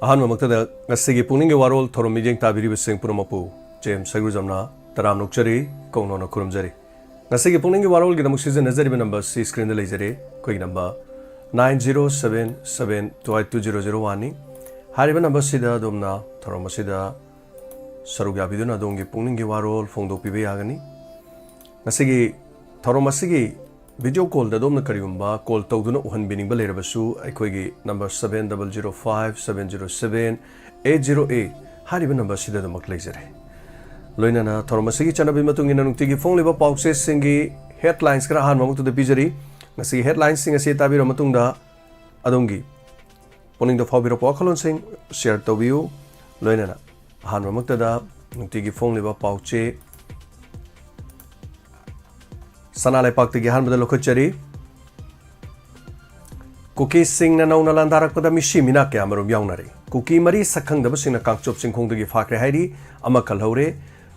Ahmad पुनिंग वारोल theorem मिजें ताबिरिबसिंग पुरमपु GeM सगुजमना तराम नुक्चरी कौनोना खुरमजरी पुनिंग वारोल की season नजरी number C screen लेजरे कोई नंबर 9077222001 हारिबा नंबर सिदा दोमना थोरम सिदा सरुग याबिदुना दोंगी पुनिंग वारोल फोंदोपिबे यागनी थोरम वीडियो कॉल दोमना करीगुंबा कॉल तौदुना उहनबिनिंग लेरबसु अखोगी नंबर 7005707808 हारिबा नंबर सिदा दमक लेजरे लोइनाना थोरम चनबी मतुंगिना नुक्तिगी फोंलेबा पाउसे सिंगी हेडलाइंस करा हान ममुतुदा पिजरी ngasi headlines sing asi tabiro matungda adongi puning da fawbiro pakhallon sing share tobiu loinana han mamaktada nuktigi fongleba pauche sanalai paktigi han badal lokhachari kuki sing na nauna landarak pada mishi mina kya marum yaunare kuki mari sakhang da basing na kangchop sing khongdagi fakre hairi ama kalhore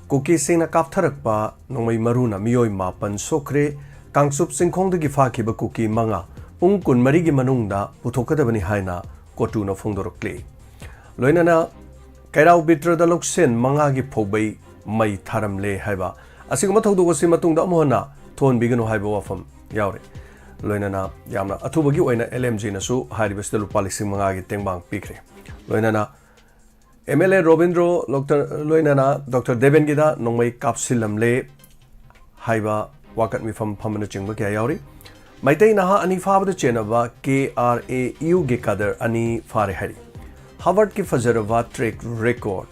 kuki sing na kaptharak pa nongmai maruna miyoi mapan sokre कांगसुप सिंखोंदगी फाखिबा कुकी मंगा पुंग कुनमरी की मनुंगदा पुथोकदबनी हाइना कोटुना फोंदोरक्ले लोइनाना कैराव बिट्रदा लोकसेन मंगा की फोबै मई थारमले हाइबा असिगमा थौदोगसि मतुंगदा मोहना थोन बिगनो हाइबा वाफम यावरे लोइनाना यामना अथुबगी ओइना LMG नसु हारिबसद लुपा लिसिंग मंगा की तेंगबांग पिखरे लोइनाना एमएलए रोबिंद्रो लोइनाना डॉक्टर देवेनगिदा नोंमै कापसिलमले हाइबा वाकत मिफम फमन चिंग क्या यावरी मैतई नहा अनि फाबद चेनबा KRAU गे कदर अनि फारे हरी हार्वर्ड की फजरवा track record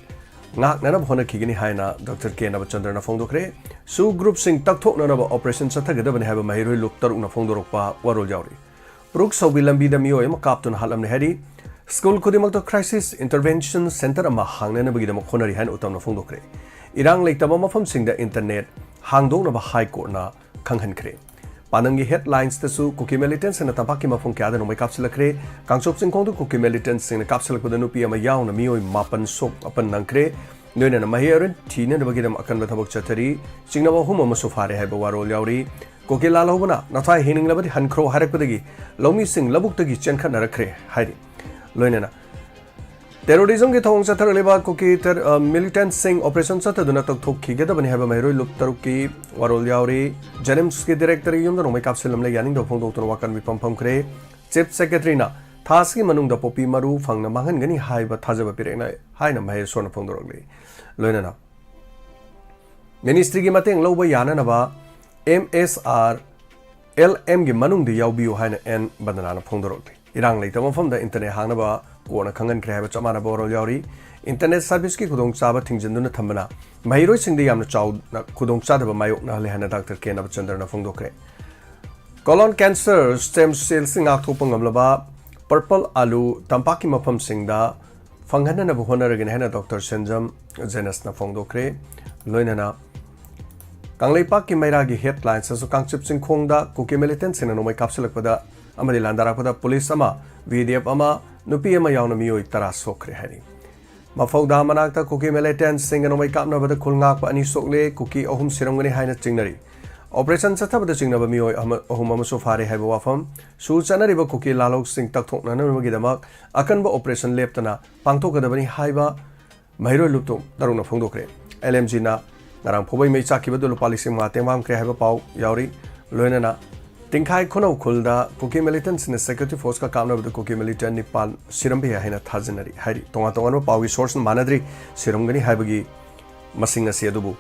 ngak nana bhona khigini haina Dr. K Nabachandra na phongdokre su group sing takthok nana operation sathagada bani haba mahiroi luk taruk na phongdorokpa warol jawri pruk sobi lambi da miyo em kaptun halam ne hari school khudimak to crisis intervention center ama hangne na bagi da khonari han utam na phongdokre irang leitaba mafam sing da internet hangdong na high court na khanghan kre panangi headlines tasu kuki militants na tapaki mafung kya da no make up silakre kangchop sing khong kuki militants sing na kapsil ko da nu pi ama yaw na mioi mapan sok apan nangkre noina na mahirin thine na bagidam akan bathabak chathari singna ba hum ama sufare hai bawarol yawri kuki lal hobana na thai hining labadi hankhro harak podagi lomi sing labuk tagi chenkhan na rakre hairi loina na terrorism के थोंग सथर लेबा cookie तर militant सिंग operation सथ दुना तक थोक खिगे the बनि हाबा मैरोय loop तरु की वरोल यावरी जेनिम्स के डायरेक्टर युम द नोमै कापसिलम ले यानिंग द फोंग दोतन वाकन बि पम खरे चीफ सेक्रेटरी ना थास की मनुंग द पोपी मरु फंगना माहन गनि हाइबा थाजबा पिरेना हाइना महे सोन फोंग दोरगले लोइना मिनिस्ट्री की मतेंग लौबा याना नबा MSR LM की मनुंग द यावबियो हाइना एन बदना ना फोंग दोरगले इरांग लेता मफम द इंटरनेट हांगनबा कोना खंगन क्रे हाबा चमाना बोरो यावरी इंटरनेट सर्विस की खुदोंग चाबा थिंगजनदुना थंबना महिरोय सिंगदे यामना चाव खुदोंग चादबा मायोक ना हले हना डॉक्टर के नबचंद्र ना फोंदोखरे कोलन कैंसर स्टेम सेल सिंग आथोप ngamlaba पर्पल आलू तंपाकी मफम सिंगदा फंगहना ना होनरगन हना डॉक्टर सेंजम जेनस ना फोंदोखरे लोइनाना कांगलेपाक की मैरा की हेडलाइंस सो कांगचिप सिंग खोंगदा कुके मिलिटेंट सिंग नोमै कापसलकपदा अमदि लांदारापदा पुलिस अमा VDF अमा नुपी अमा यावना मियोय तरा सोखरे हरी मफौदा मनाकता कुकी मिलिटेंट सिंग नोमै कापनबदा खुलंगाक अनि सोखले कुकी अहुम सिरंगनी हाइना चिंगनरी ऑपरेशन सथबदा चिंगनबा मियोय अहुम अमसो फारे हाइबा वाफम सु चनरिबा कुकी लालोक सिंग तकथोकना नमगिदमक अकनबा ऑपरेशन लेप्तना पांगथोकदबनी हाइबा महिरोय लुपतो दरुना फोंदोखरे LMG ना ngarang phoboi mei chakiba dulu palising ma tengwam kre haiba pau yauri loinana tingkhai khonau khulda kuki militants ne security force ka kamna bdu kuki militant nipal sirambe haina thajanari hairi tonga tonga no pau source manadri siramgani haibagi masing ase adubu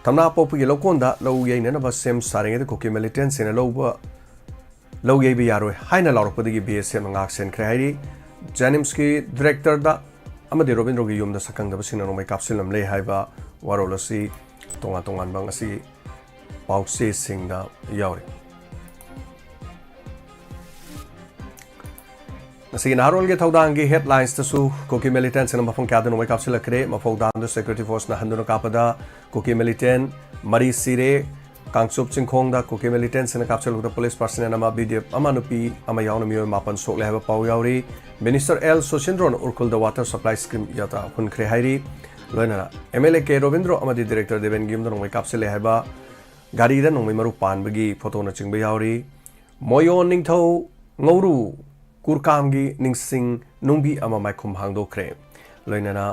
tamna popu gi lokonda lo yei ne na ba sem saringe de kuki militants ne lo yei bi yaroi haina lawrok gi BSM ngak sen kre hairi janimski director da amade robindro gi yum da sakang da basina no mai kapsilam le haiba warolasi tonga tongan bang asi pauxe singda yauri Nasi naharol ge thawdang ge headlines tasu kuki militants na mafong kya no mai kapsila kre mafawdam do security force na handuno kapada kuki militant mari sire kangsup chingkhong da kuki militants na kapsila da police personnel ama BDF ama nupi ama yawna miyo mapan sok le haba paw yauri minister L Soshindron urkul da water supply scheme yata hun kre hairi loina MLA K Robindro amadi director Deven Gim da nongmai kapsile haba gari da nongmai maru pan bagi photo na chingba yauri moyo ningthau ngawru kurkamgi ningsing nungbi ama maikhum hangdokre loinana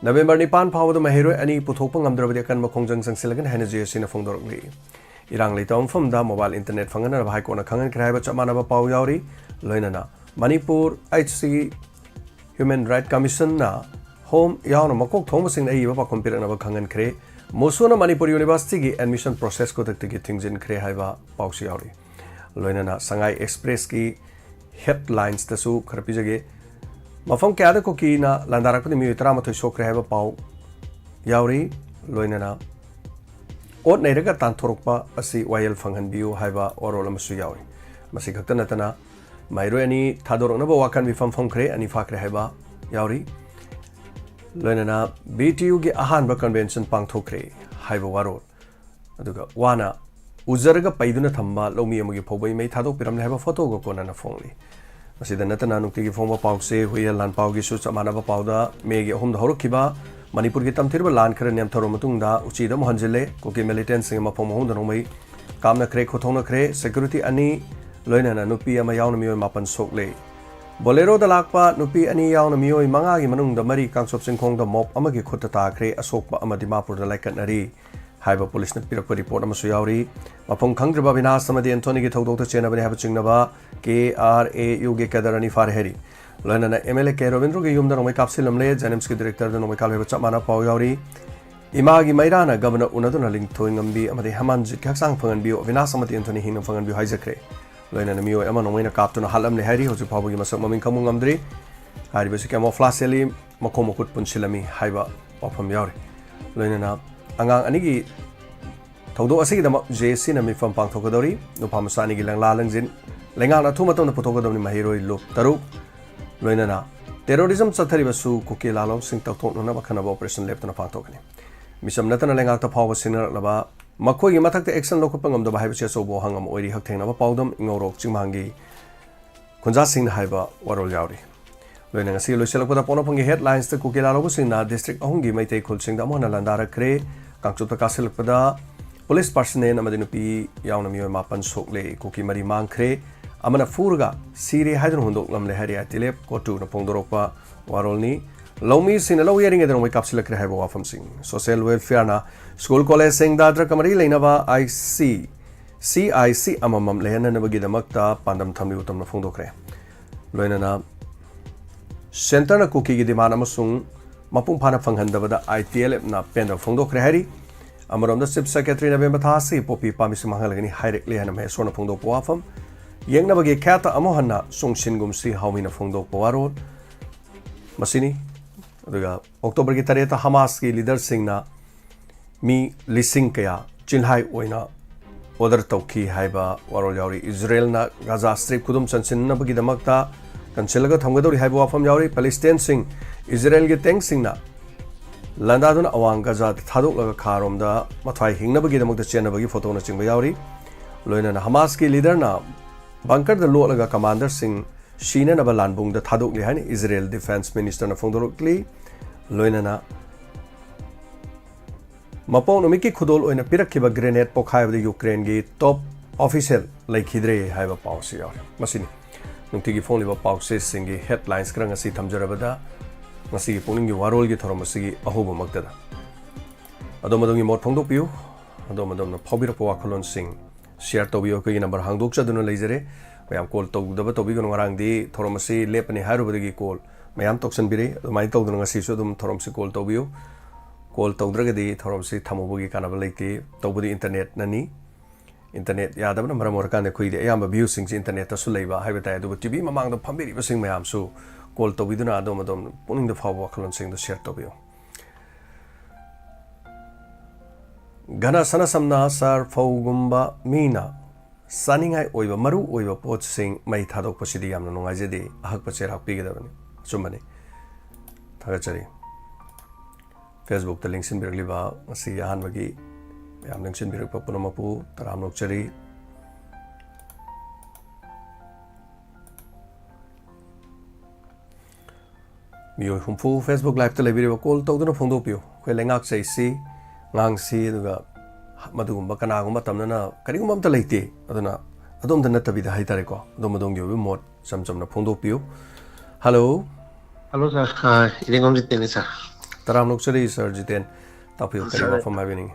November 9 phawda mahiroi ani puthokpa ngamdrabadi kan makhongjang sangsilagan hena JSC na phongdorli irang leitom famda mobile internet phangana bhai kona khangan kraiba chamana ba pau yauri loinana Manipur HC Human Rights Commission na home yauna makok thongmasing ai ba pakhom pirakna ba khangan kre Mosuna Manipur University ki admission process ko tak tiki thingin kre haiba pausi yauri loinana Sangai Express ki headlines tasu kharpi jage mafam kya da ko ki na landarak puni mi utara mathoi sokre haiba pau yauri loinana ot nei raga tan thorokpa asi YL phanghan biu haiba Warol amasu yauri masi khakta natana mairo ani thadorona ba wakan bi fam kre ani fakre haiba yauri loinana BTU gi ahan ba convention pangthokre haiba Warol aduga wana uzaraga paiduna thamba lomi amagi phobai mai thadok piram haiba photo go kona na phongli masida natana nukti gi phongba pause huya lan pau gi su chamana ba pauda megi ahum da horokhiba Manipur gi tamthirba lan khara nem tharo matungda uchi da mohanjile ko ki militant sing ma phom hong da nomai kamna kre khothongna kre security ani loinana nupi ama yauna mioi mapan sokle Bolero da lakpa nupi ani yauna mioi manga gi manung da mari kangsop singkhong da mop amagi khutta ta kre asokpa ama Dimapur da laikat nari haiba police na pirakpa report ama su yauri mapong khangdriba vinas samadi Anthony gi thodok ta chena bani haba chingnaba KRAU gi kadarani far heri loinana MLA K Ravindra gi yumda nomai kapsilamle Janims gi director da nomai kalheba chamana pau yauri ima gi mairana governor unaduna ling thoingambi amadi hamanjit khaksang phangan bi vinas samadi Anthony hingam phangan bi haijakre loinana mioi ama nomaina kaptuna halamle hari hoju phabugi masak maming khamung amdri hari besi kamo flaseli makhomokut punsilami haiba ofam yauri loinana angang anigi thodo asigi dama JC na mifam pangthokadori nupam sani gi langla langjin lenga na thuma tawna puthokadoni mahiroi lup taru loinana terrorism chathari basu kuke lalom sing tawthok na bakhana operation lep tana pangthokani misam natana lenga ta phawa sinar laba makhoi gi mathak te action lokpa ngam da bahai che so bo hangam oiri hak thengna ba paudam ingorok chingmangi khunja sing haiba Warol yauri loinanga si loiselakpa da pona phangi headlines te kuke lalom sing na district ahungi maitai khul sing da mona landara kre kangchup ta kaselakpa da police personnel amadi nupi yauna mioi mapan sokle kuki mari mangkhre amana furga siri haidun hundok lamle hari atilep kotu na pongdorokpa Warol ni Lomi sin lo yering edon we kapsilak re haiba wafam sing social welfare na school college sing dadra kamari leinaba CIC amamam lehna na bagi damakta pandam thamli utam na phongdokre loinana center na kuki gi dimana amasung mapung phana phanghandaba da ITLF na pendra phongdokre hari amarom da chief secretary na bemba thasi popi pamisi mangalagani hairek lehna me sona phongdok wafam yengna bagi khata amohanna sungshin gumsi haumina phongdok Warol masini aduga October ki tareta Hamas ki leader singna mi lising kaya chinhai oina order tawki haiba Warol yauri Israel na Gaza Strip kudum chansinna bagi damakta kanchilaga thamgadori haiba wafam yauri Palestine sing Israel gi tank singna landaduna awang Gaza thadok laga kharom da mathai hingna bagi damakta chena bagi photo na chingba yauri loina na Hamas ki leader na bunker da lo laga commander sing Shina na balanbung da thadok li hain Israel defense minister na phongdorokli loina na mapong nomiki khudol oina pirakhiba grenade pokhai ba Ukraine gi top official laikhidre haiba pause yaur masini nungti gi phone liba pause singi headlines kranga si thamjarabada ngasi puning gi Warol gi thorom sigi ahoba maktada adomadongi mot phongdok piu adomadom na phobira pawa kholon sing share tobiyo ko gi number hangdok chaduna leijare mayam call tawdaba tobi gon ngarang di thorom si lepani harubadagi call mayam toksan biri mai tawduna ngasi so dum thorom si call tobiyo call tawdragadi thorom si thamubugi kanaba leiti tawbudi internet nani internet yadabna maram orkan de khoide ayamba view sing internet ta su leiba haiba du tv mamang do phambiri basing mayam su call tawiduna adom puning the fawa khalon sing do share tobiyo gana sana samna sar fawgumba mina saningai oiba maru oiba pot sing mai thadok pasidi yamna nongai jedi ahak pache rak pigedabani chumani thagachari Facebook ta link sin birliba asi yahan bagi yam link sin birak papunamapu taram lokchari mioi humfu Facebook live ta lebiri ba call tawduna phongdopio khoi lengak sei si ngang si duga madugumba kanagumba tamna na karigumba amta leite aduna ꯑꯗꯣꯝꯗ ꯅꯠꯇꯕꯤꯗ ꯍꯥꯏꯇꯥꯔꯦꯀꯣ ꯑꯗꯣꯝ ꯑꯗꯣꯝꯒꯤ ꯑꯣꯏꯕ ꯃꯣꯠ ꯁꯝ ꯆꯝꯅ ꯐꯣꯡꯗꯣꯛꯄꯤꯌꯨ hello Halo sir, ini Jiten sir. ꯇꯔꯥꯝ ꯅꯣꯛꯆꯔꯤ ꯁꯔ ꯖꯤꯇꯦꯟ ꯇꯥꯛꯄꯤꯌꯨ ꯀꯔꯤ Sir, ꯋꯥꯐꯝ ꯍꯥꯏꯕꯤꯅꯤꯡꯉꯤ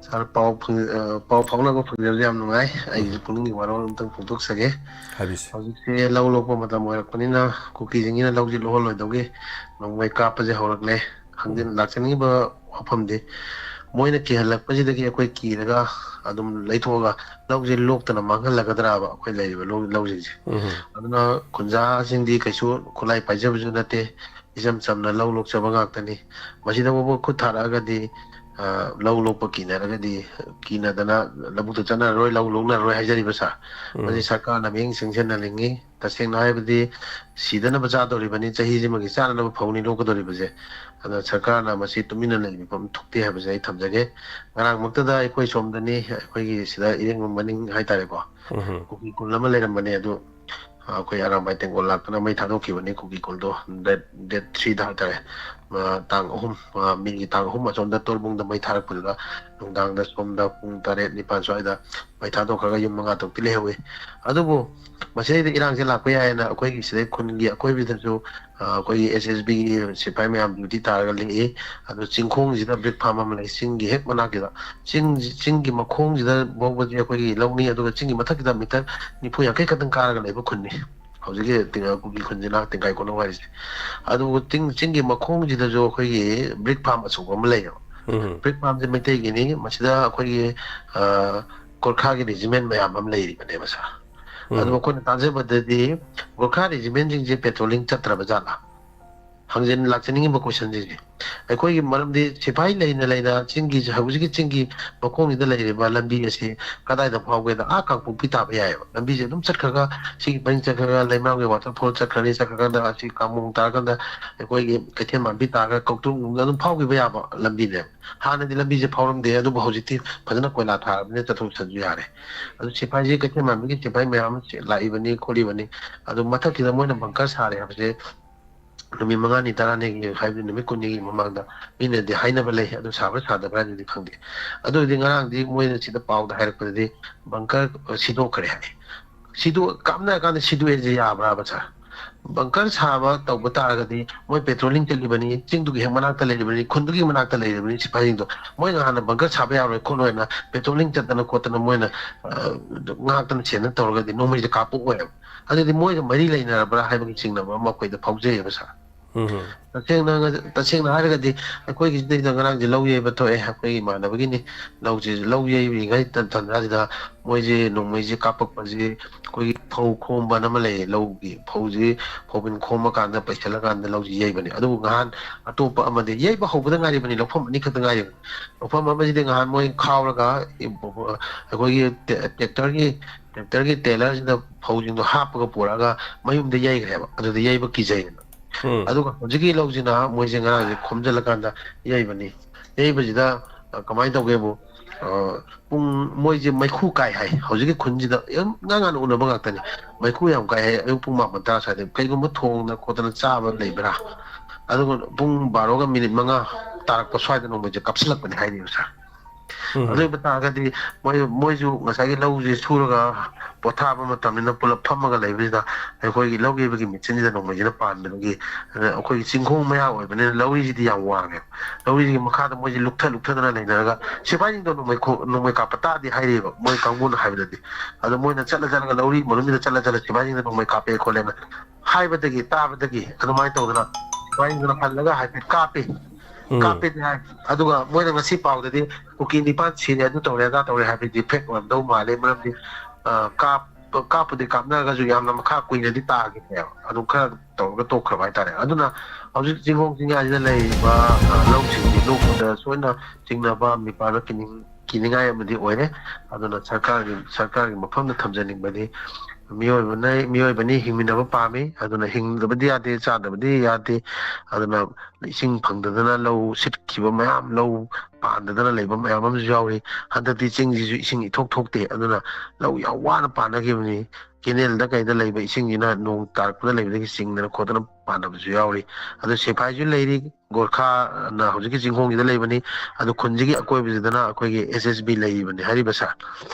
sir pau fauna ko pagdali am nungai. Ay puning Warol untang puntuk sage. ꯍꯥꯏꯕꯤꯁꯤ Hauzik lau lok pa matam moyak panina cookie jingina lauji lohol loy dogi. Nong may kapa je horak le. Hangdin laksani ba wafam de. Moina ki halak pa jida ki akoy ki daga adum laithoga lauji lok tana mangal lagadra ba akoy lai ba lauji je. Aduna kunja singdi kaisu kulai paija buju nate. Isam samna lau lok chaba ngak tani. Masida bo khud thara aga di lau lok pa kina raga di kina dana labu tu chana roi lau lok na roi hajari basa. Masi sarkar na ming singsen na lingi. Taseng na hai badi sida na baca dori bani cahi ji magi sana na phawni lok dori baje. Ada sarkar na masi tumina na pam thukti hai baje tham jage. Ngarang makta da ekoi somdani ekoi gi sida ireng maning hai tare ko. Kuki kul nama leram bani adu akoy arang bai tengol lak na mai thadok ki bani kuki kul do that 3 da tare. Tang mi tang asomda tolbung da mai tharak pulga nungdang da somda pung tare nipan soida mai thadok khaga yum manga tok tile hewe adubu masai da irang se lakpa ya na akoi gi side khun gi akoi bi da su akoi SSB gi sipai me am duty taraga li adu chingkhong ji da brick farm am lai sing gi hek mana ki da sing gi makhong ji da bog ji akoi gi lawni adu ching gi mathak da meter nipu ya kai kadang karaga lai ba khun ni hꯧꯖꯤꯛꯀꯤ ꯇꯤꯡꯒ ꯀꯨꯀꯤ ꯈꯨꯟꯁꯤꯅ ꯇꯦꯡꯀꯥꯏ ꯀꯣꯟꯅꯧ ꯍꯥꯏꯔꯤꯁꯦ ꯑꯗꯨꯒ ꯆꯤꯡꯒꯤ ꯃꯈꯣꯡꯁꯤꯗꯁꯨ ꯑꯩꯈꯣꯏꯒꯤ brick farm ꯑꯆꯧꯕ ꯑꯃ ꯂꯩꯌꯦꯕ brick ꯐꯥꯔꯝꯁꯦ ꯃꯩꯇꯩꯒꯤꯅꯤ ꯃꯁꯤꯗ ꯑꯩꯈꯣꯏꯒꯤ ꯒꯣꯔꯈꯥꯒꯤ regiment ꯃꯌꯥꯝ ꯑꯃ ꯂꯩꯔꯤꯕꯅꯦꯕ ꯁꯥꯔ ꯑꯗꯨ ꯑꯩꯈꯣꯏꯅ ꯇꯥꯖꯕꯗꯗꯤ ꯒꯣꯔꯈꯥ ꯔꯦꯖꯤꯃꯦꯟꯁꯤꯡꯁꯦ ꯄꯦꯇ꯭ꯔꯣꯂꯤꯡ ꯆꯠꯇ꯭ꯔꯕ ꯖꯥꯠꯂꯥ ꯍꯪꯖꯤꯟ ꯂꯥꯛꯆꯅꯤꯡꯉꯤꯕ ꯀꯣꯏꯁꯟꯁꯤꯡꯁꯦ ꯑꯩꯈꯣꯏꯒꯤ ꯃꯔꯝꯗꯤ ꯁꯤꯐꯥꯏ ꯂꯩꯅ ꯆꯤꯡꯒꯤ ꯍꯧꯖꯤꯛꯀꯤ ꯆꯤꯡꯒꯤ ꯃꯈꯣꯡꯁꯤꯗ ꯂꯩꯔꯤꯕ ꯂꯝꯕꯤ ꯑꯁꯤ ꯀꯗꯥꯏꯗ ꯐꯥꯎꯒꯦꯗ ꯀꯥꯡꯄꯣꯛꯄꯤ ꯇꯥꯕ ꯌꯥꯏꯑꯕ ꯂꯝꯕꯤꯁꯦ ꯑꯗꯨꯝ ꯆꯠꯈ꯭ꯔꯒ ꯁꯤꯒꯤ ꯄꯔꯤꯡ ꯆꯠꯈ꯭ꯔꯒ ꯂꯩꯃꯔꯥꯝꯒꯤ ꯋꯥꯇꯔꯐꯣꯜ ꯆꯠꯈ꯭ꯔꯀꯥꯟꯗ ꯑꯁꯤ ꯀꯥꯃꯣꯡ ꯇꯥꯔꯀꯥꯟꯗ ꯑꯩꯈꯣꯏꯒꯤ ꯀꯩꯊꯦꯜ ꯃꯥꯟꯕꯤ ꯇꯥꯔꯒ ꯀꯧꯇ꯭ꯔꯨꯡꯗ ꯑꯗꯨꯝ ꯐꯥꯎꯈꯤꯕ ꯌꯥꯕ ꯂꯝꯕꯤꯅꯦꯕ ꯍꯥꯟꯅꯗꯤ ꯂꯝꯕꯤꯁꯦ ꯐꯥꯎꯔꯝꯗꯦ ꯑꯗꯨꯕꯨ ꯍꯧꯖꯤꯛꯇꯤ ꯐꯖꯅ ꯀꯣꯏꯂꯥ ꯊꯥꯔꯕꯅꯤꯅ ꯆꯠꯊꯣꯛ ꯆꯠꯁꯨ ꯌꯥꯔꯦ ꯑꯗꯨ ꯁꯤꯐꯥꯏꯁꯦ ꯀꯩꯊꯦꯜ ꯃꯥꯟꯕꯤꯒꯤ ꯁꯤꯐꯥꯏ ꯃꯌꯥꯝ ꯂꯥꯛꯏꯕꯅꯤ ꯈꯣꯠꯂꯤꯕꯅꯤ ꯑꯗꯨ ꯃꯊꯛꯁꯤꯗ ꯃꯣꯏꯅ ꯕꯪꯀꯔ ꯁꯥꯔꯦ ꯍꯥꯏꯕꯁꯦ ꯅꯨꯃꯤꯠ 5ꯅꯤ 10ꯅꯤꯒꯤ ꯍꯥꯏꯕꯗꯤ ꯅꯨꯃꯤꯠ 10ꯅꯤꯒꯤ ꯃꯃꯥꯡꯗ ꯃꯤꯅꯗꯤ ꯍꯥꯏꯅꯕ ꯂꯩ ꯑꯗꯨ ꯁꯥꯕ꯭ꯔꯥ ꯁꯥꯗꯕ꯭ꯔꯥ ꯍꯥꯏꯅꯗꯤ ꯈꯪꯗꯦ ꯑꯗꯨꯗꯤ ꯉꯔꯥꯡꯗꯤ ꯃꯣꯏꯅ ꯁꯤꯗ ꯄꯥꯎꯗ ꯍꯥꯏꯔꯛꯄꯗꯗꯤ ꯕꯪꯀꯔ ꯁꯤꯗꯣꯛꯈ꯭ꯔꯦ ꯍꯥꯏ ꯀꯥꯞꯅꯔꯀꯥꯟꯗ ꯁꯤꯗꯣꯛꯑꯦꯁꯦ ꯌꯥꯕ꯭ꯔꯥꯕ ꯁꯥꯔ ꯕꯪꯀꯔ ꯁꯥꯕ ꯇꯧꯕ ꯇꯥꯔꯒꯗꯤ ꯃꯣꯏ ꯄꯦꯇ꯭ꯔꯣꯂꯤꯡ ꯆꯠꯂꯤꯕꯅꯤ ꯆꯤꯡꯗꯨꯒꯤ ꯍꯦꯛ ꯃꯅꯥꯛꯇ ꯂꯩꯔꯤꯕꯅꯤ ꯈꯨꯟꯗꯨꯒꯤ ꯃꯅꯥꯛꯇ ꯂꯩꯔꯤꯕꯅꯤ ꯁꯤꯐꯥꯏꯁꯤꯡꯗꯣ ꯃꯣꯏꯅ ꯍꯥꯟꯅ ꯕꯪꯀꯔ ꯁꯥꯕ ꯌꯥꯔꯣꯏ ꯈꯣꯠꯂꯣꯏꯅ ꯄꯦꯇ꯭ꯔꯣꯂꯤꯡ ꯆꯠꯇꯅ ꯈꯣꯠꯇꯅ ꯃꯣꯏꯅ ꯉꯥꯛꯇꯅ ꯁꯦꯟꯅ ꯇꯧꯔꯒꯗꯤ ꯅꯣꯡꯃꯩꯁꯦ ꯀꯥꯞꯄꯣꯛꯑꯣꯏꯕ ꯑꯗꯨꯗꯤ ꯃꯣꯏꯒ ꯃꯔꯤ ꯂꯩꯅꯔꯕ꯭ꯔꯥ ꯍꯥꯏꯕꯒꯤ ꯆꯤꯡꯅꯕ ꯑꯃ ꯑꯩꯈꯣꯏꯗ ꯐꯥꯎꯖꯩꯑꯕ ꯁꯥꯔ ꯇꯁꯦꯡꯅ ꯍꯥꯏꯔꯒꯗꯤ ꯑꯩꯈꯣꯏꯒꯤꯁꯤꯗꯩꯗ ꯉꯔꯥꯡꯁꯦ ꯂꯧ ꯌꯩꯕ ꯊꯣꯛꯑꯦ ꯑꯩꯈꯣꯏꯒꯤ ꯏꯃꯥꯟꯅꯕꯒꯤꯅꯤ ꯂꯧ ꯌꯩꯔꯤꯉꯩ ꯇꯟꯖꯥꯁꯤꯗ ꯃꯣꯏꯁꯦ ꯅꯣꯡꯃꯩꯁꯦ ꯀꯥꯞꯄꯛꯄꯁꯦ ꯑꯩꯈꯣꯏꯒꯤ ꯐꯧ ꯈꯣꯝꯕꯅ ꯑꯃ ꯂꯩꯌꯦ ꯂꯧꯒꯤ ꯐꯧꯁꯤ ꯐꯧꯕꯤꯟ ꯈꯣꯝꯃꯀꯥꯟꯗ ꯄꯩꯁꯜꯂꯀꯥꯟꯗ ꯂꯧꯁꯤ ꯌꯩꯕꯅꯦ ꯑꯗꯨꯕꯨ ꯅꯍꯥꯟ ꯑꯇꯣꯞꯄ ꯑꯃꯗꯤ ꯌꯩꯕ ꯍꯧꯕꯗ ꯉꯥꯏꯔꯤꯕꯅꯤ ꯂꯧꯐꯝ 2 ꯈꯛꯇ ꯉꯥꯏꯔꯤꯕꯅꯤ ꯂꯧꯐꯝ ꯑꯃꯁꯤꯗꯤ ꯉꯍꯥꯟ ꯃꯣꯏ ꯈꯥꯎꯔꯒ ꯑꯩꯈꯣꯏꯒꯤ ꯇ꯭ꯔꯦꯛꯇꯔꯒꯤ ꯇꯦꯂꯔꯁꯤꯗ ꯐꯧꯁꯤꯡꯗꯣ ꯍꯥꯞꯄꯒ ꯄꯨꯔꯛꯑꯒ ꯃꯌꯨꯝꯗ ꯌꯩꯈ꯭ꯔꯦꯕ ꯑꯗꯨꯗ ꯌꯩꯕ ꯀꯤꯖꯩꯌꯦꯅ ꯑꯗꯨꯒ ꯍꯧꯖꯤꯛꯀꯤ ꯂꯧꯁꯤꯅ ꯃꯣꯏꯁꯦ ꯉꯔꯥꯡꯁꯦ ꯈꯣꯝꯖꯤꯜꯂꯀꯥꯟꯗ ꯌꯩꯕꯅꯤ ꯌꯩꯕꯁꯤꯗ ꯀꯃꯥꯏꯅ ꯇꯧꯒꯦꯕꯨ ꯄꯨꯡ ꯃꯣꯏꯁꯦ ꯃꯩꯈꯨ ꯀꯥꯏ ꯍꯥꯏ ꯍꯧꯖꯤꯛꯀꯤ ꯈꯨꯟꯁꯤꯗ ꯌꯥꯝ ꯉꯥꯟꯅ ꯎꯅꯕ ꯉꯥꯛꯇꯅꯤ ꯃꯩꯈꯨ ꯌꯥꯝ ꯀꯥꯏ ꯍꯥꯏ ꯑꯌꯨꯛ ꯄꯨꯡ 9 10 ꯁ꯭ꯋꯥꯏꯗ ꯀꯩꯒꯨꯝꯕ ꯊꯣꯡꯗꯅ ꯈꯣꯠꯇꯅ ꯆꯥꯕ ꯂꯩꯕ꯭ꯔꯥ ꯑꯗꯨꯒ ꯄꯨꯡ 12ꯒ ꯃꯤꯅꯤꯠ 5 ꯇꯥꯔꯛꯄ ꯁ꯭ꯋꯥꯏꯗ ꯅꯣꯡꯃꯩꯁꯦ ꯀꯥꯞꯁꯤꯜꯂꯛꯄꯅꯤ ꯍꯥꯏꯅꯦꯕ ꯁꯥꯔ ꯑꯗꯨ ꯑꯣꯏꯕ ꯇꯥꯔꯒꯗꯤ ꯃꯣꯏꯁꯨ ꯉꯁꯥꯏꯒꯤ ꯂꯧꯁꯦ ꯁꯨꯔꯒ ꯄꯣꯊꯥꯕ ꯃꯇꯝꯅꯤꯅ ꯄꯨꯂꯞ ꯐꯝꯃꯒ ꯂꯩꯕꯁꯤꯗ ꯑꯩꯈꯣꯏꯒꯤ ꯂꯧ ꯌꯩꯕꯒꯤ ꯃꯦꯆꯤꯟꯁꯤꯗ ꯅꯣꯡꯃꯩꯁꯤꯅ ꯄꯥꯟꯕꯗꯒꯤ ꯑꯩꯈꯣꯏꯒꯤ ꯆꯤꯡꯈꯣꯡ ꯃꯌꯥ ꯑꯣꯏꯕꯅꯤꯅ ꯂꯧꯔꯤꯁꯤꯗꯤ ꯌꯥꯝ ꯋꯥꯡꯉꯦꯕ ꯂꯧꯔꯤꯁꯤꯒꯤ ꯃꯈꯥꯗ ꯃꯣꯏꯁꯦ ꯂꯨꯞꯊꯗꯅ ꯂꯩꯅꯔꯒ ꯁꯤꯐꯥꯏꯁꯤꯡꯗꯣ ꯅꯣꯡꯃꯩ ꯀꯥꯞꯄ ꯇꯥꯗꯤ ꯍꯥꯏꯔꯤꯑꯕ ꯃꯣꯏ ꯀꯥꯡꯕꯨꯅ ꯍꯥꯏꯕꯗꯗꯤ ꯑꯗꯣ ꯃꯣꯏꯅ ꯆꯠꯂꯒ ꯂꯧꯔꯤ ꯃꯅꯨꯡꯁꯤꯗ ꯆꯠꯂ ꯁꯤꯐꯥꯏꯁꯤꯡꯗ ꯅꯣꯡꯃꯩ ꯀꯥꯞꯄꯦ ꯈꯣꯠꯂꯦꯅ ꯍꯥꯏꯕꯗꯒꯤ ꯇꯥꯕꯗꯒꯤ ꯑꯗꯨꯃꯥꯏꯅ ꯇꯧꯗꯅ ꯁꯤꯐꯥꯏꯁꯤꯡꯗꯨꯅ ꯍꯜꯂꯒ ꯍꯥꯏꯐꯦꯠ ꯀꯥꯞꯄꯦꯗꯤ ꯍꯥꯏ ꯑꯗꯨꯒ ꯃꯣꯏꯅ ꯉꯁꯤ ꯄꯥꯎꯗꯗꯤ ꯀꯨꯀꯤ 9 ꯁꯤꯔꯦ ꯑꯗꯨ ꯇꯧꯔꯦ ꯑꯗꯥ ꯇꯧꯔꯦ ꯍꯥꯏꯕꯗꯤ ꯐꯦꯛ ꯑꯣꯏꯔꯝꯗꯧ ꯃꯥꯜꯂꯦ ꯃꯔꯝꯗꯤ ꯀꯥꯞꯄꯨꯗꯤ ꯀꯥꯞꯅꯔꯒꯁꯨ ꯌꯥꯝꯅ ꯃꯈꯥ ꯀꯨꯏꯅꯗꯤ ꯇꯥꯈꯤꯗꯦꯕ ꯑꯗꯨꯝ ꯈꯔ ꯇꯧꯔꯒ ꯇꯣꯛꯈ꯭ꯔꯕ ꯍꯥꯏꯇꯥꯔꯦ ꯑꯗꯨꯅ ꯍꯧꯖꯤꯛ ꯆꯤꯡꯈꯣꯡ ꯆꯤꯡꯌꯥꯁꯤꯗ ꯂꯩꯔꯤꯕ ꯂꯧꯁꯤꯡꯁꯤ ꯂꯣꯛꯄꯗ ꯁꯣꯏꯅ ꯆꯤꯡꯅꯕ ꯃꯤꯄꯥꯟꯕ ꯀꯤꯅꯤꯡꯉꯥꯏ ꯑꯃꯗꯤ ꯑꯣꯏꯔꯦ ꯑꯗꯨꯅ ꯁꯔꯀꯥꯔꯒꯤ ꯃꯐꯝꯗ ꯊꯝꯖꯅꯤꯡꯕꯗꯤ ꯃꯤꯑꯣꯏꯕꯅꯤ ꯍꯤꯡꯃꯤꯟꯅꯕ ꯄꯥꯝꯃꯤ ꯑꯗꯨꯅ ꯍꯤꯡꯗꯕꯗꯤ ꯌꯥꯗꯦ ꯆꯥꯗꯕꯗꯤ ꯌꯥꯗꯦ ꯑꯗꯨꯅ ꯏꯁꯤꯡ ꯐꯪꯗꯗꯅ ꯂꯧ ꯁꯤꯠꯈꯤꯕ ꯃꯌꯥꯝ ꯂꯧ ꯄꯥꯟꯗꯗꯅ ꯂꯩꯕ ꯃꯌꯥꯝ ꯑꯃꯁꯨ ꯌꯥꯎꯔꯤ ꯍꯟꯗꯛꯇꯤ ꯆꯤꯡꯁꯤꯁꯨ ꯏꯁꯤꯡ ꯏꯊꯣꯛ ꯊꯣꯛꯇꯦ ꯑꯗꯨꯅ ꯂꯧ ꯌꯥꯝ ꯋꯥꯅ ꯄꯥꯟꯅꯈꯤꯕꯅꯤ ꯀꯦꯅꯦꯜꯗ ꯀꯩꯗ ꯂꯩꯕ ꯏꯁꯤꯡꯁꯤꯅ ꯅꯣꯡ ꯇꯥꯔꯛꯄꯗ ꯂꯩꯕꯗꯒꯤ ꯆꯤꯡꯗꯅ ꯈꯣꯠꯇꯅ ꯄꯥꯟꯅꯕꯁꯨ ꯌꯥꯎꯔꯤ ꯑꯗꯨ ꯁꯦꯐꯥꯏꯁꯨ ꯂꯩꯔꯤ ꯒꯣꯔꯈꯥꯅ ꯍꯧꯖꯤꯛꯀꯤ ꯆꯤꯡꯈꯣꯡꯁꯤꯗ ꯂꯩꯕꯅꯤ ꯑꯗꯨ ꯈꯨꯟꯁꯤꯒꯤ ꯑꯀꯣꯏꯕꯁꯤꯗꯅ ꯑꯩꯈꯣꯏꯒꯤ SSB ꯂꯩꯔꯤꯕꯅꯤ ꯍꯥꯏꯔꯤꯕ ꯁꯥꯔ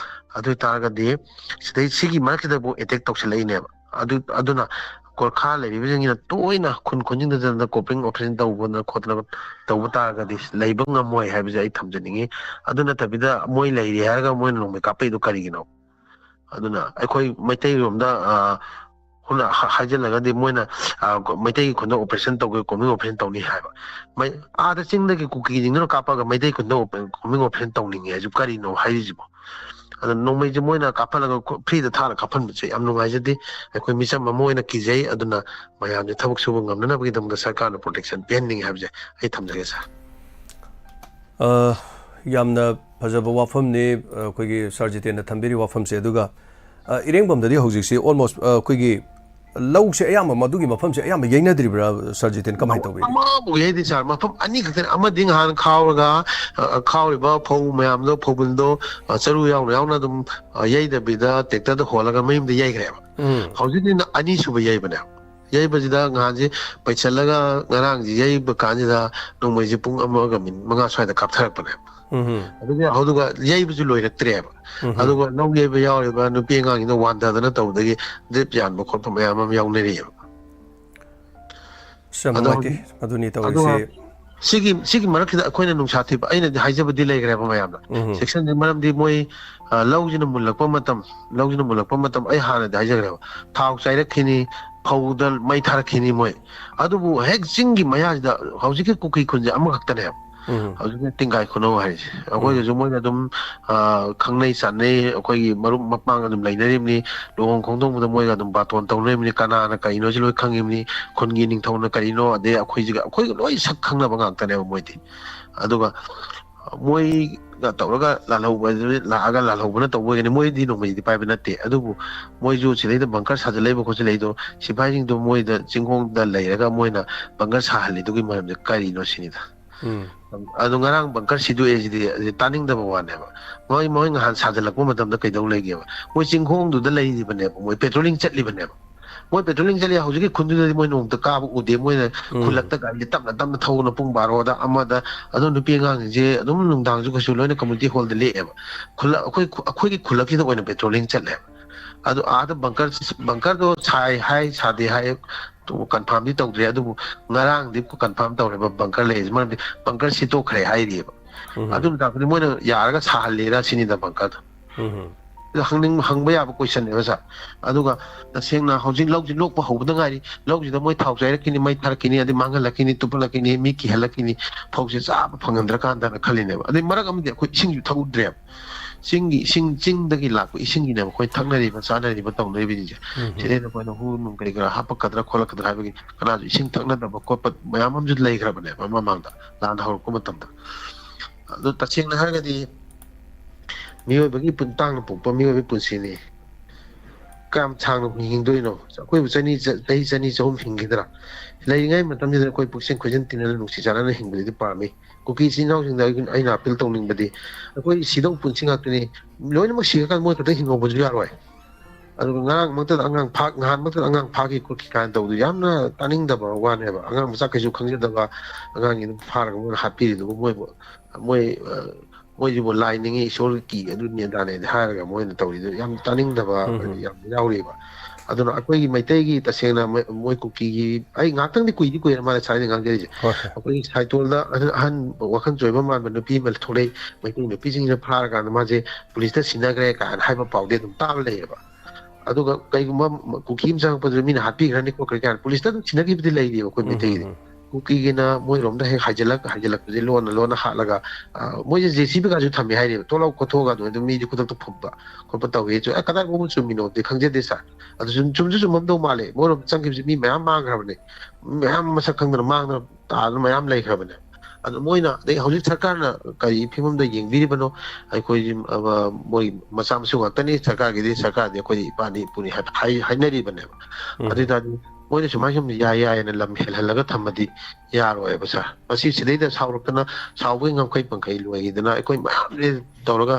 ꯑꯗꯨ ꯑꯣꯏꯇꯥꯔꯒꯗꯤ ꯁꯤꯗꯩ ꯁꯤꯒꯤ ꯃꯔꯛꯁꯤꯗꯕꯨ ꯑꯦꯇꯦꯛ ꯇꯧꯁꯜꯂꯛꯏꯅꯦꯕ ꯑꯗꯨꯅ ꯒꯣꯔꯈꯥ ꯂꯩꯔꯤꯕꯁꯤꯡꯁꯤꯅ ꯇꯣꯏꯅ ꯈꯨꯟꯁꯤꯡꯗ ꯀꯣꯄꯤꯡ ꯑꯣꯄꯔꯦꯁꯟ ꯇꯧꯕꯅ ꯈꯣꯠꯇꯅ ꯇꯧꯕ ꯇꯥꯔꯒꯗꯤ ꯂꯩꯕ ꯉꯝꯃꯣꯏ ꯍꯥꯏꯕꯁꯦ ꯑꯩ ꯊꯝꯖꯅꯤꯡꯉꯤ ꯑꯗꯨ ꯅꯠꯇꯕꯤꯗ ꯃꯣꯏ ꯂꯩꯔꯤ ꯍꯥꯏꯔꯒ ꯃꯣꯏꯅ ꯅꯣꯡꯃꯩ ꯀꯥꯞꯄꯛꯏꯗꯣ ꯀꯔꯤꯒꯤꯅꯣ ꯑꯗꯨꯅ ꯑꯩꯈꯣꯏ ꯃꯩꯇꯩꯔꯣꯝꯗ ꯍꯥꯏꯖꯤꯜꯂꯒꯗꯤ ꯃꯣꯏꯅ ꯃꯩꯇꯩꯒꯤ ꯈꯨꯟꯗ ꯑꯣꯄꯔꯦꯁꯟ ꯇꯧꯒꯦ ꯀꯣꯃꯤꯡ ꯑꯣꯄꯔꯦꯁꯟ ꯇꯧꯅꯤ ꯍꯥꯏꯕ ꯑꯥꯗ ꯆꯤꯡꯗꯒꯤ ꯀꯨꯀꯤꯁꯤꯡꯗꯨꯅ ꯀꯥꯞꯄꯒ ꯃꯩꯇꯩ ꯈꯨꯟꯗ ꯀꯣꯃꯤꯡ ꯑꯣꯄꯔꯦꯁꯟ ꯇꯧꯅꯤꯡꯉꯦ ꯍꯥꯏꯁꯨ ꯀꯔꯤꯅꯣ ꯍꯥꯏꯔꯤꯁꯤꯕꯣ ꯑꯗ ꯅꯣꯡꯃꯩꯁꯦ ꯃꯣꯏꯅ ꯀꯥꯞꯍꯜꯂꯒ ꯐ꯭ꯔꯤꯗ ꯊꯥꯔ ꯀꯥꯞꯍꯟꯕꯁꯦ ꯌꯥꯝ ꯅꯨꯡꯉꯥꯏꯖꯗꯦ ꯑꯩꯈꯣꯏ ꯃꯤꯆꯝ ꯑꯃ ꯑꯣꯏꯅ ꯀꯤꯖꯩ ꯑꯗꯨꯅ ꯃꯌꯥꯝꯁꯦ ꯊꯕꯛ ꯁꯨꯕ ꯉꯝꯅꯅꯕꯒꯤꯗꯃꯛꯇ ꯁꯔꯀꯥꯔꯅ ꯄ꯭ꯔꯣꯇꯦꯛꯁꯟ ꯄꯤꯍꯟꯅꯤꯡꯉꯤ ꯍꯥꯏꯕꯁꯦ ꯑꯩ ꯊꯝꯖꯒꯦ ꯁꯥꯔ ꯌꯥꯝꯅ ꯐꯖꯕ ꯋꯥꯐꯝꯅꯤ ꯑꯩꯈꯣꯏꯒꯤ ꯁꯥꯔ ꯖꯤꯇꯦꯟꯅ ꯊꯝꯕꯤꯔꯤꯕ ꯋꯥꯐꯝꯁꯦ ꯑꯗꯨꯒ ꯏꯔꯦꯡꯕꯝꯗꯗꯤ ꯍꯧꯖꯤꯛꯁꯤ ꯑꯣꯜꯃꯣꯁ ꯑꯩꯈꯣꯏꯒꯤ ꯂꯧꯁꯦ ꯑꯌꯥꯝꯕ ꯃꯗꯨꯒꯤ ꯃꯐꯝꯁꯦ ꯑꯌꯥꯝꯕ ꯌꯩꯅꯗ꯭ꯔꯤꯕ꯭ꯔꯥ ꯁꯥꯔ ꯖꯤꯇꯦꯟ ꯀꯃꯥꯏꯅ ꯇꯧꯕꯤꯔꯤ ꯑꯃꯕꯨ ꯌꯩꯗꯦ ꯁꯥꯔ ꯃꯐꯝ ꯑꯅꯤ ꯈꯛꯇꯅꯤ ꯑꯃꯗꯤ ꯉꯍꯥꯟ ꯈꯥꯎꯔꯒ ꯈꯥꯎꯔꯤꯕ ꯐꯧ ꯃꯌꯥꯝꯗꯣ ꯐꯧꯕꯨꯜꯗꯣ ꯆꯔꯨ ꯌꯥꯎꯅ ꯑꯗꯨꯝ ꯌꯩꯗꯕꯤꯗ ꯇ꯭ꯔꯦꯛꯇꯔꯗ ꯍꯣꯜꯂꯒ ꯃꯌꯨꯝꯗ ꯌꯩꯈ꯭ꯔꯦꯕ ꯍꯧꯖꯤꯛꯀꯤꯅ ꯑꯅꯤꯁꯨꯕ ꯌꯩꯕꯅꯦꯕ ꯌꯩꯕꯁꯤꯗ ꯉꯍꯥꯟꯁꯦ ꯄꯩꯁꯜꯂꯒ ꯉꯔꯥꯡꯁꯦ ꯌꯩꯕ ꯀꯥꯟꯁꯤꯗ ꯅꯣꯡꯃꯩꯁꯦ ꯄꯨꯡ 1:05 ꯁ꯭ꯋꯥꯏꯗ ꯀꯥꯞꯊꯔꯛꯄꯅꯦꯕ ꯑꯗꯨꯒ ꯌꯩꯕꯁꯨ ꯂꯣꯏꯔꯛꯇ꯭ꯔꯦꯕ ꯑꯗꯨꯒ ꯂꯧ ꯌꯩꯕ ꯌꯥꯎꯔꯤꯕ ꯅꯨꯄꯤ ꯑꯉꯥꯡꯁꯤꯡꯅ ꯋꯥꯟꯊꯗꯅ ꯇꯧꯕꯗꯒꯤ ꯗ꯭ꯔꯤꯞ ꯌꯥꯟꯕ ꯈꯣꯠꯄ ꯃꯌꯥꯝ ꯑꯃ ꯌꯥꯎꯅꯔꯤꯑꯕ ꯌꯥꯝ ꯑꯗꯣ ꯅꯨꯡꯉꯥꯏꯇꯦ ꯍꯧꯖꯤꯛ ꯑꯗꯨꯅꯤ ꯑꯗꯨꯒ ꯇꯧꯔꯤꯁꯤ ꯁꯤꯒꯤ ꯃꯔꯛꯁꯤꯗ ꯑꯩꯈꯣꯏꯅ ꯅꯨꯡꯁꯥ ꯊꯤꯕ ꯑꯩꯅꯗꯤ ꯍꯥꯏꯖꯕꯗꯤ ꯂꯩꯈ꯭ꯔꯦꯕ ꯃꯌꯥꯝꯅ ꯁꯦꯛꯁꯟꯁꯦ ꯃꯔꯝꯗꯤ ꯃꯣꯏ ꯂꯧꯁꯤꯅ ꯃꯨꯜꯂꯛꯄ ꯃꯇꯝ ꯑꯩ ꯍꯥꯟꯅꯗꯤ ꯍꯥꯏꯖꯈ꯭ꯔꯦꯕ ꯊꯥꯎ ꯆꯥꯏꯔꯛꯈꯤꯅꯤ ꯐꯧꯗ ꯃꯩ ꯊꯥꯔꯛꯈꯤꯅꯤ ꯃꯣꯏ ꯑꯗꯨꯕꯨ ꯍꯦꯛ ꯆꯤꯡꯒꯤ ꯃꯌꯥꯁꯤꯗ ꯍꯧꯖꯤꯛꯀꯤ ꯀꯨꯀꯤ ꯈꯨꯟꯁꯦ ꯑꯃꯈꯛꯇꯅꯦꯕ ꯍꯧꯖꯤꯛꯀꯤ ꯇꯤꯡꯒꯥꯏ ꯈꯨꯅꯧ ꯍꯥꯏꯔꯤꯁꯦ ꯑꯩꯈꯣꯏꯒꯁꯨ ꯃꯣꯏꯅ ꯑꯗꯨꯝ ꯈꯪꯅꯩ ꯆꯥꯟꯅꯩ ꯑꯩꯈꯣꯏꯒꯤ ꯃꯔꯨꯞ ꯃꯄꯥꯡ ꯑꯗꯨꯝ ꯂꯩꯅꯔꯤꯕꯅꯤ ꯂꯨꯍꯣꯡ ꯈꯣꯡꯗꯣꯡꯕꯗ ꯃꯣꯏꯒ ꯑꯗꯨꯝ ꯕꯥꯇꯣꯟ ꯇꯧꯅꯔꯤꯕꯅꯤ ꯀꯅꯥꯅ ꯀꯩꯅꯣꯁꯤ ꯂꯣꯏ ꯈꯪꯉꯤꯕꯅꯤ ꯈꯨꯟꯒꯤ ꯅꯤꯡꯊꯧꯅ ꯀꯔꯤꯅꯣ ꯑꯗꯩ ꯑꯩꯈꯣꯏꯒ ꯂꯣꯏ ꯁꯛ ꯈꯪꯅꯕ ꯉꯥꯛꯇꯅꯦꯕ ꯃꯣꯏꯗꯤ ꯑꯗꯨꯒ ꯃꯣꯏꯒ ꯇꯧꯔꯒ ꯂꯥꯜꯍꯧꯕꯗꯨ ꯂꯥꯛꯑꯒ ꯂꯥꯜꯍꯧꯕꯅ ꯇꯧꯕ ꯑꯣꯏꯒꯅꯤ ꯃꯣꯏꯗꯤ ꯅꯣꯡꯃꯩꯗꯤ ꯄꯥꯏꯕ ꯅꯠꯇꯦ ꯑꯗꯨꯕꯨ ꯃꯣꯏꯁꯨ ꯁꯤꯗꯩꯗ ꯕꯪꯀꯔ ꯁꯥꯖꯤꯜꯂꯛꯏꯕ ꯈꯣꯠꯆꯤꯜꯂꯛꯏꯗꯣ ꯁꯤꯐꯥꯏꯁꯤꯡꯗꯣ ꯃꯣꯏꯗ ꯆꯤꯡꯈꯣꯡꯗ ꯂꯩꯔꯒ ꯃꯣꯏꯅ ꯕꯪꯀꯔ ꯁꯥꯍꯜꯂꯤꯗꯨꯒꯤ ꯃꯔꯝꯁꯦ ꯀꯔꯤꯅꯣ ꯁꯤꯅꯤꯗ ꯑꯗꯣ ꯉꯔꯥꯡ ꯕꯪꯀꯔ ꯁꯤꯗꯣꯛꯑꯦꯁꯤꯗꯤ ꯇꯥꯅꯤꯡꯗꯕ ꯋꯥꯅꯦꯕ ꯃꯣꯏ ꯅꯍꯥꯟ ꯁꯥꯖꯤꯜꯂꯛꯄ ꯃꯇꯝꯗ ꯀꯩꯗꯧ ꯂꯩꯒꯦꯕ ꯃꯣꯏ ꯆꯤꯡꯈꯣꯡꯗꯨꯗ ꯂꯩꯔꯤꯕꯅꯦꯕ ꯃꯣꯏ ꯄꯦꯇ꯭ꯔꯣꯂꯤꯡ ꯆꯠꯂꯤꯕꯅꯦꯕ ꯃꯣꯏ ꯄꯦꯇ꯭ꯔꯣꯂꯤꯡ ꯆꯠꯂꯤ ꯍꯧꯖꯤꯛꯀꯤ ꯈꯨꯟꯗꯨꯗꯗꯤ ꯃꯣꯏ ꯅꯣꯡꯃꯇ ꯀꯥꯕ ꯎꯗꯦ ꯃꯣꯏꯅ ꯈꯨꯜꯂꯛꯇ ꯒꯥꯔꯤꯁꯦ ꯇꯞꯅ ꯊꯧꯅ ꯄꯨꯡ 12ꯗ ꯑꯃꯗ ꯑꯗꯨꯝ ꯅꯨꯄꯤ ꯑꯉꯥꯡꯁꯤꯡꯁꯦ ꯑꯗꯨꯝ ꯅꯨꯡꯗꯥꯡꯁꯨ ꯀꯩꯁꯨ ꯂꯣꯏꯅ ꯀꯝꯃꯨꯅꯤꯇꯤ ꯍꯣꯜꯗ ꯂꯦꯛꯑꯦꯕ ꯑꯩꯈꯣꯏꯒꯤ ꯈꯨꯜꯂꯛꯁꯤꯗ ꯑꯣꯏꯅ ꯄꯦꯇ꯭ꯔꯣꯂꯤꯡ ꯆꯠꯂꯦꯕ ꯑꯗꯣ ꯑꯥꯗ ꯕꯪꯀꯔꯗꯣ ꯁꯥꯏ ꯍꯥꯏ ꯁꯥꯗꯦ ꯍꯥꯏ ꯀꯟꯐꯥꯔꯝꯗꯤ ꯇꯧꯗ꯭ꯔꯦ ꯑꯗꯨꯕꯨ ꯉꯔꯥꯡꯗꯤ ꯀꯟꯐꯥꯔꯝ ꯇꯧꯔꯦꯕ ꯕꯪꯀꯔ ꯂꯩꯔꯤꯁꯦ ꯃꯔꯝꯗꯤ ꯕꯪꯀꯔ ꯁꯤꯠꯇꯣꯛꯈ꯭ꯔꯦ ꯍꯥꯏꯔꯤꯑꯕ ꯑꯗꯨꯅ ꯇꯥꯛꯄꯗꯤ ꯃꯣꯏꯅ ꯌꯥꯔꯒ ꯁꯥꯍꯜꯂꯤꯔ ꯁꯤꯅꯤꯗ ꯕꯪꯀꯔꯗꯣ ꯍꯪꯕ ꯌꯥꯕ ꯀꯣꯏꯁꯟꯅꯦꯕ ꯁꯥꯔ ꯑꯗꯨꯒ ꯇꯁꯦꯡꯅ ꯍꯧꯖꯤꯛ ꯂꯧꯁꯤ ꯂꯣꯛꯄ ꯍꯧꯕꯗ ꯉꯥꯏꯔꯤ ꯂꯧꯁꯤꯗ ꯃꯣꯏ ꯊꯥꯎ ꯆꯥꯏꯔꯛꯈꯤꯅꯤ ꯃꯩ ꯊꯥꯔꯛꯈꯤꯅꯤ ꯑꯗꯩ ꯃꯥꯡꯍꯜꯂꯛꯈꯤꯅꯤ ꯇꯨꯞꯍꯜꯂꯛꯈꯤꯅꯤ ꯃꯤ ꯀꯤꯍꯜꯂꯛꯈꯤꯅꯤ ꯐꯧꯁꯦ ꯆꯥꯕ ꯐꯪꯍꯟꯗ꯭ꯔꯀꯥꯟꯗꯅ ꯈꯜꯂꯤꯅꯦꯕ ꯑꯗꯩ ꯃꯔꯛ ꯑꯃꯗꯤ ꯑꯩꯈꯣꯏ ꯏꯁꯤꯡꯁꯨ ꯊꯛꯎꯗ꯭ꯔꯦꯕ ꯆꯤꯡꯒꯤ ꯏꯁꯤꯡ ꯆꯤꯡꯗꯒꯤ ꯂꯥꯛꯄ ꯏꯁꯤꯡꯒꯤꯅꯦꯕ ꯑꯩꯈꯣꯏ ꯊꯛꯅꯔꯤꯕ ꯆꯥꯅꯔꯤꯕ ꯇꯧꯅꯔꯤꯕꯁꯤꯡꯁꯦ ꯁꯤꯗꯩꯗ ꯑꯩꯈꯣꯏꯅ ꯍꯨ ꯅꯨꯡ ꯀꯔꯤ ꯀꯔꯥ ꯍꯥꯞꯄꯛꯀꯗ꯭ꯔꯥ ꯈꯣꯠꯂꯛꯀꯗ꯭ꯔꯥ ꯍꯥꯏꯕꯒꯤ ꯀꯅꯥꯁꯨ ꯏꯁꯤꯡ ꯊꯛꯅꯗꯕ ꯈꯣꯠꯄ ꯃꯌꯥꯝ ꯑꯃꯁꯨ ꯂꯩꯈ꯭ꯔꯕꯅꯦꯕ ꯃꯃꯥꯡꯗ ꯂꯥꯟ ꯍꯧꯔꯛꯄ ꯃꯇꯝꯗ ꯑꯗꯨ ꯇꯁꯦꯡꯅ ꯍꯥꯏꯔꯒꯗꯤ ꯃꯤꯑꯣꯏꯕꯒꯤ ꯇꯥꯡꯅ ꯄꯣꯛꯄ ꯃꯤꯑꯣꯏꯕꯒꯤ ꯄꯨꯟꯁꯤꯅꯤ ꯀꯌꯥꯝ ꯁꯥꯡꯅ ꯍꯤꯡꯗꯣꯏꯅꯣ ꯑꯩꯈꯣꯏꯕꯨ ꯆꯍꯤ 200-300 ꯍꯤꯡꯈꯤꯗ꯭ꯔꯥ ꯂꯩꯔꯤꯉꯩ ꯃꯇꯝꯁꯤꯗ ꯑꯩꯈꯣꯏ ꯄꯨꯛꯆꯦꯟ ꯈꯣꯏꯖꯟ ꯇꯤꯟꯅꯅ ꯅꯨꯡꯁꯤ ꯆꯥꯟꯅꯅ ꯍꯤꯡꯕꯗꯨꯗꯤ ꯄꯥꯝꯃꯤ ꯀꯨꯀꯤ ꯏꯆꯤꯜ ꯏꯅꯥꯎꯁꯤꯡꯗ ꯑꯩꯅ ꯑꯄꯤꯜ ꯇꯧꯅꯤꯡꯕꯗꯤ ꯑꯩꯈꯣꯏ ꯁꯤꯗꯧ ꯄꯨꯟꯁꯤ ꯉꯥꯛꯇꯅꯤ ꯂꯣꯏꯅꯃꯛ ꯁꯤꯔꯀꯥꯟꯗ ꯃꯣꯏ ꯈꯛꯇ ꯍꯤꯡꯍꯧꯕꯁꯨ ꯌꯥꯔꯣꯏ ꯑꯗꯨꯒ ꯅꯍꯥꯟꯃꯛꯇꯗ ꯑꯉꯥꯡ ꯐꯥꯈꯤ ꯈꯣꯠꯈꯤ ꯀꯥꯏꯅ ꯇꯧꯕꯗꯨ ꯌꯥꯝꯅ ꯇꯥꯅꯤꯡꯗꯕ ꯋꯥꯅꯦꯕ ꯑꯉꯥꯡ ꯃꯆꯥ ꯀꯩꯁꯨ ꯈꯪꯖꯗꯕ ꯑꯉꯥꯡꯒꯤ ꯑꯗꯨꯝ ꯐꯥꯔꯒ ꯃꯣꯏꯅ ꯍꯥꯠꯄꯤꯔꯤꯗꯨꯕꯨ ꯃꯣꯏꯁꯤꯕꯨ ꯂꯥꯏꯅꯤꯡꯉꯤ ꯏꯁꯣꯔ ꯀꯤ ꯑꯗꯨꯅꯤ ꯑꯗꯥꯅꯦꯗꯤ ꯍꯥꯏꯔꯒ ꯃꯣꯏꯅ ꯇꯧꯔꯤꯗꯨ ꯌꯥꯝ ꯇꯥꯅꯤꯡꯗꯕ ꯌꯥꯝ ꯌꯥꯎꯔꯤꯕ ꯑꯗꯨꯅ ꯑꯩꯈꯣꯏꯒꯤ ꯃꯩꯇꯩꯒꯤ ꯇꯁꯦꯡꯅ ꯃꯣꯏ ꯀꯨꯀꯤꯒꯤ ꯑꯩ ꯉꯥꯏꯍꯥꯛꯇꯪꯗꯤ ꯀꯨꯏꯔ ꯃꯥꯜꯂꯦ ꯁꯥꯏꯅ ꯉꯥꯡꯖꯔꯤꯁꯦ ꯍꯣꯏ ꯍꯣꯏ ꯑꯩꯈꯣꯏꯒꯤ ꯁꯥꯏꯇꯣꯜꯗ ꯑꯍꯟ ꯋꯥꯈꯜ ꯆꯣꯏꯕ ꯃꯥꯟꯕ ꯅꯨꯄꯤ ꯑꯃ ꯊꯣꯛꯂꯛꯏ ꯃꯩꯇꯩ ꯅꯨꯄꯤꯁꯤꯡꯁꯤꯅ ꯐꯥꯔꯀꯥꯟꯗ ꯃꯥꯁꯦ ꯄꯨꯂꯤꯁꯇ ꯁꯤꯟꯅꯈ꯭ꯔꯦ ꯀꯥꯏꯅ ꯍꯥꯏꯕ ꯄꯥꯎꯗꯤ ꯑꯗꯨꯝ ꯇꯥꯕ ꯂꯩꯌꯦꯕ ꯑꯗꯨꯒ ꯀꯩꯒꯨꯝꯕ ꯀꯨꯀꯤ ꯑꯃ ꯆꯪꯉꯛꯄꯗꯨꯗ ꯃꯤꯅ ꯍꯥꯠꯄꯤꯈ꯭ꯔꯅꯤ ꯈꯣꯠꯈ꯭ꯔꯦ ꯀꯥꯏꯅ ꯄꯨꯂꯤꯁꯇ ꯑꯗꯨꯝ ꯁꯤꯟꯅꯈꯤꯕꯗꯤ ꯂꯩꯔꯤꯑꯕ ꯑꯩꯈꯣꯏ ꯃꯩꯇꯩꯒꯤꯗꯤ ꯀꯨꯀꯤꯒꯤꯅ ꯃꯣꯏꯔꯣꯝꯗ ꯍꯦꯛ ꯍꯥꯏꯖꯤꯜꯂꯛꯄꯁꯦ ꯂꯣꯟꯅ ꯍꯥꯠꯂꯒ ꯃꯣꯏꯁꯦ JCB ꯊꯝꯃꯦ ꯍꯥꯏꯔꯤꯕ ꯊꯣꯛꯂꯛ ꯈꯣꯠꯊꯣꯛꯑꯒ ꯑꯗꯨꯝ ꯃꯤꯗꯤ ꯈꯨꯗꯛꯇ ꯐꯨꯝꯕ ꯈꯣꯠꯄ ꯇꯧꯋꯤ ꯀꯗꯥꯏ ꯐꯥꯎꯕ ꯆꯨꯝꯃꯤꯅꯣꯗꯤ ꯈꯪꯖꯗꯦ ꯁꯥꯔ ꯑꯗꯨ ꯆꯨꯝꯁꯨ ꯆꯨꯝꯃꯝꯗꯧ ꯃꯥꯜꯂꯦ ꯃꯣꯏꯔꯣꯝ ꯆꯪꯈꯤꯕꯁꯤ ꯃꯤ ꯃꯌꯥꯝ ꯃꯥꯡꯈ꯭ꯔꯕꯅꯦ ꯃꯌꯥꯝ ꯃꯁꯛ ꯈꯪꯗꯅ ꯃꯥꯡꯗꯅ ꯇꯥꯗꯅ ꯃꯌꯥꯝ ꯂꯩꯈ꯭ꯔꯕꯅꯦ ꯑꯗꯨ ꯃꯣꯏꯅ ꯑꯗꯩ ꯍꯧꯖꯤꯛ ꯁꯔꯀꯥꯔꯅ ꯀꯔꯤ ꯐꯤꯕꯝꯗ ꯌꯦꯡꯕꯤꯔꯤꯕꯅꯣ ꯑꯩꯈꯣꯏ ꯃꯣꯏ ꯃꯆꯥ ꯃꯁꯨ ꯉꯥꯛꯇꯅꯤ ꯁꯔꯀꯥꯔꯗꯤ ꯑꯩꯈꯣꯏꯗꯤ ꯏꯄꯥꯅꯤ ꯏꯄꯨꯅꯤ ꯍꯥꯏꯅꯔꯤꯕꯅꯦꯕ ꯑꯗꯨ ꯑꯣꯏꯇꯥꯔꯗꯤ ꯃꯣꯏꯅ ꯁꯨꯃꯥꯏꯅ ꯁꯨꯝ ꯌꯥꯏꯅ ꯂꯝ ꯍꯦꯜꯍꯜꯂꯒ ꯊꯝꯃꯗꯤ ꯌꯥꯔꯣꯏꯕ ꯁꯥꯔ ꯃꯁꯤ ꯁꯤꯗꯩꯗ ꯁꯥꯎꯕꯒꯤ ꯉꯝꯈꯩ ꯄꯪꯈꯩ ꯂꯣꯏꯈꯤꯗꯅ ꯑꯩꯈꯣꯏ ꯃꯌꯥꯝꯁꯦ ꯇꯧꯔꯒ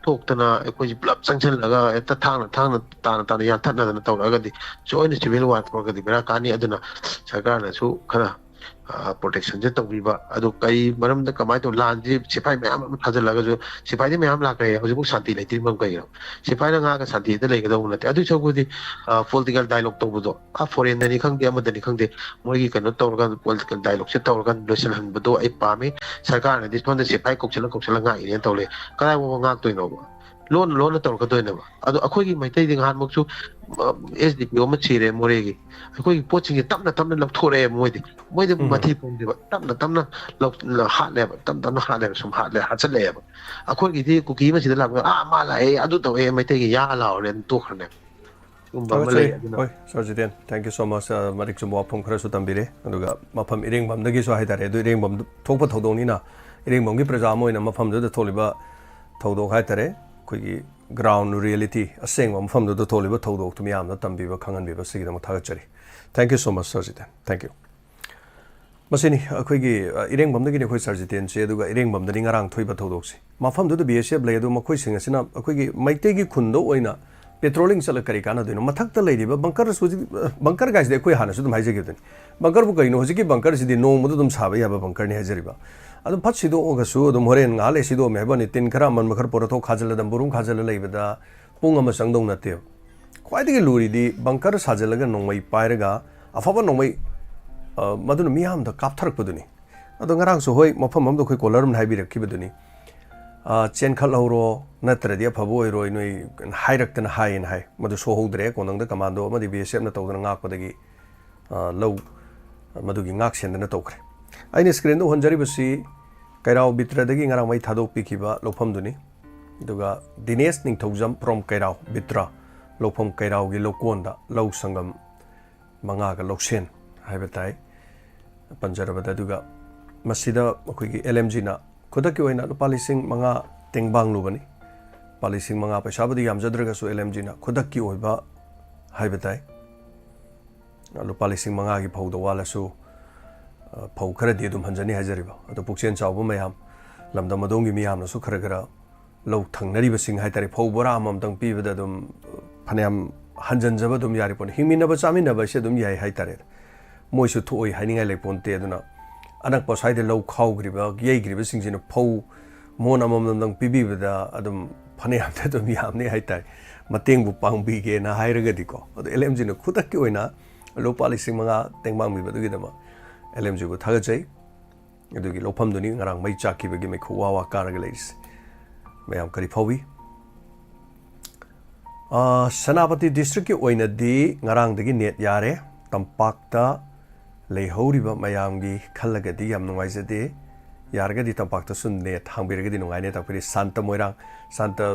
ꯊꯣꯛꯇꯅ ꯑꯩꯈꯣꯏꯁꯤ ꯄꯨꯂꯞ ꯆꯪꯁꯤꯜꯂꯒ ꯍꯦꯛꯇ ꯊꯥꯡꯅ ꯌꯥꯟꯊꯠꯅꯗꯅ ꯇꯧꯔꯛꯑꯒꯗꯤ ꯁꯣꯏꯅ ꯁꯤꯚꯤꯜ ꯋꯥꯔ ꯊꯣꯛꯑꯒꯗꯤ ꯕꯦꯔꯥ ꯀꯥꯅꯤ ꯑꯗꯨꯅ ꯁꯔꯀꯥꯔꯅꯁꯨ ꯈꯔ ꯄ꯭ꯔꯣꯇꯦꯛꯁꯟꯁꯦ ꯇꯧꯕꯤꯕ ꯑꯗꯨ ꯀꯔꯤ ꯃꯔꯝꯗ ꯀꯃꯥꯏꯅ ꯇꯧ ꯂꯥꯟꯁꯤ ꯁꯤꯐꯥꯏ ꯃꯌꯥꯝ ꯑꯃ ꯊꯥꯖꯤꯜꯂꯒꯁꯨ ꯁꯤꯐꯥꯏꯗꯤ ꯃꯌꯥꯝ ꯂꯥꯛꯈ꯭ꯔꯦ ꯍꯧꯖꯤꯛꯐꯥꯎ ꯁꯥꯟꯇꯤ ꯂꯩꯇ꯭ꯔꯤꯕ ꯀꯩꯒꯤꯅꯣ ꯁꯤꯐꯥꯏꯅ ꯉꯥꯛꯑꯒ ꯁꯥꯟꯇꯤꯗ ꯂꯩꯒꯗꯧꯕ ꯅꯠꯇꯦ ꯑꯗꯨꯏ ꯁꯔꯨꯛꯄꯨꯗꯤ ꯄꯣꯂꯤꯇꯤꯀꯦꯜ ꯗꯥꯏꯂꯣग ꯇꯧꯕꯗꯣ ꯐꯣꯔꯦꯟꯗꯅꯤ ꯈꯪꯗꯦ ꯑꯃꯗꯅꯤ ꯈꯪꯗꯦ ꯃꯣꯏꯒꯤ ꯀꯩꯅꯣ ꯇꯧꯔꯀꯥꯟꯗ ꯄꯣꯂꯤꯇꯤꯀꯦꯜ ꯗꯥꯏꯂꯣꯒꯁꯦ ꯇꯧꯔꯀꯥꯟꯗ ꯂꯣꯏꯁꯤꯜꯍꯟꯕꯗꯣ ꯑꯩ ꯄꯥꯝꯃꯤ ꯁꯔꯀꯥꯔꯅꯗꯤ ꯁꯣꯝꯗ ꯁꯤꯐꯥꯏ ꯀꯧꯁꯤꯜꯂ ꯉꯥꯛꯏꯅꯦꯅ ꯇꯧꯔꯦ ꯀꯗꯥꯏꯐꯥꯎꯕ ꯉꯥꯛꯇꯣꯏꯅꯣꯕ ꯂꯣꯟꯅ ꯇꯧꯔꯛꯀꯗꯣꯏꯅꯦꯕ ꯑꯗꯣ ꯑꯩꯈꯣꯏꯒꯤ ꯃꯩꯇꯩꯗꯤ ꯅꯍꯥꯟꯃꯛꯁꯨ ꯑꯦꯁ ꯗꯤ ꯄꯤ ꯑꯣ ꯑꯃ ꯁꯤꯔꯦ ꯃꯣꯔꯦꯒꯤ ꯑꯩꯈꯣꯏꯒꯤ ꯄꯣꯠꯁꯤꯡꯁꯦ ꯇꯞꯅ ꯂꯧꯊꯣꯔꯛꯑꯦ ꯃꯣꯏꯗꯤ ꯃꯊꯤ ꯄꯣꯡꯗꯦꯕ ꯇꯞꯅ ꯍꯥꯠꯂꯦꯕ ꯇꯞꯅ ꯍꯥꯠꯂꯦꯕ ꯁꯨꯝ ꯍꯥꯠꯆꯜꯂꯛꯑꯦꯕ ꯑꯩꯈꯣꯏꯒꯤꯗꯤ ꯀꯨꯀꯤ ꯑꯃꯁꯤꯗ ꯂꯥꯛꯄ ꯃꯥ ꯂꯥꯛꯑꯦ ꯑꯗꯨ ꯇꯧꯋꯦ ꯃꯩꯇꯩꯒꯤ ꯌꯥ ꯂꯥꯎꯔꯦ ꯑꯗꯨꯝ ꯇꯣꯛꯈ꯭ꯔꯅꯦꯕ ꯁꯤꯒꯨꯝꯕ ꯑꯃ ꯂꯩ ꯊꯥꯒꯠꯆꯔꯤ ꯑꯗꯨꯅ ꯍꯣꯏ ꯁꯥꯔ ꯖꯤꯇꯦꯟ ꯊꯦꯡꯛ ꯌꯨ ꯁꯣ ꯃꯆ ꯃꯔꯤꯛ ꯆꯨꯝꯕ ꯋꯥꯐꯝ ꯈꯔꯁꯨ ꯇꯝꯕꯤꯔꯦ ꯑꯗꯨꯒ ꯃꯐꯝ ꯏꯔꯦꯡꯕꯝꯗꯒꯤꯁꯨ ꯍꯥꯏꯇꯥꯔꯦ ꯑꯗꯨ ꯏꯔꯦꯡꯕꯝ ꯊꯣꯛꯄ ꯊꯧꯗꯣꯛꯅꯤꯅ ꯏꯔꯦꯡꯕꯝꯒꯤ ꯄ꯭ꯔꯖꯥ ꯑꯃ ꯑꯣꯏꯅ ꯃꯐꯝꯗꯨꯗ ꯊꯣꯛꯂꯤꯕ ꯊꯧꯗꯣꯛ ꯍꯥꯏꯇꯥꯔꯦ ꯑꯩꯈꯣꯏꯒꯤ ꯒ꯭ꯔꯥꯎꯟ ꯔꯤꯌꯦꯂꯤꯇꯤ ꯑꯁꯦꯡꯕ ꯃꯐꯝꯗꯨꯗ ꯊꯣꯛꯂꯤꯕ ꯊꯧꯗꯣꯛꯇꯨ ꯃꯌꯥꯝꯗ ꯇꯝꯕꯤꯕ ꯈꯪꯍꯟꯕꯤꯕ ꯁꯤꯒꯤꯗꯃꯛ ꯊꯥꯒꯠꯆꯔꯤ thank you so much sir Jiten thank you ꯃꯁꯤꯅꯤ ꯑꯩꯈꯣꯏꯒꯤ ꯏꯔꯦꯡꯕꯝꯗꯒꯤꯅꯤ ꯑꯩꯈꯣꯏ ꯁꯥꯔ ꯖꯤꯇꯦꯟꯁꯦ ꯑꯗꯨꯒ ꯏꯔꯦꯡꯕꯝꯗꯅꯤ ꯉꯔꯥꯡ ꯊꯣꯛꯏꯕ ꯊꯧꯗꯣꯛꯁꯦ ꯃꯐꯝꯗꯨꯗ ꯕꯤ ꯑꯦꯁ ꯑꯦꯐ ꯂꯩ ꯑꯗꯨ ꯃꯈꯣꯏꯁꯤꯡ ꯑꯁꯤꯅ ꯑꯩꯈꯣꯏꯒꯤ ꯃꯩꯇꯩꯒꯤ ꯈꯨꯟꯗ ꯑꯣꯏꯅ ꯄꯦꯇ꯭ꯔꯣꯂꯤꯡ ꯆꯠꯂ ꯀꯔꯤ ꯀꯥꯟꯅꯗꯣꯏꯅꯣ ꯃꯊꯛꯇ ꯂꯩꯔꯤꯕ ꯕꯪꯀꯔꯁꯨ ꯍꯧꯖꯤꯛ ꯕꯪꯀꯔ ꯒꯥꯏꯁꯤꯗꯤ ꯑꯩꯈꯣꯏ ꯍꯥꯟꯅꯁꯨ ꯑꯗꯨꯝ ꯍꯥꯏꯖꯈꯤꯕꯗꯨꯅꯤ ꯕꯪꯀꯔꯕꯨ ꯀꯩꯅꯣ ꯍꯧꯖꯤꯛꯀꯤ ꯕꯪꯀꯔꯁꯤꯗꯤ ꯅꯣꯡꯃꯗ ꯑꯗꯨꯝ ꯁꯥꯕ ꯌꯥꯕ ꯕꯪꯀꯔꯅꯤ ꯍꯥꯏꯖꯔꯤꯕ ꯑꯗꯨꯝ ꯐꯠ ꯁꯤꯗꯣꯛꯑꯒꯁꯨ ꯑꯗꯨꯝ ꯍꯣꯔꯦꯟ ꯉꯥꯏꯍꯥꯛ ꯂꯩ ꯁꯤꯗꯣꯛꯑꯝꯃꯦ ꯍꯥꯏꯕꯅꯤ ꯇꯤꯟ ꯈꯔ ꯑꯃꯟꯕ ꯈꯔ ꯄꯨꯔꯊꯣꯛ ꯈꯥꯖꯤꯜꯂꯗ ꯕꯨꯔꯨꯝ ꯈꯥꯖꯤꯜꯂ ꯂꯩꯕꯗ ꯄꯨꯡ ꯑꯃ ꯆꯪꯗꯧ ꯅꯠꯇꯦꯕ ꯈ꯭ꯋꯥꯏꯗꯒꯤ ꯂꯨꯔꯤꯗꯤ ꯕꯪꯀꯔ ꯁꯥꯖꯤꯜꯂꯒ ꯅꯣꯡꯃꯩ ꯄꯥꯏꯔꯒ ꯑꯐꯕ ꯅꯣꯡꯃꯩ ꯃꯗꯨꯅ ꯃꯤꯌꯥꯝꯗ ꯀꯥꯞꯊꯔꯛꯄꯗꯨꯅꯤ ꯑꯗꯣ ꯉꯔꯥꯡꯁꯨ ꯍꯣꯏ ꯃꯐꯝ ꯑꯃꯗ ꯑꯩꯈꯣꯏ ꯀꯣꯂꯔ ꯑꯃꯅ ꯍꯥꯏꯕꯤꯔꯛꯈꯤꯕꯗꯨꯅꯤ ꯆꯦꯟꯈꯠꯍꯧꯔꯣ ꯅꯠꯇ꯭ꯔꯗꯤ ꯑꯐꯕ ꯑꯣꯏꯔꯣꯏ ꯅꯣꯏ ꯍꯥꯏꯔꯛꯇꯅ ꯍꯥꯏꯌꯦꯅ ꯍꯥꯏ ꯃꯗꯨ ꯁꯣꯛꯍꯧꯗ꯭ꯔꯦ ꯀꯣꯟꯅꯪꯗ ꯀꯃꯥꯟꯗꯣ ꯑꯃꯗꯤ ꯕꯤ ꯑꯦꯁ ꯑꯦꯐꯅ ꯇꯧꯗꯅ ꯉꯥꯛꯄꯗꯒꯤ ꯂꯧ ꯃꯗꯨꯒꯤ ꯉꯥꯛ ꯁꯦꯟꯗꯅ ꯇꯧꯈ꯭ꯔꯦ ꯑꯩꯅ ꯁ꯭ꯀ꯭ꯔꯤꯟꯗ ꯎꯍꯟꯖꯔꯤꯕꯁꯤ ꯀꯩꯔꯥꯎ ꯕꯤꯇ꯭ꯔꯗꯒꯤ ꯉꯔꯥꯡ ꯃꯩ ꯊꯥꯗꯣꯛꯄꯤꯈꯤꯕ ꯂꯧꯐꯝꯗꯨꯅꯤ ꯑꯗꯨꯒ ꯗꯤꯅꯦꯁ ꯅꯤꯡꯊꯧꯖꯝ ꯐ꯭ꯔꯣꯝ ꯀꯩꯔꯥꯎ ꯕꯤꯇ꯭ꯔ ꯂꯧꯐꯝ ꯀꯩꯔꯥꯎꯒꯤ ꯂꯧꯀꯣꯟꯗ ꯂꯧ ꯁꯪꯒꯝ 5ꯒ ꯂꯧꯁꯦꯟ ꯍꯥꯏꯕ ꯇꯥꯏ ꯄꯟꯖꯔꯕꯗ ꯑꯗꯨꯒ ꯃꯁꯤꯗ ꯑꯩꯈꯣꯏꯒꯤ LMGꯅ ꯈꯨꯗꯛꯀꯤ ꯑꯣꯏꯅ ꯂꯨꯄꯥ 5,000 ꯇꯦꯡꯕꯥꯡꯂꯨꯕꯅꯤ ꯂꯨꯄꯥ 5,000 ꯄꯩꯁꯥꯕꯨꯗꯤ ꯌꯥꯝꯖꯗ꯭ꯔꯒꯁꯨ LMGꯅ ꯈꯨꯗꯛꯀꯤ ꯑꯣꯏꯕ ꯍꯥꯏꯕ ꯇꯥꯏ ꯂꯨꯄꯥ 5,000ꯒꯤ ꯐꯧꯗ ꯋꯥꯜꯂꯁꯨ ꯐꯧ ꯈꯔꯗꯤ ꯑꯗꯨꯝ ꯍꯟꯖꯅꯤ ꯍꯥꯏꯖꯔꯤꯕ ꯑꯗꯣ ꯄꯨꯛꯆꯦꯜ ꯆꯥꯎꯕ ꯃꯌꯥꯝ ꯂꯝꯗꯝ ꯑꯗꯣꯝꯒꯤ ꯃꯤꯌꯥꯝꯅꯁꯨ ꯈꯔ ꯂꯧ ꯊꯪꯅꯔꯤꯕꯁꯤꯡ ꯍꯥꯏꯇꯥꯔꯦ ꯐꯧ ꯕꯣꯔꯥ ꯑꯃꯃꯝꯇꯪ ꯄꯤꯕꯗ ꯑꯗꯨꯝ ꯐꯅꯌꯥꯝ ꯍꯟꯖꯟꯖꯕ ꯑꯗꯨꯝ ꯌꯥꯔꯤ ꯄꯣꯠꯅꯤ ꯍꯤꯡꯃꯤꯟꯅꯕ ꯆꯥꯃꯤꯟꯅꯕ ꯑꯁꯤ ꯑꯗꯨꯝ ꯌꯥꯏ ꯍꯥꯏꯇꯥꯔꯦ ꯃꯣꯏꯁꯨ ꯊꯣꯛꯑꯣꯏ ꯍꯥꯏꯅꯤꯡꯉꯥꯏ ꯂꯩꯄꯣꯟꯇꯦ ꯑꯗꯨꯅ ꯑꯅꯛꯄ ꯁ꯭ꯋꯥꯏꯗ ꯂꯧ ꯈꯥꯎꯈ꯭ꯔꯤꯕ ꯌꯩꯈ꯭ꯔꯤꯕꯁꯤꯡꯁꯤꯅ ꯐꯧ ꯃꯣꯟ ꯑꯃꯃꯝꯗꯪ ꯄꯤꯕꯤꯕꯗ ꯑꯗꯨꯝ ꯐꯅꯌꯥꯝꯗꯤ ꯑꯗꯨꯝ ꯌꯥꯝꯅꯤ ꯍꯥꯏꯇꯥꯔꯦ ꯃꯇꯦꯡꯕꯨ ꯄꯥꯡꯕꯤꯒꯦꯅ ꯍꯥꯏꯔꯒꯗꯤꯀꯣ ꯑꯗꯣ LMGꯅ ꯈꯨꯗꯛꯀꯤ ꯑꯣꯏꯅ ꯂꯨꯄꯥ 5,000 ꯇꯦꯡꯕꯥꯡꯕꯤꯕꯗꯨꯒꯤꯗꯃꯛ LMGꯕꯨ ꯊꯥꯒꯠꯆꯩ ꯑꯗꯨꯒꯤ ꯂꯧꯐꯝꯗꯨꯅꯤ ꯉꯔꯥꯡ ꯃꯩ ꯆꯥꯛꯈꯤꯕꯒꯤ ꯃꯩꯈꯨ ꯋꯥ ꯀꯥꯔꯒ ꯂꯩꯔꯤꯁꯦ ꯃꯌꯥꯝ ꯀꯔꯤ ꯐꯥꯎꯏ ꯁꯦꯅꯥꯄꯇꯤ ꯗꯤꯁꯇ꯭ꯔꯤꯛꯀꯤ ꯑꯣꯏꯅꯗꯤ ꯉꯔꯥꯡꯗꯒꯤ ꯅꯦꯠ ꯌꯥꯔꯦ ꯇꯝꯄꯥꯛꯇ ꯂꯩꯍꯧꯔꯤꯕ ꯃꯌꯥꯝꯒꯤ ꯈꯜꯂꯒꯗꯤ ꯌꯥꯝ ꯅꯨꯡꯉꯥꯏꯖꯗꯦ ꯌꯥꯔꯒꯗꯤ ꯇꯝꯄꯥꯛꯇꯁꯨ ꯅꯦꯠ ꯍꯥꯡꯕꯤꯔꯒꯗꯤ ꯅꯨꯡꯉꯥꯏꯅꯦ ꯇꯥꯛꯄꯤꯔꯤ ꯁꯥꯟꯇ ꯃꯣꯏꯔꯥꯡ ꯁꯥꯟꯇ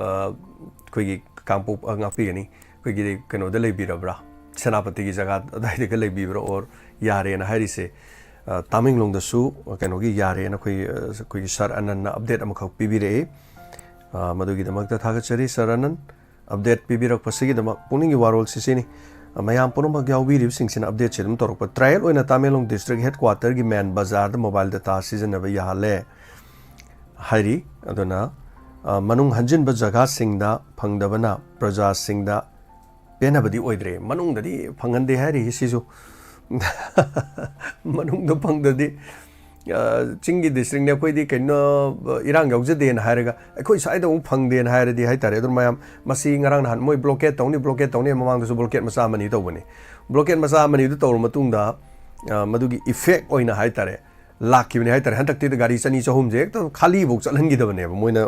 ꯑꯩꯈꯣꯏꯒꯤ ꯀꯥꯡꯄꯣꯛ ꯉꯥꯛꯄꯤꯒꯅꯤ ꯑꯩꯈꯣꯏꯒꯤ ꯀꯩꯅꯣꯗ ꯂꯩꯕꯤꯔꯕ꯭ꯔꯥ ꯁꯦꯅꯥꯄꯇꯤꯒꯤ ꯖꯒꯥ ꯑꯗꯨꯋꯥꯏꯗꯒ ꯂꯩꯕꯤꯕ꯭ꯔꯥ ꯑꯣꯔ ꯌꯥꯔꯦꯅ ꯍꯥꯏꯔꯤꯁꯦ ꯇꯥꯃꯦꯡꯂꯣꯡꯗꯁꯨ ꯀꯩꯅꯣꯒꯤ ꯌꯥꯔꯦꯅ ꯑꯩꯈꯣꯏꯒꯤ ꯁꯥꯔ ꯑꯅꯟꯅ ꯑꯞꯗꯦꯠ ꯑꯃꯈꯛ ꯄꯤꯕꯤꯔꯛꯏ ꯃꯗꯨꯒꯤꯗꯃꯛꯇ ꯊꯥꯒꯠꯆꯔꯤ ꯁꯥꯔ ꯑꯅꯟ ꯑꯞꯗꯦꯠ ꯄꯤꯕꯤꯔꯛꯄꯁꯤꯒꯤꯗꯃꯛ ꯄꯨꯛꯅꯤꯡꯒꯤ ꯋꯥꯔꯣꯜꯁꯤꯅꯤ ꯃꯌꯥꯝ ꯄꯨꯝꯅꯃꯛ ꯌꯥꯎꯕꯤꯔꯤꯕꯁꯤꯡꯁꯤꯅ ꯑꯞꯗꯦꯠꯁꯦ ꯑꯗꯨꯝ ꯇꯧꯔꯛꯄ ꯇ꯭ꯔꯥꯌꯦꯜ ꯑꯣꯏꯅ ꯇꯥꯃꯦꯡꯂꯣꯡ ꯗꯤꯁꯇ꯭ꯔꯤꯛ ꯍꯦꯗꯀ꯭ꯋꯥꯇꯔꯒꯤ ꯃꯦꯟ ꯕꯖꯥꯔꯗ ꯃꯣꯕꯥꯏꯜ ꯗꯇꯥ ꯁꯤꯖꯤꯟꯅꯕ ꯌꯥꯍꯜꯂꯦ ꯍꯥꯏꯔꯤ ꯑꯗꯨꯅ ꯃꯅꯨꯡ ꯍꯟꯖꯤꯟꯕ ꯖꯒꯥꯁꯤꯡꯗ ꯐꯪꯗꯕꯅ ꯄ꯭ꯔꯖꯥꯁꯤꯡꯗ ꯄꯦꯟꯅꯕꯗꯤ ꯑꯣꯏꯗ꯭ꯔꯦ ꯃꯅꯨꯡꯗꯗꯤ ꯐꯪꯍꯟꯗꯦ ꯍꯥꯏꯔꯤ ꯁꯤꯁꯨ ꯃꯅꯨꯡꯗ ꯐꯪꯗꯗꯤ ꯆꯤꯡꯒꯤ ꯗꯤꯁꯇ꯭ꯔꯤꯛꯅꯦ ꯑꯩꯈꯣꯏꯗꯤ ꯀꯩꯅꯣ ꯏꯔꯥꯡ ꯌꯥꯎꯖꯗꯦꯅ ꯍꯥꯏꯔꯒ ꯑꯩꯈꯣꯏ ꯁ꯭ꯋꯥꯏꯗ ꯑꯃꯨꯛ ꯐꯪꯗꯦꯅ ꯍꯥꯏꯔꯗꯤ ꯍꯥꯏꯇꯥꯔꯦ ꯑꯗꯨꯅ ꯃꯌꯥꯝ ꯃꯁꯤ ꯉꯔꯥꯡ ꯅꯍꯥꯟ ꯃꯣꯏ ꯕ꯭ꯂꯣꯀꯦꯠ ꯇꯧꯅꯤ ꯃꯃꯥꯡꯗꯁꯨ ꯕ꯭ꯂꯣꯀꯦꯠ ꯃꯆꯥ ꯑꯃꯅꯤ ꯇꯧꯕꯅꯤ ꯕ꯭ꯂꯣꯀꯦꯠ ꯃꯆꯥ ꯑꯃꯅꯤꯗꯨ ꯇꯧꯔꯕ ꯃꯇꯨꯡꯗ ꯃꯗꯨꯒꯤ ꯏꯐꯦꯛ ꯑꯣꯏꯅ ꯍꯥꯏꯇꯥꯔꯦ ꯂꯥꯛꯈꯤꯕꯅꯤ ꯍꯥꯏꯇꯥꯔꯦ ꯍꯟꯗꯛꯇꯤ ꯒꯥꯔꯤ 200-300 ꯍꯦꯛꯇ ꯈꯥꯂꯤꯐꯥꯎ ꯆꯠꯍꯟꯈꯤꯗꯕꯅꯦꯕ ꯃꯣꯏꯅ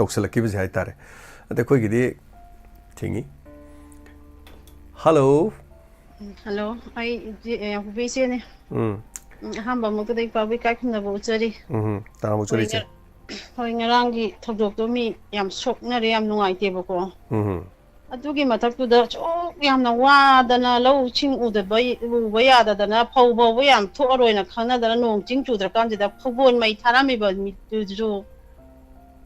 ꯇꯧꯁꯤꯜꯂꯛꯈꯤꯕꯁꯦ ꯍꯥꯏꯇꯥꯔꯦ ꯑꯗ ꯑꯩꯈꯣꯏꯒꯤꯗꯤ ꯊꯤꯡꯉꯤ ꯍꯜꯂꯣ ꯍꯜꯂꯣ ꯑꯩ ꯍꯨꯕꯤ ꯏꯆꯦꯅꯦ ꯑꯍꯥꯟꯕ ꯑꯃꯨꯛꯇꯗ ꯄꯥꯕꯩ ꯀꯥꯏꯈꯨꯝꯅꯕ ꯎꯠꯆꯔꯤ ꯍꯣꯏ ꯇꯥꯃꯨꯆꯔꯤꯁꯦ ꯍꯣꯏ ꯉꯔꯥꯡꯒꯤ ꯊꯧꯗꯣꯛꯇꯣ ꯃꯤ ꯌꯥꯝ ꯁꯣꯛꯅꯔꯦ ꯌꯥꯝ ꯅꯨꯡꯉꯥꯏꯇꯦꯕꯀꯣ ꯑꯗꯨꯒꯤ ꯃꯊꯛꯇꯨꯗ ꯁꯨꯛ ꯌꯥꯝꯅ ꯋꯥꯗꯅ ꯂꯧꯁꯤꯡ ꯎꯕ ꯌꯥꯗꯗꯅ ꯐꯧ ꯐꯥꯎꯕ ꯌꯥꯝ ꯊꯣꯛꯑꯔꯣꯏꯅ ꯈꯪꯅꯗꯅ ꯅꯣꯡ ꯆꯤꯡ ꯆꯨꯗ꯭ꯔꯀꯥꯟꯁꯤꯗ ꯐꯧꯒꯣꯜ ꯃꯩ ꯊꯥꯔꯝꯃꯤꯕ ꯃꯤꯗꯨꯁꯨ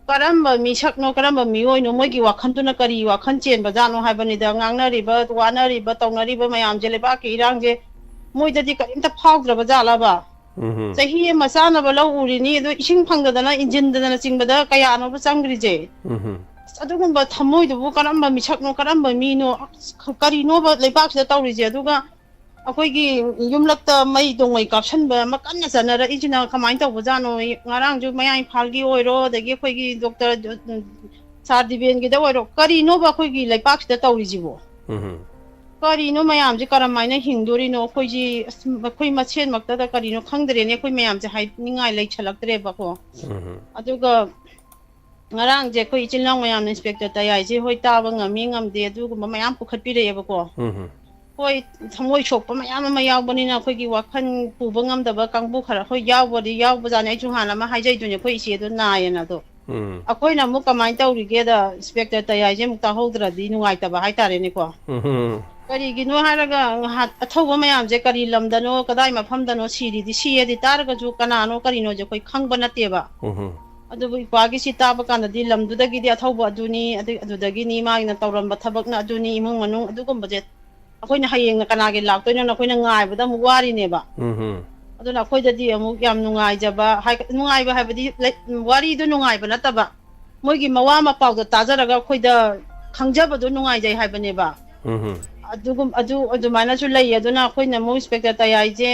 ꯀꯔꯝꯕ ꯃꯤꯁꯛꯅꯣ ꯀꯔꯝꯕ ꯃꯤꯑꯣꯏꯅꯣ ꯃꯣꯏꯒꯤ ꯋꯥꯈꯜꯗꯨꯅ ꯀꯔꯤ ꯋꯥꯈꯜ ꯆꯦꯟꯕꯖꯥꯠꯅꯣ ꯍꯥꯏꯕꯅꯤꯗ ꯉꯥꯡꯅꯔꯤꯕ ꯋꯥꯅꯔꯤꯕ ꯇꯧꯅꯔꯤꯕ ꯃꯌꯥꯝꯁꯦ ꯂꯩꯕꯥꯛꯀꯤ ꯏꯔꯥꯡꯁꯦ ꯃꯣꯏꯗꯗꯤ ꯀꯔꯤꯝꯇ ꯐꯥꯎꯗ꯭ꯔꯕ ꯖꯥꯠꯂꯕ Sahi masana balau urini itu ising pangdana injin dana cingba kaya ano ba changrije adugumba thamoi du karamba misakno karamba mino karino ba lepak sa tawrije aduga akoigi yumlakta mai dongoi kapsanba makanna sanara ijina kamain taw jano ngarang ju mayai phalgi oiro dagi akoigi doctor sardiben gi da oiro karino ba akoigi lepak sa tawrije bo karino mayam ji karamaina hingdori no akoigi akoi machen makta da karino khangdre ne akoi mayam ji hai ningai lei chalaktre ba ko aduga ngarang je koi chilnang mayam inspector tayai je hoi taba ngami ngamde aduga mayam pukhat pire ba ko hoi thamoi chokpa mayam ma yawbani na khoi gi wakhan puba ngamdaba kangbu khara hoi yawbodi yawbajane chu hana ma haijai dune khoi ise do naayana do akoi na mu kamai tawrige da inspector tayai je mukta hodra di nungai taba hai tare ne ko kari gi no haraga athoba mayam je kari lamdano kadai mafamdano siri di siye di targa ju kanano kari no je khoi khangba nate ba adubu ipagi si taba kana di lamdudagi di athoba aduni adudagi ni ma ina tawramba thabak na aduni imung manung adugum budget akoy na hayeng na kanagi laktoy na akoy na ngai bada mu wari ne ba aduna akoy da di amu yam nungai jaba nungai ba habadi wari do nungai ba nataba moigi mawa ma pawda tajaraga akoy da khangjaba do nungai jai haibane ba adugum adu mana chu lei aduna akoy na mo inspector tayai je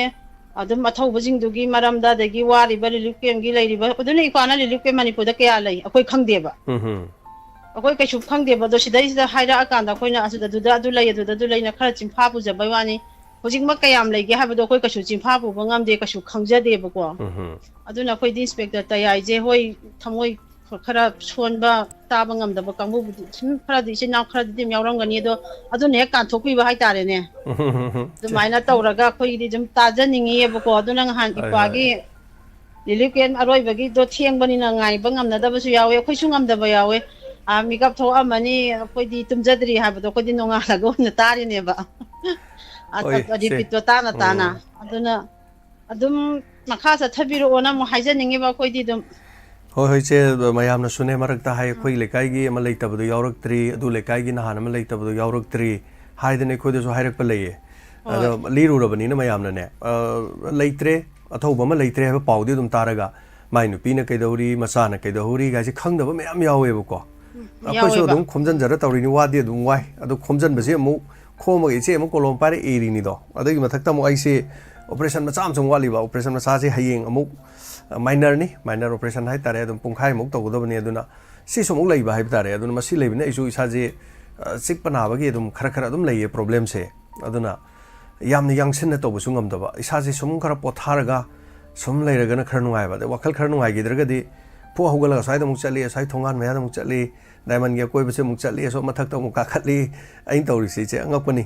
adum athauba jingdugi maramda dagi wari ba lilukem gi lei ba aduna ikwana lilukem manipur da kya lei akoy khangde ba akoy kai chup khangde ba do sidai sida haira akanda akoy na asuda duda adu lei na khara chimpha pu jabai wani hojing ma kayam lei ge habado akoy kashu chimpha pu bangam de kashu khangjade ba ko aduna akoy di inspector tayai je hoi thamoi khara sonba taba ngam da ba kangbu sim khara di sin naw khara di myawram gani do aduna he kan thokpi ba hai tare ne dumaina tawraga akoy di jum tajaningi ba ko aduna han ipagi liliken aroi bagi do thieng bani na ngai bangam na da ba su yawe akoy su ngam da ba yawe mikap tho amani akoy di tumjadri habado akoy di nonga lago na tari ne ba repeat to tana aduna adum makha sa thabiro ona mo haijaningi ba akoy di dum hoi che mayam na sune marakta hai khoi lekai gi ama leitabadu yaurak tri adu lekai gi nahan ama leitabadu yaurak tri haidane khoi de so hairak pa leiye ado liru rabani na mayam na ne leitre athoba ma leitre ha paudi dum taraga mai nu pina kai dauri masa na kai dauri ga ji khangdaba mayam yawe ba ko akhoi so dum khomjan jara tawri ni wadi dum wai ado khomjan base mu khoma ge che mu kolom pare eri ni do adagi mathakta mu ai se operation ma cham chong wali ba operation ma sa se hayeng amuk minor operation hai tare adum pungkhai muk tawdabani aduna si somuk leiba hai tare aduna masi leibina isu isa je sikpana bagi adum khara adum leiye problem se aduna yamni yangsin na tawbu sungam daba isa je sum khara potharaga sum leiraga na khara nungai ba de wakal khara nungai gidraga di po hugala sai da muk chali sai thongan maya da muk chali diamond ge koi base muk chali so mathak ta muk ka khatli ain tawri si che angapani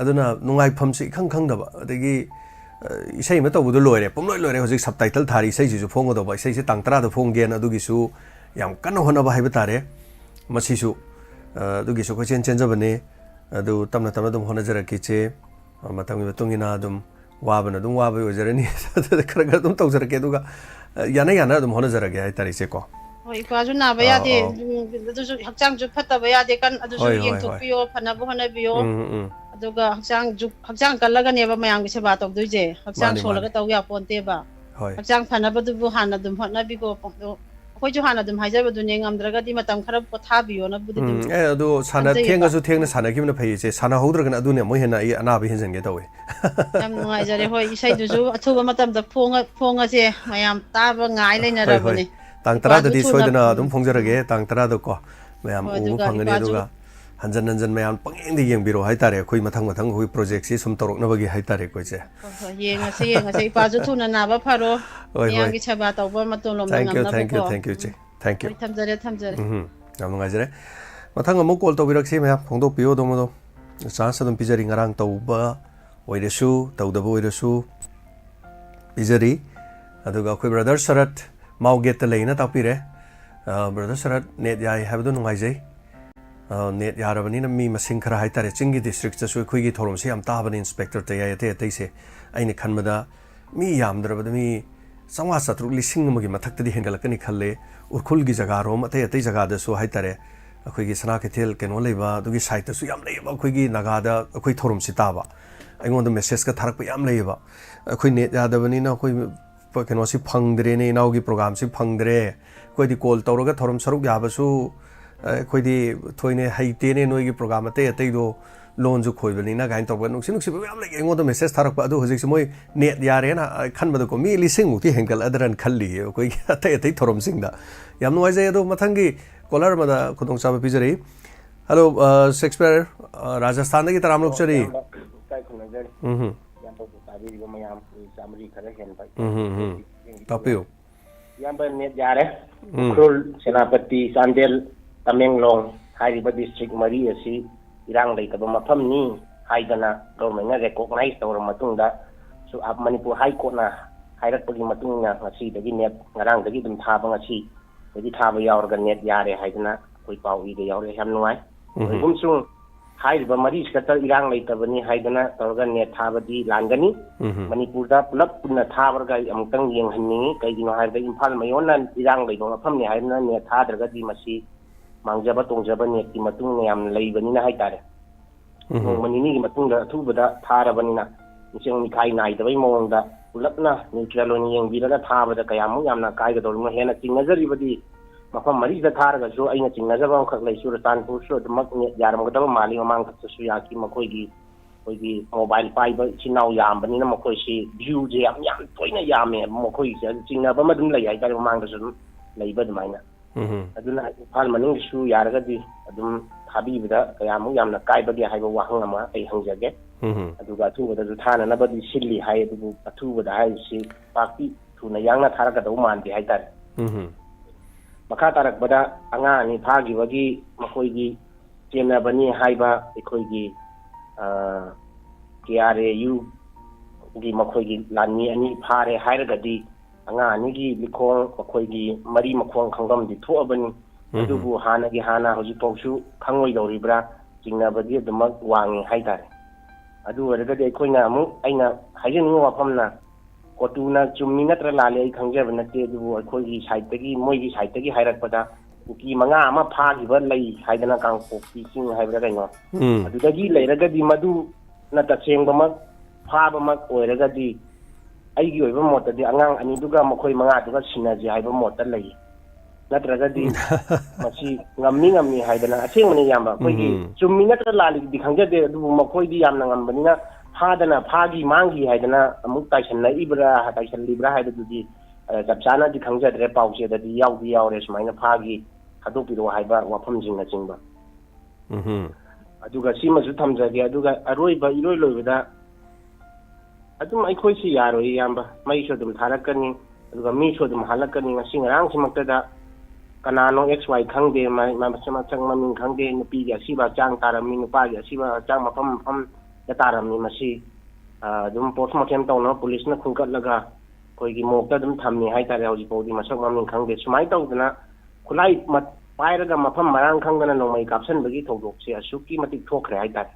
aduna nungai pham si khang daba adagi isai ma tawbu do loire pomloi loire hojik subtitle thari isai ju phongo do ba isai se tangtra do phong gen adu gi su yam kan hona ba haiba tare masi su adu gi su ko chen jabane adu tamna dum hona jara ki che matang mi tungina dum wabana dum wabai ojarani khara dum taw jara ke duga yana dum hona jara ge ai tari se ko hoi pa ju na ba ya de adu ju hakchang ju phata ba ya de kan adu ju yeng thok piyo phana bu hona biyo aduga hakchang kalaga ne ba mayang gi seba tok dui je hakchang solaga taw ya ponte ba hakchang phana ba du bu hana dum hona bi go khoi ju hana dum haija ba du ne ngamdraga di matam khara potha biyo na bu dum adu sana thenga su thengna sana gi na phei che sana hodra kan adu ne mo hena i ana bi hinjang ge tawe yam ngai jare hoi isai du ju athuba matam da phonga je mayam ta ba ngai leina ra bani tang tara da di soidana dum phongjarage tang tara do ko mayam u phangani aduga hanjan mayam pangeng di yeng biro hai tare khoi mathang hoi project si sum torok na bagi hai tare ko che yeng ase pa ju thuna na ba pharo yang gi chaba taw ba matong lom ngam na ko thank you che thank you thamjare yam ngai jare mathang amuk call to birak si mayam phongdok pio do mo do chance dum pijari ngarang taw ba oiresu taw da bo oiresu pijari aduga khoi brother sarat mau get leina tapire brother sarat net yai habdu nungai jai net yarabani na mi masing khara haitare chingi district cha sui khuigi thorom se am tabani inspector te yai te se aine khanmada mi yamdrabada mi samwa satru lising magi mathakta di hengalakani khalle urkhul gi jaga rom ate jaga da so haitare khuigi sana ke thel keno leiba dugi site su yam leiba khuigi naga da khoi thorom si taba aingon da message ka tharak pa yam leiba khoi net yadabani na khoi ꯀꯩꯅꯣꯁꯤ ꯐꯪꯗ꯭ꯔꯦꯅꯦ ꯏꯅꯥꯎꯒꯤ ꯄ꯭ꯔꯣꯒ꯭ꯔꯥꯝꯁꯤ ꯐꯪꯗ꯭ꯔꯦ ꯑꯩꯈꯣꯏꯗꯤ call ꯇꯧꯔꯒ ꯊꯧꯔꯝ ꯁꯔꯨꯛ ꯌꯥꯕꯁꯨ ꯑꯩꯈꯣꯏꯗꯤ ꯊꯣꯏꯅ ꯍꯩꯇꯦꯅꯦ ꯅꯣꯏꯒꯤ ꯄ꯭ꯔꯣꯒ꯭ꯔꯥꯝ ꯑꯇꯩ ꯑꯇꯩꯗꯣ ꯂꯣꯟꯁꯨ ꯈꯣꯏꯕꯅꯤꯅ ꯀꯥꯏꯅ ꯇꯧꯕ ꯅꯨꯡꯁꯤꯕ ꯃꯌꯥꯝ ꯂꯩ ꯑꯩꯉꯣꯟꯗ ꯃꯦꯁꯦꯖ ꯊꯥꯔꯛꯄ ꯑꯗꯨ ꯍꯧꯖꯤꯛꯁꯦ ꯃꯣꯏ ꯅꯦꯠ ꯌꯥꯔꯦꯅ ꯈꯟꯕꯗꯀꯣ ꯃꯤ 100,000ꯃꯨꯛꯇꯤ ꯍꯦꯟꯒꯠꯂꯗ꯭ꯔꯅ ꯈꯜꯂꯤꯌꯦ ꯑꯩꯈꯣꯏꯒꯤ ꯑꯇꯩ ꯊꯧꯔꯝꯁꯤꯡꯗ ꯌꯥꯝ ꯅꯨꯡꯉꯥꯏꯖꯩ ꯑꯗꯣ ꯃꯊꯪꯒꯤ ꯀꯣꯂꯔ ꯑꯃꯗ ꯈꯨꯗꯣꯡꯆꯥꯕ ꯄꯤꯖꯔꯤ ꯍꯜꯂꯣ ꯁꯦꯛꯁꯄꯤꯌꯔ ꯔꯥꯖꯁꯊꯥꯟꯗꯒꯤ ꯇꯔꯥꯝ ꯂꯧꯆꯔꯤ ꯇꯥꯛꯄꯤꯌꯨ ꯌꯥꯝꯕ ꯅꯦꯠ ꯌꯥꯔꯦ ꯎꯈ꯭ꯔꯨꯜ ꯁꯦꯅꯥꯄꯇꯤ ꯆꯥꯟꯗꯦꯜ ꯇꯃꯦꯡꯂꯣꯡ ꯍꯥꯏꯔꯤꯕ ꯗꯤꯁꯇ꯭ꯔꯤꯛ 4 ꯑꯁꯤ ꯏꯔꯥꯡ ꯂꯩꯇꯕ ꯃꯐꯝꯅꯤ ꯍꯥꯏꯗꯅ ꯒꯣꯔꯃꯦꯟꯅ ꯔꯦꯀꯣꯒꯅꯥꯏꯖ ꯇꯧꯔꯕ ꯃꯇꯨꯡꯗ ꯃꯅꯤꯄꯨꯔ ꯍꯥꯏ ꯀꯣꯔꯠꯅ ꯍꯥꯏꯔꯛꯄꯒꯤ ꯃꯇꯨꯡ ꯏꯟꯅ ꯉꯁꯤꯗꯒꯤ ꯅꯦꯠ ꯉꯔꯥꯡꯗꯒꯤ ꯑꯗꯨꯝ ꯊꯥꯕ ꯉꯁꯤꯗꯒꯤ ꯊꯥꯕ ꯌꯥꯎꯔꯒ ꯅꯦꯠ ꯌꯥꯔꯦ ꯍꯥꯏꯗꯅ ꯑꯩꯈꯣꯏ ꯄꯥꯎ ꯏꯗ ꯌꯥꯎꯔꯦ ꯌꯥꯝ ꯅꯨꯡꯉꯥꯏ ꯑꯗꯨꯒꯨꯝꯁꯨꯡ ꯍꯥꯏꯔꯤꯕ 4 ꯈꯛꯇ ꯏꯔꯥꯡ ꯂꯩꯇꯕꯅꯤ ꯍꯥꯏꯗꯅ ꯇꯧꯔꯒ ꯅꯦꯠ ꯊꯥꯕꯗꯤ ꯂꯥꯟꯒꯅꯤ ꯃꯅꯤꯄꯨꯔꯗ ꯄꯨꯂꯞ ꯄꯨꯟꯅ ꯊꯥꯕꯔꯒ ꯑꯃꯨꯛꯇꯪ ꯌꯦꯡꯍꯟꯅꯤꯡꯉꯤ ꯀꯩꯒꯤꯅꯣ ꯍꯥꯏꯕꯗ ꯏꯝꯐꯥꯜ ꯃꯌꯣꯟꯅ ꯏꯔꯥꯡ ꯂꯩꯕ ꯃꯐꯝꯅꯤ ꯍꯥꯏꯗꯅ ꯅꯦꯠ ꯊꯥꯗ꯭ꯔꯒꯗꯤ ꯃꯁꯤ ꯃꯥꯡꯖꯕ ꯇꯣꯡꯖꯕ ꯅꯦꯠꯀꯤ ꯃꯇꯨꯡ ꯌꯥꯝꯅ ꯂꯩꯕꯅꯤ나 ꯍꯥꯏꯇꯥꯔꯦ ꯅꯣꯡꯃ ꯅꯤꯅꯤꯒꯤ ꯃꯇꯨꯡꯗ ꯑꯊꯨꯕꯗ ꯊꯥꯔꯕꯅꯤꯅ ꯃꯤꯆꯪ ꯃꯤꯈꯥꯏ ꯅꯥꯏꯗꯕꯩ ꯃꯑꯣꯡꯗ ꯄꯨꯂꯞꯅ ꯅ꯭ꯌꯨꯇ꯭ꯔꯦꯜ ꯑꯣꯏꯅ ꯌꯦꯡꯕꯤꯔꯒ ꯊꯥꯕꯗ ꯀꯌꯥꯃꯨꯛ ꯌꯥꯝꯅ ꯀꯥꯏꯒꯗꯧꯔꯤꯅꯣ ꯍꯦꯟꯅ ꯆꯤꯡꯅꯖꯔꯤꯕꯗꯤ ꯃꯐꯝ 4ꯁꯤꯗ ꯊꯥꯔꯒꯁꯨ ꯑꯩꯅ ꯆꯤꯡꯅꯖꯕ ꯑꯃꯈꯛ ꯂꯩ ꯆꯨꯔꯆꯥꯟꯄꯨꯔꯁꯨ ꯑꯗꯨꯃꯛ ꯅꯦꯠ ꯌꯥꯔꯝꯒꯗꯕ ꯃꯥꯜꯂꯤ ꯃꯃꯥꯡ ꯈꯛꯇꯁꯨ ꯌꯥꯈꯤ ꯑꯩꯈꯣꯏꯒꯤ ꯃꯣꯕꯥꯏꯜ ꯄꯥꯏꯕ ꯏꯆꯤꯟ ꯏꯅꯥꯎ ꯌꯥꯝꯕꯅꯤꯅ ꯃꯈꯣꯏꯁꯤ ꯚ꯭ꯌꯨꯁꯦ ꯌꯥꯝ ꯇꯣꯏꯅ ꯌꯥꯝꯃꯦ ꯃꯈꯣꯏꯁꯦ ꯆꯤꯡꯅꯕ ꯑꯃ ꯑꯗꯨꯝ ꯂꯩ ꯍꯥꯏꯇꯥꯔꯦ ꯃꯃꯥꯡꯗꯁꯨ ꯑꯗꯨꯝ ꯂꯩꯕ ꯑꯗꯨꯃꯥꯏꯅ ꯑꯗꯨꯅ ꯏꯝꯐꯥꯜ ꯃꯅꯨꯡꯒꯤꯁꯨ ꯌꯥꯔꯒꯗꯤ ꯑꯗꯨꯝ ꯊꯥꯕꯤꯕꯗ ꯀꯌꯥꯃꯨꯛ ꯌꯥꯝꯅ ꯀꯥꯏꯕꯒꯦ ꯍꯥꯏꯕ ꯋꯥꯍꯪ ꯑꯃ ꯑꯩ ꯍꯪꯖꯒꯦ ꯑꯗꯨꯒ ꯑꯊꯨꯕꯗꯁꯨ ꯊꯥꯅꯅꯕꯗꯤ ꯁꯤꯜꯂꯤ ꯍꯥꯏ ꯑꯗꯨꯕꯨ ꯑꯊꯨꯕꯗ ꯍꯥꯏꯔꯤꯁꯤ ꯄꯥꯛꯇꯤ ꯊꯨꯅ ꯌꯥꯡꯅ ꯊꯥꯔꯛꯀꯗꯧ ꯃꯥꯟꯗꯦ ꯍꯥꯏꯇꯥꯔꯦ ꯃꯈꯥ ꯇꯥꯔꯛꯄꯗ ꯑꯉꯥꯡ 2 ꯐꯥꯈꯤꯕꯒꯤ ꯃꯈꯣꯏꯒꯤ ꯆꯦꯟꯅꯕꯅꯤ ꯍꯥꯏꯕ ꯑꯩꯈꯣꯏꯒꯤ KRAUꯒꯤ ꯃꯈꯣꯏꯒꯤ ꯂꯥꯟꯃꯤ 2 ꯐꯥꯔꯦ ꯍꯥꯏꯔꯒꯗꯤ ꯑꯉꯥꯡ 2ꯒꯤ ꯂꯤꯈꯣꯡ ꯃꯈꯣꯏꯒꯤ ꯃꯔꯤ ꯃꯈꯣꯡ ꯈꯪꯐꯝꯗꯤ ꯊꯣꯛꯑꯕꯅꯤ ꯑꯗꯨꯕꯨ ꯍꯥꯟꯅꯒꯤ ꯍꯥꯟꯅ ꯍꯧꯖꯤꯛꯐꯥꯎꯁꯨ ꯈꯪꯉꯣꯏꯗꯧꯔꯤꯕ꯭ꯔꯥ ꯆꯤꯡꯅꯕꯗꯤ ꯑꯗꯨꯃꯛ ꯋꯥꯡꯉꯤ ꯍꯥꯏꯇꯥꯔꯦ ꯑꯗꯨ ꯑꯣꯏꯔꯒꯗꯤ ꯑꯩꯅ ꯍꯥꯏꯖꯅꯤꯡꯕ ꯋꯥꯐꯝꯅ ꯀꯣꯇꯨꯅ ꯆꯨꯝꯃꯤ ꯅꯠꯇ꯭ꯔ ꯂꯥꯜꯂꯤ ꯑꯩ ꯈꯪꯖꯕ ꯅꯠꯇꯦ ꯑꯗꯨꯕꯨ ꯑꯩꯈꯣꯏꯒꯤ ꯁꯥꯏꯠꯇꯒꯤ ꯃꯣꯏꯒꯤ ꯁꯥꯏꯠꯇꯒꯤ ꯍꯥꯏꯔꯛꯄꯗ ꯀꯨꯀꯤ 5 ꯑꯃ ꯐꯥꯈꯤꯕ ꯂꯩ ꯍꯥꯏꯗꯅ ꯀꯥꯡꯄꯣꯛꯄꯤ ꯆꯤꯡ ꯍꯥꯏꯕ꯭ꯔꯥ ꯀꯩꯅꯣ ꯑꯗꯨꯗꯒꯤ ꯂꯩꯔꯒꯗꯤ ꯃꯗꯨꯅ ꯇꯁꯦꯡꯕꯃꯛ ꯐꯥꯕꯃꯛ ꯑꯣꯏꯔꯒꯗꯤ ꯑꯩꯒꯤ ꯑꯣꯏꯕ ꯃꯣꯠꯇꯗꯤ ꯑꯉꯥꯡ 2ꯗꯨꯒ ꯃꯈꯣꯏ 5ꯗꯨꯒ ꯁꯤꯟꯅꯖꯦ ꯍꯥꯏꯕ ꯃꯣꯠꯇ ꯂꯩ ꯅꯠꯇ꯭ꯔꯒꯗꯤ ꯃꯁꯤ ꯉꯝꯃꯤ ꯍꯥꯏꯗꯅ ꯑꯁꯦꯡꯕꯅꯤ ꯏꯌꯥꯝꯕ ꯑꯩꯈꯣꯏꯒꯤ ꯆꯨꯝꯃꯤ ꯅꯠꯇ꯭ꯔ ꯂꯥꯜꯂꯤꯗꯤ ꯈꯪꯖꯗꯦ ꯑꯗꯨꯕꯨ ꯃꯈꯣꯏꯗꯤ ꯌꯥꯝꯅ ꯉꯝꯕꯅꯤꯅ ꯐꯥꯗꯅ ꯐꯥꯒꯤ ꯃꯥꯡꯈꯤ ꯍꯥꯏꯗꯅ ꯑꯃꯨꯛ ꯇꯥꯏꯁꯜꯂꯤꯕ꯭ꯔꯥ ꯍꯥꯏꯕꯗꯨꯗꯤ ꯆꯞ ꯆꯥꯅꯗꯤ ꯈꯪꯖꯗ꯭ꯔꯦ ꯄꯥꯎꯆꯦꯗꯗꯤ ꯌꯥꯎꯗꯤ ꯌꯥꯎꯔꯦ ꯁꯨꯃꯥꯏꯅ ꯐꯥꯒꯤ ꯊꯥꯗꯣꯛꯄꯤꯔꯛꯑꯣ ꯍꯥꯏꯕ ꯋꯥꯐꯝꯁꯤꯡꯅꯆꯤꯡꯕ ꯑꯗꯨꯒ ꯁꯤꯃꯁꯨ ꯊꯝꯖꯒꯦ ꯑꯗꯨꯒ ꯑꯔꯣꯏꯕ ꯏꯔꯣꯏ ꯂꯣꯏꯕꯗ ꯑꯗꯨꯝ ꯑꯩꯈꯣꯏꯁꯤ ꯌꯥꯔꯣꯏ ꯏꯌꯥꯝꯕ ꯃꯩꯁꯨ ꯑꯗꯨꯝ ꯊꯥꯔꯛꯀꯅꯤ ꯑꯗꯨꯒ ꯃꯤꯁꯨ ꯑꯗꯨꯝ ꯍꯥꯜꯂꯛꯀꯅꯤ ꯉꯁꯤ ꯉꯔꯥꯡꯁꯤꯃꯛꯇꯗ ꯀꯅꯥꯅꯣ XY ꯈꯪꯗꯦ ꯃꯁꯛ ꯃꯃꯤꯡ ꯈꯪꯗꯦ ꯅꯨꯄꯤꯒꯤ ꯑꯁꯤꯕ ꯍꯛꯆꯥꯡ ꯇꯥꯔꯝꯃꯤ ꯅꯨꯄꯥꯒꯤ ꯑꯁꯤꯕ ꯍꯛꯆꯥꯡ ꯃꯐꯝꯗ ꯇꯥꯔꯝꯃꯤ ꯃꯁꯤ ꯑꯗꯨꯝ ꯄꯣꯁꯃꯣꯔꯇꯦꯝ ꯇꯧꯅꯕ ꯄꯨꯂꯤꯁꯅ ꯈꯨꯟꯀꯠꯂꯒ ꯑꯩꯈꯣꯏꯒꯤ ꯃꯣꯛꯇ ꯑꯗꯨꯝ ꯊꯝꯃꯤ ꯍꯥꯏꯇꯥꯔꯦ ꯍꯧꯖꯤꯛꯐꯥꯎꯗꯤ ꯃꯁꯛ ꯃꯃꯤꯡ ꯈꯪꯗꯦ ꯁꯨꯃꯥꯏꯅ ꯇꯧꯗꯅ ꯈꯨꯠꯂꯥꯏ ꯄꯥꯏꯔꯒ ꯃꯐꯝ ꯃꯔꯥꯡ ꯈꯪꯗꯅ ꯅꯣꯡꯃꯩ ꯀꯥꯞꯁꯤꯟꯕꯒꯤ ꯊꯧꯗꯣꯛꯁꯦ ꯑꯁꯨꯛꯀꯤ ꯃꯇꯤꯛ ꯊꯣꯛꯈ꯭ꯔꯦ ꯍꯥꯏꯇꯥꯔꯦ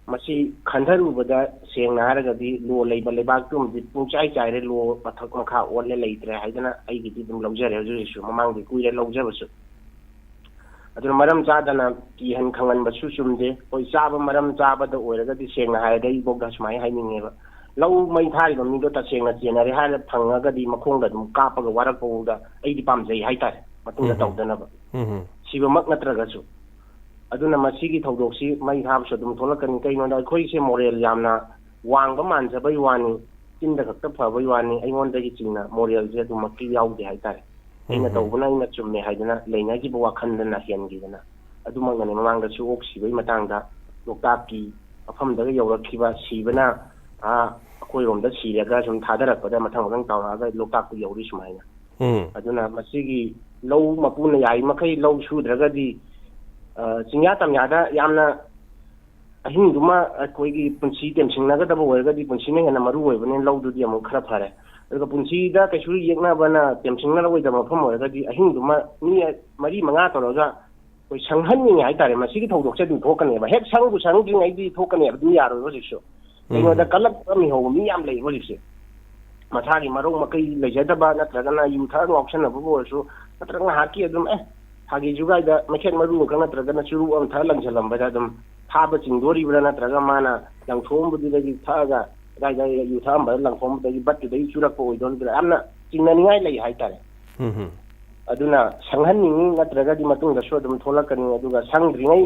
ꯃꯁꯤ ꯈꯟꯊꯔꯨꯕꯗ ꯁꯦꯡꯅ ꯍꯥꯏꯔꯒꯗꯤ ꯂꯣ ꯂꯩꯕ ꯂꯩꯕꯥꯛꯇꯨꯃꯗꯤ ꯄꯨꯡꯆꯥꯏ ꯆꯥꯏꯔꯦ ꯂꯣ ꯃꯊꯛ ꯃꯈꯥ ꯑꯣꯜꯂꯦ ꯂꯩꯇ꯭ꯔꯦ ꯍꯥꯏꯗꯅ ꯑꯩꯒꯤꯗꯤ ꯑꯗꯨꯝ ꯂꯧꯖꯔꯦ ꯍꯧꯖꯤꯛꯁꯨ ꯃꯃꯥꯡꯗꯤ ꯀꯨꯏꯔꯦ ꯂꯧꯖꯕꯁꯨ ꯑꯗꯨꯅ ꯃꯔꯝ ꯆꯥꯗꯅ ꯀꯤꯍꯟ ꯈꯪꯍꯟꯕꯁꯨ ꯆꯨꯝꯗꯦ ꯍꯣꯏ ꯆꯥꯕ ꯃꯔꯝ ꯆꯥꯕꯗ ꯑꯣꯏꯔꯒꯗꯤ ꯁꯦꯡꯅ ꯍꯥꯏꯔꯒ ꯑꯩꯕꯧꯗ ꯁꯨꯃꯥꯏꯅ ꯍꯥꯏꯅꯤꯡꯉꯦꯕ ꯂꯧ ꯃꯩ ꯊꯥꯔꯤꯕ ꯃꯤꯗꯣ ꯇꯁꯦꯡꯅ ꯆꯦꯟꯅꯔꯦ ꯍꯥꯏꯔ ꯐꯪꯉꯒꯗꯤ ꯃꯈꯣꯡꯗ ꯑꯗꯨꯝ ꯀꯥꯞꯄꯒ ꯋꯥꯔꯛꯄꯐꯥꯎꯗ ꯑꯩꯗꯤ ꯄꯥꯝꯖꯩ ꯍꯥꯏꯇꯥꯔꯦ ꯃꯇꯨꯡꯗ ꯇꯧꯗꯅꯕ ꯁꯤꯕꯃꯛ ꯅꯠꯇ꯭ꯔꯒꯁꯨ ꯑꯗꯨꯅ ꯃꯁꯤꯒꯤ ꯊꯧꯗꯣꯛꯁꯤ ꯃꯩ ꯊꯥꯕꯁꯨ ꯑꯗꯨꯝ ꯊꯣꯛꯂꯛꯀꯅꯤ ꯀꯩꯅꯣꯗ ꯑꯩꯈꯣꯏꯁꯦ ꯃꯣꯔꯦꯜ ꯌꯥꯝꯅ ꯋꯥꯡꯕ ꯃꯥꯟꯖꯕꯩ ꯋꯥꯅꯤ ꯆꯤꯟꯗ ꯈꯛꯇ ꯐꯕꯩ ꯋꯥꯅꯤ ꯑꯩꯉꯣꯟꯗꯒꯤ ꯆꯤꯡꯅ ꯃꯣꯔꯦꯜꯁꯦ ꯑꯗꯨꯃꯛꯀꯤ ꯌꯥꯎꯗꯦ ꯍꯥꯏꯇꯥꯔꯦ ꯑꯩꯅ ꯇꯧꯕꯅ ꯑꯩꯅ ꯆꯨꯝꯃꯦ ꯍꯥꯏꯗꯅ ꯂꯩꯅꯈꯤꯕ ꯋꯥꯈꯜꯗꯅ ꯍꯦꯟꯈꯤꯗꯅ ꯑꯗꯨꯃꯛꯅꯅꯦ ꯃꯃꯥꯡꯗꯁꯨ ꯑꯣꯛ ꯁꯤꯕꯒꯤ ꯃꯇꯥꯡꯗ ꯂꯣꯛꯇꯥꯛꯀꯤ ꯃꯐꯝꯗꯒ ꯌꯧꯔꯛꯈꯤꯕ ꯁꯤꯕꯅ ꯑꯩꯈꯣꯏꯔꯣꯝꯗ ꯁꯤꯔꯒ ꯁꯨꯝ ꯊꯥꯗꯔꯛꯄꯗ ꯃꯊꯪ ꯇꯧꯔꯛꯑꯒ ꯂꯣꯛꯇꯥꯛꯇ ꯌꯧꯔꯤ ꯁꯨꯃꯥꯏꯅ ꯑꯗꯨꯅ ꯃꯁꯤꯒꯤ ꯂꯧ ꯃꯄꯨꯅ ꯌꯥꯔꯤꯃꯈꯩ ꯂꯧ ꯁꯨꯗ꯭ꯔꯒꯗꯤ ꯆꯤꯡꯌꯥ ꯇꯝꯌꯥꯗ ꯌꯥꯝꯅ ꯑꯍꯤꯡꯗꯨꯃ ꯑꯩꯈꯣꯏꯒꯤ ꯄꯨꯟꯁꯤ ꯇꯦꯝꯁꯤꯡꯅꯒꯗꯕ ꯑꯣꯏꯔꯒꯗꯤ ꯄꯨꯟꯁꯤꯅ ꯍꯦꯟꯅ ꯃꯔꯨ ꯑꯣꯏꯕꯅꯤꯅ ꯂꯧꯗꯨꯗꯤ ꯑꯃꯨꯛ खरा फरे पुंसीदा कैसु येक्नाबना तेमसिंगनारवैदब मफम ओरगदि अहिंगदुमा मी मरी मंगा तोरगा कोई संहन्नि हाइतारे मसिगि थौदोकसे दु थोकनेबा हेक संगु संगिङैदि थोकनेबा दु यारो होजिसु एनोदा कलक कमी हो मी याम लै होजिसे मसागी मरो मकै लैजदबा नत्रगना युथा ऑप्शनबु ओरसु नत्रगना हाकी अदुम हागी जुगाइदा मखेत मरु का नत्रगना चुरु अम था लंजलंबदा अदुम थाबा चिंगदोरिबरा नत्रगा माना लंथोमबुदिदगि थागा ꯀꯗꯥꯏꯗ ꯌꯨ ꯊꯛꯑꯝꯕꯗ ꯂꯪꯊꯣꯛꯑꯝꯕꯗꯒꯤ ꯕꯠꯇꯨꯗꯒꯤ ꯆꯨꯔꯛꯄ ꯑꯣꯏꯗꯣꯏꯅꯤꯗ ꯌꯥꯝꯅ ꯆꯤꯡꯅꯅꯤꯡꯉꯥꯏ ꯂꯩ ꯍꯥꯏꯇꯥꯔꯦ ꯑꯗꯨꯅ ꯁꯪꯍꯟꯅꯤꯡꯉꯤ ꯅꯠꯇ꯭ꯔꯒꯗꯤ ꯃꯇꯨꯡꯗꯁꯨ ꯑꯗꯨꯝ ꯊꯣꯛꯂꯛꯀꯅꯤ ꯑꯗꯨꯒ ꯁꯪꯗ꯭ꯔꯤꯉꯩ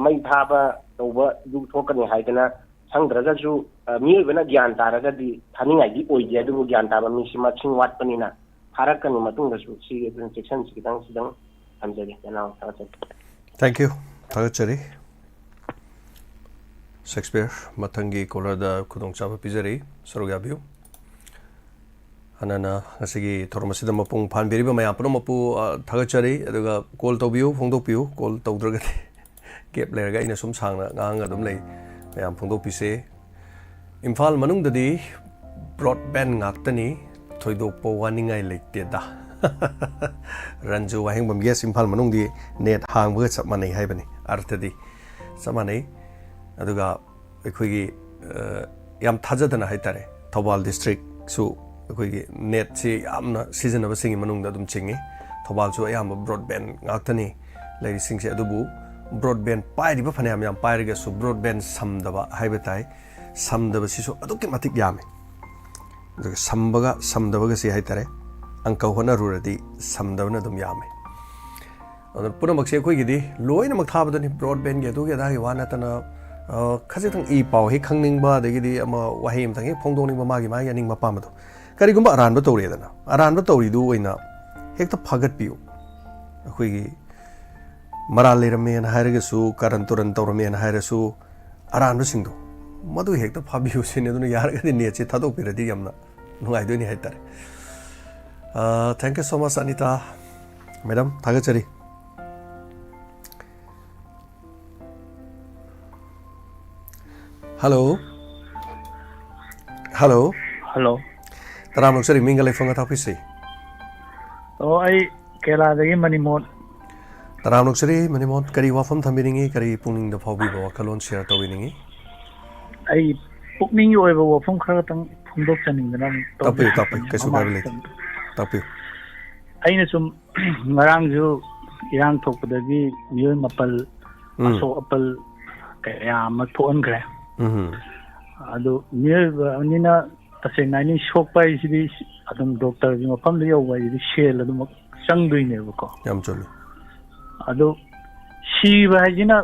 ꯃꯩ ꯊꯥꯕ ꯇꯧꯕ ꯑꯗꯨ ꯊꯣꯛꯀꯅꯤ ꯍꯥꯏꯗꯅ ꯁꯪꯗ꯭ꯔꯒꯁꯨ ꯃꯤꯑꯣꯏꯕꯅ ꯒ꯭ꯌꯥꯟ ꯇꯥꯔꯒꯗꯤ ꯊꯥꯅꯤꯡꯉꯥꯏꯗꯤ ꯑꯣꯏꯗꯦ ꯑꯗꯨꯕꯨ ꯒ꯭ꯌꯥꯟ ꯇꯥꯕ ꯃꯤꯁꯤ ꯃꯁꯤꯡ ꯋꯥꯠꯄꯅꯤꯅ ꯊꯥꯔꯛꯀꯅꯤ ꯃꯇꯨꯡꯗꯁꯨ ꯁꯤ ꯑꯗꯨꯅ ꯆꯦꯛꯁꯤꯟꯁꯤ ꯈꯤꯇꯪ ꯊꯝꯖꯒꯦ ꯅꯅꯥꯎ ꯊꯥꯒꯠꯆꯔꯤ ꯊꯦꯡꯛ ꯌꯨ ꯊꯥꯒꯠꯆꯔꯤ ꯁꯦꯛꯁꯄꯤꯌꯔ ꯃꯊꯪꯒꯤ ꯀꯣꯂꯔꯗ ꯈꯨꯗꯣꯡꯆꯥꯕ ꯄꯤꯖꯔꯤ ꯁꯔꯨꯛ ꯌꯥꯕꯤꯌꯨ ꯍꯥꯟꯅꯅ ꯉꯁꯤꯒꯤ ꯊꯧꯔꯝ ꯑꯁꯤꯗ ꯃꯄꯨꯡ ꯐꯥꯍꯟꯕꯤꯔꯤꯕ ꯃꯌꯥꯝ ꯄꯨꯝꯅꯃꯛꯄꯨ ꯊꯥꯒꯠꯆꯔꯤ ꯑꯗꯨꯒ ꯀꯣꯜ ꯇꯧꯕꯤꯌꯨ ꯐꯣꯡꯗꯣꯛꯄꯤꯌꯨ ꯀꯣꯜ ꯇꯧꯗ꯭ꯔꯒꯗꯤ ꯒꯦꯞ ꯂꯩꯔꯒ ꯑꯩꯅ ꯁꯨꯝ ꯁꯥꯡꯅ ꯉꯥꯡꯉꯒ ꯑꯗꯨꯝ ꯂꯩ ꯃꯌꯥꯝ ꯐꯣꯡꯗꯣꯛꯄꯤꯁꯦ ꯏꯝꯐꯥꯜ ꯃꯅꯨꯡꯗꯗꯤ ꯕ꯭ꯔꯣꯗꯕꯦꯟ ꯉꯥꯛꯇꯅꯤ ꯊꯣꯏꯗꯣꯛꯄ ꯋꯥꯅꯤꯡꯉꯥꯏ ꯂꯩꯇꯦꯗ ꯔꯟꯖꯨ ꯋꯥꯍꯦꯡꯕꯝ ꯌꯦꯁ ꯏꯝꯐꯥꯜ ꯃꯅꯨꯡꯗꯤ ꯅꯦꯠ ꯍꯥꯡꯕꯒ ꯆꯞ ꯃꯥꯟꯅꯩ ꯍꯥꯏꯕꯅꯤ ꯑꯔꯊꯗꯤ ꯆꯞ ꯃꯥꯟꯅꯩ ꯑꯗꯨꯒ ꯑꯩꯈꯣꯏꯒꯤ ꯌꯥꯝ ꯊꯥꯖꯗꯅ ꯍꯥꯏꯇꯥꯔꯦ ꯊꯧꯕꯥꯜ ꯗꯤꯁꯇ꯭ꯔꯤꯛꯁꯨ ꯑꯩꯈꯣꯏꯒꯤ ꯅꯦꯠꯁꯤ ꯌꯥꯝꯅ ꯁꯤꯖꯤꯟꯅꯕꯁꯤꯡꯒꯤ ꯃꯅꯨꯡꯗ ꯑꯗꯨꯝ ꯆꯤꯡꯏ ꯊꯧꯕꯥꯜꯁꯨ ꯑꯌꯥꯝꯕ ꯕ꯭ꯔꯣꯗꯕꯦꯟ ꯉꯥꯛꯇꯅꯤ ꯂꯩꯔꯤꯁꯤꯡꯁꯦ ꯑꯗꯨꯕꯨ ꯕ꯭ꯔꯣꯗꯕꯦꯟ ꯄꯥꯏꯔꯤꯕ ꯐꯅꯌꯥꯝ ꯌꯥꯝ ꯄꯥꯏꯔꯒꯁꯨ ꯕ꯭ꯔꯣꯗꯕꯦꯟ ꯁꯝꯗꯕ ꯍꯥꯏꯕ ꯇꯥꯏ ꯁꯝꯗꯕꯁꯤꯁꯨ ꯑꯗꯨꯛꯀꯤ ꯃꯇꯤꯛ ꯌꯥꯝꯃꯤ ꯑꯗꯨꯒ ꯁꯝꯕꯒ ꯁꯝꯗꯕꯒꯁꯤ ꯍꯥꯏꯇꯥꯔꯦ ꯑꯪꯀ ꯍꯣꯠꯅꯔꯨꯔꯗꯤ ꯁꯝꯗꯕꯅ ꯑꯗꯨꯝ ꯌꯥꯝꯃꯤ ꯑꯗꯨꯅ ꯄꯨꯝꯅꯃꯛꯁꯦ ꯑꯩꯈꯣꯏꯒꯤꯗꯤ ꯂꯣꯏꯅꯃꯛ ꯊꯥꯕꯗꯅꯤ ꯕ꯭ꯔꯣꯗꯕꯦꯟꯒꯤ ꯑꯗꯨꯒꯤ ꯑꯗꯥꯒꯤ ꯋꯥ ꯅꯠꯇꯅ ꯈꯖꯤꯛꯇꯪ ꯏ ꯄꯥꯎ ꯍꯦꯛ ꯈꯪꯅꯤꯡꯕ ꯑꯗꯒꯤꯗꯤ ꯑꯃ ꯋꯥꯍꯩ ꯑꯃꯇꯪ ꯍꯦꯛ ꯐꯣꯡꯗꯣꯛꯅꯤꯡꯕ ꯃꯥꯒꯤ ꯑꯅꯤꯡꯕ ꯑꯄꯥꯝꯕꯗꯣ ꯀꯔꯤꯒꯨꯝꯕ ꯑꯔꯥꯟꯕ ꯇꯧꯔꯦꯗꯅ ꯑꯔꯥꯟꯕ ꯇꯧꯔꯤꯗꯨ ꯑꯣꯏꯅ ꯍꯦꯛꯇ ꯐꯥꯒꯠꯄꯤꯌꯨ ꯑꯩꯈꯣꯏꯒꯤ ꯃꯔꯥꯜ ꯂꯩꯔꯝꯃꯦꯅ ꯍꯥꯏꯔꯒꯁꯨ ꯀꯔꯟ ꯇꯨꯔꯟ ꯇꯧꯔꯝꯃꯦꯅ ꯍꯥꯏꯔꯁꯨ ꯑꯔꯥꯟꯕꯁꯤꯡꯗꯣ ꯃꯗꯨ ꯍꯦꯛꯇ ꯐꯥꯕꯤꯌꯨ ꯁꯤꯅꯤ ꯑꯗꯨꯅ ꯌꯥꯔꯒꯗꯤ ꯅꯦꯠꯁꯦ ꯊꯥꯗꯣꯛꯄꯤꯔꯗꯤ ꯌꯥꯝꯅ ꯅꯨꯡꯉꯥꯏꯗꯣꯏꯅꯤ ꯍꯥꯏꯇꯥꯔꯦ thank you so ꯃꯆ Anita madam ꯊꯥꯒꯠꯆꯔꯤ ꯍꯜꯂꯣ ꯍꯜꯂꯣ ꯍꯜꯂꯣ ꯇꯔꯥꯝ ꯅꯣꯛꯆꯔꯤ ꯃꯤꯡꯒ ꯂꯩꯐꯝꯒ ꯇꯥꯛꯄꯤꯁꯤ ꯑꯩ ꯀꯦꯔꯂꯥꯗꯒꯤ ꯃꯅꯤꯃꯣꯠ ꯇꯔꯥꯝ ꯅꯣꯛꯆꯔꯤ ꯃꯅꯤꯃꯣꯠ ꯀꯔꯤ ꯋꯥꯐꯝ ꯊꯝꯕꯤꯅꯤꯡꯉꯤ ꯀꯔꯤ ꯄꯨꯛꯅꯤꯡꯗ ꯐꯥꯎꯕꯤꯕ ꯋꯥꯈꯜꯂꯣꯟ ꯁꯤꯌꯔ ꯇꯧꯕꯤꯅꯤꯡꯉꯤ ꯑꯩ ꯄꯨꯛꯅꯤꯡꯒꯤ ꯑꯣꯏꯕ ꯋꯥꯐꯝ ꯈꯔꯇꯪ ꯐꯣꯡꯗꯣꯛꯆꯅꯤꯡꯗꯅ ꯇꯥꯛꯄꯤꯌꯨ ꯇꯥꯛꯄꯤꯌꯨ ꯇꯧꯖꯔꯛꯄꯅꯦ ꯀꯩꯁꯨ ꯀꯥꯏꯕ ꯂꯩꯇꯦ ꯃꯃꯥꯡꯗ ꯇꯥꯛꯄꯤꯌꯨ ꯑꯩꯅ ꯁꯨꯝ ꯉꯔꯥꯡꯁꯨ ꯏꯔꯥꯡ ꯊꯣꯛꯄꯗꯒꯤ ꯃꯤꯑꯣꯏ ꯃꯥꯄꯜ ꯑꯁꯣꯛ ꯑꯄꯜ ꯀꯌꯥ ꯑꯃ ꯊꯣꯛꯍꯟꯈ꯭ꯔꯦ ꯑꯗꯨ ꯃꯤꯑꯣꯏꯕꯅꯤꯅ ꯇꯁꯦꯡꯅ ꯑꯩꯅ ꯁꯣꯛꯄ ꯍꯥꯏꯁꯤꯗꯤ ꯑꯗꯨꯝ ꯗꯣꯛꯇꯔꯒꯤ ꯃꯐꯝꯗ ꯌꯧꯕ ꯍꯥꯏꯁꯤꯗꯤ ꯁꯦꯜ ꯑꯗꯨꯃꯛ ꯆꯪꯗꯣꯏꯅꯦꯕꯀோ ꯌꯥꯝ ꯆꯨꯝꯃꯤ ꯑꯗꯨ ꯁꯤꯕ ꯍꯥꯏꯁꯤꯅ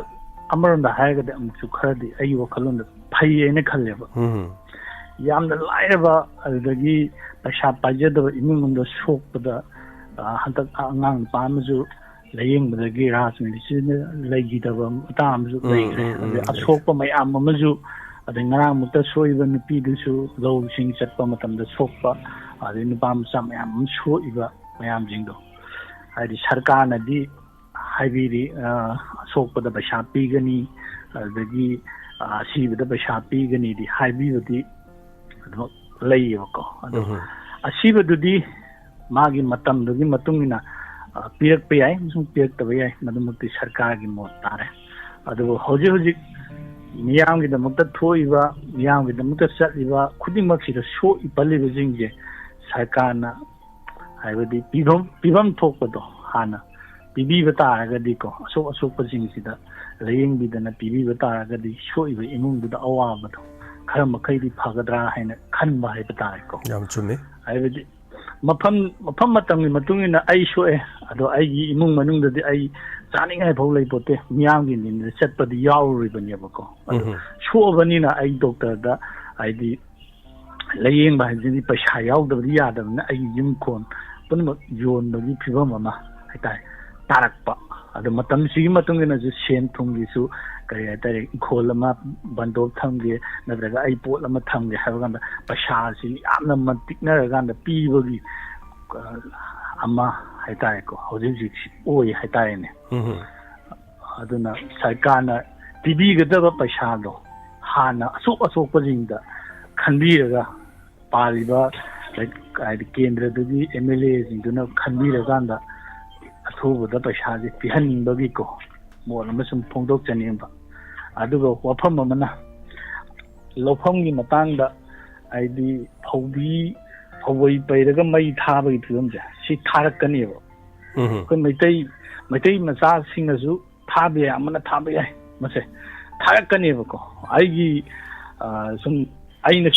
ꯑꯃꯔꯣꯝꯗ ꯍꯥꯏꯔꯒꯗꯤ ꯑꯃꯨꯛꯁꯨ ꯈꯔꯗꯤ ꯑꯩꯒꯤ ꯋꯥꯈꯜꯂꯣꯟꯗ ꯐꯩꯌꯦꯅ ꯈꯜꯂꯦꯕ ꯌꯥꯝꯅ ꯂꯥꯏꯔꯕ ꯑꯗꯨꯗꯒꯤ ꯄꯩꯁꯥ ꯄꯥꯏꯖꯗꯕ ꯏꯃꯨꯡ ꯑꯃꯗ ꯁꯣꯛꯄꯗ ꯍꯟꯗꯛ ꯑꯉꯥꯡ ꯅꯨꯄꯥ ꯑꯃꯁꯨ ꯂꯥꯏꯌꯦꯡꯕꯗꯒꯤ ꯔꯥꯖꯅꯤꯇꯤꯁꯤꯅ ꯂꯩꯈꯤꯗꯕ ꯃꯇꯥꯡ ꯑꯃꯁꯨ ꯂꯩꯈ꯭ꯔꯦ ꯑꯗꯩ ꯑꯁꯣꯛꯄ ꯃꯌꯥꯝ ꯑꯃꯁꯨ ꯑꯗꯩ ꯉꯔꯥꯡꯃꯨꯛꯇ ꯁꯣꯛꯏꯕ ꯅꯨꯄꯤꯗꯨꯁꯨ ꯂꯧꯁꯤꯡ ꯆꯠꯄ ꯃꯇꯝꯗ ꯁꯣꯛꯄ ꯑꯗꯩ ꯅꯨꯄꯥ ꯃꯆꯥ ꯃꯌꯥꯝ ꯑꯃ ꯁꯣꯛꯏꯕ ꯃꯌꯥꯝꯁꯤꯡꯗꯣ ꯍꯥꯏꯗꯤ ꯁꯔꯀꯥꯔꯅꯗꯤ ꯍꯥꯏꯕꯤꯔꯤ ꯑꯁꯣꯛꯄꯗ ꯄꯩꯁꯥ ꯄꯤꯒꯅꯤ ꯑꯗꯨꯗꯒꯤ ꯑꯁꯤꯕꯗ ꯄꯩꯁꯥ ꯄꯤꯒꯅꯤꯗꯤ ꯍꯥꯏꯕꯤꯕꯗꯤ ꯑꯗꯨꯃꯛ ꯂꯩꯌꯦꯕꯀꯣ ꯑꯗꯣ ꯑꯁꯤꯕꯗꯨꯗꯤ ꯃꯥꯒꯤ ꯃꯇꯝꯗꯨꯒꯤ ꯃꯇꯨꯡ ꯏꯟꯅ ꯄꯤꯔꯛꯄ ꯌꯥꯏ ꯑꯃꯁꯨꯡ ꯄꯤꯔꯛꯇꯕ ꯌꯥꯏ ꯃꯗꯨꯃꯛꯇꯤ ꯁꯔꯀꯥꯔꯒꯤ ꯃꯣꯠ ꯇꯥꯔꯦ ꯑꯗꯨꯕꯨ ꯍꯧꯖꯤꯛ ꯃꯤꯌꯥꯝꯒꯤꯗꯃꯛꯇ ꯊꯣꯛꯏꯕ ꯃꯤꯌꯥꯝꯒꯤꯗꯃꯛꯇ ꯆꯠꯂꯤꯕ ꯈꯨꯗꯤꯡꯃꯛꯁꯤꯗ ꯁꯣꯛꯏ ꯄꯜꯂꯤꯕꯁꯤꯡꯁꯦ ꯁꯔꯀꯥꯔꯅ ꯍꯥꯏꯕꯗꯤ ꯄꯤꯐꯝ ꯊꯣꯛꯄꯗꯣ ꯍꯥꯟꯅ ꯄꯤꯕꯤꯕ ꯇꯥꯔꯒꯗꯤꯀꯣ ꯑꯁꯣꯛꯄꯁꯤꯡꯁꯤꯗ ꯂꯥꯏꯌꯦꯡꯕꯤꯗꯅ ꯄꯤꯕꯤꯕ ꯇꯥꯔꯒꯗꯤ ꯁꯣꯛꯏꯕ ꯏꯃꯨꯡꯗꯨꯗ ꯑꯋꯥꯕꯗꯣ ꯈꯔ ꯃꯈꯩꯗꯤ ꯐꯒꯗ꯭ꯔꯥ ꯍꯥꯏꯅ ꯈꯟꯕ ꯍꯥꯏꯕ ꯇꯥꯔꯦꯀꯣ ꯌꯥꯝ ꯆꯨꯝꯃꯤ ꯍꯥꯏꯕꯗꯤ ꯃꯐꯝ ꯃꯇꯝꯒꯤ ꯃꯇꯨꯡ ꯏꯟꯅ ꯑꯩ ꯁꯣꯛꯑꯦ ꯑꯗꯣ ꯑꯩꯒꯤ ꯏꯃꯨꯡ ꯃꯅꯨꯡꯗꯗꯤ ꯑꯩ ꯆꯥꯅꯤꯡꯉꯥꯏ ꯐꯥꯎ ꯂꯩꯄꯣꯠꯇꯦ ꯃꯤꯌꯥꯝꯒꯤ ꯅꯤꯡꯗ ꯆꯠꯄꯗꯤ ꯌꯥꯎꯔꯣꯏꯕꯅꯦꯕꯀꯣ ꯑꯗꯣ ꯁꯣꯛꯑꯕꯅꯤꯅ ꯑꯩ ꯗꯣꯛꯇꯔꯗ ꯍꯥꯏꯗꯤ ꯂꯥꯏꯌꯦꯡꯕ ꯍꯥꯏꯕꯁꯤꯗꯤ ꯄꯩꯁా ꯌꯥꯎꯗꯕꯗꯤ ꯌꯥꯗꯕꯅꯤ나 ꯑꯩꯒꯤ ꯌꯨꯝ ꯈꯣꯟ ꯄꯨꯝꯅꯃꯛ ꯌꯣꯟꯕꯒꯤ ꯐꯤꯕꯝ ꯑꯃ ꯍꯥꯏꯇꯥꯔꯦ ꯇꯥꯔꯛꯄ ꯑꯗꯣ ꯃꯇꯝꯁꯤꯒꯤ ꯃꯇꯨꯡꯏꯟꯅꯁꯨ ꯁꯦꯟ ꯊꯨꯝꯒꯤꯁꯨ ꯀꯔꯤ ꯍꯥꯏꯇꯥꯔꯦ ꯏꯪꯈꯣꯜ ꯑꯃ ꯕꯟꯗꯣꯞ ꯊꯝꯒꯦ ꯅꯠꯇ꯭ꯔꯒ ꯑꯩ ꯄꯣꯠ ꯑꯃ ꯊꯝꯒꯦ ꯍꯥꯏꯕ ꯀꯥꯟꯗ ꯄꯩꯁꯥꯁꯤ ꯌꯥꯝꯅ ꯃꯇꯤꯛꯅꯔꯀꯥꯟꯗ ꯄꯤꯕꯒꯤ ꯑꯃ ꯍꯥꯏꯇꯥꯔꯦꯀꯣ ꯍꯧꯖꯤꯛꯁꯤ ꯑꯣꯏ ꯍꯥꯏꯇꯥꯔꯦꯅꯦ ꯑꯗꯨꯅ ꯁꯔꯀꯥꯔꯅ ꯄꯤꯕꯤꯒꯗꯕ ꯄꯩꯁꯥꯗꯣ ꯍꯥꯟꯅ ꯑꯁꯣꯛꯄꯁꯤꯡꯗ ꯈꯟꯕꯤꯔꯒ ꯄꯥꯜꯂꯤꯕ ꯍꯥꯏꯗꯤ ꯀꯦꯟꯗ꯭ꯔꯗꯨꯒꯤ MLAꯁꯤꯡꯗꯨꯅ ꯈꯟꯕꯤꯔꯀꯥꯟꯗ ꯑꯊꯨꯕꯗ ꯄꯩꯁꯥꯁꯦ ꯄꯤꯍꯟꯅꯤꯡꯕꯒꯤꯀꯣ ꯃꯣꯠ ꯑꯃ ꯁꯨꯝ ꯐꯣꯡꯗꯣꯛꯆꯅꯤꯡꯕ ꯑꯗꯨꯒ ꯋꯥꯐꯝ ꯑꯃꯅ ꯂꯧꯐꯝꯒꯤ ꯃꯇꯥꯡꯗ ꯍꯥꯏꯗꯤ ꯐꯧꯕꯩ ꯄꯩꯔꯒ ꯃꯩ ꯊꯥꯕꯒꯤ ꯐꯤꯕꯝꯁꯦ ꯁꯤ ꯊꯥꯔꯛꯀꯅꯦꯕ ꯑꯩꯈꯣই ꯃꯩꯇꯩ ꯃꯆꯥꯁꯤꯡꯅꯁꯨ ꯊꯥꯕ ꯌꯥꯏ ꯑꯃꯅ ꯊꯥꯕ ꯌꯥꯏ ꯃꯁꯦ ꯊꯥꯔꯛꯀꯅꯦꯕꯀꯣ ꯑꯩꯒꯤ ꯁꯨꯝ ꯑꯩꯅ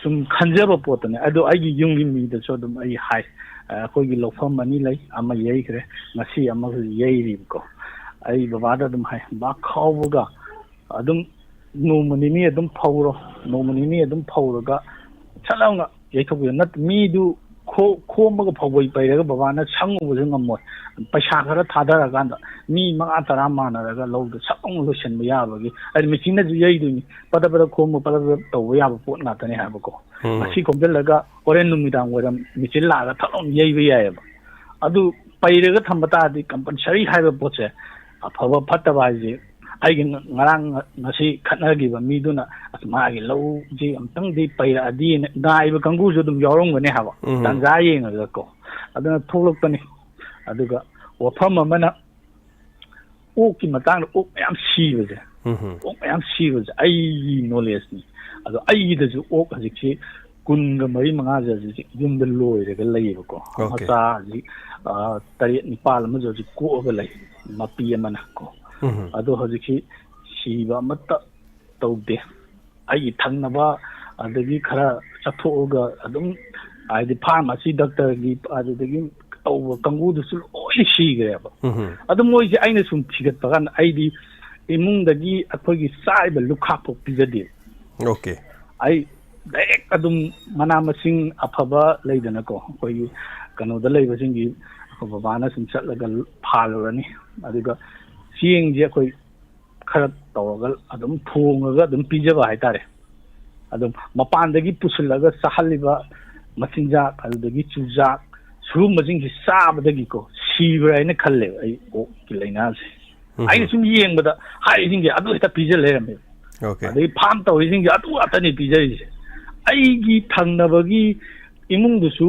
ꯁꯨꯝ ꯈꯟꯖꯕ ꯄꯣꯠꯇꯅꯦ ꯑꯗꯣ ꯑꯩꯒꯤ ꯌꯨꯝꯒꯤ ꯃꯤꯗꯁꯨ ꯑꯗꯨꯝ ꯑꯩ ꯍꯥꯏ ꯑꯩꯈꯣꯏꯒꯤ ꯂꯧꯐꯝ 2 ꯂꯩ ꯑꯃ ꯌꯩꯈ꯭ꯔꯦ ꯉꯁꯤ ꯑꯃꯁꯨ ꯌꯩꯔꯤꯕꯀꯣ ꯑꯩ ꯕꯕꯥꯗ ꯑꯗꯨꯝ ꯍꯥꯏ ꯕꯥ ꯈꯥꯎꯕꯒ ꯑꯗꯨꯝ ꯅꯣꯡꯃ ꯅꯤꯅꯤ ꯑꯗꯨꯝ ꯐꯧꯔꯣ ꯅꯣꯡꯃ ꯅꯤꯅꯤ ꯑꯗꯨꯝ ꯐꯧꯔꯒ ꯁꯠ ꯂꯥꯎꯅ ꯌꯩꯊꯣꯛꯄꯤꯌꯣ ꯃꯤꯗꯨ ꯈꯣꯝꯃꯒ ꯐꯧꯕꯩ ꯄꯩꯔꯒ ꯕꯕꯥꯅ ꯁꯪꯉꯨꯕꯁꯨ ꯉꯝꯃꯣꯏ ꯄꯩꯁꯥ ꯈꯔ ꯊꯥꯗꯔꯀꯥꯟꯗ ꯃꯤ 5-10 ꯃꯥꯟꯅꯔꯒ ꯂꯧꯗ ꯁꯠ ꯂꯥꯎꯅ ꯂꯣꯏꯁꯤꯟꯕ ꯌꯥꯕꯒꯤ ꯍꯥꯏꯗꯤ ꯃꯦꯆꯤꯟꯅꯁꯨ ꯌꯩꯗꯣꯏꯅꯤ ꯄꯗ ꯈꯣꯝꯕ ꯄꯗ ꯇꯧꯕ ꯌꯥꯕ ꯄꯣꯠ ꯉꯥꯛꯇꯅꯦ ꯍꯥꯏꯕꯀꯣ ꯉꯁꯤ ꯈꯣꯝꯖꯤꯜꯂꯒ ꯍꯣꯔꯦꯟ ꯅꯨꯃꯤꯗꯥꯡ ꯋꯥꯏꯔꯝ ꯃꯦꯆꯤꯟ ꯂꯥꯛꯑꯒ ꯊꯠ ꯂꯥꯎꯅ ꯌꯩꯕ ꯌꯥꯏꯑꯕ ꯑꯗꯨ ꯄꯩꯔꯒ ꯊꯝꯕ ꯇꯥꯔꯗꯤ ꯀꯝꯄꯜꯁꯔꯤ ꯍꯥꯏꯕ ꯄꯣꯠꯁꯦ ꯑꯐꯕ ꯐꯠꯇꯕ ꯍꯥꯏꯁꯦ ꯑꯩꯒꯤ ꯉꯔꯥꯡ ꯉꯁꯤ ꯈꯠꯅꯈꯤꯕ ꯃꯤꯗꯨꯅ ꯃꯥꯒꯤ ꯂꯧꯁꯤ ꯑꯝꯇꯪꯗꯤ ꯄꯩꯔꯛꯑꯗꯤ ꯉꯥꯏꯕ ꯀꯥꯡꯕꯨꯁꯨ ꯑꯗꯨꯝ ꯌꯥꯎꯔꯝꯒꯅꯤ ꯍꯥꯏꯕ ꯇꯟꯖꯥ ꯌꯦꯡꯉꯒꯀꯣ ꯑꯗꯨꯅ ꯊꯣꯛꯂꯛꯄꯅꯤ ꯑꯗꯨꯒ ꯋꯥꯐꯝ ꯑꯃꯅ ꯑꯣꯛꯀꯤ ꯃꯇꯥꯡꯗ ꯑꯣꯛ ꯃꯌꯥꯝ ꯁꯤꯕꯁꯦ ꯑꯣꯛ ꯃꯌꯥꯝ ꯁꯤꯕꯁꯦ ꯑꯩꯒꯤ ꯅꯣꯂꯦꯖꯅꯤ ꯑꯗꯣ ꯑꯩꯒꯤꯗꯁꯨ ꯑꯣꯛ ꯍꯧꯖꯤꯛꯁꯤ 24-25 ꯍꯧꯖꯤꯛ ꯌꯨꯝꯗ ꯂꯣꯏꯔꯒ ꯂꯩꯌꯦꯕꯀꯣ ꯃꯆꯥ ꯍꯧꯖꯤꯛ 8-9 ꯑꯃꯁꯨ ꯍꯧꯖꯤꯛ ꯀꯣꯛꯑꯒ ꯂꯩ ꯃꯄꯤ ꯑꯃꯅ ꯀꯣ ꯑꯗꯣ ꯍꯧꯖꯤꯛꯁꯤ ꯁꯤꯕ ꯑꯃꯠꯇ ꯇꯧꯗꯦ ꯑꯩꯒꯤ ꯊꯪꯅꯕ ꯑꯗꯒꯤ ꯈꯔ ꯆꯠꯊꯣꯛꯑꯒ ꯑꯗꯨꯝ ꯍꯥꯏꯗꯤ ꯐꯥꯔꯃꯥꯁꯤ ꯗꯣꯛꯇꯔꯒꯤ ꯑꯗꯨꯗꯒꯤ ꯇꯧꯕ ꯀꯥꯡꯕꯨꯗꯨꯁꯨ ꯂꯣꯏ ꯁꯤꯈ꯭ꯔꯦꯕ ꯑꯗꯨ ꯃꯣꯏꯁꯦ ꯑꯩꯅ ꯁꯨꯝ ꯊꯤꯒꯠꯄ ꯀꯥꯟꯗ ꯑꯩꯗꯤ ꯏꯃꯨꯡꯗꯒꯤ ꯑꯩꯈꯣꯏꯒꯤ ꯆꯥꯔꯤꯕ ꯂꯨꯈꯥꯛꯐꯥꯎ ꯄꯤꯖꯗꯦ ꯑꯩ ꯗꯥꯏꯔꯦꯛ ꯑꯗꯨꯝ ꯃꯅꯥ ꯃꯁꯤꯡ ꯑꯐꯕ ꯂꯩꯗꯅꯀꯣ ꯑꯩꯈꯣꯏꯒꯤ ꯀꯩꯅꯣꯗ ꯂꯩꯕꯁꯤꯡꯒꯤ ꯑꯩꯈꯣꯏ ꯕꯕꯥꯅ ꯁꯨꯝ ꯆꯠꯂꯒ ꯐꯥꯜꯂꯨꯔꯅꯤ ꯑꯗꯨꯒ ꯆꯦꯡꯁꯦ ꯑꯩꯈꯣꯏ ꯈꯔ ꯇꯧꯔꯒ ꯑꯗꯨꯝ ꯊꯣꯡꯉꯒ ꯑꯗꯨꯝ ꯄꯤꯖꯕ ꯍꯥꯏꯇꯥꯔꯦ ꯑꯗꯨꯝ ꯃꯄꯥꯟꯗꯒꯤ ꯄꯨꯁꯤꯜꯂꯒ ꯆꯥꯍꯜꯂꯤꯕ ꯃꯆꯤꯟꯖꯥꯛ ꯑꯗꯨꯗꯒꯤ ꯆꯨꯖꯥꯛ ꯁꯤꯒꯨꯝꯕꯁꯤꯡꯁꯤ ꯆꯥꯕꯗꯒꯤꯀꯣ ꯁꯤꯕ꯭ꯔꯥ ꯍꯥꯏꯅ ꯈꯜꯂꯦꯕ ꯑꯩ ꯑꯣꯛꯀꯤ ꯂꯥꯏꯅꯥꯁꯦ ꯑꯩꯅ ꯁꯨꯝ ꯌꯦꯡꯕꯗ ꯍꯥꯏꯔꯤꯁꯤꯡꯁꯦ ꯑꯗꯨ ꯍꯦꯛꯇ ꯄꯤꯖ ꯂꯩꯔꯝꯃꯦꯕ ꯑꯗꯒꯤ ꯐꯥꯔꯝ ꯇꯧꯔꯤꯁꯤꯡꯁꯦ ꯑꯗꯨ ꯉꯥꯛꯇꯅꯤ ꯄꯤꯖꯔꯤꯁꯦ ꯑꯩꯒꯤ ꯊꯪꯅꯕꯒꯤ ꯏꯃꯨꯡꯗꯨꯁꯨ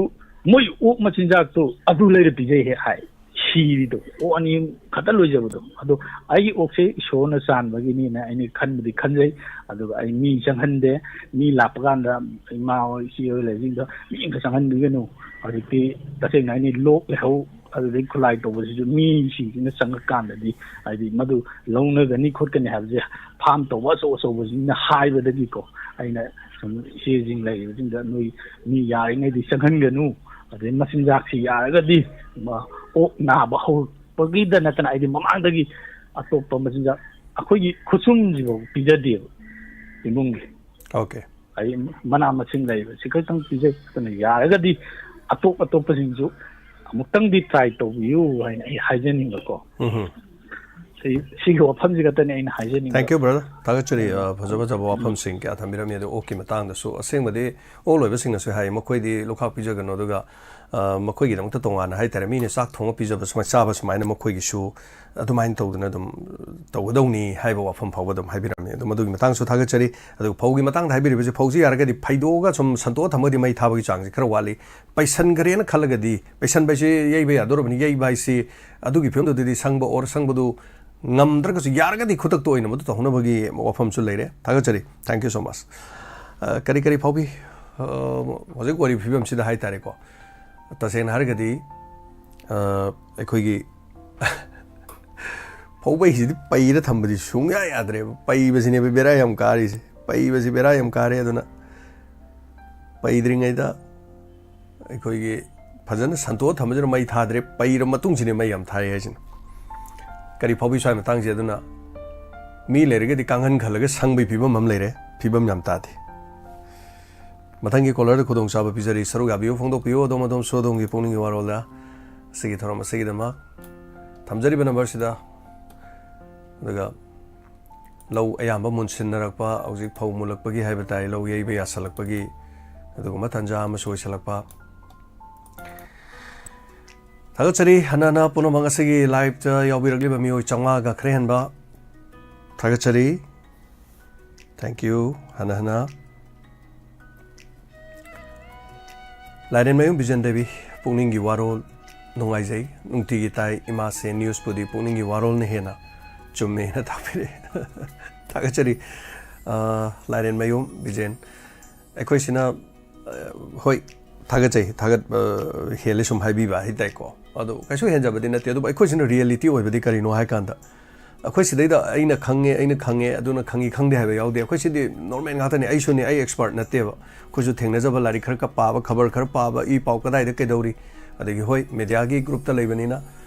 ꯃꯣꯏ ꯑꯣꯛ ꯃꯆꯤꯟꯖꯥꯛꯇꯣ ꯑꯗꯨ ꯂꯩꯔ ꯄꯤꯖꯩ ꯍꯦꯛ ꯍꯥꯏ ꯁꯤꯔꯤꯗꯣ ꯑꯣꯛ 2 ꯈꯛꯇ ꯂꯣꯏꯖꯕꯗꯣ ꯑꯗꯣ ꯑꯩꯒꯤ ꯑꯣꯛꯁꯦ ꯏꯁꯣꯔꯅ ꯆꯥꯟꯕꯒꯤꯅꯤꯅ ꯑꯩꯅ ꯈꯟꯕꯗꯤ ꯈꯟꯖꯩ ꯑꯗꯨꯒ ꯑꯩ ꯃꯤ ꯆꯪꯍꯟꯗꯦ ꯃꯤ ꯂꯥꯛꯄ ꯀꯥꯟꯗ ꯏꯃꯥ ꯍꯣꯏ ꯏꯆꯦ ꯍꯣꯏ ꯂꯩꯁꯤꯡꯗꯣ ꯃꯤ ꯑꯃꯈꯛ ꯆꯪꯍꯟꯕꯤꯒꯅꯨ ꯍꯧꯖꯤꯛꯇꯤ ꯇꯁꯦꯡꯅ ꯑꯩꯅ ꯂꯣꯛ ꯂꯩꯍꯧ ꯑꯗꯨꯗꯒꯤ ꯈꯨꯠꯂꯥꯏ ꯇꯧꯕꯁꯤꯁꯨ ꯃꯤꯁꯤꯡꯁꯤꯅ ꯆꯪꯉꯀꯥꯟꯗꯗꯤ ꯍꯥꯏꯗꯤꯃꯗꯨ ꯂꯧꯅꯒꯅꯤ ꯈꯣꯠꯀꯅꯤ ꯍꯥꯏꯕꯁꯦ ꯐꯥꯔꯝ ꯇꯧꯕ ꯑꯆꯧꯕꯁꯤꯡꯅ ꯍꯥꯏꯕꯗꯒꯤꯀꯣ ꯑꯩꯅ ꯁꯨꯝ ꯏꯆꯦꯁꯤꯡ ꯂꯩꯔꯤꯕꯁꯤꯡꯗ ꯅꯣꯏ ꯃꯤ ꯌꯥꯔꯤꯉꯩꯗꯤ ꯆꯪꯍꯟꯒꯅꯨ ꯑꯗꯩ ꯃꯆꯤꯟꯖꯥꯛꯁꯤ ꯌꯥꯔꯒꯗꯤ ꯑꯣꯛ ꯅꯥꯕ ꯍꯧꯔꯛꯄꯒꯤꯗ ꯅꯠꯇꯅ ꯑꯩꯗꯤ ꯃꯃꯥꯡꯗꯒꯤ ꯑꯇꯣꯞꯄ ꯃꯆꯤꯟꯖꯥꯛ ꯑꯩꯈꯣꯏꯒꯤ ꯈꯨꯠꯁꯨꯝꯁꯤꯐꯥꯎ ꯄꯤꯖꯗꯦꯕ ꯏꯃꯨꯡꯒꯤ ꯑꯩ ꯃꯅꯥ ꯃꯁꯤꯡ ꯂꯩꯕ ꯁꯤ ꯈꯛꯇꯪ ꯄꯤꯖꯗꯅ ꯌꯥꯔꯒꯗꯤ ꯑꯇꯣꯞꯄꯁꯤꯡꯁꯨ ꯑꯃꯨꯛꯇꯪꯗꯤ ꯇ꯭ꯔꯥꯏ ꯇꯧꯕꯤꯌꯨ ꯍꯥꯏꯅ ꯑꯩ ꯍꯥꯏꯖꯅꯤꯡꯕꯀꯣ ꯁꯤꯒꯤ ꯋꯥꯐꯝꯁꯤ ꯈꯛꯇꯅꯤ ꯑꯩꯅ ꯍꯥꯏꯖꯅꯤꯡꯕ ꯊꯦꯡꯛ ꯌꯨ ꯕ꯭ꯔꯗꯔ ꯊꯥꯒꯠꯆꯔꯤ ꯐꯖꯕ ꯋꯥꯐꯝꯁꯤꯡ ꯀꯌꯥ ꯊꯝꯕꯤꯔꯝꯃꯤ ꯑꯗꯣ ꯑꯣꯛꯀꯤ ꯃꯇꯥꯡꯗꯁꯨ ꯑꯁꯦꯡꯕꯗꯤ ꯑꯣꯛ ꯂꯣꯏꯕꯁꯤꯡꯅꯁꯨ ꯍꯥꯏ ꯃꯈꯣꯏꯗꯤ ꯂꯨꯈꯥꯛ ꯄꯤꯖꯒꯅꯨ ꯑꯗꯨꯒ ꯃꯈꯣꯏꯒꯤꯗꯃꯛꯇ ꯇꯣꯉꯥꯟꯅ ꯍꯥꯏꯇꯥꯔꯦ ꯃꯤꯅ ꯆꯥꯛ ꯊꯣꯡꯉ ꯄꯤꯖꯕ ꯁꯨꯃꯥꯏꯅ ꯆꯥꯕ ꯁꯨꯃꯥꯏꯅ ꯃꯈꯣꯏꯒꯤꯁꯨ ꯑꯗꯨꯃꯥꯏꯅ ꯇꯧꯗꯅ ꯑꯗꯨꯝ ꯇꯧꯒꯗꯧꯅꯤ ꯍꯥꯏꯕ ꯋꯥꯐꯝ ꯐꯥꯎꯕ ꯑꯗꯨꯝ ꯍꯥꯏꯕꯤꯔꯝꯃꯤ ꯑꯗꯣ ꯃꯗꯨꯒꯤ ꯃꯇꯥꯡꯁꯨ ꯊꯥꯒꯠꯆꯔꯤ ꯑꯗꯨꯒ ꯐꯧꯒꯤ ꯃꯇꯥꯡꯗ ꯍꯥꯏꯕꯤꯔꯤꯕꯁꯤ ꯐꯧꯁꯤ ꯌꯥꯔꯒꯗꯤ ꯐꯩꯗꯣꯛꯑꯒ ꯁꯨꯝ ꯁꯟꯇꯣꯛꯑ ꯊꯝꯃꯒꯗꯤ ꯃꯩ ꯊꯥꯕꯒꯤ ꯆꯥꯡꯁꯤ ꯈꯔ ꯋꯥꯠꯂꯤ ꯄꯩꯁꯟꯈ꯭ꯔꯦꯅ ꯈꯜꯂꯒꯗꯤ ꯄꯩꯁꯟꯕ ꯍꯥꯏꯁꯤ ꯌꯩꯕ ꯌꯥꯗꯣꯔꯕꯅꯤ ꯌꯩꯕ ꯍꯥꯏꯁꯤ ꯑꯗꯨꯒꯤ ꯐꯤꯕꯝꯗꯨꯗꯤ ꯁꯪꯕ ꯑꯣꯔ ꯁꯪꯕꯗꯨ ꯉꯝꯗ꯭ꯔꯒꯁꯨ ꯌꯥꯔꯒꯗꯤ ꯈꯨꯗꯛꯇ ꯑꯣꯏꯅ ꯃꯗꯨ ꯇꯧꯍꯧꯅꯕꯒꯤ ꯋꯥꯐꯝꯁꯨ ꯂꯩꯔꯦ ꯊꯥꯒꯠꯆꯔꯤ ꯊꯦꯡꯛ ꯌꯨ ꯁꯣ ꯃꯆ ꯀꯔꯤ ꯐꯥꯎꯕꯤ ꯍꯧꯖꯤꯛ ꯑꯣꯏꯔꯤꯕ ꯐꯤꯕꯝꯁꯤꯗ ꯍꯥꯏꯇꯥꯔꯦꯀꯣ ꯇꯁꯦꯡꯅ ꯍꯥꯏꯔꯒꯗꯤ ꯑꯩꯈꯣꯏꯒꯤ ꯐꯧꯕꯩꯁꯤꯗꯤ ꯄꯩꯔ ꯊꯝꯕꯗꯤ ꯁꯨꯡꯌꯥ ꯌꯥꯗ꯭ꯔꯦꯕ ꯄꯩꯕꯁꯤꯅꯦꯕ ꯕꯦꯔꯥ ꯌꯥꯝ ꯀꯥꯔꯤꯁꯦ ꯄꯩꯕꯁꯤ ꯕꯦꯔꯥ ꯌꯥꯝ ꯀꯥꯔꯦ ꯑꯗꯨꯅ ꯄꯩꯗ꯭ꯔꯤꯉꯩꯗ ꯑꯩꯈꯣꯏꯒꯤ ꯐꯖꯅ ꯁꯟꯇꯣꯛꯑ ꯊꯝꯕꯁꯤꯅ ꯃꯩ ꯊꯥꯗ꯭ꯔꯦ ꯄꯩꯔ ꯃꯇꯨꯡꯁꯤꯅꯦ ꯃꯩ ꯌꯥꯝ ꯊꯥꯔꯦ ꯍꯥꯏꯁꯤꯅ ꯀꯔꯤ ꯐꯥꯎꯕꯤ ꯁ꯭ꯋꯥꯏ ꯃꯇꯥꯡꯁꯦ ꯑꯗꯨꯅ ꯃꯤ ꯂꯩꯔꯒꯗꯤ ꯀꯥꯡꯍꯟ ꯈꯜꯂꯒ ꯁꯪꯕꯒꯤ ꯐꯤꯕꯝ ꯑꯃ ꯂꯩꯔꯦ ꯐꯤꯕꯝ ꯌꯥꯝ ꯇꯥꯗꯦ ꯃꯊꯪꯒꯤ ꯀꯣꯂꯔꯗ ꯈꯨꯗꯣꯡꯆꯥꯕ ꯄꯤꯖꯔꯤ ꯁꯔꯨꯛ ꯌꯥꯕꯤꯌꯨ ꯐꯣꯡꯗꯣꯛꯄꯤꯌꯨ ꯑꯗꯣꯝꯁꯨ ꯑꯗꯣꯝꯒꯤ ꯄꯨꯛꯅꯤꯡꯒꯤ ꯋꯥꯔꯣꯜꯗ ꯑꯁꯤꯒꯤ ꯊꯧꯔꯝ ꯑꯁꯤꯒꯤꯗꯃꯛ ꯊꯝꯖꯔꯤꯕ ꯅꯝꯕꯔꯁꯤꯗ ꯑꯗꯨꯒ ꯂꯧ ꯑꯌꯥꯝꯕ ꯃꯨꯟꯁꯤꯟꯅꯔꯛꯄ ꯍꯧꯖꯤꯛ ꯐꯧ ꯃꯨꯜꯂꯛꯄꯒꯤ ꯍꯥꯏꯕ ꯇꯥꯔꯦ ꯂꯧ ꯌꯩꯕ ꯌꯥꯁꯜꯂꯛꯄꯒꯤ ꯑꯗꯨꯒꯨꯝꯕ ꯇꯥꯟꯖꯥ ꯑꯃꯁꯨ ꯑꯣꯏꯁꯜꯂꯛꯄ ꯊꯥꯒꯠꯆꯔꯤ ꯍꯟꯅ ꯄꯨꯝꯅꯃꯛ ꯑꯁꯤꯒꯤ ꯂꯥꯏꯚꯇ ꯌꯥꯎꯕꯤꯔꯛꯂꯤꯕ ꯃꯤꯑꯣꯏ 500ꯒ ꯈꯔ ꯍꯦꯟꯕ ꯊꯥꯒꯠꯆꯔꯤ ꯊꯦꯡꯛ ꯌꯨ ꯍꯟꯅ ꯂꯥꯏꯔꯦꯟꯃꯌꯨꯝ ꯕꯤꯖꯟ ꯗꯦꯕꯤ ꯄꯨꯛꯅꯤꯡꯒꯤ ꯋꯥꯔꯣꯜ ꯅꯨꯡꯉꯥꯏꯖꯩ ꯅꯨꯡꯇꯤꯒꯤ ꯇꯥꯏ ꯏꯃꯥꯁꯦ ꯅ꯭ꯌꯨꯁꯄꯨꯗꯤ ꯄꯨꯛꯅꯤꯡꯒꯤ ꯋꯥꯔꯣꯜꯅ ꯍꯦꯟꯅ ꯆꯨꯝꯃꯦꯅ ꯇꯥꯛꯄꯤꯔꯛꯑꯦ ꯊꯥꯒꯠꯆꯔꯤ ꯂꯥꯏꯔꯦꯟꯃꯌꯨꯝ ꯕꯤꯖꯦꯟ ꯑꯩꯈꯣꯏꯁꯤꯅ ꯍꯣꯏ ꯊꯥꯒꯠꯆꯩ ꯍꯦꯜꯂꯦ ꯁꯨꯝ ꯍꯥꯏꯕꯤꯕ ꯍꯥꯏꯇꯥꯔꯦꯀꯣ ꯑꯗꯣ ꯀꯩꯁꯨ ꯍꯦꯟꯖꯕꯗꯤ ꯅꯠꯇꯦ ꯑꯗꯨꯕꯨ ꯑꯩꯈꯣꯏꯁꯤꯅ ꯔꯤꯌꯦꯂꯤꯇꯤ ꯑꯣꯏꯕꯗꯤ ꯀꯔꯤꯅꯣ ꯍꯥꯏ ꯀꯥꯟꯗ ꯑꯩꯈꯣꯏ ꯁꯤꯗꯩꯗ ꯑꯩꯅ ꯈꯪꯉꯦ ꯑꯗꯨꯅ ꯈꯪꯗꯦ ꯍꯥꯏꯕ ꯌꯥꯎꯗꯦ ꯑꯩꯈꯣꯏ ꯁꯤꯗꯤ ꯅꯣꯔꯃꯦꯜ ꯉꯥꯛꯇꯅꯤ ꯑꯩꯁꯨꯅꯤ ꯑꯩ ꯑꯦꯛꯁꯄꯔꯠ ꯅꯠꯇꯦꯕ ꯑꯩꯈꯣꯏꯁꯨ ꯊꯦꯡꯅꯖꯕ ꯂꯥꯏꯔꯤꯛ ꯈꯔ ꯄꯥꯕ ꯈꯕꯔ ꯈꯔ ꯄꯥꯕ ꯏ ꯄꯥꯎ ꯀꯗꯥꯏꯗ ꯀꯩꯗꯧꯔꯤ ꯑꯗꯒꯤ ꯍꯣꯏ ꯃꯦꯗꯤꯌꯥꯒꯤ ꯒ꯭ꯔꯨꯞꯇ ꯂꯩꯕꯅꯤꯅ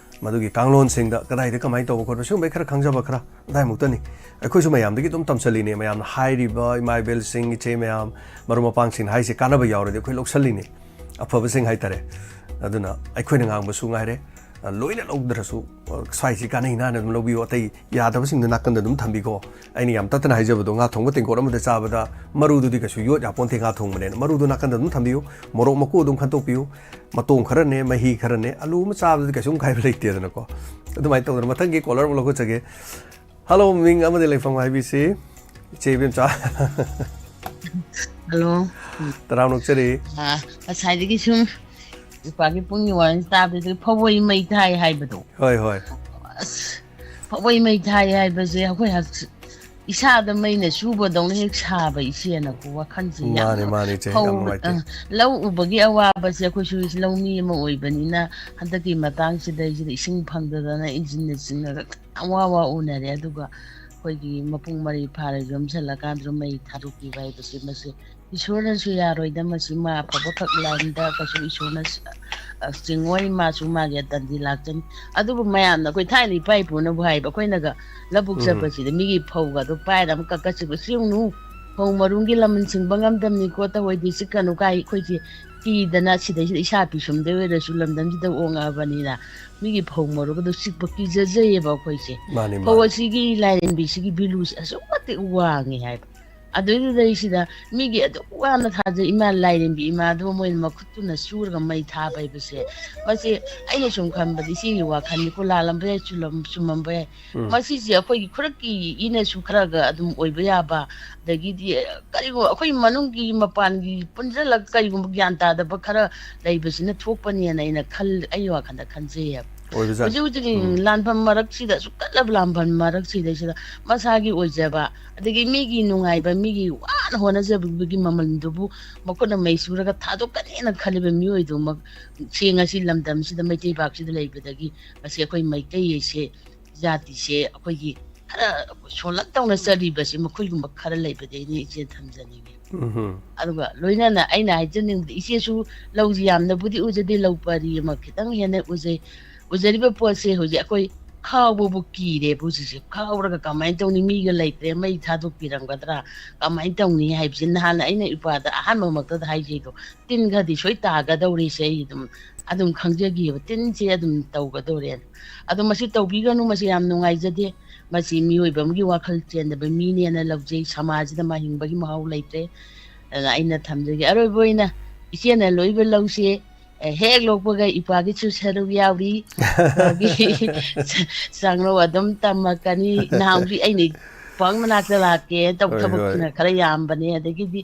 ꯃꯗꯨꯒꯤ ꯀꯥꯡꯂꯣꯟꯁꯤꯡꯗ ꯀꯗꯥꯏꯗ ꯀꯃꯥꯏꯅ ꯇꯧꯕ ꯈꯣꯠꯄ ꯁꯤꯒꯨꯝꯕꯩ ꯈꯔ ꯈꯪꯖꯕ ꯈꯔ ꯑꯗꯥꯏꯃꯨꯛꯇꯅꯤ ꯑꯩꯈꯣꯏꯁꯨ ꯃꯌꯥꯝꯗꯒꯤ ꯑꯗꯨꯝ ꯇꯝꯁꯤꯜꯂꯤꯅꯦ ꯃꯌꯥꯝꯅ ꯍꯥꯏꯔꯤꯕ ꯏꯃꯥ ꯏꯕꯦꯜꯁꯤꯡ ꯏꯆꯦ ꯃꯌꯥꯝ ꯃꯔꯨꯞ ꯃꯄꯥꯡꯁꯤꯡꯅ ꯍꯥꯏꯁꯦ ꯀꯥꯟꯅꯕ ꯌꯥꯎꯔꯗꯤ ꯑꯩꯈꯣꯏ ꯂꯧꯁꯜꯂꯤꯅꯦ ꯑꯐꯕꯁꯤꯡ ꯍꯥꯏꯇꯥꯔꯦ ꯑꯗꯨꯅ ꯑꯩꯈꯣꯏꯅ ꯉꯥꯡꯕꯁꯨ ꯉꯥꯏꯔꯦ ꯂꯣꯏꯅ ꯂꯧꯗ꯭ꯔꯁꯨ ꯁ꯭ꯋꯥꯏꯁꯤ ꯀꯥꯟꯅꯩ ꯅꯥꯅ ꯑꯗꯨꯝ ꯂꯧꯕꯤꯌꯣ ꯑꯇꯩ ꯌꯥꯗꯕꯁꯤꯡꯗꯣ ꯅꯥꯀꯟꯗ ꯑꯗꯨꯝ ꯊꯝꯕꯤꯀꯣ ꯑꯩꯅ ꯌꯥꯝ ꯇꯠꯇꯅ ꯍꯥꯏꯖꯕꯗꯣ ꯉꯥ ꯊꯣꯡꯕ ꯇꯦꯡꯀꯣꯠ ꯑꯃꯗ ꯆꯥꯕꯗ ꯃꯔꯨꯗꯨꯗꯤ ꯀꯩꯁꯨ ꯌꯣꯠ ꯌꯥꯄꯣꯟꯇꯦ ꯉꯥ ꯊꯣꯡꯕꯅꯦꯅ ꯃꯔꯨꯗꯨ ꯅꯥꯀꯟꯗ ꯑꯗꯨꯝ ꯊꯝꯕꯤꯌꯨ ꯃꯣꯔꯣꯛ ꯃꯀꯨ ꯑꯗꯨꯝ ꯈꯟꯇꯣꯛꯄꯤꯌꯨ ꯃꯇꯣꯡ ꯈꯔꯅꯦ ꯃꯍꯤ ꯈꯔꯅꯦ ꯑꯂꯨ ꯑꯃ ꯆꯥꯕꯗꯗꯤ ꯀꯩꯁꯨꯝ ꯀꯥꯏꯕ ꯂꯩꯇꯦꯗꯅꯀꯣ ꯑꯗꯨꯃꯥꯏꯅ ꯇꯧꯗꯅ ꯃꯊꯪꯒꯤ ꯀꯣꯂꯔ ꯑꯃ ꯂꯧꯈꯠꯆꯒꯦ ꯍꯜꯂꯣ ꯃꯤꯡ ꯑꯃꯗꯤ ꯂꯩꯐꯝ ꯍꯥꯏꯕꯤꯁꯤ ꯏꯆꯦ ꯏꯕꯦꯝꯆꯥ ꯍꯜꯂꯣ ꯇꯔꯥꯝ ꯅꯣꯛꯆꯔꯤ ꯉꯁꯥꯏꯗꯒꯤ ꯁꯨꯝ ꯏꯄꯥꯒꯤ ꯄꯨꯡꯒꯤ ꯋꯥꯔꯤ ꯇꯥꯕꯗꯒꯤ ꯐꯧꯕꯩ ꯃꯩ ꯊꯥꯏ ꯍꯥꯏꯕꯗꯣ ꯍꯣꯏ ꯍꯣꯏ ꯑꯁ ꯐꯧꯕꯩ ꯃꯩ ꯊꯥꯏ ꯍꯥꯏꯕꯁꯦ ꯑꯩꯈꯣꯏ ꯏꯁꯥꯗ ꯃꯩꯅ ꯆꯨꯕꯗꯧꯅ ꯍꯦꯛ ꯁꯥꯕ ꯏꯆꯦꯅꯀꯣ ꯋꯥꯈꯜꯁꯦ ꯃꯥꯅꯦ ꯌꯥꯝꯅ ꯃꯥꯅꯦ ꯏꯆꯦ ꯌꯥꯝ ꯐꯧ ꯅꯨꯡꯉꯥꯏꯇꯦ ꯂꯧ ꯎꯕꯒꯤ ꯑꯋꯥꯕꯁꯦ ꯑꯩꯈꯣꯏꯁꯨ ꯂꯧꯃꯤ ꯑꯃ ꯑꯣꯏꯕꯅꯤꯅ ꯍꯟꯗꯛꯀꯤ ꯃꯇꯥꯡꯁꯤꯗꯩꯁꯤꯗ ꯏꯁꯤꯡ ꯐꯪꯗꯗꯅ ꯏꯟꯖꯤꯟꯅ ꯆꯤꯡꯉꯒ ꯌꯥꯝ ꯋꯥ ꯎꯅꯔꯦ ꯑꯗꯨꯒ ꯑꯩꯈꯣꯏꯒꯤ ꯃꯄꯨꯡ ꯃꯔꯩ ꯐꯥꯔ ꯌꯣꯝꯁꯤꯜꯂꯀꯥꯟꯗ ꯃꯩ ꯊꯥꯗꯣꯛꯄꯤꯕ ꯍꯥꯏꯕꯁꯦ ꯃꯁꯤ ꯏꯁꯣꯔꯅꯁꯨ ꯌꯥꯔꯣꯏꯗ ꯃꯁꯤ ꯃꯥ ꯑꯐꯕꯈꯛ ꯂꯥꯏꯟꯗ ꯀꯩꯁꯨ ꯏꯁꯣꯔꯅ ꯆꯤꯡꯉꯣꯏ ꯃꯥꯁꯨ ꯃꯥꯒꯤ ꯇꯟꯗꯤ ꯂꯥꯛꯆꯅꯤ ꯑꯗꯨꯕꯨ ꯃꯌꯥꯝꯅ ꯑꯩꯈꯣꯏ ꯊꯥꯏꯅ ꯏꯄꯥ ꯏꯄꯨꯅꯕꯨ ꯍꯥꯏꯕ ꯑꯩꯈꯣꯏꯅꯒ ꯂꯧꯕꯨꯛ ꯆꯠꯄꯁꯤꯗ ꯃꯤꯒꯤ ꯐꯧꯒ ꯑꯗꯨ ꯄꯥꯏꯔ ꯑꯃ ꯀꯛꯀꯠꯁꯤꯕ ꯆꯦꯡꯅꯨ ꯐꯧ ꯃꯔꯨꯝꯒꯤ ꯂꯃꯟ ꯁꯤꯡꯕ ꯉꯝꯗꯕꯅꯤꯀꯣ ꯇꯧꯑꯣꯏꯗꯤ ꯆꯤꯛꯀꯅꯨ ꯀꯥꯏ ꯑꯩꯈꯣꯏꯁꯦ ꯀꯤꯗꯅ ꯁꯤꯗꯩꯁꯤꯗ ꯏꯁꯥ ꯄꯤꯁꯨꯝꯗ ꯑꯣꯏꯔꯁꯨ ꯂꯝꯗꯝꯁꯤꯗ ꯑꯣꯡꯉꯛꯑꯕꯅꯤꯅ ꯃꯤꯒꯤ ꯐꯧ ꯃꯔꯨꯒꯗꯣ ꯆꯤꯛꯄ ꯀꯤꯖꯖꯩꯌꯦꯕ ꯑꯩꯈꯣꯏꯁꯦ ꯃꯥꯅꯤ ꯐꯧ ꯃꯥꯅꯤ ꯑꯁꯤꯒꯤ ꯂꯥꯏꯔꯦꯝꯕꯤꯁꯤꯒꯤ ꯚꯦꯂꯨꯁꯦ ꯑꯁꯨꯛꯀꯤ ꯃꯇꯤꯛ ꯋꯥꯡꯉꯦ ꯍꯥꯏꯕ ꯑꯗꯨꯏꯗꯨꯗꯩꯁꯤꯗ ꯃꯤꯒꯤ ꯑꯗꯨꯛ ꯋꯥꯅ ꯊꯥꯖꯩ ꯏꯃꯥ ꯂꯥꯏꯔꯦꯝꯕꯤ ꯏꯃꯥꯗꯨ ꯃꯣꯏꯅ ꯃꯈꯨꯠꯇꯨꯅ ꯆꯨꯔꯒ ꯃꯩ ꯊꯥꯕ ꯍꯥꯏꯕꯁꯦ ꯃꯁꯤ ꯑꯩꯅ ꯁꯨꯝ ꯈꯟꯕꯗ ꯏꯆꯦꯒꯤ ꯋꯥꯈꯜꯅꯤꯀꯣ ꯂꯥꯜꯂꯝꯕ ꯌꯥꯏ ꯆꯨꯝꯃꯝꯕ ꯌꯥꯏ ꯃꯁꯤꯁꯦ ꯑꯩꯈꯣꯏꯒꯤ ꯈꯨꯔꯛꯀꯤ ꯏꯅꯁꯨ ꯈꯔꯒ ꯑꯗꯨꯝ ꯑꯣꯏꯕ ꯌꯥꯕ ꯑꯗꯒꯤꯗꯤ ꯀꯔꯤꯒꯨꯝꯕ ꯑꯩꯈꯣই ꯃꯅꯨꯡꯒꯤ ꯃꯄꯥꯟꯒꯤ ꯄꯨꯟꯁꯤꯜꯂꯒ ꯀꯔꯤꯒꯨꯝꯕ ꯒ꯭ꯌꯥꯟ ꯇꯥꯗꯕ ꯈꯔ ꯂꯩꯕꯁꯤꯅ ꯊꯣꯛꯄꯅꯦꯅ ꯑꯩꯒꯤ ꯋꯥꯈꯜꯗ ꯈꯟꯖꯩꯌꯦꯕ ꯑꯣꯏꯕꯖꯥꯠꯅꯤ ꯍꯧꯖꯤꯛ ꯂꯥꯟꯐꯝ ꯃꯔꯛꯁꯤꯗ ꯁꯨꯛꯀꯠꯂꯕ ꯂꯥꯟꯐꯝ ꯃꯔꯛꯁꯤꯗꯩꯁꯤꯗ ꯃꯁꯥꯒꯤ ꯑꯣꯏꯖꯕ ꯑꯗꯒꯤ ꯃꯤꯒꯤ ꯅꯨꯡꯉꯥꯏꯕ ꯃꯤꯒꯤ ꯋꯥꯅ ꯍꯣꯠꯅꯖꯕꯒꯤ ꯃꯃꯜꯗꯨꯕꯨ ꯃꯈꯨꯠꯅ ꯃꯩ ꯆꯨꯔꯒ ꯊꯥꯗꯣꯛꯀꯅꯦꯅ ꯈꯜꯂꯤꯕ ꯃꯤꯑꯣꯏꯗꯨꯃꯛ ꯁꯦ ꯉꯁꯤ ꯂꯝꯗꯝꯁꯤꯗ ꯃꯩꯇꯩꯕꯥꯛꯁꯤꯗ ꯂꯩꯕꯗꯒꯤ ꯉꯁꯤ ꯑꯩꯈꯣꯏ ꯃꯩꯇꯩꯁꯦ ꯖꯥꯇꯤꯁꯦ ꯑꯩꯈꯣꯏꯒꯤ ꯈꯔ ꯁꯣꯜꯂꯞ ꯇꯧꯅ ꯆꯠꯂꯤꯕꯁꯤ ꯃꯈꯣꯏꯒꯨꯝꯕ ꯈꯔ ꯂꯩꯕꯗꯩꯅꯤ ꯏꯆꯦ ꯊꯝꯖꯅꯤꯡꯉꯤ ꯑꯗꯨꯒ ꯂꯣꯏꯅꯅ ꯑꯩꯅ ꯍꯥꯏꯖꯅꯤꯡꯕꯗ ꯏꯆꯦꯁꯨ ꯂꯧꯁꯤ ꯌꯥꯝꯅꯕꯨꯗꯤ ꯎꯖꯗꯦ ꯂꯧ ꯄꯔꯤ ꯑꯃ ꯈꯤꯇꯪ ꯍꯦꯟꯅ ꯎꯖꯩ ꯎꯖꯔꯤꯕ ꯄꯣꯠꯁꯦ ꯍꯧꯖꯤꯛ ꯑꯩꯈꯣꯏ ꯈꯥꯎꯕꯕꯨ ꯀꯤꯔꯦꯕ ꯍꯧꯖꯤꯛꯁꯦ ꯈꯥꯎꯔꯒ ꯀꯃꯥꯏꯅ ꯇꯧꯅꯤ ꯃꯤꯒ ꯂꯩꯇ꯭ꯔꯦ ꯃꯩ ꯊꯥꯗꯣꯛꯄꯤꯔꯝꯒꯗ꯭ꯔꯥ ꯀꯃꯥꯏꯅ ꯇꯧꯅꯤ ꯍꯥꯏꯕꯁꯤ ꯅꯍꯥꯟ ꯑꯩꯅ ꯏꯄꯥꯗ ꯑꯍꯥꯟꯕꯃꯛꯇꯗ ꯍꯥꯏꯖꯩꯗꯣ ꯇꯤꯟ ꯈꯔꯗꯤ ꯁꯣꯏ ꯇꯥꯒꯗꯧꯔꯤꯁꯦ ꯑꯩ ꯑꯗꯨꯝ ꯈꯪꯖꯈꯤꯑꯕ ꯇꯤꯟꯁꯦ ꯑꯗꯨꯝ ꯇꯧꯒꯗꯧꯔꯦꯅ ꯑꯗꯣ ꯃꯁꯤ ꯇꯧꯕꯤꯒꯅꯨ ꯃꯁꯤ ꯌꯥꯝ ꯅꯨꯡꯉꯥꯏꯖꯗꯦ ꯃꯁꯤ ꯃꯤꯑꯣꯏꯕ ꯑꯃꯒꯤ ꯋꯥꯈꯜ ꯆꯦꯟꯗꯕ ꯃꯤꯅꯦꯅ ꯂꯧꯖꯩ ꯁꯃꯥꯖꯁꯤꯗ ꯃꯥ ꯍꯤꯡꯕꯒꯤ ꯃꯍꯥꯎ ꯂꯩꯇ꯭ꯔꯦ ꯑꯗꯨꯅ ꯑꯩꯅ ꯊꯝꯖꯒꯦ ꯑꯔꯣꯏꯕ ꯑꯣꯏꯅ ꯏꯆꯦꯅ ꯂꯣꯏꯕ ꯂꯧꯁꯤ ꯍꯦꯛ ꯂꯣꯛꯄꯒ ꯏꯄꯥꯒꯤꯁꯨ ꯁꯔꯨꯛ ꯌꯥꯎꯔꯤ ꯏꯄꯥꯒꯤ ꯆꯥꯡꯔꯧ ꯑꯗꯨꯝ ꯇꯝꯃꯛꯀꯅꯤ ꯅꯍꯥꯟꯁꯨ ꯑꯩꯅ ꯄꯪ ꯃꯅꯥꯛꯇ ꯂꯥꯛꯀꯦ ꯇꯧꯕ ꯍꯣꯏ ꯍꯣꯏ ꯊꯕꯛꯁꯤꯅ ꯈꯔ ꯌꯥꯝꯕꯅꯦ ꯑꯗꯒꯤꯗꯤ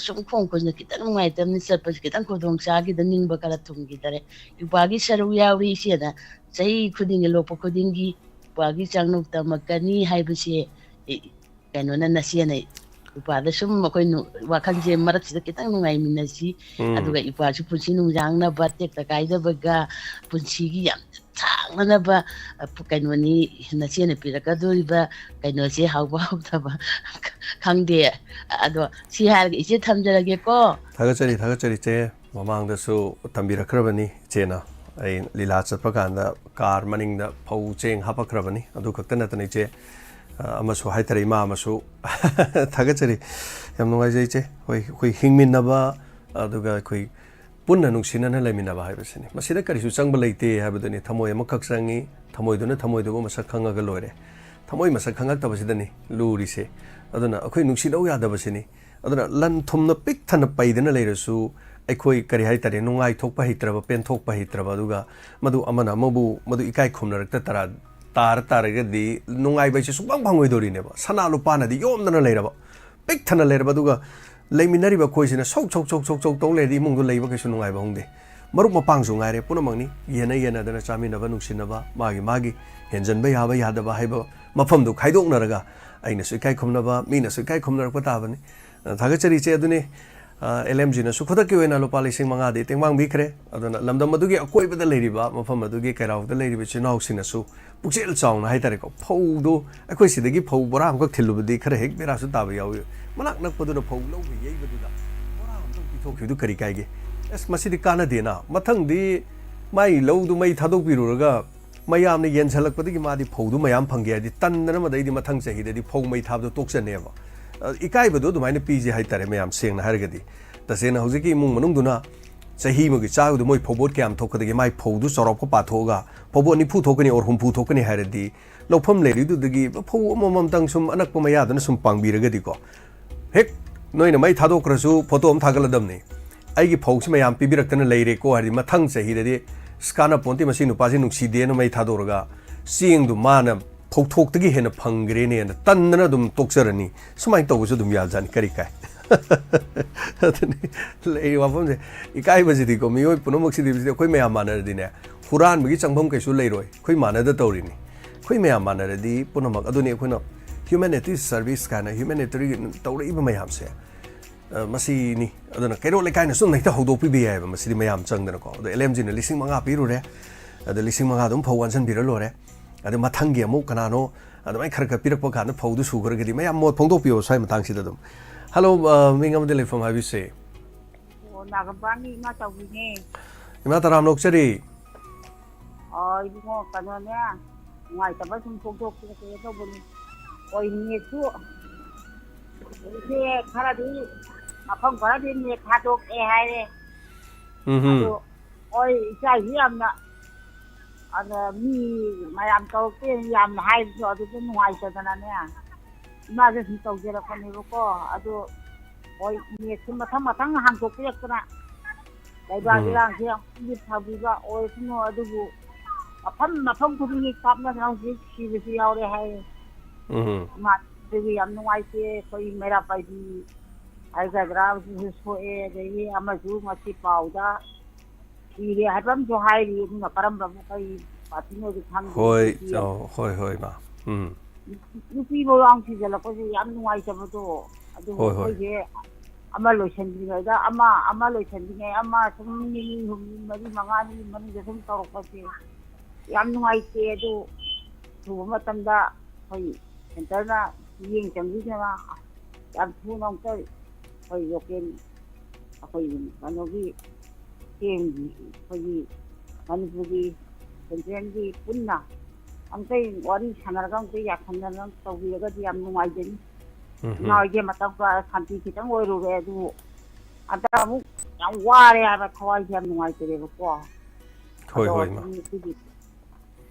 ꯁꯨꯝ ꯈꯣꯡ ꯈꯨꯠꯁꯤꯅ ꯈꯤꯇꯪ ꯅꯨꯡꯉꯥꯏꯇꯕꯅꯤ ꯆꯠꯄꯁꯤ ꯈꯤꯇꯪ ꯈꯨꯗꯣꯡ ꯆꯥꯈꯤꯗ ꯅꯤꯡꯕ ꯈꯔ ꯊꯨꯡꯈꯤꯗꯔꯦ ꯏꯄꯥꯒꯤ ꯁꯔꯨꯛ ꯌꯥꯎꯔꯤ ꯏꯆꯦꯅ ꯆꯍꯤ ꯈꯨꯗꯤꯡꯒꯤ ꯂꯣꯛꯄ ꯈꯨꯗꯤꯡꯒꯤ ꯏꯄꯥꯒꯤ ꯆꯥꯡꯔꯧ ꯇꯝꯃꯛꯀꯅꯤ ꯍꯥꯏꯕꯁꯦ ꯀꯩꯅꯣꯅ ꯅꯆꯦꯅ ꯏꯄꯥꯗ ꯁꯨꯝ ꯑꯩꯈꯣꯏ ꯋꯥꯈꯜꯁꯦ ꯃꯔꯛꯁꯤꯗꯈꯤꯇꯪ ꯅꯨꯡꯉꯥꯏꯃꯤꯟꯅꯁꯤ ꯑꯗꯨꯒ ꯏꯄꯥꯁꯨ ꯄꯨꯟꯁꯤ ꯅꯨꯡꯖꯥꯡꯅꯕ ꯇꯦꯛꯇ ꯀꯥꯏꯗꯕꯒ ꯄꯨꯟꯁꯤꯒꯤ ꯌꯥꯝ ꯁꯥꯡꯅꯅꯕ ꯀꯩꯅꯣꯅꯤ ꯅꯆꯦꯅ ꯄꯤꯔꯛꯀꯗꯣꯔꯤꯕ ꯀꯩꯅꯣꯁꯦ ꯍꯥꯎꯕ ꯍꯥꯎꯇꯕ ꯈꯪꯗꯦ ꯑꯗꯣ ꯁꯤ ꯍꯥꯏꯔꯒ ꯏꯆꯦ ꯊꯝꯖꯔꯒꯦꯀꯣ ꯊꯥꯒꯠꯆꯔꯤ ꯏꯆꯦ ꯃꯃꯥꯡꯗꯁꯨ ꯇꯝꯕꯤꯔꯛꯈ꯭ꯔꯕꯅꯤ ꯏꯆꯦꯅ ꯑꯩ ꯂꯤꯂꯥ ꯆꯠꯄ ꯀꯥꯟꯗ ꯀꯥꯔ ꯃꯅꯤꯡꯗ ꯐꯧ ꯆꯦꯡ ꯍꯥꯞꯄꯛꯈ꯭ꯔꯕꯅꯤ ꯑꯗꯨ ꯈꯛꯇ ꯅꯠꯇꯅ ꯏꯆꯦ ꯑꯃꯁꯨ ꯍꯥꯏꯇꯥꯔꯦ ꯏꯃꯥ ꯑꯃꯁꯨ ꯊꯥꯒꯠꯆꯔꯤ ꯌꯥꯝ ꯅꯨꯡꯉꯥꯏꯖꯩ ꯏꯆꯦ ꯍꯣꯏ ꯑꯩꯈꯣꯏ ꯍꯤꯡꯃꯤꯟꯅꯕ ꯑꯗꯨꯒ ꯑꯩꯈꯣꯏ ꯄꯨꯟꯅ ꯅꯨꯡꯁꯤꯅꯅ ꯂꯩꯃꯤꯟꯅꯕ ꯍꯥꯏꯕꯁꯤꯅꯤ ꯃꯁꯤꯗ ꯀꯔꯤꯁꯨ ꯆꯪꯕ ꯂꯩꯇꯦ ꯍꯥꯏꯕꯗꯨꯅꯤ ꯊꯃꯣꯏ ꯑꯃꯈꯛ ꯆꯪꯉꯤ ꯊꯃꯣꯏꯗꯨꯅ ꯊꯃꯣꯏꯗꯨꯕꯨ ꯃꯁꯛ ꯈꯪꯉꯒ ꯂꯣꯏꯔꯦ ꯊꯃꯣꯏ ꯃꯁꯛ ꯈꯪꯉꯛꯇꯕꯁꯤꯗꯅꯤ ꯂꯨꯔꯤꯁꯦ ꯑꯗꯨꯅ ꯑꯩꯈꯣꯏ ꯅꯨꯡꯁꯤꯗꯧ ꯌꯥꯗꯕꯁꯤꯅꯤ ꯑꯗꯨꯅ ꯂꯟ ꯊꯨꯝꯅ ꯄꯤꯛ ꯊꯟꯅ ꯄꯩꯗꯅ ꯂꯩꯔꯁꯨ ꯑꯩꯈꯣꯏ ꯀꯔꯤ ꯍꯥꯏꯇꯥꯔꯦ ꯅꯨꯡꯉꯥꯏꯊꯣꯛꯄ ꯍꯩꯇ꯭ꯔꯕ ꯄꯦꯟꯊꯣꯛꯄ ꯍꯩꯇ꯭ꯔꯕ ꯑꯗꯨꯒ ꯃꯗꯨ ꯑꯃꯅ ꯑꯃꯕꯨ ꯃꯗꯨ ꯏꯀꯥꯏ ꯈꯨꯝꯅꯔꯛꯇ ꯇꯥꯔꯒꯗꯤ ꯅꯨꯡꯉꯥꯏꯕ ꯍꯥꯏꯁꯦ ꯁꯨꯡꯐꯪ ꯐꯪꯉꯣꯏꯗꯣꯔꯤꯅꯦꯕ ꯁꯅꯥ ꯂꯨꯄꯥꯅꯗꯤ ꯌꯣꯝꯗꯅ ꯂꯩꯔꯕ ꯄꯤꯛ ꯊꯟꯅ ꯂꯩꯔꯕ ꯑꯗꯨꯒ ꯂꯩꯃꯤꯟꯅꯔꯤꯕ ꯑꯩꯈꯣꯏꯁꯤꯅ ꯁꯧ ꯇꯧ ꯂꯩꯔꯗꯤ ꯏꯃꯨꯡꯗꯣ ꯂꯩꯕ ꯀꯩꯁꯨ ꯅꯨꯡꯉꯥꯏꯕ ꯍꯧꯗꯦ ꯃꯔꯨꯞ ꯃꯄꯥꯡꯁꯨ ꯉꯥꯏꯔꯦ ꯄꯨꯝꯅꯃꯛꯅꯤ ꯌꯦꯟꯅꯗꯅ ꯆꯥꯃꯤꯟꯅꯕ ꯅꯨꯡꯁꯤꯅꯕ ꯃꯥꯒꯤ ꯍꯦꯟꯖꯟꯕ ꯌꯥꯕ ꯌꯥꯗꯕ ꯍꯥꯏꯕ ꯃꯐꯝꯗꯨ ꯈꯥꯏꯗꯣꯛꯅꯔꯒ ꯑꯩꯅꯁꯨ ꯏꯀꯥꯏ ꯈꯨꯝꯅꯕ ꯃꯤꯅꯁꯨ ꯏꯀꯥꯏ ꯈꯨꯝꯅꯔꯛꯄ ꯇꯥꯕꯅꯤ ꯊꯥꯒꯠꯆꯔꯤ ꯏꯆꯦ ꯑꯗꯨꯅꯤ LMG na su khoda ki wena lupa lising manga di tengmang bikre adona lamdam madugi akoi bada leiriba mafam madugi kairaw da leiriba chinau sina su puksel chawng na haitare ko phau do akoi sidagi phau bora am ko thilubadi khare hek bera su tabi yaw manak nak padu na phau lo bi yei badu da bora am to pithok khidu kari kai ge es masidi kana de na mathang di mai lo du mai thadok biru raga mayam ne yen chalak padi ki ma di phau du mayam phangge di tan na ma dai di mathang chahi de di phau mai thab do tok chane ba ikai badu du mai ne piji haitare mayam seng na hargadi tasena hojiki imung manung duna chahi magi chau du moi phobot kyam thokadagi mai phodu sorop ko pathoga phobot ni phu thokani or hum phu thokani haradi lofam leri du dagi phu momam tang sum anak pa maya dana sum pangbiragadi ko hek noina mai thadok rasu photo am thagaladam ni aigi phou sima yam pibiraktana leire ko hari mathang chahi de skana ponti masi nu pasi nuksi de no mai thadorga sing du mana phou thok tagi hena phangre ne tanna dum tokcharani sumai tawsu dum yaljan kari kai lei wafam se ikai bajidi ko mioi punomok sidi bisi khoi maya manar di ne huran bagi changbam kaisu leiroi khoi mana da tawri ni khoi maya manar di punomak aduni khoina humanity service kana humanitarian tawri ba mayam se masi ni aduna kairo le kaina sun naita hodo pi be ya ba masi mayam changdana ko the LMG na lising manga pi ru re the lising manga dum phawan san bi ro re adu mathangi amu kana no adu mai khar ka pirak pa kana phaudu su gar gadi mayam mo phongdo pi o sai matang si da dum hello mingam de from have you say oh nagabani ma tawini ima taram lok chari oh ibu mo kana ne ngai ta ba sum phongdo ki ke to boni oi ni su ke khara di apam khara di ne khatok e hai re oi sai yam na ana mi mayam to ke yam hai so adu nuai ta na ne ma je sin tau jera ko ne ko adu oi ni sim matang hang to ke kana dai ba girang sia ni thabi ba oi sino adu bu apam ku ni kap na nang si yaw re hai ma de yam nuai ke koi mera pai di ai ga gra ji so e de ye ama ju ma si pau da ki re hai pam jo hai ri ni param ba kai pati no di thang hoi ma nupi bo ang si jala ko yam nuai sa do adu ko je ama lotion di ga da ama lotion di ngai ama sum ni hum mari manga ni mani je sum tor ko je yam nuai ke do tu ma tam da hoi center na yeng chang di na yam thu nong ko hoi yo ken hoi ano gi ken gi hoi man bu gi center gi punna ang tay wari sanaraga ang tay yakhanna tawbiga di am nungai den naige matang pa khanti kitang oiru re du ada mu yang ware aba thawai jam nungai tere ko hoi ma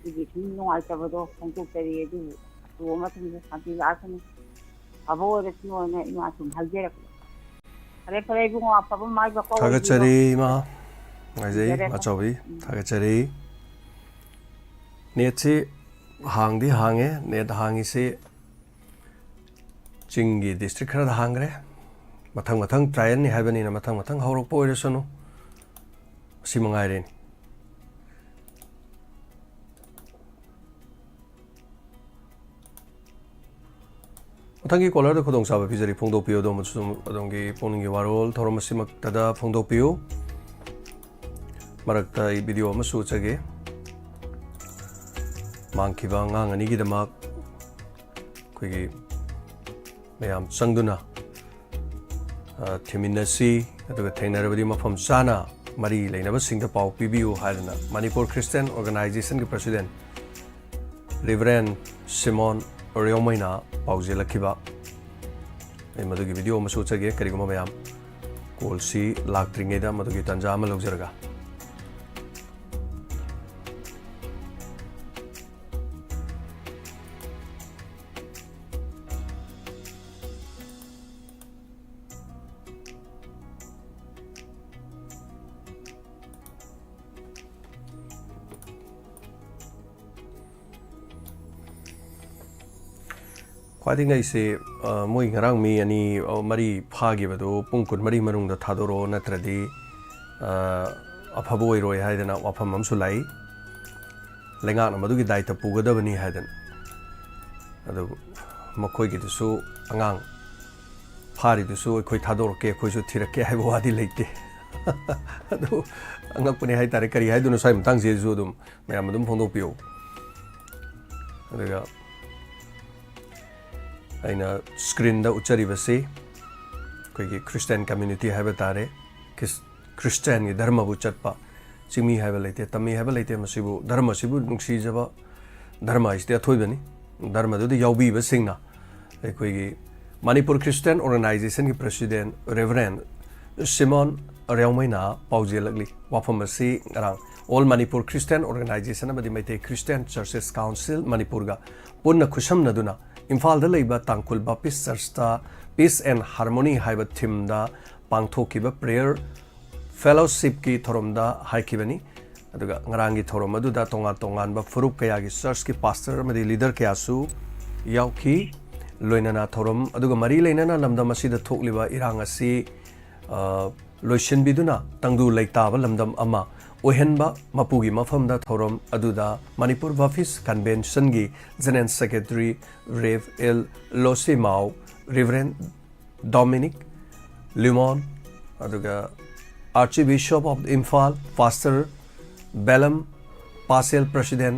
di nungai ta bodo kongku tere du du ma tum khanti asan abo re tino ne ina sum halje re pare bu apa ba mai ba ko thagachari ma ngai jai ma chawi thagachari netsi hang di hange net hangi se chingi district khara hangre mathang train ni habani na mathang horok po ire sonu simangai re mathang gi color de khodong sa ba pizari phongdo pio do musum adongi Pukning Warol thorom simak tada phongdo pio marakta I video ma su chage mangkiba ngang ani gidamak koigi mayam changduna thiminasi aduga thainarabadi mafam chana mari leinaba singda pau pibiu haidana Manipur Christian Organization ki president Reverend Simon Oriomaina paujelakhiba madugi video masu chage kariguma mayam kolsi laktringeda madugi tanja ma logjarga Kwadi ngai se moi ngarang mi ani mari phagi bado pungkun mari marung da thadoro natradi aphabo iroi haidana wafam amsu lai lenga na madugi daita pugadabani haidan adu makhoi gi su angang ꯐꯥꯔꯤꯗꯨꯁꯨ ꯑꯩꯈꯣꯏ ꯊꯥꯗꯣꯔꯛꯀꯦ ꯑꯩꯈꯣꯏꯁꯨ ꯊꯤꯔꯛꯀꯦ ꯍꯥꯏꯕ ꯋꯥꯗꯤ ꯂꯩꯇꯦ ꯑꯗꯨ ꯑꯉꯛꯄꯅꯦ ꯍꯥꯏꯇꯥꯔꯦ ꯀꯔꯤ ꯍꯥꯏꯗꯣꯏꯅꯣ ꯁ꯭ꯋꯥꯏ ꯃꯇꯥꯡꯁꯤꯁꯨ ꯑꯗꯨꯝ ꯃꯌꯥꯝ ꯑꯗꯨꯝ ꯐꯣꯡꯗꯣꯛꯄꯤꯌꯨ ꯑꯗꯨꯒ ꯑꯩꯅ ꯁ꯭ꯀ꯭ꯔꯤꯟꯗ ꯎꯠꯆꯔꯤꯕꯁꯤ ꯑꯩꯈꯣꯏꯒꯤ ꯈ꯭ꯔꯤꯁꯇꯤꯌꯥꯟ ꯀꯝꯃ꯭ꯌꯨꯅꯤꯇꯤ ꯍꯥꯏꯕ ꯇꯥꯔꯦ ꯈ꯭ꯔꯤꯁꯇꯤꯌꯥꯟꯒꯤ ꯙꯔꯃꯕꯨ ꯆꯠꯄ ꯆꯤꯡꯃꯤ ꯍꯥꯏꯕ ꯂꯩꯇꯦ ꯇꯝꯃꯤ ꯍꯥꯏꯕ ꯂꯩꯇꯦ ꯃꯁꯤꯕꯨ ꯙꯔꯃꯁꯤꯕꯨ ꯅꯨꯡꯁꯤꯖꯕ ꯙꯔꯃ ꯍꯥꯏꯁꯤꯗꯤ ꯑꯊꯣꯏꯕꯅꯤ ꯙꯔꯃꯗꯨꯗ ꯌꯥꯎꯕꯤꯕꯁꯤꯡꯅ ꯑꯩꯈꯣꯏꯒꯤ ꯃꯅꯤꯄꯨꯔ ꯈ꯭ꯔꯤꯁꯇꯤꯌꯥꯟ ꯑꯣꯔꯒꯅꯥꯏꯖꯦꯁꯟꯒꯤ ꯄ꯭ꯔꯦꯁꯤꯗꯦꯟ ꯔꯦꯚꯔꯦꯟ ꯁꯤꯃꯣꯟ ꯑꯔꯌꯥꯎꯃꯩꯅ ꯄꯥꯎꯖꯦꯜꯂꯛꯂꯤ ꯋꯥꯐꯝ ꯑꯁꯤ ꯉꯔꯥꯡ ꯑꯣꯜ ꯃꯅꯤꯄꯨꯔ ꯈ꯭ꯔꯤꯁꯇꯤꯌꯥꯟ ꯑꯣꯔꯒꯅꯥꯏꯖꯦꯁꯟ ꯑꯃꯗꯤ ꯃꯩꯇꯩ ꯈ꯭ꯔꯤꯁꯇꯤꯌꯥꯟ ꯆꯔꯆꯦꯁ ꯀꯥꯎꯟꯁꯤꯜ ꯃꯅꯤꯄꯨꯔꯒ ꯄꯨꯟꯅ ꯈꯨꯠꯁꯝꯅꯗꯨꯅ ꯏꯝꯐꯥꯜꯗ ꯂꯩꯕ ꯇꯥꯡꯈꯨꯜ ꯕꯥꯞꯇꯤꯁ ꯆꯔꯆꯇ ꯄꯤꯁ ꯑꯦꯟ ꯍꯥꯔꯃꯣꯅꯤ ꯍꯥꯏꯕ ꯊꯤꯝꯗ ꯄꯥꯡꯊꯣꯛꯈꯤꯕ ꯄ꯭ꯔꯦꯌꯔ ꯐꯦꯂꯣꯁꯤꯞꯀꯤ ꯊꯧꯔꯝꯗ ꯍꯥꯏꯈꯤꯕꯅꯤ ꯑꯗꯨꯒ ꯉꯔꯥꯡꯒꯤ ꯊꯧꯔꯝ ꯑꯗꯨꯗ ꯇꯣꯉꯥꯟ ꯇꯣꯉꯥꯟꯕ ꯐꯨꯔꯨꯞ ꯀꯌꯥꯒꯤ ꯆꯔꯆꯀꯤ ꯄꯥꯁꯇꯔ ꯑꯃꯗꯤ ꯂꯤꯗꯔ ꯀꯌꯥꯁꯨ ꯌꯥꯎꯈꯤ ꯂꯣꯏꯅꯅ ꯊꯧꯔꯝ ꯑꯗꯨꯒ ꯃꯔꯤ ꯂꯩꯅꯅ ꯂꯝꯗꯝ ꯑꯁꯤꯗ ꯊꯣꯛꯂꯤꯕ ꯏꯔꯥꯡ ꯑꯁꯤ ꯂꯣꯏꯁꯤꯟꯕꯤꯗꯨꯅ ꯇꯪꯗꯨ ꯂꯩꯇꯥꯕ ꯂꯝꯗꯝ ꯑꯃ ꯑꯣꯏꯍꯟꯕ ꯃꯄꯨꯒꯤ ꯃꯐꯝꯗ ꯊꯧꯔꯝ ꯑꯗꯨꯗ ꯃꯅꯤꯄꯨꯔ ꯕꯥꯞꯇꯤꯁ ꯀꯟꯚꯦꯟꯁꯟꯒꯤ general secretary rev L Losimau reverend Dominic Limon ꯑꯗꯨꯒ archbishop of Imphal pastor Belam Pasel president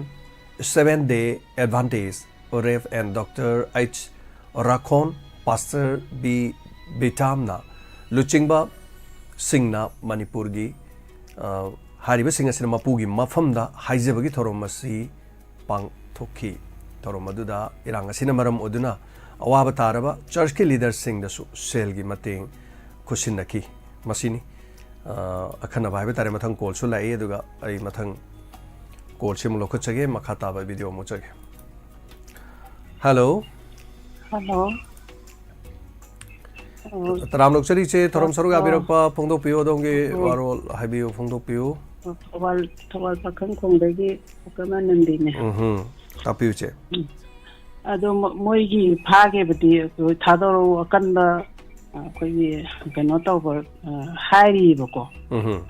7 day Adventist rev and doctor H Rakhon pastor B बिटामना लुचिंगबा सिंगना मणिपुर की हारिबा सिंग असिना मपुगी मफमदा हाइजेबगी थोरम असी पांगथोखी थोरम अदुदा इरांग असिना मरम ओदुना अवाबा तारबा चर्च के लीडर सिंग दसु सेल की मतेंग खुशिनकी मसिनी अखनबा है तारे मथंग कॉल सु लाई अदुगा आई मथंग कॉल से मुलोख चगे मखा ताबा वीडियो मु चगे हेलो हेलो तराम लोक चरी चे थोरम सरुगा बिरकपा फोंदो पियो दोंगे वारोल हाइबियो फोंदो पियो थवाल पखंग खोंदगी कमा नंदीने तापियो चे अदो मोइगी फागेबदी थादोरो अकंदा अखोई कनो तौबो हारिबको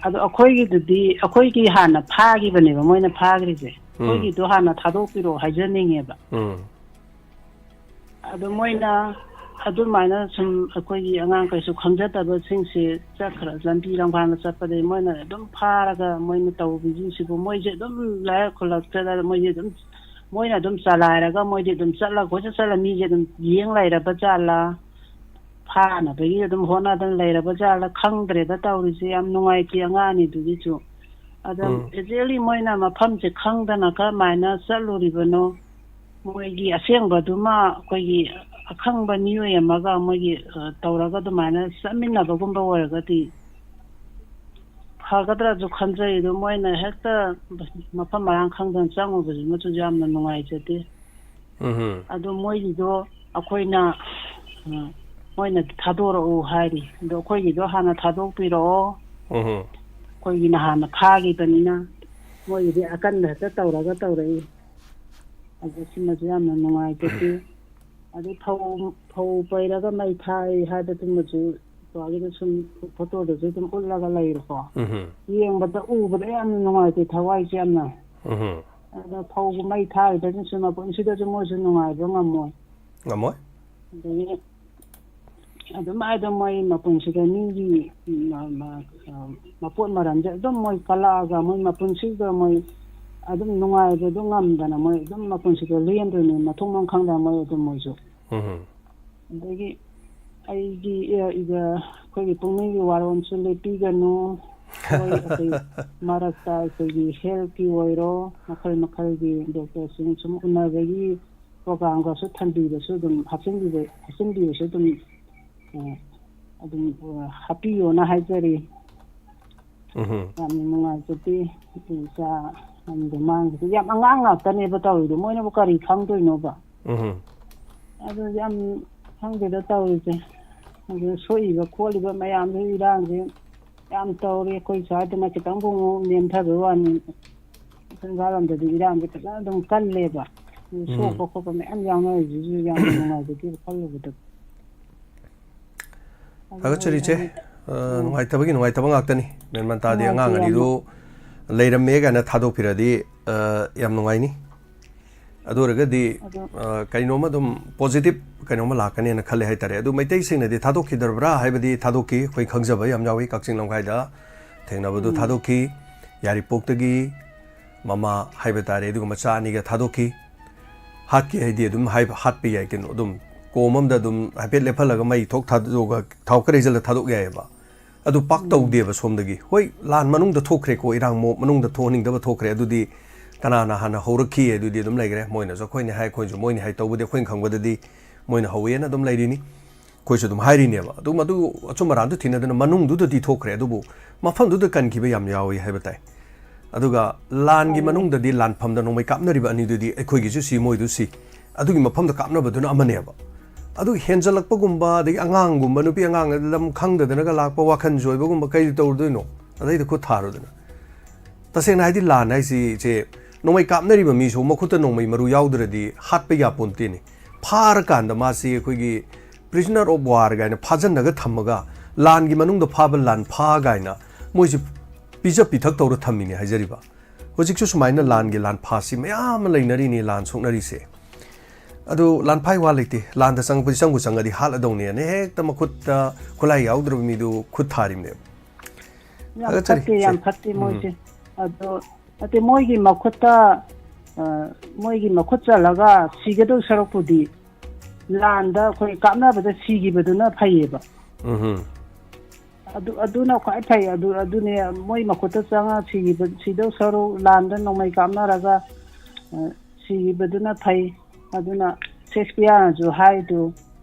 अदो अखोईगी अखोईगी हाना फागिबनेबा मोइना फाग्रिजे अखोईगी दो हाना थादोपिरो हाइजनिंगेबा अदो मोइना अदुमाइना सुम अखोईगी अंगांग कैसु खंजतबा सिंगसे चखरा लंबी लंबांग चपदे मोइना अदुम फारगा मोइना तौबिजिसिबो मोइजे अदुम लाय खोलक्तदा मोइजे अदुम मोइना अदुम चलायरगा मोइजे अदुम चला गोजा चला मीजे अदुम येंग लाइरबा जाला फाना बगी अदुम होना दन लाइरबा जाला खंगद्रेदा तौरिसे याम नुंगाइति अंगानी दुगिसु अदम एजेली मोइना मफमसे खंगदना का माइना चलुरिबनो मोइगी असेंगबदुमा कोइगी अखंगबा नियोय अमगा मोइगी तौरगा दुमाइना समिन्नबगुंबा ओरगति फागद्रा जो खंजै दु मोइना हेक्ता मफम मांग खंगदन चांगुबजु मचु यामना नुंगाइजते अदु मोइगिदो अखोइना मोइना थादोरो हारी दो अखोइगिदो हाना थादोपिरो अखोइगिना हाना फागिबनिना मोइगिदि अकन हेक्ता तौरगा तौरई अदु सिमजु यामना नुंगाइजते अदु फौ पैरगा मै थाई हादतुमजु तोगिदो सुम फोटोदो जुम उल्लागा लैरको येंबदा उबदा यामना नुंगाइते थवाइसे यामना अदु फौ मै थाई दजु सुम पुंसिदो जु मोजु नुंगाइबो ngамoi अदुम आइदो मोइ मपुंसिगा निगी मपोट मरमजे अदुम मोइ कलागा मोइ मपुंसिगा मोइ अदुम नुंगाइबो दु ngamdana मोइ अदुम मपुंसिगा लेंदोनि मथोंग खंदा मोइ अदुम मोइजु अदगी आइगी इगा कोइ पुंगनि वारोन सु लेपिगनु कोइ अकै मारकता कोइ हेल्थी ओइरो मखल मखलगी डॉक्टर सिंग सुम उनाबगी प्रोग्राम का सु थंबीबसु दुम हसिंबीबसु दुम अदुम हापियो ना हाइजरी याम नुंगाइजति इसा हमदो मांग याम अंगांग नातने बताउदो मोइना बकरी खंगदोइनोबा अदु याम खंगदेदा तौरिसे अदु सोइबा खोलिबा मयाम इरांजे याम तौरे कोइ सादना खितंग बुंगो नेमथाबो वानी संगालमदि इरांजे खना दम कल्लेबा सोको खोपा मयाम यावना जिजु याम नुंगाइजति खल्लबदो ꯍꯥꯒꯠꯆꯔꯤꯁꯦ ꯅꯨꯡꯉꯥꯏꯇꯕꯒꯤ ꯅꯨꯡꯉꯥꯏꯇꯕ ꯉꯥꯛꯇꯅꯤ ꯃꯦꯟꯃꯥꯟ ꯇꯥꯗꯦ ꯑꯉꯥꯡ ꯑꯅꯤꯗꯨ ꯂꯩꯔꯝꯃꯦ ꯀꯥꯏꯅ ꯊꯥꯗꯣꯛꯄꯤꯔꯗꯤ ꯌꯥꯝ ꯅꯨꯡꯉꯥꯏꯅꯤ ꯑꯗꯨꯔꯒꯗꯤ ꯀꯩꯅꯣꯝꯃ ꯑꯗꯨꯝ ꯄꯣꯖꯤꯇꯤꯕ ꯀꯩꯅꯣꯝꯃ ꯂꯥꯛꯀꯅꯦꯅ ꯈꯜꯂꯦ ꯍꯥꯏꯇꯥꯔꯦ ꯑꯗꯨ ꯃꯩꯇꯩꯁꯤꯡꯅꯗꯤ ꯊꯥꯗꯣꯛꯈꯤꯗꯕ꯭ꯔꯥ ꯍꯥꯏꯕꯗꯤ ꯊꯥꯗꯣꯛꯈꯤ ꯑꯩꯈꯣꯏ ꯈꯪꯖꯕ ꯌꯥꯝ ꯌꯥꯎꯏ ꯀꯛꯆꯤꯡ ꯂꯝꯈꯥꯏꯗ ꯊꯦꯡꯅꯕꯗꯨ ꯊꯥꯗꯣꯛꯈꯤ ꯌꯥꯔꯤꯄꯣꯛꯇꯒꯤ ꯃꯃꯥ ꯍꯥꯏꯕ ꯇꯥꯔꯦ ꯑꯗꯨꯒ ꯃꯆꯥ ꯑꯅꯤꯒ ꯊꯥꯗꯣꯛꯈꯤ ꯍꯥꯠꯀꯦ ꯍꯥꯏꯗꯤ ꯑꯗꯨꯝ ꯍꯥꯠꯄ ꯌꯥꯏ ꯀꯩꯅꯣ ꯑꯗꯨꯝ ꯀꯣꯝ ꯑꯃꯗ ꯑꯗꯨꯝ ꯍꯥꯏꯐꯦꯠ ꯂꯦꯞꯍꯜꯂꯒ ꯃꯩ ꯊꯣꯛ ꯊꯥꯗꯣꯛꯑꯒ ꯊꯥꯎ ꯈꯔ ꯍꯩꯖꯤꯜꯂ ꯊꯥꯗꯣꯛ ꯌꯥꯏꯑꯕ ꯑꯗꯨ ꯄꯥꯛ ꯇꯧꯗꯦꯕ ꯁꯣꯝꯗꯒꯤ ꯍꯣꯏ ꯂꯥꯟ ꯃꯅꯨꯡꯗ ꯊꯣꯛꯈ꯭ꯔꯦꯀꯣ ꯏꯔꯥꯡ ꯃꯅꯨꯡꯗ ꯊꯣꯛꯍꯟꯅꯤꯡꯗꯕ ꯊꯣꯛꯈ꯭ꯔꯦ ꯑꯗꯨꯗꯤ ꯀꯅꯥꯅ ꯍꯥꯟꯅ ꯍꯧꯔꯛꯈꯤ ꯑꯗꯨꯗꯤ ꯑꯗꯨꯝ ꯂꯩꯈ꯭ꯔꯦ ꯃꯣꯏꯅꯁꯨ ꯑꯩꯈꯣꯏꯅ ꯍꯥꯏ ꯑꯩꯈꯣꯏꯅꯁꯨ ꯃꯣꯏꯅ ꯍꯥꯏ ꯇꯧꯕꯗꯤ ꯑꯩꯈꯣꯏꯅ ꯈꯪꯕꯗꯗꯤ ꯃꯣꯏꯅ ꯍꯧꯋꯦꯅ ꯑꯗꯨꯝ ꯂꯩꯔꯤꯅꯤ ꯑꯩꯈꯣꯏꯁꯨ ꯑꯗꯨꯝ ꯍꯥꯏꯔꯤꯅꯦꯕ ꯑꯗꯨ ꯃꯗꯨ ꯑꯆꯨꯝ ꯑꯔꯥꯟꯗꯨ ꯊꯤꯅꯗꯅ ꯃꯅꯨꯡꯗꯨꯗꯗꯤ ꯊꯣꯛꯈ꯭ꯔꯦ ꯑꯗꯨꯕꯨ ꯃꯐꯝꯗꯨꯗ ꯀꯟꯈꯤꯕ ꯌꯥꯝ ꯌꯥꯎꯏ ꯍꯥꯏꯕ ꯇꯥꯏ ꯑꯗꯨꯒ ꯂꯥꯟꯒꯤ ꯃꯅꯨꯡꯗꯗꯤ ꯂꯥꯟꯐꯝꯗ ꯅꯣꯡꯃꯩ ꯀꯥꯞꯅꯔꯤꯕ ꯑꯅꯤꯗꯨꯗꯤ ꯑꯩꯈꯣꯏꯒꯤꯁꯨ ꯁꯤ ꯃꯣꯏꯗꯨ ꯁꯤ ꯑꯗꯨꯒꯤ ꯃꯐꯝꯗ ꯀꯥꯞꯅꯕꯗꯨꯅ ꯑꯃꯅꯦꯕ ꯑꯗꯨ ꯍꯦꯟꯖꯜꯂꯛꯄꯒꯨꯝꯕ ꯑꯗꯒꯤ ꯑꯉꯥꯡꯒꯨꯝꯕ ꯅꯨꯄꯤ ꯑꯉꯥꯡ ꯂꯝ ꯈꯪꯗꯗꯅꯒ ꯂꯥꯛꯄ ꯋꯥꯈꯜ ꯖꯣꯏꯕꯒꯨꯝꯕ ꯀꯩ ꯇꯧꯔꯨꯗꯣꯏꯅꯣ ꯑꯗꯩꯗ ꯈꯨꯠ ꯊꯥꯔꯨꯗꯅ ꯇꯁꯦꯡꯅ ꯍꯥꯏꯗꯤ ꯂꯥꯟ ꯍꯥꯏꯁꯦ ꯅꯣꯡꯃꯩ ꯀꯥꯞꯅꯔꯤꯕ ꯃꯤꯁꯨ ꯃꯈꯨꯠꯇ ꯅꯣꯡꯃꯩ ꯃꯔꯨ ꯌꯥꯎꯗ꯭ꯔꯗꯤ ꯍꯥꯠꯄ ꯌꯥꯄꯣꯟꯇꯦꯅꯤ ꯐꯥꯔꯀꯥꯟꯗ ꯃꯥꯁꯤ ꯑꯩꯈꯣꯏꯒꯤ ꯄ꯭ꯔꯤꯖꯅꯔ ꯑꯣꯐ ꯋꯥꯔ ꯒꯥꯏꯅ ꯐꯥꯖꯟꯅꯒ ꯊꯝꯃꯒ ꯂꯥꯟꯒꯤ ꯃꯅꯨꯡꯗ ꯐꯥꯕ ꯂꯥꯟ ꯐꯥ ꯒꯥꯏꯅ ꯃꯣꯏꯁꯤ ꯄꯤꯖ ꯄꯤꯊꯛ ꯇꯧꯔ ꯊꯝꯃꯤꯅꯦ ꯍꯥꯏꯖꯔꯤꯕ ꯍꯧꯖꯤꯛꯁꯨ ꯁꯨꯃꯥꯏꯅ ꯂꯥꯟꯒꯤ ꯂꯥꯟ ꯐꯥꯁꯤ ꯃꯌꯥꯝ ꯑꯃ ꯂꯩꯅꯔꯤꯅꯤ ꯂꯥꯟ ꯁꯣꯛꯅꯔꯤꯁꯦ ꯑꯗꯨ ꯂꯥꯟꯐꯥꯏ ꯋꯥ ꯂꯩꯇꯦ ꯂꯥꯟꯗ ꯆꯪꯉꯛꯄꯗꯤ ꯆꯪꯉꯗꯤ ꯍꯥꯠꯂꯗꯧꯅꯦꯅ ꯍꯦꯛꯇ ꯃꯈꯨꯠꯇ ꯈꯨꯠꯂꯥꯏ ꯌꯥꯎꯗ꯭ꯔꯕ ꯃꯤꯗꯨ ꯈꯨꯠ ꯊꯥꯔꯤꯕꯅꯦꯕ ꯌꯥꯝ ꯐꯠꯇꯦ ꯃꯣꯏꯁꯦ ꯑꯗꯣ ꯅꯠꯇꯦ ꯃꯣꯏꯒꯤ ꯃꯈꯨꯠ ꯆꯜꯂꯒ ꯁꯤꯒꯗꯧ ꯁꯔꯨꯛꯄꯨꯗꯤ ꯂꯥꯟꯗ ꯑꯩꯈꯣꯏ ꯀꯥꯞꯅꯕꯗ ꯁꯤꯈꯤꯕꯗꯨꯅ ꯐꯩꯌꯦꯕ ꯑꯗꯨꯅ ꯈ꯭ꯋꯥꯏ ꯐꯩ ꯑꯗꯨꯅꯦ ꯃꯣই ꯃꯈꯨꯠꯇ ꯆꯪꯉ ꯁꯤꯗꯧ ꯁꯔꯨꯛ ꯂꯥꯟꯗ ꯅꯣꯡꯃꯩ ꯀꯥꯞꯅꯔꯒ ꯁꯤꯈꯤꯕꯗꯨꯅ ꯐꯩ ꯑꯗꯨꯅ ꯁꯦꯛꯁꯄꯤꯌꯥꯔꯅꯁꯨ ꯍꯥꯏꯗꯨ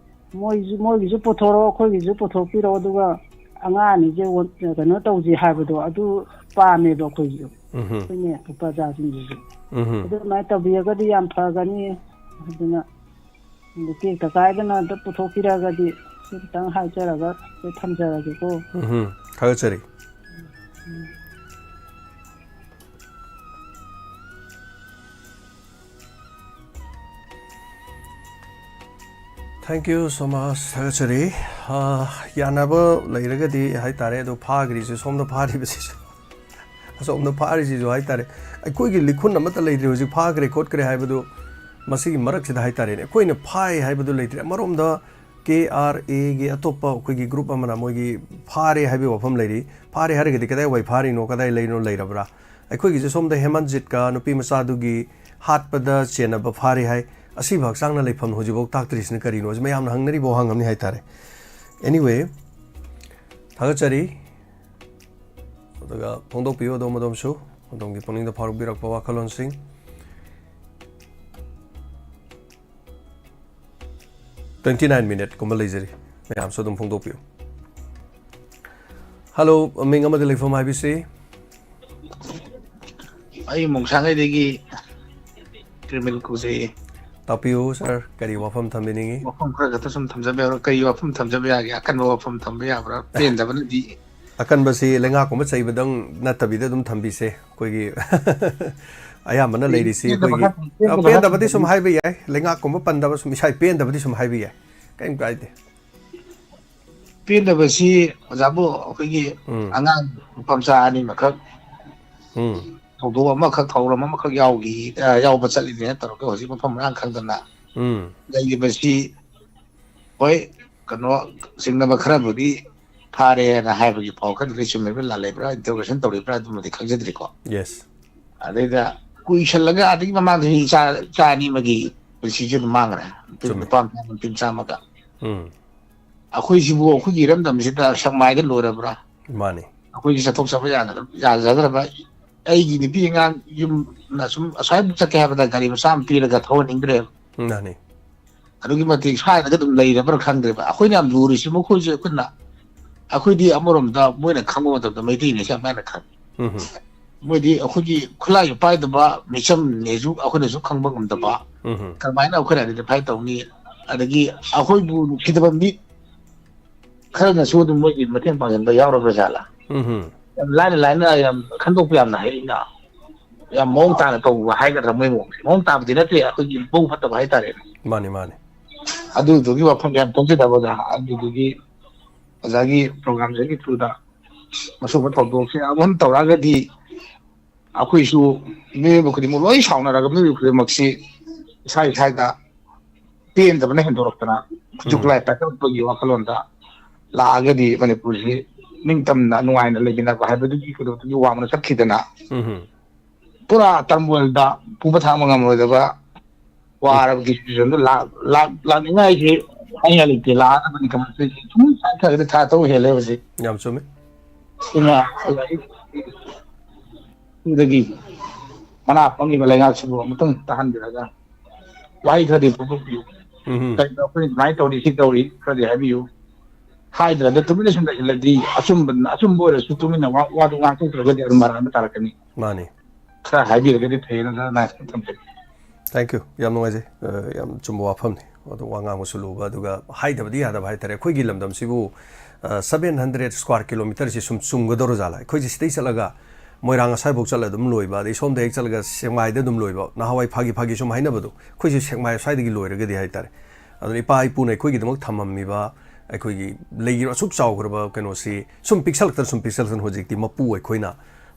ꯃꯣꯏꯒꯤꯁꯨ ꯄꯨꯊꯣꯔꯛꯑꯣ ꯑꯩꯈꯣꯏꯒꯤꯁꯨ ꯄꯨꯊꯣꯛꯄꯤꯔꯛꯑꯣ ꯑꯗꯨꯒ ꯑꯉꯥꯡ ꯑꯅꯤꯁꯦ ꯀꯩꯅꯣ ꯇꯧꯁꯤ ꯍꯥꯏꯕꯗꯣ ꯑꯗꯨ ꯄꯥꯝꯃꯦꯕ ꯑꯩꯈꯣꯏꯁꯨ ꯑꯩꯈꯣꯏꯅꯦ ꯄ꯭ꯔꯖꯥꯁꯤꯡꯁꯤꯁꯨ ꯑꯗꯨꯃꯥꯏꯅ ꯇꯧꯕꯤꯔꯒꯗꯤ ꯌꯥꯝ ꯐꯒꯅꯤ ꯑꯗꯨꯅ ꯇꯦꯛꯇ ꯀꯥꯏꯗꯅ ꯑꯝꯇ ꯄꯨꯊꯣꯛꯄꯤꯔꯒꯗꯤ ꯈꯤꯇꯪ ꯍꯥꯏꯖꯔꯒ ꯊꯝꯖꯔꯒꯦꯀꯣ ꯊꯥꯒꯠꯆꯔꯤ Thank you so much. Thagachari. Yanaba lairagadi haitare ado phagri somda phari bisi. Somda phari ji jo haitare. Aikoigi likhun amata laidri hoji phagre khot kare haibadu masigi marak sida haitare ne. Koine phai haibadu laidri. Maromda KRA gi atopa koigi group amana moigi phare haibi wafam lairi. Phare harigadi kadai wai phari no kadai laino lairabra. Aikoigi somda Hemanjit ka nupi masadugi hatpada chenaba phare hai. असी भागसांगना लेफम होजिबो ताक्तरिसने करिनो जमे यामना हंगनरी बो हंगमनि हाइतारे anyway थागचरी अदगा फोंदो पियो दोमदोमसु दोंगी पुनिंग the Farooq बिरक पवा खलोन Singh minute कुमल लेजरी ma'am so दम फोंदो पियो hello Ming अमदे लेफम IBC आई मोंगसांगैदेगी criminal कुजे तापियो sir करी वफम थम्बिनिंगी वफम खर गत सम थमजबे और कई वफम थमजबे यागे अकन वफम थम्बे याब्रा पेन दबनदी अकन बसी लेंगा कोम चैबदंग नतबिदे दुम थम्बिसे कोइगी आया मन लेरिसी कोइगी पेन दबदी सुम हाइबे याय लेंगा कोम पंदब सुम इसाई पेन दबदी सुम हाइबे याय कैम काइदे पेन दबसी ओजाबो कोइगी अंगांग पमसा आनी मखक थौदो अमखक थौरम अमखक यावगी यावब चलिने तरके होजि मफम रां खंगदना लैबसी होय कनो सिंगनब खराबुदी फारे ना हाइबगी पाव खन रिचुमे बे लालेब्रा इंटरोगेशन तोरिब्रा दुमदि खंगजद्रिको यस अदेदा कुइशलगा आदि ममादि चानी मगी प्रोसीजर मांगरा पिपम पिंचामगा अखोय सिबु अखोय रमदमसिदा संमाइदा लोरब्रा माने अखोय सथोक सब याजद्रबा ꯑꯩꯒꯤ ꯅꯨꯄꯤ ꯑꯉꯥꯡ ꯌꯨꯝꯅ ꯁꯨꯝ ꯑꯁ꯭ꯋꯥꯏꯕꯨ ꯆꯠꯀꯦ ꯍꯥꯏꯕꯗ ꯒꯥꯔꯤ ꯃꯆꯥ ꯑꯃ ꯄꯤꯔꯒ ꯊꯧꯍꯟꯅꯤꯡꯗ꯭ꯔꯦ ꯅꯥꯅꯤ ꯑꯗꯨꯒꯤ ꯃꯇꯤꯛ ꯁ꯭ꯋꯥꯏꯗꯒ ꯑꯗꯨꯝ ꯂꯩꯔꯕ꯭ꯔꯥ ꯈꯪꯗ꯭ꯔꯦꯕ ꯑꯩꯈꯣꯏꯅ ꯌꯥꯝ ꯂꯨꯔꯤꯁꯤ ꯃꯈꯣꯏꯁꯦ ꯑꯩꯈꯣꯏꯗꯤ ꯑꯃꯔꯣꯝꯗ ꯃꯣꯏꯅ ꯈꯪꯕ ꯃꯇꯝꯗ ꯃꯩꯇꯩꯅꯦꯁꯦ ꯑꯃꯥꯏꯅ ꯈꯪꯉꯤ ꯃꯣꯏꯗꯤ ꯑꯩꯈꯣꯏꯒꯤ ꯈꯨꯠꯂꯥꯏ ꯄꯥꯏꯗꯕ ꯃꯤꯆꯝꯅꯦꯁꯨ ꯑꯩꯈꯣꯏꯅꯁꯨ ꯈꯪꯕ ꯉꯝꯗꯕ ꯀꯔꯝꯍꯥꯏꯅ ꯑꯩꯈꯣꯏꯅ ꯑꯥꯏꯗꯦꯟꯇꯤꯐꯥꯏ ꯇꯧꯅꯤ ꯑꯗꯒꯤ ꯑꯩꯈꯣꯏꯕꯨ ꯅꯨꯡꯁꯤꯗꯕ ꯃꯤ ꯈꯔꯅꯁꯨ ꯑꯗꯨꯝ ꯃꯣꯏꯒꯤ ꯃꯇꯦꯡ ꯄꯥꯡꯁꯤꯟꯕ ꯌꯥꯎꯔꯕ꯭ꯔ ꯖꯥꯠꯂꯥ ꯌꯥꯝ ꯂꯥꯏꯅ ꯌꯥꯝ ꯈꯟꯗꯣꯛꯄ ꯌꯥꯝꯅ ꯍꯩꯅ ꯌꯥꯝ ꯃꯑꯣꯡ ꯇꯥꯅ ꯇꯧꯕ ꯍꯥꯏꯒꯗ꯭ꯔꯥ ꯃꯣꯏ ꯃꯑꯣꯡ ꯇꯥꯕꯗꯤ ꯅꯠꯇꯦ ꯑꯩꯈꯣꯏꯒꯤ ꯃꯧ ꯐꯠꯇꯕ ꯍꯥꯏꯇꯥꯔꯦ ꯃꯥꯅꯤ ꯑꯗꯨꯗꯨꯒꯤ ꯋꯥꯐꯝ ꯌꯥꯝ ꯊꯣꯛꯖꯗꯕꯗ ꯑꯗꯨꯗꯨꯒꯤ ꯑꯣꯖꯥꯒꯤ ꯄ꯭ꯔꯣꯒ꯭ꯔꯥꯝꯁꯤꯒꯤ ꯊ꯭ꯔꯨꯗ ꯃꯁꯨꯝꯕ ꯊꯧꯗꯣꯛꯁꯦ ꯑꯃꯨꯛ ꯇꯧꯔꯛꯑꯒꯗꯤ ꯑꯩꯈꯣꯏꯁꯨ ꯃꯤꯑꯣꯏꯕ ꯈꯨꯗꯤꯡꯃꯛ ꯂꯣꯏ ꯁꯥꯎꯅꯔꯒ ꯃꯤꯑꯣꯏꯕ ꯈꯨꯗꯤꯡꯃꯛꯁꯤ ꯏꯁꯥꯗ ꯄꯦꯟꯗꯕꯅ ꯍꯦꯟꯗꯣꯔꯛꯇꯅ ꯈꯨꯠꯁꯨ ꯈꯨꯠꯂꯥꯏ ꯄꯥꯏꯈꯠꯂꯛꯄꯒꯤ ꯋꯥꯈꯜꯂꯣꯟꯗ ꯂꯥꯛꯑꯒꯗꯤ ꯃꯅꯤꯄꯨꯔꯁꯤ ꯅꯤꯡꯇꯝꯅ ꯅꯨꯡꯉꯥꯏꯅ ꯂꯩꯃꯤꯟꯅꯕ ꯍꯥꯏꯕꯗꯨꯒꯤ ꯀꯩꯅꯣꯗꯨꯒꯤ ꯋꯥꯡꯃꯅ ꯆꯠꯈꯤꯗꯅ ꯄꯨꯔꯥ ꯇꯔꯃꯣꯏꯜꯗ ꯄꯨꯕ ꯊꯥꯡꯕ ꯉꯝꯂꯣꯏꯗꯕ ꯋꯥꯔꯕꯒꯤ ꯁꯤꯆꯨꯋꯦꯁꯟꯗ ꯂꯥꯛꯅꯤꯡꯉꯥꯏꯁꯤ ꯑꯩꯅ ꯂꯩꯇꯦ ꯂꯥꯛꯑꯗꯕꯅꯤ ꯀꯃꯥꯏꯅ ꯁꯨꯝ ꯈꯔꯒꯗꯤ ꯊꯥ ꯇꯔꯨꯛ ꯍꯦꯜꯂꯦ ꯍꯧꯖꯤꯛ ꯌꯥꯝ ꯆꯨꯝꯃꯤ ꯁꯤꯗꯒꯤ ꯃꯅꯥ ꯄꯪꯂꯤꯕ ꯂꯩꯉꯥꯛꯁꯤꯕꯨ ꯑꯃꯨꯛꯇꯪ ꯇꯥꯍꯟꯕꯤꯔꯒ ꯋꯥꯍꯩ ꯈꯔꯗꯤ ꯐꯣꯡꯗꯣꯛꯄꯤꯌꯨ ꯀꯔꯤꯅꯣ ꯑꯩꯈꯣꯏꯅ ꯁꯨꯃꯥꯏꯅ ꯇꯧꯔꯤ ꯁꯤ ꯇꯧꯔꯤ ꯈꯔꯗꯤ ꯍꯥꯏꯕꯤꯌꯨ ꯍꯥꯏꯗ꯭ꯔꯒ ꯇꯨꯃꯤꯟꯅ ꯁꯨꯝ ꯂꯩꯁꯤꯜꯂꯗꯤ ꯑꯆꯨꯝꯕ ꯑꯣꯏꯔꯁꯨ ꯇꯨꯃꯤꯟꯅ ꯋꯥꯗꯨ ꯉꯥꯡꯊꯣꯛꯇ꯭ꯔꯒꯗꯤ ꯑꯗꯨꯝ ꯃꯔꯥꯟꯕ ꯇꯥꯔꯛꯀꯅꯤ ꯃꯥꯅꯤ ꯈꯔ ꯍꯥꯏꯕꯤꯔꯒꯗꯤ ꯐꯩꯌꯦꯅ ꯈꯔ ꯊꯝꯖꯒꯦ ꯊꯦꯡꯛ ꯌꯨ ꯌꯥꯝ ꯅꯨꯡꯉꯥꯏꯖꯩ ꯌꯥꯝ ꯆꯨꯝꯕ ꯋꯥꯐꯝꯅꯤ ꯑꯗꯣ ꯋꯥ ꯉꯥꯡꯕꯁꯨ ꯂꯨꯕ ꯑꯗꯨꯒ ꯍꯥꯏꯗꯕꯗꯤ ꯌꯥꯗꯕ ꯍꯥꯏꯇꯥꯔꯦ ꯑꯩꯈꯣꯏꯒꯤ ꯂꯝꯗꯝꯁꯤꯕꯨ 700 ꯁ꯭ꯀ꯭ꯋꯥꯔ ꯀꯤꯂꯣꯃꯤꯇꯔꯁꯤ ꯁꯨꯝ ꯆꯨꯝꯒꯗꯧꯔ ꯖꯥꯠꯂꯥ ꯑꯩꯈꯣꯏꯁꯤ ꯁꯤꯗꯩ ꯆꯠꯂꯒ ꯃꯣꯏꯔꯥꯡ ꯑꯁ꯭ꯋꯥꯏꯐꯥꯎ ꯆꯠꯂ ꯑꯗꯨꯝ ꯂꯣꯏꯕ ꯑꯗꯩ ꯁꯣꯝꯗ ꯍꯦꯛ ꯆꯠꯂꯒ ꯁꯦꯛꯃꯥꯏꯗ ꯑꯗꯨꯝ ꯂꯣꯏꯕ ꯅꯍꯥꯟꯋꯥꯏ ꯐꯥꯒꯤ ꯁꯨꯝ ꯍꯥꯏꯅꯕꯗꯣ ꯑꯩꯈꯣꯏꯁꯨ ꯁꯦꯛꯃꯥꯏ ꯑꯁ꯭ꯋꯥꯏꯗꯒꯤ ꯂꯣꯏꯔꯒꯗꯤ ꯍꯥꯏꯇꯥꯔꯦ ꯑꯗꯨꯅ ꯏꯄꯥ ꯏꯄꯨꯅ ꯑꯩꯈꯣꯏꯒꯤꯗꯃꯛ ꯊꯝꯃꯝꯃꯤꯕ ꯑꯩꯈꯣꯏꯒꯤ ꯂꯩꯔꯤꯕ ꯑꯁꯨꯛ ꯆꯥꯎꯈ꯭ꯔꯕ ꯀꯩꯅꯣꯁꯤ ꯁꯨꯝ ꯄꯤꯛꯁꯜꯂꯛꯇꯅ ꯍꯧꯖꯤꯛꯇꯤ ꯃꯄꯨ ꯑꯩꯈꯣꯏꯅ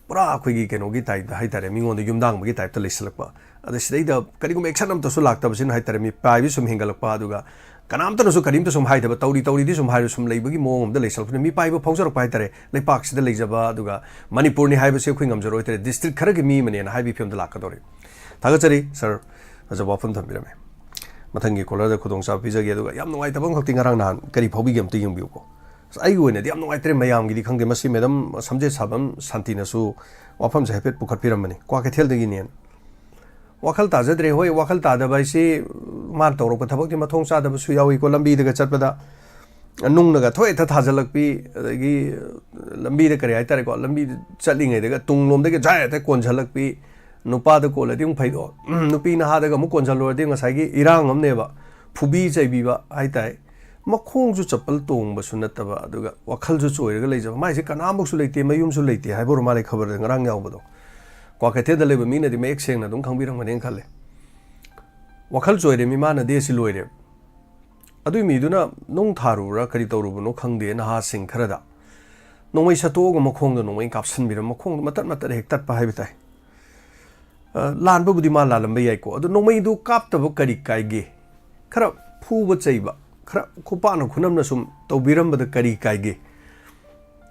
ꯄꯨꯔꯥ ꯑꯩꯈꯣꯏꯒꯤ ꯀꯩꯅꯣꯒꯤ ꯇꯥꯏꯞꯇ ꯍꯥꯏꯇꯥꯔꯦ ꯃꯤꯉꯣꯟꯗ ꯌꯨꯝꯗꯥꯡꯕꯒꯤ ꯇꯥꯏꯞꯇ ꯂꯩꯁꯜꯂꯛꯄ ꯑꯗ ꯁꯤꯗꯩꯗ ꯀꯔꯤꯒꯨꯝꯕ ꯑꯦꯛꯁꯟ ꯑꯃꯇꯁꯨ ꯂꯥꯛꯇꯕꯁꯤꯅ ꯍꯥꯏꯇꯥꯔꯦ ꯃꯤ ꯄꯥꯏꯕ ꯁꯨꯝ ꯍꯦꯟꯒꯠꯂꯛꯄ ꯑꯗꯨꯒ ꯀꯅꯥꯝꯇꯅꯁꯨ ꯀꯔꯤꯝꯇ ꯁꯨꯝ ꯍꯥꯏꯗꯕ ꯇꯧꯔꯤꯗꯤ ꯁꯨꯝ ꯍꯥꯏꯔ ꯁꯨꯝ ꯂꯩꯕꯒꯤ ꯃꯑꯣꯡ ꯑꯃꯗ ꯂꯩꯁꯜꯂꯛꯄꯅꯤ ꯃꯤ ꯄꯥꯏꯕ ꯐꯥꯎꯖꯔꯛꯄ ꯍꯥꯏꯇꯥꯔꯦ ꯂꯩꯄꯥꯛꯁꯤꯗ ꯂꯩꯖꯕ ꯑꯗꯨꯒ ꯃꯅꯤꯄꯨꯔꯅꯤ ꯍꯥꯏꯕꯁꯤ ꯑꯩꯈꯣꯏ ꯉꯝꯖꯔꯣꯏ ꯍꯥꯏꯇꯥꯔꯦ ꯗꯤꯁꯇ꯭ꯔꯤꯛ ꯈꯔꯒꯤ ꯃꯤ ꯑꯃꯅꯦꯅ ꯍꯥꯏꯕꯒꯤ ꯐꯤꯕꯝꯗ ꯂꯥꯛꯀꯗꯧꯔꯦ ꯊꯥꯒꯠꯆꯔꯤ ꯁꯔ ꯐꯖꯕ ꯋꯥꯐꯝ ꯊꯝꯕꯤꯔꯝꯃꯦ ꯃꯊꯪꯒꯤ ꯀꯣꯂꯔꯗ ꯈꯨꯗꯣꯡꯆꯥꯕ ꯄꯤꯖꯒꯦ ꯑꯗꯨꯒ ꯌꯥꯝ ꯅꯨꯡꯉꯥꯏꯇꯕ ꯑꯃꯈꯛꯇꯤ ꯉꯔꯥꯡ ꯅꯍꯥꯟ ꯀꯔꯤ ꯐꯥꯎꯕꯤꯒꯦ ꯑꯝꯇ ꯌꯦꯡꯕꯤꯌꯨꯀꯣ ꯑꯩꯒꯤ ꯑꯣꯏꯅꯗꯤ ꯌꯥꯝ ꯅꯨꯡꯉꯥꯏꯇ꯭ꯔꯦ ꯃꯌꯥꯝꯒꯤꯗꯤ ꯈꯪꯗꯦ ꯃꯁꯤ ꯃꯦꯗꯝ ꯁꯝꯖꯦꯠ ꯁꯥꯕꯝ ꯁꯥꯟꯇꯤꯅꯁꯨ ꯋꯥꯐꯝꯁꯦ ꯍꯥꯏꯐꯦꯠ ꯄꯨꯈꯠꯄꯤꯔꯝꯕꯅꯤ ꯀ꯭ꯋꯥꯀꯩꯊꯦꯜꯗꯒꯤꯅꯦꯅ ꯋꯥꯈꯜ ꯇꯥꯖꯗ꯭ꯔꯦ ꯍꯣꯏ ꯋꯥꯈꯜ ꯇꯥꯗꯕ ꯍꯥꯏꯁꯤ ꯃꯥꯅ ꯇꯧꯔꯛꯄ ꯊꯕꯛꯇꯤ ꯃꯊꯣꯡ ꯆꯥꯗꯕꯁꯨ ꯌꯥꯎꯏꯀꯣ ꯂꯝꯕꯤꯗꯒ ꯆꯠꯄꯗ ꯅꯨꯡꯅꯒ ꯊꯣꯛꯍꯦꯛꯇ ꯊꯥꯖꯤꯜꯂꯛꯄꯤ ꯑꯗꯒꯤ ꯂꯝꯕꯤꯗ ꯀꯔꯤ ꯍꯥꯏꯇꯥꯔꯦꯀꯣ ꯂꯝꯕꯤꯗ ꯆꯠꯂꯤꯉꯩꯗꯒ ꯇꯨꯡꯂꯣꯝꯗꯒꯤ ꯖꯥꯏ ꯍꯦꯛꯇ ꯀꯣꯟꯁꯤꯜꯂꯛꯄꯤ ꯅꯨꯄꯥꯗ ꯀꯣꯜꯂꯗꯤ ꯑꯃꯨꯛ ꯐꯩꯗꯣ ꯅꯨꯄꯤ ꯅꯍꯥꯗꯒ ꯑꯃꯨꯛ ꯀꯣꯟꯁꯤꯜꯂꯨꯔꯗꯤ ꯉꯁꯥꯏꯒꯤ ꯏꯔꯥꯡ ꯑꯃꯅꯦꯕ ꯐꯨꯕꯤ ꯆꯩꯕꯤꯕ ꯍꯥꯏꯇꯥꯔꯦ ꯃꯈꯣꯡꯁꯨ ꯆꯄꯜ ꯇꯣꯡꯕꯁꯨ ꯅꯠꯇꯕ ꯑꯗꯨꯒ ꯋꯥꯈꯜꯁꯨ ꯆꯣꯏꯔꯒ ꯂꯩꯖꯕ ꯃꯥꯏꯁꯦ ꯀꯅꯥꯃꯨꯛꯁꯨ ꯂꯩꯇꯦ ꯃꯌꯨꯝꯁꯨ ꯂꯩꯇꯦ ꯍꯥꯏꯕ ꯃꯥꯜꯂꯦ ꯈꯕꯔꯗ ꯉꯔꯥꯡ ꯌꯥꯎꯕꯗꯣ ꯀ꯭ꯋꯥꯀꯩꯊꯦꯜꯗ ꯂꯩꯕ ꯃꯤꯅꯗꯤ ꯃꯌꯦꯛ ꯁꯦꯡꯅ ꯑꯗꯨꯝ ꯈꯪꯕꯤꯔꯝꯒꯅꯦꯅ ꯈꯜꯂꯦ ꯋꯥꯈꯜ ꯆꯣꯏꯔꯦ ꯃꯤꯃꯥꯟꯅꯗꯦ ꯑꯁꯤ ꯂꯣꯏꯔꯦ ꯑꯗꯨꯏ ꯃꯤꯗꯨꯅ ꯅꯨꯡ ꯊꯥꯔꯨꯕ꯭ꯔꯥ ꯀꯔꯤ ꯇꯧꯔꯨꯕꯅꯣ ꯈꯪꯗꯦ ꯅꯍꯥꯁꯤꯡ ꯈꯔꯗ ꯅꯣꯡꯃꯩ ꯁꯠꯇꯣꯛꯑꯒ ꯃꯈꯣꯡꯗ ꯅꯣꯡꯃꯩ ꯀꯥꯞꯁꯤꯟꯕꯤꯔ ꯃꯈꯣꯡꯗ ꯃꯇꯠ ꯍꯦꯛ ꯇꯠꯄ ꯍꯥꯏꯕ ꯇꯥꯏ ꯂꯥꯟꯕꯕꯨꯗꯤ ꯃꯥ ꯂꯥꯜꯂꯝꯕ ꯌꯥꯏꯀꯣ ꯑꯗꯨ ꯅꯣꯡꯃꯩꯗꯨ ꯀꯥꯞꯇꯕ ꯀꯔꯤ ꯀꯥꯏꯒꯦ खरा फूब चैब खरा खुपान खुनमना सुम तौबिरंबद करी कायगे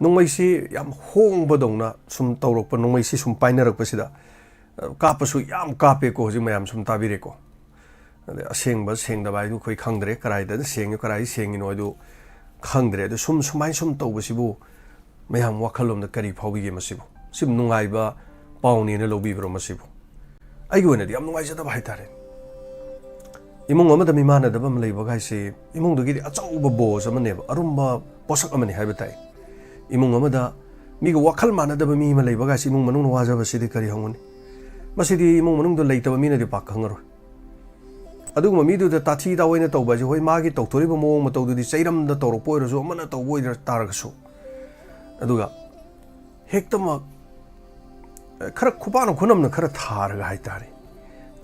नोंमैसी याम होंगबदौना सुम तौरकप नोंमैसी सुम पाइनरकपसिदा कापसु याम कापेको हजि मयाम सुम ताबिरेको असेंगब सेंगदबा आइदु खोइ खंगद्रे कराइदा सेंगयो कराइ सेंगिनो आइदु खंगद्रे अदु सुम सुमाइ सुम तौबसिबु मयाम वाखलोमदा करी फाउबिगे मसिबु सिम नुंगाइबा पाउनेना लौबिब्रो मसिबु आइगु ओइनादि याम नुंगाइजदबा हाइतारे इमुंग अमदा मिमानदबा म लैबगा हाइसे इमुंगदुगिदि अचौब बोस अमनेबा अरुम्बा पोसक अमने हाइबा ताइ इमुंग अमदा मिग वाखल मानदबा मी म लैबगा हाइसे इमुंग मनुंग वाजबा सिदि करी हंगनि मसिदि इमुंग मनुंग दो लैतबा मीनदि पाक खंगरो अदुगम मीदुदा ताथि दावैना तौबाजे होय मागी तौथोरिबा मोंग मतौदुदि चैरमदा तौरपो ओइरसु अमना तौबो ओइदर तारगसु अदुगा हेक्तम खरा खुपान खुनमना खरा थारगा हाइतारे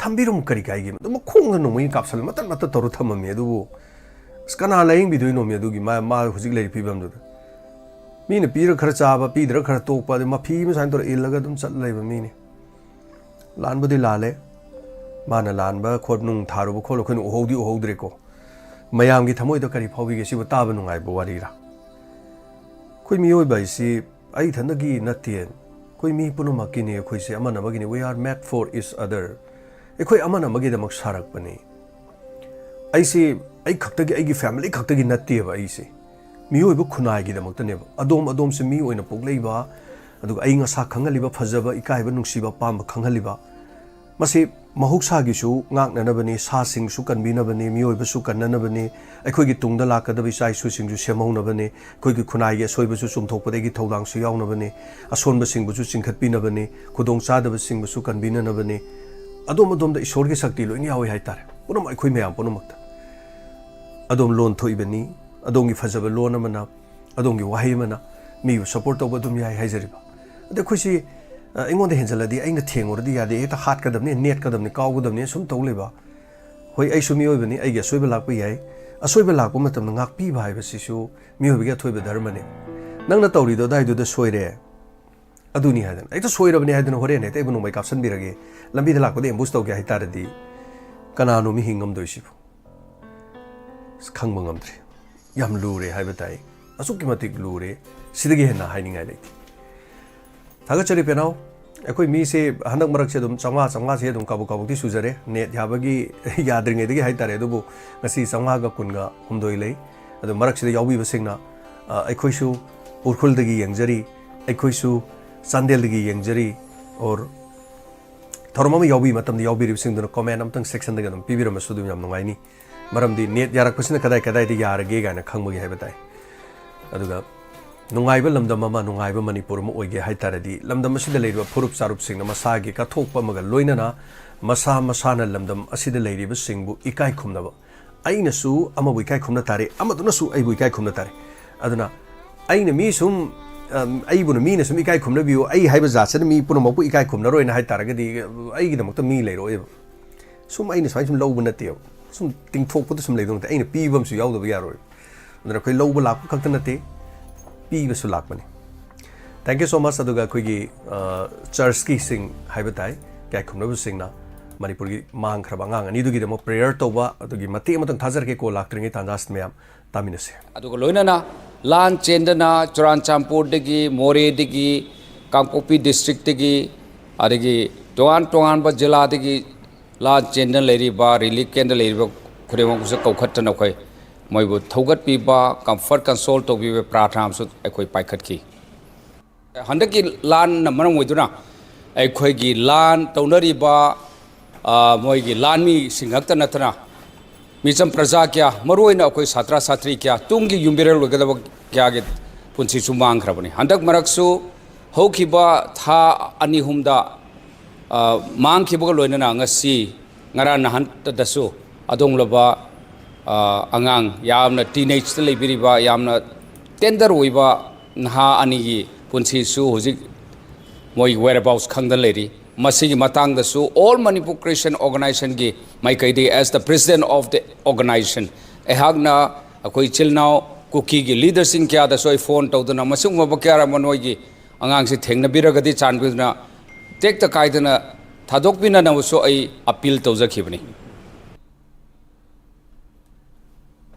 थम्बिरुम करी काइगे म खोंग नोमै कापसल मत मत तौर थममे अदुबो स्कना लाइंग बिदुइ नोमी अदुगी मा हुजिक लै फिबम दु मीने पीर खरा चाबा पीदर खरा तोकपा मफी म साइन तौर इलगा दुम चल लैबा मीने लानबुदि लाले माना लानबा खोबनुंग थारुबो खोलो खन ओहौदि ओहौद्रेको मयामगी थमोइदा करी फाउबिगे सिबो ताबा नुंगाइबो वारीरा खोइ मियोइबा इसी आई थंदगी नतियन खोइ मी पुनुमकिने खोइसे अमनबगिने we are made for each other एखोइ अमनबगिदमक सारकपने आइसे आई खक्तगी आइगी फैमिली खक्तगी नतियबा आइसे मियोइबो खुनाइगिदमक्तनेबा अदोम अदोम से मी ओइना पोगलैबा अदुगा आई ngasa खंगलिबा फजबा इकाइबा नुंसिबा पाम खंगलिबा मसे महुक्सागिसु ngaknanabani sa singsu kanbinabani miyoibasu kannanabani akhoi tungda lakadabi chaisu singsu semaunabani khoi gi khunai gi soibasu chumthokpadagi thodangsu yaunabani asonba singbusu chingkhatpinabani khudong chadaba singbusu kanbinanabani adom adomda ishorgi sakti loini yawi haitare punam akhoi mayam punamakta adom lon thoibani adongi fajaba lon amana adongi wahi mana mi support toba dum yai haijariba ade khoisi इंगोंद हेंजलदी अइना थेंगोरदी यादे एता हाट कदमने net कदमने कावगदमने सुम तौलेबा होय अइ सुमी ओइबनी अइगे सोइबा लाकपा याय असोइबा Lakpa मतमना ngakpi भाइबसिसु मियोबिगे थोइबा धर्मने नंगना तौरिदो दाइदुदा सोइरे अदुनी हादन अइता सोइरबने हादन होरेन हेते इबनु मै कापसन बिरगे लंबीदा लाकपदे एम्बुस तौगे हाइतारदी ꯀꯅꯥꯅꯣ ꯃꯤ ꯍꯤꯡꯉꯝꯗꯣꯏꯁꯤꯕꯨ ꯈꯪꯕ ꯉꯝꯗ꯭ꯔꯦ ꯌꯥꯝ ꯂꯨꯔꯦ ꯍꯥꯏꯕ ꯇꯥꯏ ꯑꯁꯨꯛꯀꯤ ꯃꯇꯤꯛ ꯂꯨꯔꯦ ꯁꯤꯗꯒꯤ ꯍꯦꯟꯅ ꯍꯥꯏꯅꯤꯡꯉꯥꯏ ꯂꯩꯇꯦ ꯊꯥꯒꯠꯆꯔꯤ ꯄꯦꯅꯥꯎ ꯑꯩꯈꯣꯏ ꯃꯤꯁꯦ ꯍꯟꯗꯛ ꯃꯔꯛꯁꯦ ꯑꯗꯨꯝ 500 ꯑꯗꯨꯝ ꯀꯥꯕꯨꯛꯇꯤ ꯁꯨꯖꯔꯦ ꯅꯦꯠ ꯌꯥꯕꯒꯤ ꯌꯥꯗ꯭ꯔꯤꯉꯩꯗꯒꯤ ꯍꯥꯏꯇꯥꯔꯦ ꯑꯗꯨꯕꯨ ꯉꯁꯤ 500 ꯂꯩ ꯑꯗꯨ ꯃꯔꯛꯁꯤꯗ ꯌꯥꯎꯕꯤꯕꯁꯤꯡꯅ ꯑꯩꯈꯣꯏꯁꯨ ꯎꯈ꯭ꯔꯨꯜꯗꯒꯤ ꯌꯦꯡꯖꯔꯤ ꯑꯩꯈꯣꯏꯁꯨ ꯆꯥꯟꯗꯦꯜꯗꯒꯤ ꯌꯦꯡꯖꯔꯤ ꯑꯣꯔ ꯊꯧꯔꯝ ꯑꯃ ꯌꯥꯎꯕꯤ ꯃꯇꯝꯗ ꯌꯥꯎꯕꯤꯔꯤꯕꯁꯤꯡꯗꯨꯅ ꯀꯣꯃꯦꯟ ꯑꯃꯇꯪ ꯁꯦꯛꯁꯟꯗꯒ ꯑꯗꯨꯝ ꯄꯤꯕꯤꯔꯝꯃꯁꯨ ꯑꯗꯨꯝ ꯌꯥꯝ ꯅꯨꯡꯉꯥꯏꯅꯤ ꯃꯔꯝꯗꯤ ꯅꯦꯠ ꯌꯥꯔꯛꯄꯁꯤꯅ ꯀꯗꯥꯏꯗ ꯌꯥꯔꯒꯦ ꯀꯥꯏꯅ ꯈꯪꯕꯒꯤ ꯍꯥꯏꯕ ꯇꯥꯏ ꯑꯗꯨꯒ ꯅꯨꯡꯉꯥꯏꯕ ꯂꯝꯗꯝ ꯑꯃ ꯅꯨꯡꯉꯥꯏꯕ ꯃꯅꯤꯄꯨꯔ ꯑꯃ ꯑꯣꯏꯒꯦ ꯍꯥꯏꯇꯥꯔꯗꯤ ꯂꯝꯗꯝ ꯑꯁꯤꯗ ꯂꯩꯔꯤꯕ ꯐꯨꯔꯨꯞ ꯆꯥꯔꯨꯞꯁꯤꯡꯅ ꯃꯁꯥꯒꯤ ꯀꯠꯊꯣꯛꯄ ꯑꯃꯒ ꯂꯣꯏꯅꯅ ꯃꯁꯥꯅ ꯂꯝꯗꯝ ꯑꯁꯤꯗ ꯂꯩꯔꯤꯕꯁꯤꯡꯕꯨ ꯏꯀꯥꯏ ꯈꯨꯝꯅꯕ ꯑꯩꯅꯁꯨ ꯑꯃꯕꯨ ꯏꯀꯥꯏ ꯈꯨꯝꯅ ꯇꯥꯔꯦ ꯑꯃꯗꯨꯅꯁꯨ ꯑꯩꯕꯨ ꯏꯀꯥꯏ ꯈꯨꯝꯅ ꯇꯥꯔꯦ ꯑꯗꯨꯅ ꯑꯩꯅ ꯃꯤ ꯁꯨꯝ ꯑꯩꯕꯨꯅ ꯃꯤꯅ ꯁꯨꯝ ꯏꯀꯥꯏ ꯈꯨꯝꯅꯕꯤꯌꯨ ꯑꯩ ꯍꯥꯏꯕ ꯖꯥꯠꯁꯤꯅ ꯃꯤ ꯄꯨꯝꯅꯃꯛꯄꯨ ꯏꯀꯥꯏ ꯈꯨꯝꯅꯔꯣꯏꯅ ꯍꯥꯏꯇꯥꯔꯒꯗꯤ ꯑꯩꯒꯤꯗꯃꯛꯇ ꯃꯤ ꯂꯩꯔꯣꯏꯕ ꯁꯨꯝ ꯑꯩꯅ ꯁꯨꯃꯥꯏꯅ ꯁꯨꯝ ꯂꯧꯕ ꯅꯠꯇꯦꯕ ꯁꯨꯝ ꯇꯤꯡꯊꯣꯛꯄꯗ ꯁꯨꯝ ꯂꯩꯕ ꯅꯠꯇꯦ ꯑꯩꯅ ꯄꯤꯕ ꯑꯃꯁꯨ ꯌꯥꯎꯗꯕ ꯌꯥꯔꯣꯏ ꯑꯗꯨꯅ ꯑꯩꯈꯣꯏ ꯂꯧꯕ ꯂꯥꯛꯄ ꯈꯛꯇ ꯅꯠꯇꯦ ꯄꯤꯕꯁꯨ ꯂꯥꯛꯄꯅꯤ ꯊꯦꯡꯛ ꯌू ꯁꯣ ꯃꯆ ꯑꯗꯨꯒ ꯑꯩꯈꯣꯏꯒꯤ ꯆꯔꯆꯀꯤꯁꯤꯡ ꯍꯥꯏꯕ ꯇꯥꯏ ꯏꯀꯥꯏ ꯈꯨꯝꯅꯕꯁꯤꯡꯅ ꯃꯅꯤꯄꯨꯔꯒꯤ ꯃꯥꯡꯈ꯭ꯔꯕ ꯑꯉꯥꯡ ꯑꯅꯤꯗꯨꯒꯤꯗꯃꯛ ꯄ꯭ꯔꯦꯌꯔ ꯇꯧꯕ ꯑꯗꯨꯒꯤ ꯃꯇꯦꯛ ꯑꯃꯇꯪ ꯊꯥꯖꯔꯛꯀꯦ ꯀꯣ ꯂꯥꯛꯇ꯭ꯔꯤꯉꯩ ꯇꯥꯟꯖꯥꯁꯤꯗ ꯃꯌꯥꯝ ꯇꯥꯃꯤꯟꯅꯁꯦ ꯑꯗꯨꯒ ꯂꯣꯏꯅꯅ ꯂꯥꯟ ꯆꯦꯟꯗꯅ ꯆꯨꯔꯥꯆꯥꯟꯄꯨꯔꯗꯒꯤ ꯃꯣꯔꯦꯗꯒꯤ ꯀꯥꯡꯄꯣꯛꯄꯤ ꯗꯤꯁꯇ꯭ꯔꯤꯛꯇꯒꯤ ꯑꯗꯒꯤ ꯇꯣꯉꯥꯟꯕ ꯖꯤꯂꯥꯗꯒꯤ ꯂꯥꯟ ꯆꯦꯟꯗꯅ ꯂꯩꯔꯤꯕ ꯔꯤꯂꯤꯐ ꯀꯦꯝꯗ ꯂꯩꯔꯤꯕ ꯈꯨꯗꯤꯡꯃꯛꯁꯨ ꯀꯧꯈꯠꯇꯅ ꯑꯩꯈꯣꯏ ꯃꯣꯏꯕꯨ ꯊꯧꯒꯠꯄꯤꯕ ꯀꯝꯐꯔꯠ ꯀꯟꯁꯣꯜ ꯇꯧꯕꯤꯕ ꯄ꯭ꯔꯥꯊꯅꯥꯁꯨ ꯑꯩꯈꯣꯏ ꯄꯥꯏꯈꯠꯈꯤ ꯍꯟꯗꯛꯀꯤ ꯂꯥꯟꯅ ꯃꯔꯝ ꯑꯣꯏꯗꯨꯅ ꯑꯩꯈꯣꯏꯒꯤ ꯂꯥꯟ ꯇꯧꯅꯔꯤꯕ ꯃꯣꯏꯒꯤ ꯂꯥꯟꯃꯤꯁꯤꯡ ꯈꯛꯇ ꯅꯠꯇꯅ ꯃꯤꯆꯝ ꯄ꯭ꯔꯖꯥ ꯀꯌꯥ ꯃꯔꯨꯑꯣꯏꯅ ꯑꯩꯈꯣꯏ ꯁꯥꯇ꯭ꯔ ꯁꯥꯇ꯭ꯔꯤ ꯀꯌꯥ ꯇꯨꯡꯒꯤ ꯌꯨꯝꯕꯤꯔꯦꯜ ꯑꯣꯏꯒꯗꯕ ꯀꯌꯥꯒꯤ ꯄꯨꯟꯁꯤꯁꯨ ꯃꯥꯡꯈ꯭ꯔꯕꯅꯤ ꯍꯟꯗꯛ ꯃꯔꯛꯁꯨ ꯍꯧꯈꯤꯕ ꯊꯥ 2-3ꯗ ꯃꯥꯡꯈꯤꯕꯒ ꯂꯣꯏꯅꯅ ꯉꯁꯤ ꯉꯔꯥꯡ ꯅꯍꯥꯟꯇꯗꯁꯨ ꯑꯗꯣꯡꯂꯕ ꯑꯉꯥꯡ ꯌꯥꯝꯅ ꯇꯤꯅꯦꯖꯇ ꯂꯩꯕꯤꯔꯤꯕ ꯌꯥꯝꯅ ꯇꯦꯟꯗꯔ ꯑꯣꯏꯕ ꯅꯍꯥ ꯑꯅꯤꯒꯤ ꯄꯨꯟꯁꯤꯁꯨ ꯍꯧꯖꯤꯛ ꯃꯣꯏ ꯋꯦꯔꯑꯕꯥꯎꯠꯁ ꯈꯪꯗꯅ ꯂꯩꯔꯤ ꯃꯁꯤꯒꯤ ꯃꯇꯥꯡꯗꯁꯨ ꯑꯣꯜ ꯃꯅꯤꯄꯨꯔ ꯈ꯭ꯔꯤꯁꯇꯤꯌꯟ ꯑꯣꯔꯒꯅꯥꯏꯖꯦꯁꯟꯒꯤ ꯃꯥꯏꯀꯩꯗꯒꯤ ꯑꯦꯁ ꯗ ꯄ꯭ꯔꯦꯁꯤꯗꯦꯟꯠ ꯑꯣꯐ ꯗ ꯑꯣꯔꯒꯅꯥꯏꯖꯦꯁꯟ ꯑꯩꯍꯥꯛꯅ ꯑꯩꯈꯣꯏ ꯏꯆꯤꯜ ꯏꯅꯥꯎ ꯀꯨꯀꯤꯒꯤ ꯂꯤꯗꯔꯁꯤꯡ ꯀꯌꯥꯗꯁꯨ ꯑꯩ ꯐꯣꯟ ꯇꯧꯗꯨꯅ ꯃꯁꯤꯒꯨꯝꯕ ꯀꯌꯥ ꯑꯃ ꯅꯣꯏꯒꯤ ꯑꯉꯥꯡꯁꯤ ꯊꯦꯡꯅꯕꯤꯔꯒꯗꯤ ꯆꯥꯟꯕꯤꯗꯨꯅ ꯇꯦꯛꯇ ꯀꯥꯏꯗꯅ ꯊꯥꯗꯣꯛꯄꯤꯅꯅꯕꯁꯨ ꯑꯩ ꯑꯄꯤꯜ ꯇꯧꯖꯈꯤꯕꯅꯤ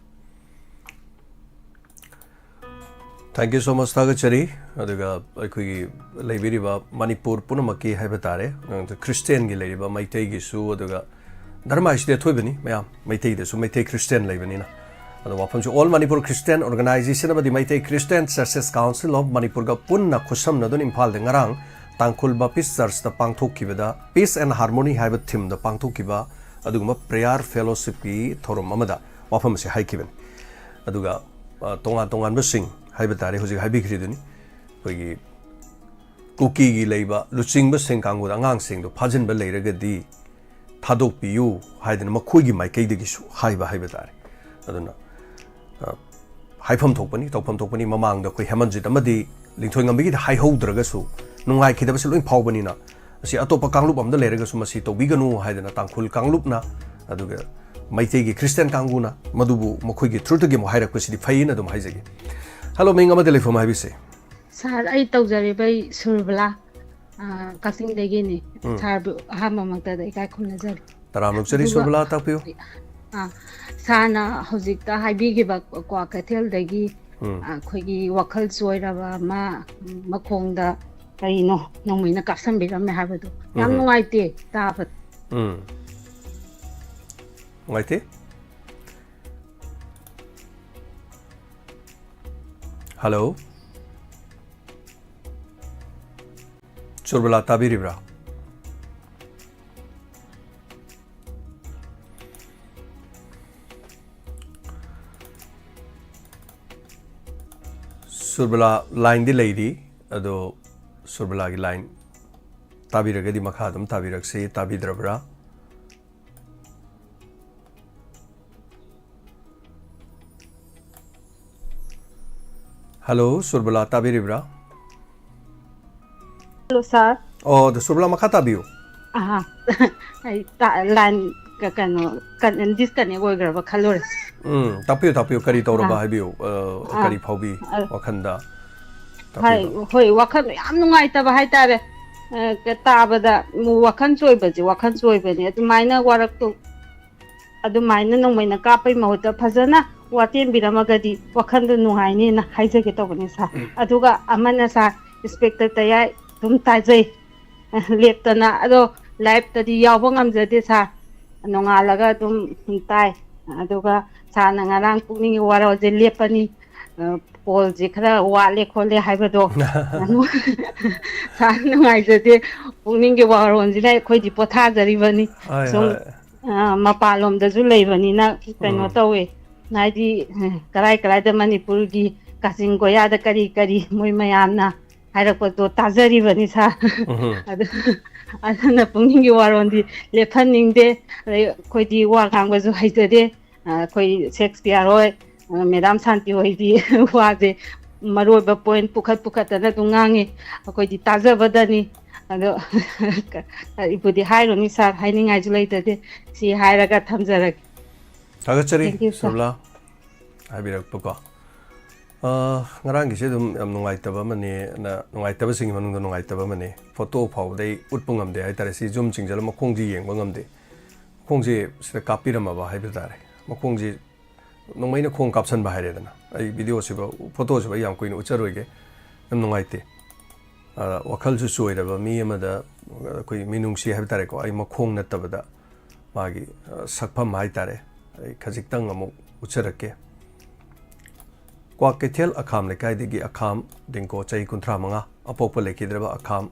ꯊꯦꯡꯛ ꯌू ꯁो मच ꯊꯥꯒꯠꯆꯔꯤ ꯑꯗꯨꯒ ꯑꯩꯈꯣꯏꯒꯤ ꯂꯩꯕꯤꯔꯤꯕ ꯃꯅꯤꯄꯨꯔ ꯄꯨꯝꯅꯃꯛꯀꯤ ꯍꯥꯏꯕ ꯇꯥꯔꯦ ꯈ꯭ꯔꯤꯁꯇꯤꯌꯟꯒꯤ ꯂꯩꯔꯤꯕ ꯃꯩꯇꯩꯒꯤꯁꯨ ꯑꯗꯨꯒ ꯙꯔꯃ ꯍꯥꯏꯁꯤꯗꯤ ꯑꯊꯣꯏꯕꯅꯤ ꯃꯌꯥꯝ ꯃꯩꯇꯩꯗꯁꯨ ꯃꯩꯇꯩ ꯈ꯭ꯔꯤꯁꯇꯤꯌꯟ ꯂꯩꯕꯅꯤꯅ ꯑꯗꯣ ꯋꯥꯐꯝꯁꯨ ꯑꯣꯜ ꯃꯅꯤꯄꯨꯔ ꯈ꯭ꯔꯤꯁꯇꯤꯌꯟ ꯑꯣꯔꯒꯅꯥꯏꯖꯦꯁꯟ ꯑꯃꯗꯤ ꯃꯩꯇꯩ ꯈ꯭ꯔꯤꯁꯇꯤꯌꯟ ꯆꯔꯆꯦꯁ ꯀꯥꯎꯟꯁꯤꯜ ꯑꯣꯐ ꯃꯅꯤꯄꯨꯔꯒ ꯄꯨꯟꯅ ꯈꯨꯠꯁꯝꯅꯗꯨꯅ ꯏꯝꯐꯥꯜꯗ ꯉꯔꯥꯡ ꯇꯥꯡꯈꯨꯜ ꯕꯥꯞꯇꯤꯁꯠ ꯆꯔꯆꯇ ꯄꯥꯡꯊꯣꯛꯈꯤꯕꯗ ꯄꯤꯁ ꯑꯦꯟड ꯍꯥꯔꯃꯣꯅꯤ ꯍꯥꯏꯕ ꯊꯤꯝꯗ ꯄꯥꯡꯊꯣꯛꯈꯤꯕ ꯑꯗꯨꯒꯨꯝꯕ ꯄ꯭ꯔꯦꯌꯔ ꯐꯦꯂꯣꯁꯤꯞꯀꯤ ꯊꯧꯔꯝ ꯑꯃꯗ ꯋꯥꯐꯝ ꯑꯁꯤ ꯍꯥꯏꯈꯤꯕꯅꯤ ꯑꯗꯨꯒ ꯇꯣꯉꯥꯟꯕꯁꯤꯡ ꯍꯥꯏꯕ ꯇꯥꯔꯦ ꯍꯧꯖꯤꯛ ꯍꯥꯏꯕꯤꯈ꯭ꯔꯤꯗꯨꯅꯤ ꯑꯩꯈꯣꯏꯒꯤ ꯀꯨꯀꯤꯒꯤ ꯂꯩꯕ ꯂꯨꯆꯤꯡꯕꯁꯤꯡ ꯀꯥꯡꯕꯨꯗ ꯑꯉꯥꯡꯁꯤꯡꯗꯣ ꯐꯥꯖꯤꯟꯕ ꯂꯩꯔꯒꯗꯤ ꯊꯥꯗꯣꯛꯄꯤꯌꯨ ꯍꯥꯏꯗꯅ ꯃꯈꯣꯏꯒꯤ ꯃꯥꯏꯀꯩꯗꯒꯤꯁꯨ ꯍꯥꯏꯕ ꯇꯥꯔꯦ ꯑꯗꯨꯅ ꯍꯥꯏꯐꯝ ꯊꯣꯛꯄꯅꯤ ꯇꯧꯐꯝ ꯊꯣꯛꯄꯅꯤ ꯃꯃꯥꯡꯗ ꯑꯩꯈꯣꯏ ꯍꯦꯃꯟꯖꯤꯠ ꯑꯃꯗꯤ ꯂꯤꯡꯊꯣꯏꯉꯝꯕꯤꯒꯤꯗ ꯍꯥꯏꯍꯧꯗ꯭ꯔꯒꯁꯨ ꯅꯨꯡꯉꯥꯏꯈꯤꯗꯕꯁꯤ ꯂꯣꯏ ꯐꯥꯎꯕꯅꯤꯅ ꯑꯁꯤ ꯑꯇꯣꯞꯄ ꯀꯥꯡꯂꯨꯞ ꯑꯃꯗ ꯂꯩꯔꯒꯁꯨ ꯃꯁꯤ ꯇꯧꯕꯤꯒꯅꯨ ꯍꯥꯏꯗꯅ ꯇꯥꯡꯈꯨꯜ ꯀꯥꯡꯂꯨꯞꯅ ꯑꯗꯨꯒ ꯃꯩꯇꯩꯒꯤ ꯈ꯭ꯔꯤꯁꯇꯤꯌꯟ ꯀꯥꯡꯕꯨꯅ ꯃꯗꯨꯕꯨ ꯃꯈꯣꯏꯒꯤ ꯊ꯭ꯔꯨꯗꯒꯤ ꯑꯃꯨꯛ ꯍꯥꯏꯔꯛꯄꯁꯤꯗꯤ ꯐꯩꯅ ꯑꯗꯨꯝ ꯍꯥꯏꯖꯒꯦ ꯍꯜꯂꯣ ꯃꯤꯡ ꯑꯃꯗ ꯂꯩꯐꯝ ꯍꯥꯏꯕꯤꯁꯦ ꯁꯥꯔ ꯑꯩ ꯇꯧꯖꯔꯤꯕ ꯁꯨꯔꯕꯂꯥ ꯀꯛꯆꯤꯡꯗꯒꯤꯅꯤ ꯁꯥꯔꯕꯨ ꯑꯍꯥꯟꯕꯃꯛꯇꯗ ꯏꯀꯥꯏ ꯈꯨꯝꯅꯖꯔꯤ ꯇꯔꯥꯃꯨꯛꯆꯔꯤ ꯁꯨꯔꯕꯂꯥ ꯇꯥꯛꯄꯤꯌꯨ ꯁꯥꯔꯅ ꯍꯧꯖꯤꯛꯇ ꯍꯥꯏꯕꯤꯈꯤꯕ ꯀ꯭ꯋꯥ ꯀꯩꯊꯦꯜꯗꯒꯤ ꯑꯩꯈꯣꯏꯒꯤ ꯋꯥꯈꯜ ꯆꯣꯏꯔꯕ ꯑꯃ ꯃꯈꯣꯡꯗ ꯀꯔꯤꯅꯣ ꯅꯣꯡꯃꯩꯅ ꯀꯥꯞꯁꯟꯕꯤꯔꯝꯃꯦ ꯍꯥꯏꯕꯗꯣ ꯌꯥꯝ ꯅꯨꯡꯉꯥꯏꯇꯦ ꯇꯥꯕ ꯅꯨꯡꯉꯥꯏꯇꯦ ꯍꯜꯂꯣ ꯁꯨꯔꯕꯂꯥ ꯇꯥꯕꯤꯔꯤꯕ꯭ꯔꯥ ꯁꯨꯔꯕꯂꯥ ꯂꯥꯏꯟꯗꯤ ꯂꯩꯔꯤ ꯑꯗꯣ ꯁꯨꯔꯕꯂꯥꯒꯤ ꯂꯥꯏꯟ ꯇꯥꯕꯤꯔꯒꯗꯤ ꯃꯈꯥ ꯑꯗꯨꯝ ꯇꯥꯕꯤꯔꯛꯁꯤ ꯇꯥꯕꯤꯗ꯭ꯔꯕ꯭ꯔꯥ ꯍꯜꯂꯣ ꯁꯨꯔꯕꯂꯥ ꯇꯥꯕꯤꯔꯤꯕ꯭ꯔꯥ ꯍꯜꯂꯣ ꯁꯥꯔ ꯑꯣ ꯁꯨꯔꯕꯂꯥ ꯃꯈꯥ ꯇꯥꯕꯤꯌꯨ ꯂꯥꯏꯟ ꯀꯩꯅꯣ ꯗꯤꯁꯀꯅꯦꯛ ꯑꯣꯏꯈ꯭ꯔꯕ ꯈꯜꯂꯨꯔꯦ ꯇꯥꯛꯄꯤꯌꯨ ꯀꯔꯤ ꯇꯧꯔꯕ ꯍꯥꯏꯕꯤꯌꯨ ꯀꯔꯤ ꯐꯥꯎꯕꯤ ꯋꯥꯈꯟꯗ ꯍꯣꯏ ꯋꯥꯈꯜ ꯌꯥꯝ ꯅꯨꯡꯉꯥꯏꯇꯕ ꯍꯥꯏꯇꯥꯔꯦ ꯇꯥꯕꯗ ꯋꯥꯈꯜ ꯆꯣꯏꯕꯁꯦ ꯋꯥꯈꯜ ꯆꯣꯏꯕꯅꯦ ꯑꯗꯨꯃꯥꯏꯅ ꯋꯥꯔꯛꯇꯣ ꯑꯗꯨꯃꯥꯏꯅ ꯅꯣꯡꯃꯩꯅ ꯀꯥꯞꯄꯩ ꯃꯍꯨꯠꯇ ꯐꯖꯅ ꯋꯥꯇꯦꯟꯕꯤꯔꯝꯃꯒꯗꯤ ꯋꯥꯈꯟꯗꯣ ꯅꯨꯡꯉꯥꯏꯅꯤꯅ ꯍꯥꯏꯖꯒꯦ ꯇꯧꯕꯅꯦ ꯁꯥꯔ ꯑꯗꯨꯒ ꯑꯃꯅ ꯁꯥꯔ ꯏꯟꯁꯄꯦꯛꯇꯔ ꯇꯌꯥꯏ ꯑꯗꯨꯝ ꯇꯥꯖꯩ ꯂꯦꯞꯇꯅ ꯑꯗꯣ ꯂꯥꯏꯞꯇꯗꯤ ꯌꯥꯎꯕ ꯉꯝꯖꯗꯦ ꯁꯥꯔ ꯅꯣꯡꯉꯥꯜꯂꯒ ꯑꯗꯨꯝ ꯇꯥꯏ ꯑꯗꯨꯒ ꯁꯥꯔꯅ ꯉꯔꯥꯡ ꯄꯨꯛꯅꯤꯡꯒꯤ ꯋꯥꯔꯣꯜꯁꯦ ꯂꯦꯞꯄꯅꯤ ꯄꯣꯜꯁꯦ ꯈꯔ ꯋꯥꯠꯂꯦ ꯈꯣꯠꯂꯦ ꯍꯥꯏꯕꯗꯣ ꯁꯥꯔ ꯅꯨꯡꯉꯥꯏꯖꯗꯦ ꯄꯨꯛꯅꯤꯡꯒꯤ ꯋꯥꯔꯣꯜꯁꯤꯅ ꯑꯩꯈꯣꯏꯗꯤ ꯄꯣꯊꯥꯖꯔꯤꯕꯅꯤ ꯍꯣꯏ ꯁꯨꯝ ꯍꯣꯏ ꯃꯄꯥꯟꯂꯣꯝꯗꯁꯨ ꯂꯩꯕꯅꯤꯅ ꯀꯩꯅꯣ ꯇꯧꯋꯦ ꯍꯥꯏꯗꯤ ꯀꯔꯥꯏ ꯀꯔꯥꯏꯗ ꯃꯅꯤꯄꯨꯔꯒꯤ ꯀꯥꯆꯤꯟ ꯀꯣꯏꯌꯥꯗ ꯀꯔꯤ ꯀꯔꯤ ꯃꯣꯏ ꯃꯌꯥꯝꯅ ꯍꯥꯏꯔꯛꯄꯗꯣ ꯇꯥꯖꯔꯤꯕꯅꯤ ꯁꯥꯔ ꯑꯗꯨ ꯑꯗꯨꯅ ꯄꯨꯛꯅꯤꯡꯒꯤ ꯋꯥꯔꯣꯜꯗꯤ ꯂꯦꯞꯍꯟꯅꯤꯡꯗꯦ ꯑꯗꯩ ꯑꯩꯈꯣꯏꯗꯤ ꯋꯥ ꯉꯥꯡꯕꯁꯨ ꯍꯩꯖꯗꯦ ꯑꯩꯈꯣꯏ ꯁꯦꯛꯁꯄꯤꯌꯥꯔ ꯍꯣꯏ ꯃꯦꯗꯥꯝ ꯁꯥꯟꯇꯤ ꯍꯣꯏꯗꯤ ꯋꯥꯁꯦ ꯃꯔꯨ ꯑꯣꯏꯕ ꯄꯣꯏꯟ ꯄꯨꯈꯠꯇꯅ ꯑꯗꯨꯝ ꯉꯥꯡꯉꯤ ꯑꯩꯈꯣꯏꯗꯤ ꯇꯥꯖꯕꯗꯅꯤ ꯑꯗꯣ ꯀꯔꯤꯕꯨꯗꯤ ꯍꯥꯏꯔꯨꯅꯤ ꯁꯥꯔ ꯍꯥꯏꯅꯤꯡꯉꯥꯏꯁꯨ ꯂꯩꯇꯗꯦ ꯁꯤ ꯍꯥꯏꯔꯒ ꯊꯝꯖꯔꯒꯦ ꯊꯥꯒꯠꯆꯔꯤ ꯊꯦꯡꯛ ꯌꯨ ꯁꯥꯔ ꯁꯔꯃꯤꯂꯥ ꯍꯥꯏꯕꯤꯔꯛꯄꯀꯣ ꯉꯔꯥꯡꯒꯤꯁꯦ ꯑꯗꯨꯝ ꯌꯥꯝ ꯅꯨꯡꯉꯥꯏꯇꯕ ꯑꯃꯅꯦꯅ ꯅꯨꯡꯉꯥꯏꯇꯕꯁꯤꯡꯒꯤ ꯃꯅꯨꯡꯗ ꯅꯨꯡꯉꯥꯏꯇꯕ ꯑꯃꯅꯦ ꯐꯣꯇꯣ ꯐꯥꯎꯕꯗꯩ ꯎꯠꯄ ꯉꯝꯗꯦ ꯍꯥꯏꯇꯥꯔꯦ ꯁꯤ ꯖꯨꯝ ꯆꯤꯡꯖꯜꯂ ꯃꯈꯣꯡꯁꯤ ꯌꯦꯡꯕ ꯉꯝꯗꯦ ꯃꯈꯣꯡꯁꯤ ꯁꯤꯗ ꯀꯥꯞꯄꯤꯔꯝꯃꯕ ꯍꯥꯏꯕ ꯇꯥꯔꯦ ꯃꯈꯣꯡꯁꯤ ꯅꯣꯡꯃꯩꯅ ꯈꯣꯡ ꯀꯥꯞꯁꯟꯕ ꯍꯥꯏꯔꯦꯗꯅ ꯑꯩ ꯚꯤꯗꯤꯑꯣꯁꯤꯕ ꯐꯣꯇꯣꯁꯤꯕ ꯌꯥꯝ ꯀꯨꯏꯅ ꯎꯠꯆꯔꯣꯏꯒꯦ ꯌꯥꯝ ꯅꯨꯡꯉꯥꯏꯇꯦ ꯋꯥꯈꯜꯁꯨ ꯆꯣꯏꯔꯕ ꯃꯤ ꯑꯃꯗ ꯑꯩꯈꯣꯏ ꯃꯤꯅꯨꯡꯁꯤ ꯍꯥꯏꯕ ꯇꯥꯔꯦꯀꯣ ꯑꯩ ꯃꯈꯣꯡ ꯅꯠꯇꯕꯗ ꯃꯥꯒꯤ ꯁꯛꯐꯝ ꯍꯥꯏꯇꯥꯔꯦ ꯑꯩ ꯈꯖꯤꯛꯇꯪ ꯑꯃꯨꯛ ꯎꯠꯆꯔꯛꯀꯦ ꯀ꯭ꯋꯥꯛ ꯀꯩꯊꯦꯜ ꯑꯈꯥꯝ ꯂꯩꯀꯥꯏꯗꯒꯤ ꯑꯈꯥꯝ ꯗꯤꯡꯀꯣ ꯆꯍꯤ 35 ꯑꯄꯣꯛꯄ ꯂꯩꯈꯤꯗ꯭ꯔꯕ ꯑꯈꯥꯝ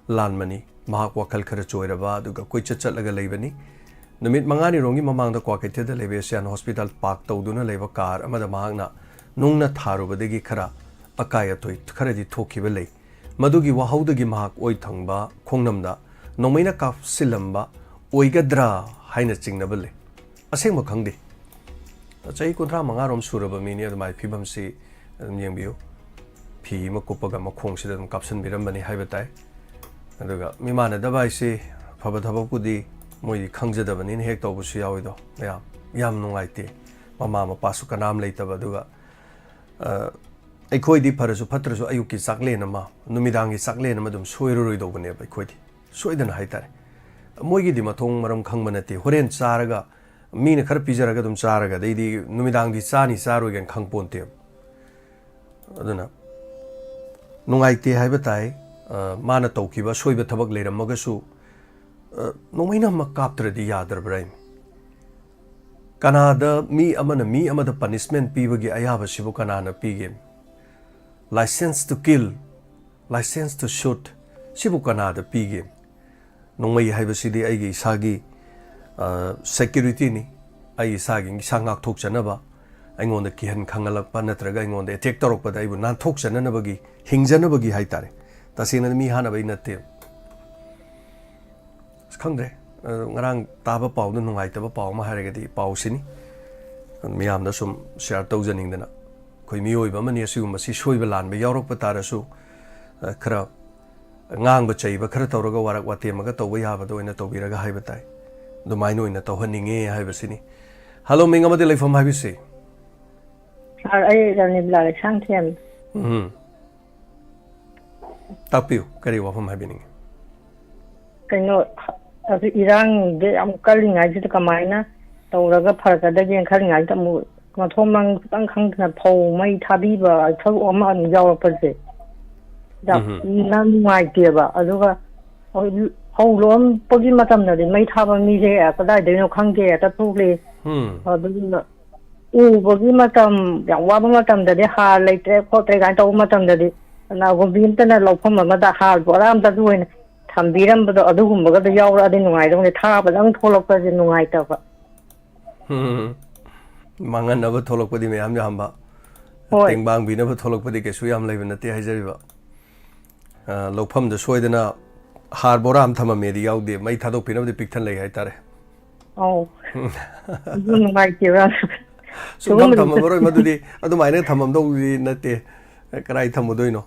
ꯂꯥꯟꯃꯅꯤ ꯃꯍꯥꯛ ꯋꯥꯈꯜ ꯈꯔ ꯆꯣꯏꯔꯕ ꯑꯗꯨꯒ ꯀꯣꯏꯆꯠ ꯆꯠꯂꯒ ꯂꯩꯕꯅꯤ ꯅꯨꯃꯤꯠ 5ꯅꯤꯔꯣꯝꯒꯤ ꯃꯃꯥꯡꯗ ꯀ꯭ꯋꯥꯛ ꯀꯩꯊꯦꯜꯗ ꯂꯩꯕ ꯑꯦꯁꯤꯌꯥꯟ ꯍꯣꯁꯄꯤꯇꯥꯜ ꯄꯥꯔꯛ ꯇꯧꯗꯨꯅ ꯂꯩꯕ ꯀꯥꯔ ꯑꯃꯗ ꯃꯍꯥꯛꯅ ꯅꯨꯡꯅ ꯊꯥꯔꯨꯕꯗꯒꯤ ꯈꯔ ꯑꯀꯥꯏ ꯑꯇꯣꯏ ꯈꯔꯗꯤ ꯊꯣꯛꯈꯤꯕ ꯂꯩ ꯃꯗꯨꯒꯤ ꯋꯥꯍꯧꯗꯒꯤ ꯃꯍꯥꯛ ꯑꯣꯏ ꯊꯪꯕ ꯈꯣꯡꯅꯝꯗ ꯅꯣꯡꯃꯩꯅ ꯀꯥꯞꯁꯤꯜꯂꯝꯕ ꯑꯣꯏꯒꯗ꯭ꯔꯥ ꯍꯥꯏꯅ ꯆꯤꯡꯅꯕ ꯂꯩ ꯑꯁꯦꯡꯕ ꯈꯪꯗꯦ ꯆꯍꯤ 35ꯔꯣꯝ ꯁꯨꯔꯕ ꯃꯤꯅꯤ ꯑꯗꯨꯃꯥꯏ ꯐꯤꯕꯝꯁꯤ ꯑꯗꯨꯝ ꯌꯦꯡꯕꯤꯌꯨ ꯐꯤ ꯑꯃ ꯀꯨꯞꯄꯒ ꯃꯈꯣꯡꯁꯤꯗ ꯑꯗꯨꯝ ꯀꯥꯞꯁꯤꯟꯕꯤꯔꯝꯕꯅꯤ ꯍꯥꯏꯕ ꯇꯥꯏ ꯑꯗꯨꯒ ꯃꯤꯃꯥꯟꯅꯗꯕ ꯍꯥꯏꯁꯤ ꯐꯕ ꯊꯕꯛꯄꯨꯗꯤ ꯃꯣꯏꯗꯤ ꯈꯪꯖꯗꯕꯅꯤꯅ ꯍꯦꯛ ꯇꯧꯕꯁꯨ ꯌꯥꯎꯏꯗꯣ ꯌꯥꯝ ꯅꯨꯡꯉꯥꯏꯇꯦ ꯃꯃꯥ ꯃꯄꯥꯁꯨ ꯀꯅꯥꯝ ꯂꯩꯇꯕ ꯑꯗꯨꯒ ꯑꯩꯈꯣꯏꯗꯤ ꯐꯔꯁꯨ ꯐꯠꯇ꯭ꯔꯁꯨ ꯑꯌꯨꯛꯀꯤ ꯆꯥꯛꯂꯦꯟ ꯑꯃ ꯅꯨꯃꯤꯗꯥꯡꯒꯤ ꯆꯥꯛꯂꯦꯟ ꯑꯃ ꯑꯗꯨꯝ ꯁꯣꯏꯔꯔꯣꯏꯗꯧꯕꯅꯦꯕ ꯑꯩꯈꯣꯏꯗꯤ ꯁꯣꯏꯗꯅ ꯍꯥꯏꯇꯥꯔꯦ ꯃꯣꯏꯒꯤꯗꯤ ꯃꯊꯣꯡ ꯃꯔꯝ ꯈꯪꯕ ꯅꯠꯇꯦ ꯍꯣꯔꯦꯟ ꯆꯥꯔꯒ ꯃꯤꯅ ꯈꯔ ꯄꯤꯖꯔꯒ ꯑꯗꯨꯝ ꯆꯥꯔꯒ ꯑꯗꯩꯗꯤ ꯅꯨꯃꯤꯗꯥꯡꯗꯤ ꯆꯥꯅꯤ ꯆꯥꯔꯣꯏꯒꯅ ꯈꯪꯄꯣꯟꯇꯦꯕ ꯑꯗꯨꯅ ꯅꯨꯡꯉꯥꯏꯇꯦ ꯍꯥꯏꯕ ꯇꯥꯏ ꯃꯥꯅ ꯇꯧꯈꯤꯕ ꯑꯁꯣꯏꯕ ꯊꯕꯛ ꯂꯩꯔꯝꯃꯒꯁꯨ ꯅꯣꯡꯃꯩꯅ ꯑꯃ ꯀꯥꯞꯇ꯭ꯔꯗꯤ ꯌꯥꯗ꯭ꯔꯕ꯭ꯔꯥ ꯀꯅꯥꯗ ꯃꯤ ꯑꯃꯅ ꯃꯤ ꯑꯃꯗ ꯄꯅꯤꯁꯃꯦꯟ ꯄꯤꯕꯒꯤ ꯑꯌꯥꯕꯁꯤꯕꯨ ꯀꯅꯥꯅ ꯄꯤꯒꯦ ꯂꯥꯏꯁꯦꯟꯁ ꯇꯨ ꯀꯤꯜ ꯂꯥꯏꯁꯦꯟꯁ ꯇꯨ ꯁꯨꯠ ꯁꯤꯕꯨ ꯀꯅꯥꯗ ꯄꯤꯒꯦ ꯅꯣꯡꯃꯩ ꯍꯥꯏꯕꯁꯤꯗꯤ ꯑꯩꯒꯤ ꯏꯁꯥꯒꯤ ꯁꯦꯀ꯭ꯌꯨꯔꯤꯇꯤꯅꯤ ꯑꯩ ꯏꯁꯥꯒꯤ ꯏꯁꯥ ꯉꯥꯛꯊꯣꯛꯆꯅꯕ ꯑꯩꯉꯣꯟꯗ ꯀꯤꯍꯟ ꯈꯪꯍꯜꯂꯛꯄ ꯅꯠꯇ꯭ꯔꯒ ꯑꯩꯉꯣꯟꯗ ꯑꯦꯇꯦꯛ ꯇꯧꯔꯛꯄꯗ ꯑꯩꯕꯨ ꯅꯥꯟꯊꯣꯛꯆꯅꯅꯕꯒꯤ ꯍꯤꯡꯖꯅꯕꯒꯤ ꯍꯥꯏꯇꯥꯔꯦ ꯇꯁꯦꯡꯅ ꯃꯤ ꯍꯥꯟꯅꯕꯩ ꯅꯠꯇꯦ ꯈꯪꯗ꯭ꯔꯦ ꯉꯔꯥꯡ ꯇꯥꯕ ꯄꯥꯎꯗ ꯅꯨꯡꯉꯥꯏꯇꯕ ꯄꯥꯎ ꯑꯃ ꯍꯥꯏꯔꯒꯗꯤ ꯄꯥꯎꯁꯤꯅꯤ ꯃꯤꯌꯥꯝꯗ ꯁꯨꯝ ꯁꯤꯌꯥꯔ ꯇꯧꯖꯅꯤꯡꯗꯅ ꯑꯩꯈꯣꯏ ꯃꯤꯑꯣꯏꯕ ꯑꯃꯅꯤ ꯑꯁꯤꯒꯨꯝꯕꯁꯤ ꯁꯣꯏꯕ ꯂꯥꯟꯕ ꯌꯥꯎꯔꯛꯄ ꯇꯥꯔꯁꯨ ꯈꯔ ꯉꯥꯡꯕ ꯆꯩꯕ ꯈꯔ ꯇꯧꯔꯒ ꯋꯥꯔꯛ ꯋꯥꯇꯦꯝꯃꯒ ꯇꯧꯕ ꯌꯥꯕꯗ ꯑꯣꯏꯅ ꯇꯧꯕꯤꯔꯒ ꯍꯥꯏꯕ ꯇꯥꯏ ꯑꯗꯨꯃꯥꯏꯅ ꯑꯣꯏꯅ ꯇꯧꯍꯟꯅꯤꯡꯉꯦ ꯍꯥꯏꯕꯁꯤꯅꯤ ꯍꯜꯂꯣ ꯃꯤꯡ ꯑꯃꯗꯤ ꯂꯩꯐꯝ ꯍꯥꯏꯕꯤꯁꯤ ꯁꯥꯔ ꯑꯩ ꯔꯥꯅꯤꯕꯂꯥ ꯂꯩꯁꯥꯡꯊꯦꯝ ꯇꯥꯛꯄꯤꯌꯨ ꯀꯔꯤ ꯋꯥꯐꯝ ꯍꯥꯏꯕꯤꯅꯤꯡꯉꯤ ꯀꯩꯅꯣ ꯍꯧꯖꯤꯛ ꯏꯔꯥꯡꯁꯦ ꯌꯥꯝ ꯀꯜꯂꯤꯉꯩꯁꯤꯗ ꯀꯃꯥꯏꯅ ꯇꯧꯔꯒ ꯐꯔꯛꯀꯗꯒꯦꯅ ꯈꯜꯂꯤꯉꯩꯁꯤꯗ ꯑꯃꯨꯛ ꯃꯊꯣꯡ ꯃꯔꯝ ꯈꯤꯇꯪ ꯈꯪꯗꯅ ꯐꯧ ꯃꯩ ꯊꯥꯕꯤꯕ ꯊꯕꯛ ꯑꯃ ꯑꯃꯨꯛ ꯌꯥꯎꯔꯛꯄꯁꯦ ꯌꯥꯝ ꯅꯨꯡꯉꯥꯏꯇꯦꯕ ꯑꯗꯨꯒ ꯐꯧ ꯂꯣꯛꯄꯒꯤ ꯃꯇꯝꯗꯗꯤ ꯃꯩ ꯊꯥꯕ ꯃꯤꯁꯦ ꯀꯗꯥꯏꯗꯩꯅꯣ ꯈꯪꯗꯦ ꯍꯦꯛꯇ ꯊꯣꯛꯂꯛꯑꯦ ꯑꯗꯨꯅ ꯎꯕꯒꯤ ꯃꯇꯝ ꯌꯥꯝ ꯋꯥꯕ ꯃꯇꯝꯗꯗꯤ ꯍꯥꯔ ꯂꯩꯇ꯭ꯔꯦ ꯈꯣꯠꯇ꯭ꯔꯦ ꯀꯥꯏꯅ ꯇꯧꯕ ꯃꯇꯝꯗꯗꯤ ꯀꯅꯥꯒꯨꯝꯕꯤ ꯑꯃꯇꯅ ꯂꯧꯐꯝ ꯑꯃꯗ ꯍꯥꯔ ꯕꯣꯔꯥ ꯑꯃꯇ ꯑꯣꯏꯅ ꯊꯝꯕꯤꯔꯝꯕꯗꯣ ꯑꯗꯨꯒꯨꯝꯕꯒꯗꯣ ꯌꯥꯎꯔꯛꯑꯗꯤ ꯅꯨꯡꯉꯥꯏꯗꯧꯅꯦ ꯊꯥꯕꯗꯪ ꯊꯣꯛꯂꯛꯄꯁꯦ ꯅꯨꯡꯉꯥꯏꯇꯕ ꯃꯥꯡꯍꯟꯅꯕ ꯊꯣꯛꯂꯛꯄꯗꯤ ꯃꯌꯥꯝ ꯌꯥꯝꯕ ꯇꯦꯡꯕꯥꯡꯕꯤꯅꯕ ꯊꯣꯛꯂꯛꯄꯗꯤ ꯀꯩꯁꯨ ꯌꯥꯝ ꯂꯩꯕ ꯅꯠꯇꯦ ꯍꯥꯏꯖꯔꯤꯕ ꯂꯧꯐꯝꯗ ꯁꯣꯏꯗꯅ ꯍꯥꯔ ꯕꯣꯔꯥ ꯑꯃ ꯊꯝꯃꯝꯃꯦꯗꯤ ꯌꯥꯎꯗꯦ ꯃꯩ ꯊꯥꯗꯣꯛꯄꯤꯅꯕꯗꯤ ꯄꯤꯛꯊꯟ ꯂꯩ ꯍꯥꯏꯇꯥꯔꯦ ꯑꯧ ꯑꯗꯨ ꯅꯨꯡꯉꯥꯏꯇꯦꯕ ꯁꯨꯡꯊꯝ ꯊꯝꯃꯝꯃꯔꯣꯏ ꯃꯗꯨꯗꯤ ꯑꯗꯨꯃꯥꯏꯅ ꯊꯝꯃꯝꯗꯧꯗꯤ ꯅꯠꯇꯦ ꯀꯗꯥꯏ ꯊꯝꯃꯨꯗꯣꯏꯅꯣ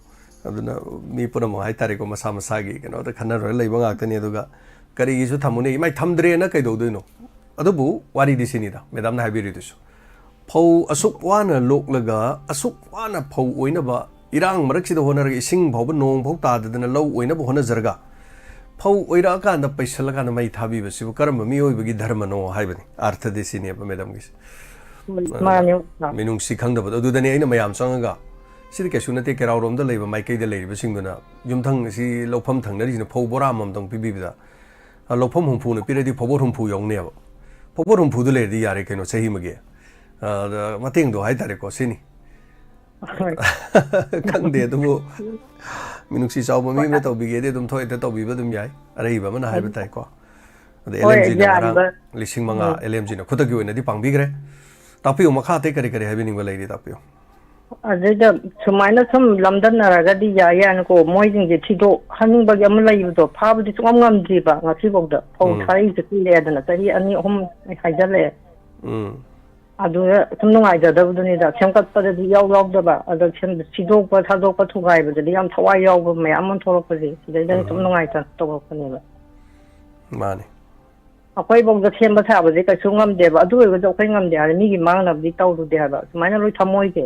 ꯑꯗꯨꯅ ꯃꯤ ꯄꯨꯝꯅꯃꯛ ꯍꯥꯏꯇꯥꯔꯦꯀꯣ ꯃꯁꯥ ꯃꯁꯥꯒꯤ ꯀꯩꯅꯣꯗ ꯈꯟꯅꯔꯒ ꯂꯩꯕ ꯉꯥꯛꯇꯅꯤ ꯑꯗꯨꯒ ꯀꯔꯤꯒꯤꯁꯨ ꯊꯝꯃꯨꯅꯦ ꯏꯃꯥꯏ ꯊꯝꯗ꯭ꯔꯦꯅ ꯀꯩꯗꯧꯗꯣꯏꯅꯣ ꯑꯗꯨꯕꯨ ꯋꯥꯔꯤꯗꯤ ꯁꯤꯅꯤꯗ ꯃꯦꯗꯥꯝꯅ ꯍꯥꯏꯕꯤꯔꯤꯗꯨꯁꯨ ꯐꯧ ꯑꯁꯨꯛ ꯋꯥꯅ ꯂꯣꯛꯂꯒ ꯑꯁꯨꯛ ꯋꯥꯅ ꯐꯧ ꯑꯣꯏꯅꯕ ꯏꯔꯥꯡ ꯃꯔꯛꯁꯤꯗ ꯍꯣꯠꯅꯔꯒ ꯏꯁꯤꯡ ꯐꯥꯎꯕ ꯅꯣꯡ ꯐꯥꯎ ꯇꯥꯗꯗꯅ ꯂꯧ ꯑꯣꯏꯅꯕ ꯍꯣꯠꯅꯖꯔꯒ ꯐꯧ ꯑꯣꯏꯔꯛꯑꯀꯥꯟꯗ ꯄꯩꯁꯜꯂꯀꯥꯟꯗ ꯃꯩ ꯊꯥꯕꯤꯕꯁꯤꯕꯨ ꯀꯔꯝꯕ ꯃꯤꯑꯣꯏꯕꯒꯤ ꯙꯔꯃꯅꯣ ꯍꯥꯏꯕꯅꯤ ꯑꯥꯔꯊꯗꯤ ꯁꯤꯅꯦꯕ ꯃꯦꯗꯥꯝꯒꯤꯁꯦ ꯃꯤꯅꯨꯡꯁꯤ ꯈꯪꯗꯕꯗꯣ ꯑꯗꯨꯗꯅꯦ ꯑꯩꯅ ꯃꯌꯥꯝ ꯆꯪꯉꯒ ꯁꯤꯗꯤ ꯀꯩꯁꯨ ꯅꯠꯇꯦ ꯀꯦꯔꯥꯎꯔꯣꯝꯗ ꯂꯩꯕ ꯃꯥꯏꯀꯩꯗ ꯂꯩꯔꯤꯕꯁꯤꯡꯗꯨꯅ ꯌꯨꯝꯊꯪ ꯑꯁꯤ ꯂꯧꯐꯝ ꯊꯪꯅꯔꯤꯁꯤꯅ ꯐꯧ ꯕꯣꯔꯥ ꯑꯃꯃꯝꯇꯪ ꯄꯤꯕꯤꯕꯗ ꯂꯧꯐꯝ ꯍꯨꯝꯐꯨꯅ ꯄꯤꯔꯗꯤ ꯐꯧꯕꯣꯠ ꯍꯨꯝꯐꯨ ꯌꯧꯅꯦꯕ ꯐꯧꯕꯣꯠ ꯍꯨꯝꯐꯨꯗ ꯂꯩꯔꯗꯤ ꯌꯥꯔꯦ ꯀꯩꯅꯣ ꯆꯍꯤ ꯑꯃꯒꯤ ꯃꯇꯦꯡꯗꯣ ꯍꯥꯏꯇꯥꯔꯦꯀꯣ ꯁꯤꯅꯤ ꯈꯪꯗꯦ ꯑꯗꯨꯕꯨ ꯃꯤꯅꯨꯡꯁꯤ ꯆꯥꯎꯕ ꯃꯤ ꯑꯃꯅ ꯇꯧꯕꯤꯒꯦꯗꯤ ꯑꯗꯨꯝ ꯊꯣꯛꯍꯦꯛꯇ ꯇꯧꯕꯤꯕ ꯑꯗꯨꯝ ꯌꯥꯏ ꯑꯔꯩꯕ ꯑꯃꯅ ꯍꯥꯏꯕ ꯇꯥꯏꯀꯣ ꯑꯗ LMGꯅ ꯉꯔꯥꯡ 5,000 LMGꯅ ꯈꯨꯗꯛꯀꯤ ꯑꯣꯏꯅꯗꯤ ꯄꯥꯡꯕꯤꯈ꯭ꯔꯦ ꯇꯥꯛꯄꯤꯌꯨ ꯃꯈꯥ ꯑꯇꯩ ꯀꯔꯤ ꯀꯔꯤ ꯍꯥꯏꯕꯤꯅꯤꯡꯕ ꯂꯩꯔꯤ ꯇꯥꯛꯄꯤꯌꯨ ꯑꯗꯩꯗ ꯁꯨꯃꯥꯏꯅ ꯁꯨꯝ ꯂꯝꯗꯟꯅꯔꯒꯗꯤ ꯌꯥꯏ ꯌꯥꯅꯀꯣ ꯃꯣꯏꯁꯤꯡꯁꯦ ꯊꯤꯗꯣꯛꯍꯟꯅꯤꯡꯕꯒꯤ ꯑꯃ ꯂꯩꯕꯗꯣ ꯐꯥꯕꯗꯤ ꯁꯨꯡꯉꯝ ꯉꯝꯗ꯭ꯔꯤꯕ ꯉꯁꯤꯐꯥꯎꯗ ꯐꯧ ꯊꯥꯔꯛꯏꯁꯦ ꯀꯨꯏꯔꯦꯗꯅ ꯆꯍꯤ 2-3 ꯍꯥꯏꯖꯜꯂꯛꯑꯦ ꯑꯗꯨꯗ ꯁꯨꯝ ꯅꯨꯡꯉꯥꯏꯖꯗꯕꯗꯨꯅꯤꯗ ꯁꯦꯝꯒꯠꯄꯗꯗꯤ ꯌꯥꯎꯗꯕ ꯑꯗꯣ ꯁꯤꯗꯣꯛꯄ ꯊꯥꯗꯣꯛꯄ ꯊꯨꯒꯥꯏꯕꯗꯗꯤ ꯌꯥꯝ ꯊꯋꯥꯏ ꯌꯥꯎꯕ ꯃꯌꯥꯝ ꯑꯃ ꯊꯣꯛꯂꯛꯄꯁꯦ ꯁꯤꯗꯩꯗ ꯁꯨꯝ ꯅꯨꯡꯉꯥꯏꯇꯅ ꯇꯧꯔꯛꯄꯅꯦꯕ ꯃꯥꯅꯤ ꯑꯩꯈꯣꯏꯐꯧꯗ ꯁꯦꯝꯕ ꯁꯥꯕꯁꯦ ꯀꯩꯁꯨ ꯉꯝꯗꯦꯕ ꯑꯗꯨ ꯑꯣꯏꯔꯒꯁꯨ ꯑꯩꯈꯣꯏ ꯉꯝꯗꯦ ꯍꯥꯏꯔꯗꯤ ꯃꯤꯒꯤ ꯃꯥꯡꯅꯕꯗꯤ ꯇꯧꯔꯨꯗꯦ ꯍꯥꯏꯕ ꯁꯨꯃꯥꯏꯅ ꯂꯣꯏ ꯊꯝꯃꯣꯏꯁꯦ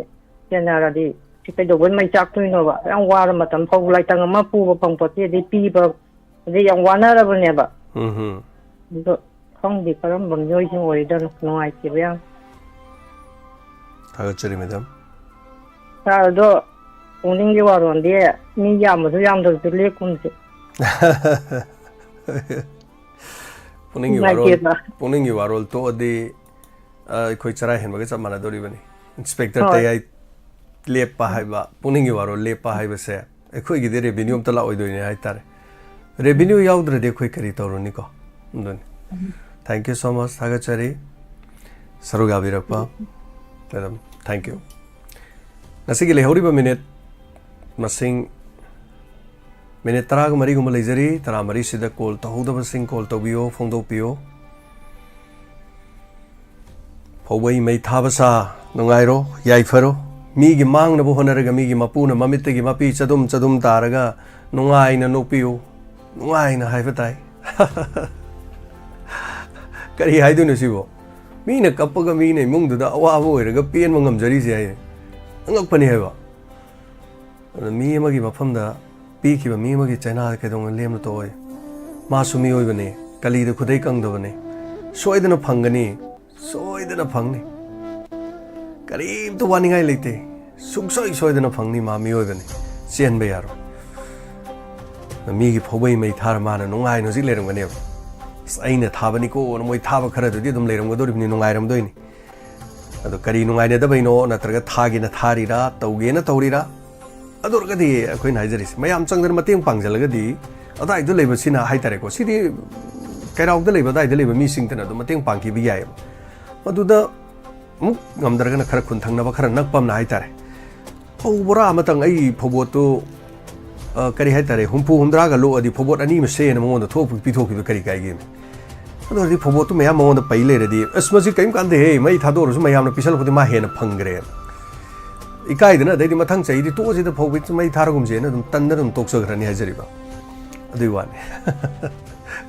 ꯁꯦꯟꯅꯔꯗꯤ ꯁꯤ ꯀꯩꯗꯧꯕꯩ ꯃꯩ ꯆꯥꯛꯇꯣꯏꯅꯣꯕ ꯌꯥꯝ ꯋꯥꯔ ꯃꯇꯝ ꯐꯧ ꯂꯥꯏꯇꯪ ꯑꯃ ꯄꯨꯕ ꯐꯪꯄꯣꯠꯇꯦ ꯑꯗꯩ ꯄꯤꯕ ꯑꯗꯩ ꯌꯥꯝ ꯋꯥꯅꯔꯕꯅꯦꯕ ꯑꯗꯣ ꯈꯪꯗꯦ ꯀꯔꯝꯕ ꯃꯤꯑꯣꯏꯁꯤꯡ ꯑꯣꯏꯗꯣꯏꯅꯣ ꯅꯨꯡꯉꯥꯏꯇꯦꯕ ꯌꯥꯝ ꯊꯥꯒꯠꯆꯔꯤ ꯃꯦꯗꯥꯝ ꯁꯥꯔ ꯑꯗꯣ ꯄꯨꯛꯅꯤꯡꯒꯤ ꯋꯥꯔꯣꯜꯗꯤ ꯃꯤ ꯌꯥꯝꯕꯁꯨ ꯌꯥꯝꯗꯕꯁꯨ ꯂꯦꯞꯀꯨꯝꯁꯦ ꯄꯨꯛꯅꯤꯡꯒꯤ ꯋꯥꯔꯣꯜ ꯇꯣꯛꯑꯗꯤ ꯑꯩꯈꯣꯏ ꯆꯔꯥ ꯍꯦꯟꯕꯒ ꯆꯞ ꯃꯥꯟꯅꯗꯧꯔꯤꯕꯅꯤ ꯏꯟꯁꯄꯦꯛꯇꯔ ꯇꯌꯥꯏ ꯂꯦꯞꯄ ꯍꯥꯏꯕ ꯄꯨꯛꯅꯤꯡꯒꯤ ꯋꯥꯔꯣꯜ ꯂꯦꯞꯄ ꯍꯥꯏꯕꯁꯦ ꯑꯩꯈꯣꯏꯒꯤꯗꯤ ꯔꯦꯚꯤꯅ꯭ꯌू ꯑꯝꯇ ꯂꯥꯛꯑꯣꯏꯗꯣꯏꯅꯦ ꯍꯥꯏꯇꯥꯔꯦ ꯔꯦꯚꯤꯅ꯭ꯌू ꯌꯥꯎꯗ꯭ꯔꯗꯤ ꯑꯩꯈꯣꯏ ꯀꯔꯤ ꯇꯧꯔꯨꯅꯤꯀꯣ ꯑꯗꯨꯅꯤ ꯊꯦꯡꯛ ꯌꯨ ꯁꯣ ꯃꯆ ꯊꯥꯒꯠꯆꯔꯤ ꯁꯔꯨꯛ ꯌꯥꯕꯤꯔꯛꯄ ꯃꯦꯗꯥꯝ ꯊꯦꯡꯛ ꯌꯨ ꯉꯁꯤꯒꯤ ꯂꯩꯍꯧꯔꯤꯕ ꯃꯤꯅꯤꯠ ꯃꯁꯤꯡ ꯃꯤꯅꯤꯠ 13 ꯂꯩꯖꯔꯤ 13 ꯀꯣꯜ ꯇꯧꯍꯧꯗꯕꯁꯤꯡ ꯀꯣꯜ ꯇꯧꯕꯤꯌꯣ ꯐꯣꯡꯗꯣꯛꯄꯤꯌꯣ ꯐꯧꯕꯩ ꯃꯩ ꯊꯥꯕ ꯁꯥ ꯅꯨꯡꯉꯥꯏꯔꯣ ꯌꯥꯏꯐꯔꯣ ꯃꯤꯒꯤ ꯃꯥꯡꯅꯕ ꯍꯣꯠꯅꯔꯒ ꯃꯤꯒꯤ ꯃꯄꯨꯅ ꯃꯃꯤꯠꯇꯒꯤ ꯃꯄꯤ ꯆꯗꯨꯝ ꯇꯥꯔꯒ ꯅꯨꯡꯉꯥꯏꯅ ꯅꯣꯛꯄꯤꯌꯨ ꯅꯨꯡꯉꯥꯏꯅ ꯍꯥꯏꯕ ꯇꯥꯏ ꯀꯔꯤ ꯍꯥꯏꯗꯣꯏꯅꯣ ꯁꯤꯕꯣ ꯃꯤꯅ ꯀꯞꯄꯒ ꯃꯤꯅ ꯏꯃꯨꯡꯗꯨꯗ ꯑꯋꯥꯕ ꯑꯣꯏꯔꯒ ꯄꯦꯟꯕ ꯉꯝꯖꯔꯤꯁꯦ ꯍꯥꯏ ꯑꯉꯛꯄꯅꯤ ꯍꯥꯏꯕ ꯑꯗꯨ ꯃꯤ ꯑꯃꯒꯤ ꯃꯐꯝꯗ ꯄꯤꯈꯤꯕ ꯃꯤ ꯑꯃꯒꯤ ꯆꯩꯅꯥꯗ ꯀꯩꯗꯧꯅ ꯂꯦꯝꯅ ꯇꯣꯛꯑꯣꯏ ꯃꯥꯁꯨ ꯃꯤꯑꯣꯏꯕꯅꯤ ꯀꯂꯤꯗ ꯈꯨꯗꯩ ꯀꯪꯗꯕꯅꯤ ꯁꯣꯏꯗꯅ ꯐꯪꯒꯅꯤ ꯁꯣꯏꯗꯅ ꯐꯪꯅꯤ ꯀꯔꯤꯝꯇ ꯋꯥꯅꯤꯡꯉꯥꯏ ꯂꯩꯇꯦ ꯁꯨꯡꯁꯣꯏ ꯁꯣꯏꯗꯅ ꯐꯪꯅꯤ ꯃꯥ ꯃꯤꯑꯣꯏꯕꯅꯤ ꯆꯦꯟꯕ ꯌꯥꯔꯣꯏ ꯃꯤꯒꯤ ꯐꯧꯕꯩ ꯃꯩ ꯊꯥꯔ ꯃꯥꯅ ꯅꯨꯡꯉꯥꯏꯅ ꯍꯧꯖꯤꯛ ꯂꯩꯔꯝꯒꯅꯦꯕ ꯑꯁ ꯑꯩꯅ ꯊꯥꯕꯅꯤꯀꯣꯅ ꯃꯣꯏ ꯊꯥꯕ ꯈꯔꯗꯨꯗꯤ ꯑꯗꯨꯝ ꯂꯩꯔꯝꯒꯗꯧꯔꯤꯕꯅꯤ ꯅꯨꯡꯉꯥꯏꯔꯝꯗꯣꯏꯅꯤ ꯑꯗꯣ ꯀꯔꯤ ꯅꯨꯡꯉꯥꯏꯅꯗꯕꯩꯅꯣ ꯅꯠꯇ꯭ꯔꯒ ꯊꯥꯒꯦꯅ ꯊꯥꯔꯤꯔꯥ ꯇꯧꯒꯦꯅ ꯇꯧꯔꯤꯔꯥ ꯑꯗꯨ ꯑꯣꯏꯔꯒꯗꯤ ꯑꯩꯈꯣꯏꯅ ꯍꯥꯏꯖꯔꯤꯁꯦ ꯃꯌꯥꯝ ꯆꯪꯗꯅ ꯃꯇꯦꯡ ꯄꯥꯡꯁꯤꯜꯂꯒꯗꯤ ꯑꯗꯥꯏꯗ ꯂꯩꯕꯁꯤꯅ ꯍꯥꯏꯇꯥꯔꯦꯀꯣ ꯁꯤꯗꯤ ꯀꯩꯔꯥꯎꯗ ꯂꯩꯕ ꯑꯗꯥꯏꯗ ꯂꯩꯕ ꯃꯤꯁꯤꯡꯇꯅ ꯑꯗꯨꯝ ꯃꯇꯦꯡ ꯄꯥꯡꯈꯤꯕ ꯌꯥꯏꯑꯕ ꯃꯗꯨꯗ ꯑꯃꯨꯛ ꯉꯝꯗ꯭ꯔꯒꯅ ꯈꯔ ꯈꯨꯟꯊꯪꯅꯕ ꯈꯔ ꯅꯛꯄ ꯑꯃꯅ ꯍꯥꯏꯇꯥꯔꯦ ꯐꯧ ꯕꯣꯔꯥ ꯑꯃꯇꯪ ꯑꯩ ꯐꯧꯕꯣꯠꯇꯨ ꯀꯔꯤ ꯍꯥꯏꯇꯥꯔꯦ 60-60 ꯂꯣꯛꯑꯗꯤ ꯐꯧꯕꯣꯠ 2 ꯑꯃ ꯁꯦꯅ ꯃꯉꯣꯟꯗ ꯄꯤꯊꯣꯛꯈꯤꯕ ꯀꯔꯤ ꯀꯥꯏꯒꯦ ꯑꯗꯨ ꯑꯣꯏꯔꯗꯤ ꯐꯧꯕꯣꯠꯇꯨ ꯃꯌꯥꯝ ꯃꯉꯣꯟꯗ ꯄꯩ ꯂꯩꯔꯗꯤ ꯑꯁ ꯃꯁꯤ ꯀꯔꯤꯝ ꯀꯥꯟꯗꯦꯍꯦ ꯃꯩ ꯊꯥꯗꯣꯛꯑꯔꯁꯨ ꯃꯌꯥꯝꯅ ꯄꯤꯁꯜꯂꯛꯄꯗꯤ ꯃꯥ ꯍꯦꯟꯅ ꯐꯪꯈ꯭ꯔꯦ ꯏꯀꯥꯏꯗꯅ ꯑꯗꯩꯗꯤ ꯃꯊꯪ ꯆꯍꯤꯗꯤ ꯇꯣꯛꯑꯁꯤꯗ ꯐꯧꯕꯤ ꯃꯩ ꯊꯥꯔꯒꯨꯝꯁꯦꯅ ꯑꯗꯨꯝ ꯇꯟꯗꯅ ꯑꯗꯨꯝ ꯇꯣꯛꯆꯈ꯭ꯔꯅꯤ ꯍꯥꯏꯖꯔꯤꯕ ꯑꯗꯨꯏ ꯋꯥꯅꯤ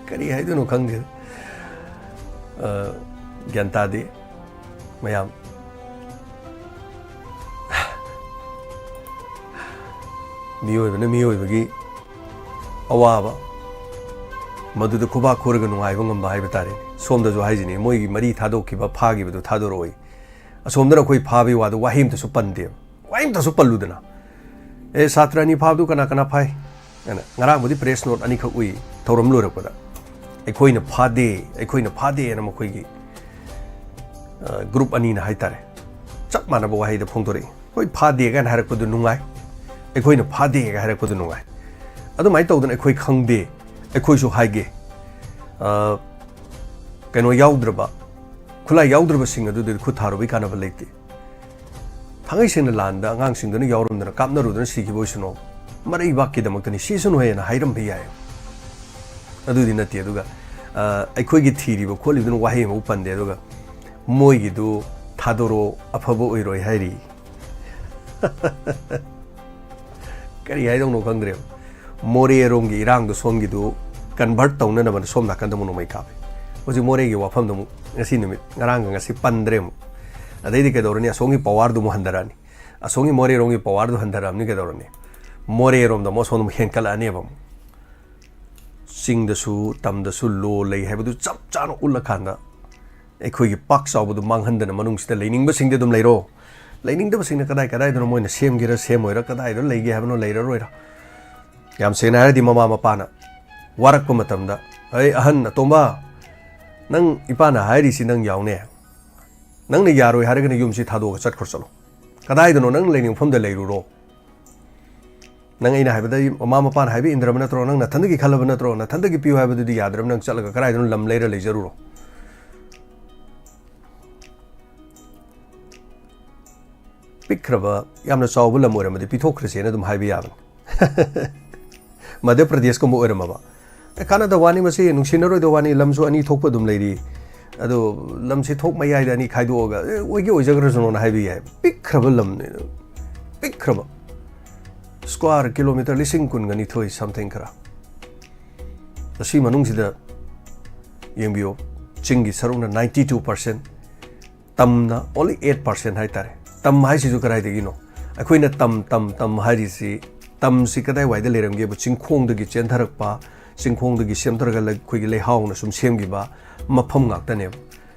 ꯀꯔꯤ ꯍꯥꯏꯗꯣꯏꯅꯣ ꯈꯪꯗꯦ ꯒ꯭ꯌꯥꯟ ꯇꯥꯗꯦ ꯃꯌꯥꯝ ꯃꯤꯑꯣꯏꯕꯅ ꯃꯤꯑꯣꯏꯕꯒꯤ ꯑꯋꯥꯕ ꯃꯗꯨꯗ ꯈꯨꯕꯥꯛ ꯈꯨꯔꯒ ꯅꯨꯡꯉꯥꯏꯕ ꯉꯝꯕ ꯍꯥꯏꯕ ꯇꯥꯔꯦ ꯁꯣꯝꯗꯁꯨ ꯍꯥꯏꯁꯤꯅꯤ ꯃꯣꯏꯒꯤ ꯃꯔꯤ ꯊꯥꯗꯣꯛꯈꯤꯕ ꯐꯥꯈꯤꯕꯗꯨ ꯊꯥꯗꯣꯔꯛꯑꯣꯏ ꯑꯁꯣꯝꯗꯅ ꯑꯩꯈꯣꯏ ꯐꯥꯕꯒꯤ ꯋꯥꯗꯨ ꯋꯥꯍꯩ ꯑꯃꯇꯁꯨ ꯄꯟꯗꯦꯕ ꯋꯥꯍꯩ ꯑꯃꯇꯁꯨ ꯄꯜꯂꯨꯗꯅ ꯁꯥꯇ꯭ꯔ 2 ꯐꯥꯕꯗꯨ ꯀꯅꯥ ꯀꯅꯥ ꯐꯥꯏ ꯑꯅ ꯉꯔꯥꯡꯕꯨꯗꯤ ꯄ꯭ꯔꯦꯁ ꯅꯣꯠ 2ꯈꯛ ꯎꯏ ꯊꯧꯔꯝ ꯂꯣꯏꯔꯛꯄꯗ ꯑꯩꯈꯣꯏꯅ ꯐꯥꯗꯦꯅ ꯃꯈꯣꯏꯒꯤ ꯒ꯭ꯔꯨꯞ 2ꯅ ꯍꯥꯏꯇꯥꯔꯦ ꯆꯞ ꯃꯥꯟꯅꯕ ꯋꯥꯍꯩꯗ ꯐꯣꯡꯗꯣꯔꯛꯏ ꯍꯣꯏ ꯐꯥꯗꯦ ꯀꯥꯏꯅ ꯍꯥꯏꯔꯛꯄꯗꯨ ꯅꯨꯡꯉꯥꯏ ꯑꯩꯈꯣꯏꯅ ꯐꯥꯗꯦꯒ ꯍꯥꯏꯔꯛꯄꯗꯨ ꯅꯨꯡꯉꯥꯏ ꯑꯗꯨꯃꯥꯏꯅ ꯇꯧꯗꯅ ꯑꯩꯈꯣꯏ ꯈꯪꯗꯦ ꯑꯩꯈꯣꯏꯁꯨ ꯍꯥꯏꯒꯦ ꯀꯩꯅꯣ ꯌꯥꯎꯗ꯭ꯔꯕ ꯈꯨꯠꯂꯥꯏ ꯌꯥꯎꯗ꯭ꯔꯕꯁꯤꯡ ꯑꯗꯨꯗꯤ ꯈꯨꯠ ꯊꯥꯔꯨꯕꯒꯤ ꯀꯥꯟꯅꯕ ꯂꯩꯇꯦ ꯊꯥꯡꯒꯩ ꯁꯦꯡꯅ ꯂꯥꯟꯗ ꯑꯉꯥꯡꯁꯤꯡꯗꯨꯅ ꯌꯥꯎꯔꯝꯗꯅ ꯀꯥꯞꯅꯔꯨꯗꯅ ꯁꯤꯈꯤꯕ ꯑꯣꯏꯁꯅꯣ ꯃꯔꯩꯕꯥꯛꯀꯤꯗꯃꯛꯇꯅꯤ ꯁꯤꯁꯨꯅꯨ ꯍꯦꯟꯅ ꯍꯥꯏꯔꯝꯕ ꯌꯥꯏ ꯑꯗꯨꯗꯤ ꯅꯠꯇꯦ ꯑꯗꯨꯒ ꯑꯩꯈꯣꯏꯒꯤ ꯊꯤꯔꯤꯕ ꯈꯣꯠꯂꯤꯕꯗꯨꯅ ꯋꯥꯍꯩ ꯑꯃꯐꯥꯎ ꯄꯟꯗꯦ ꯑꯗꯨꯒ ꯃꯣꯏꯒꯤꯗꯨ ꯊꯥꯗꯣꯔꯛꯑꯣ ꯑꯐꯕ ꯑꯣꯏꯔꯣꯏ ꯍꯥꯏꯔꯤ ꯀꯔꯤ ꯍꯥꯏꯗꯧꯅꯣ ꯈꯪꯗ꯭ꯔꯦꯕ ꯃꯣꯔꯦꯔꯣꯝꯒꯤ ꯏꯔꯥꯡꯗꯣ ꯁꯣꯝꯒꯤꯗꯨ ꯀꯟꯚꯔꯠ ꯇꯧꯅꯅꯕꯅ ꯁꯣꯝ ꯅꯥꯀꯟꯗ ꯑꯃꯨꯛ ꯅꯣꯡꯃꯩ ꯀꯥꯞꯄꯦ ꯍꯧꯖꯤꯛ ꯃꯣꯔꯦꯒꯤ ꯋꯥꯐꯝꯗ ꯑꯃꯨꯛ ꯉꯁꯤ ꯅꯨꯃꯤꯠ ꯉꯔꯥꯡꯒ ꯉꯁꯤ ꯄꯟꯗ꯭ꯔꯦ ꯑꯃꯨꯛ ꯑꯗꯩꯗꯤ ꯀꯩꯗꯧꯔꯅꯤ ꯑꯁꯣꯝꯒꯤ ꯄꯋꯥꯔꯗꯨ ꯑꯃꯨꯛ ꯍꯟꯊꯔꯛꯑꯅꯤ ꯑꯁꯣꯝꯒꯤ ꯃꯣꯔꯦꯔꯣꯝꯒꯤ ꯄꯋꯥꯔꯗꯨ ꯍꯟꯊꯔꯛꯑꯕꯅꯤ ꯀꯩꯗꯧꯔꯅꯤ ꯃꯣꯔꯦꯔꯣꯝꯗ ꯑꯃꯨꯛ ꯑꯁꯣꯝꯗ ꯑꯃꯨꯛ ꯍꯦꯟꯀꯠꯂꯛꯑꯅꯦꯕ ꯑꯃꯨꯛ ꯆꯤꯡꯗꯁꯨ ꯇꯝꯗꯁꯨ ꯂꯣ ꯂꯩ ꯍꯥꯏꯕꯗꯨ ꯆꯞ ꯆꯥꯅ ꯎꯠꯂꯀꯥꯟꯗ ꯑꯩꯈꯣꯏꯒꯤ ꯄꯥꯛ ꯆꯥꯎꯕꯗꯨ ꯃꯥꯡꯍꯟꯗꯅ ꯃꯅꯨꯡꯁꯤꯗ ꯂꯩꯅꯤꯡꯕꯁꯤꯡꯗꯤ ꯑꯗꯨꯝ ꯂꯩꯔꯣ ꯂꯩꯅꯤꯡꯗꯕꯁꯤꯡꯅ ꯀꯗꯥꯏꯗꯅꯣ ꯃꯣꯏꯅ ꯁꯦꯝꯒꯦꯔꯥ ꯁꯦꯝꯃꯣꯏꯔꯥ ꯀꯗꯥꯏꯗ ꯂꯩꯒꯦ ꯍꯥꯏꯕꯅꯣ ꯂꯩꯔꯔꯣꯏꯔꯥ ꯌꯥꯝ ꯁꯦꯡꯅ ꯍꯥꯏꯔꯗꯤ ꯃꯃꯥ ꯃꯄꯥꯅ ꯋꯥꯔꯛꯄ ꯃꯇꯝꯗ ꯑꯩ ꯑꯍꯟ ꯑꯇꯣꯝꯕ ꯅꯪ ꯏꯄꯥꯅ ꯍꯥꯏꯔꯤꯁꯤ ꯅꯪ ꯌꯥꯎꯅꯦ ꯅꯪꯅ ꯌꯥꯔꯣꯏ ꯍꯥꯏꯔꯒꯅ ꯌꯨꯝꯁꯤ ꯊꯥꯗꯣꯛꯑꯒ ꯆꯠꯈ꯭ꯔꯣ ꯆꯠꯂꯣ ꯀꯗꯥꯏꯗꯅꯣ ꯅꯪ ꯂꯩꯅꯤꯡ ꯃꯐꯝꯗ ꯂꯩꯔꯨꯔꯣ ꯅꯪ ꯑꯩꯅ ꯍꯥꯏꯕꯗ ꯃꯃꯥ ꯃꯄꯥꯅ ꯍꯥꯏꯕ ꯏꯟꯗ꯭ꯔꯕ ꯅꯠꯇ꯭ꯔꯣ ꯅꯪ ꯅꯊꯟꯗꯒꯤ ꯈꯜꯂꯕ ꯅꯠꯇ꯭ꯔꯣ ꯅꯊꯟꯗꯒꯤ ꯄꯤꯌꯨ ꯍꯥꯏꯕꯗꯨꯗꯤ ꯌꯥꯗ꯭ꯔꯕ ꯅꯪ ꯆꯠꯂꯒ ꯀꯗꯥꯏꯗꯅꯣ ꯂꯝ ꯂꯩꯔ ꯂꯩꯖꯔꯨꯔꯣ ꯄꯤꯛꯈ꯭ꯔꯕ ꯌꯥꯝꯅ ꯆꯥꯎꯕ ꯂꯝ ꯑꯣꯏꯔꯝꯃꯗꯤ ꯄꯤꯊꯣꯛꯈ꯭ꯔꯁꯦꯅ ꯑꯗꯨꯝ ꯍꯥꯏꯕ ꯌꯥꯕꯅꯤ ꯃꯙ꯭ꯌ ꯄ꯭ꯔꯗꯦꯁꯀꯨꯝꯕ ꯑꯣꯏꯔꯝꯃꯕ ꯀꯥꯟꯅꯗ ꯋꯥꯅꯤ ꯃꯁꯤ ꯅꯨꯡꯁꯤꯅꯔꯣꯏꯗ ꯋꯥꯅꯤ ꯂꯝꯁꯨ ꯑꯅꯤ ꯊꯣꯛꯄ ꯑꯗꯨꯝ ꯂꯩꯔꯤ ꯑꯗꯣ ꯂꯝꯁꯤ ꯊꯣꯛ ꯃꯌꯥꯏꯗ ꯑꯅꯤ ꯈꯥꯏꯗꯣꯛꯑꯒ ꯑꯣꯏꯒꯤ ꯑꯣꯏꯖꯈ꯭ꯔꯁꯅꯣꯅ ꯍꯥꯏꯕ ꯌꯥꯏ ꯄꯤꯛꯈ꯭ꯔꯕ ꯂꯝꯅꯤ ꯄꯤꯛꯈ꯭ꯔꯕ ꯁ꯭ꯀ꯭ꯋꯥꯔ ꯀꯤꯂꯣꯃꯤꯇꯔ 12,000 ꯁꯝꯊꯤꯡ ꯈꯔ ꯑꯁꯤ ꯃꯅꯨꯡꯁꯤꯗ ꯌꯦꯡꯕꯤꯌꯣ ꯆꯤꯡꯒꯤ ꯁꯔꯨꯛꯅ 92% ꯇꯝꯅ ꯑꯣꯟꯂꯤ 8% ꯍꯥꯏꯇꯥꯔꯦ ꯇꯝ ꯍꯥꯏꯁꯤꯁꯨ ꯀꯗꯥꯏꯗꯒꯤꯅꯣ ꯑꯩꯈꯣꯏꯅ ꯇꯝ ꯍꯥꯏꯔꯤꯁꯤ ꯇꯝꯁꯤ ꯀꯗꯥꯏꯋꯥꯏꯗ ꯂꯩꯔꯝꯒꯦꯕ ꯆꯤꯡꯈꯣꯡꯗꯒꯤ ꯆꯦꯟꯊꯔꯛꯄ ꯆꯤꯡꯈꯣꯡꯗꯒꯤ ꯁꯦꯝꯊꯔꯒ ꯑꯩꯈꯣꯏꯒꯤ ꯂꯩꯍꯥꯎꯅ ꯁꯨꯝ ꯁꯦꯝꯈꯤꯕ ꯃꯐꯝ ꯉꯥꯛꯇꯅꯦꯕ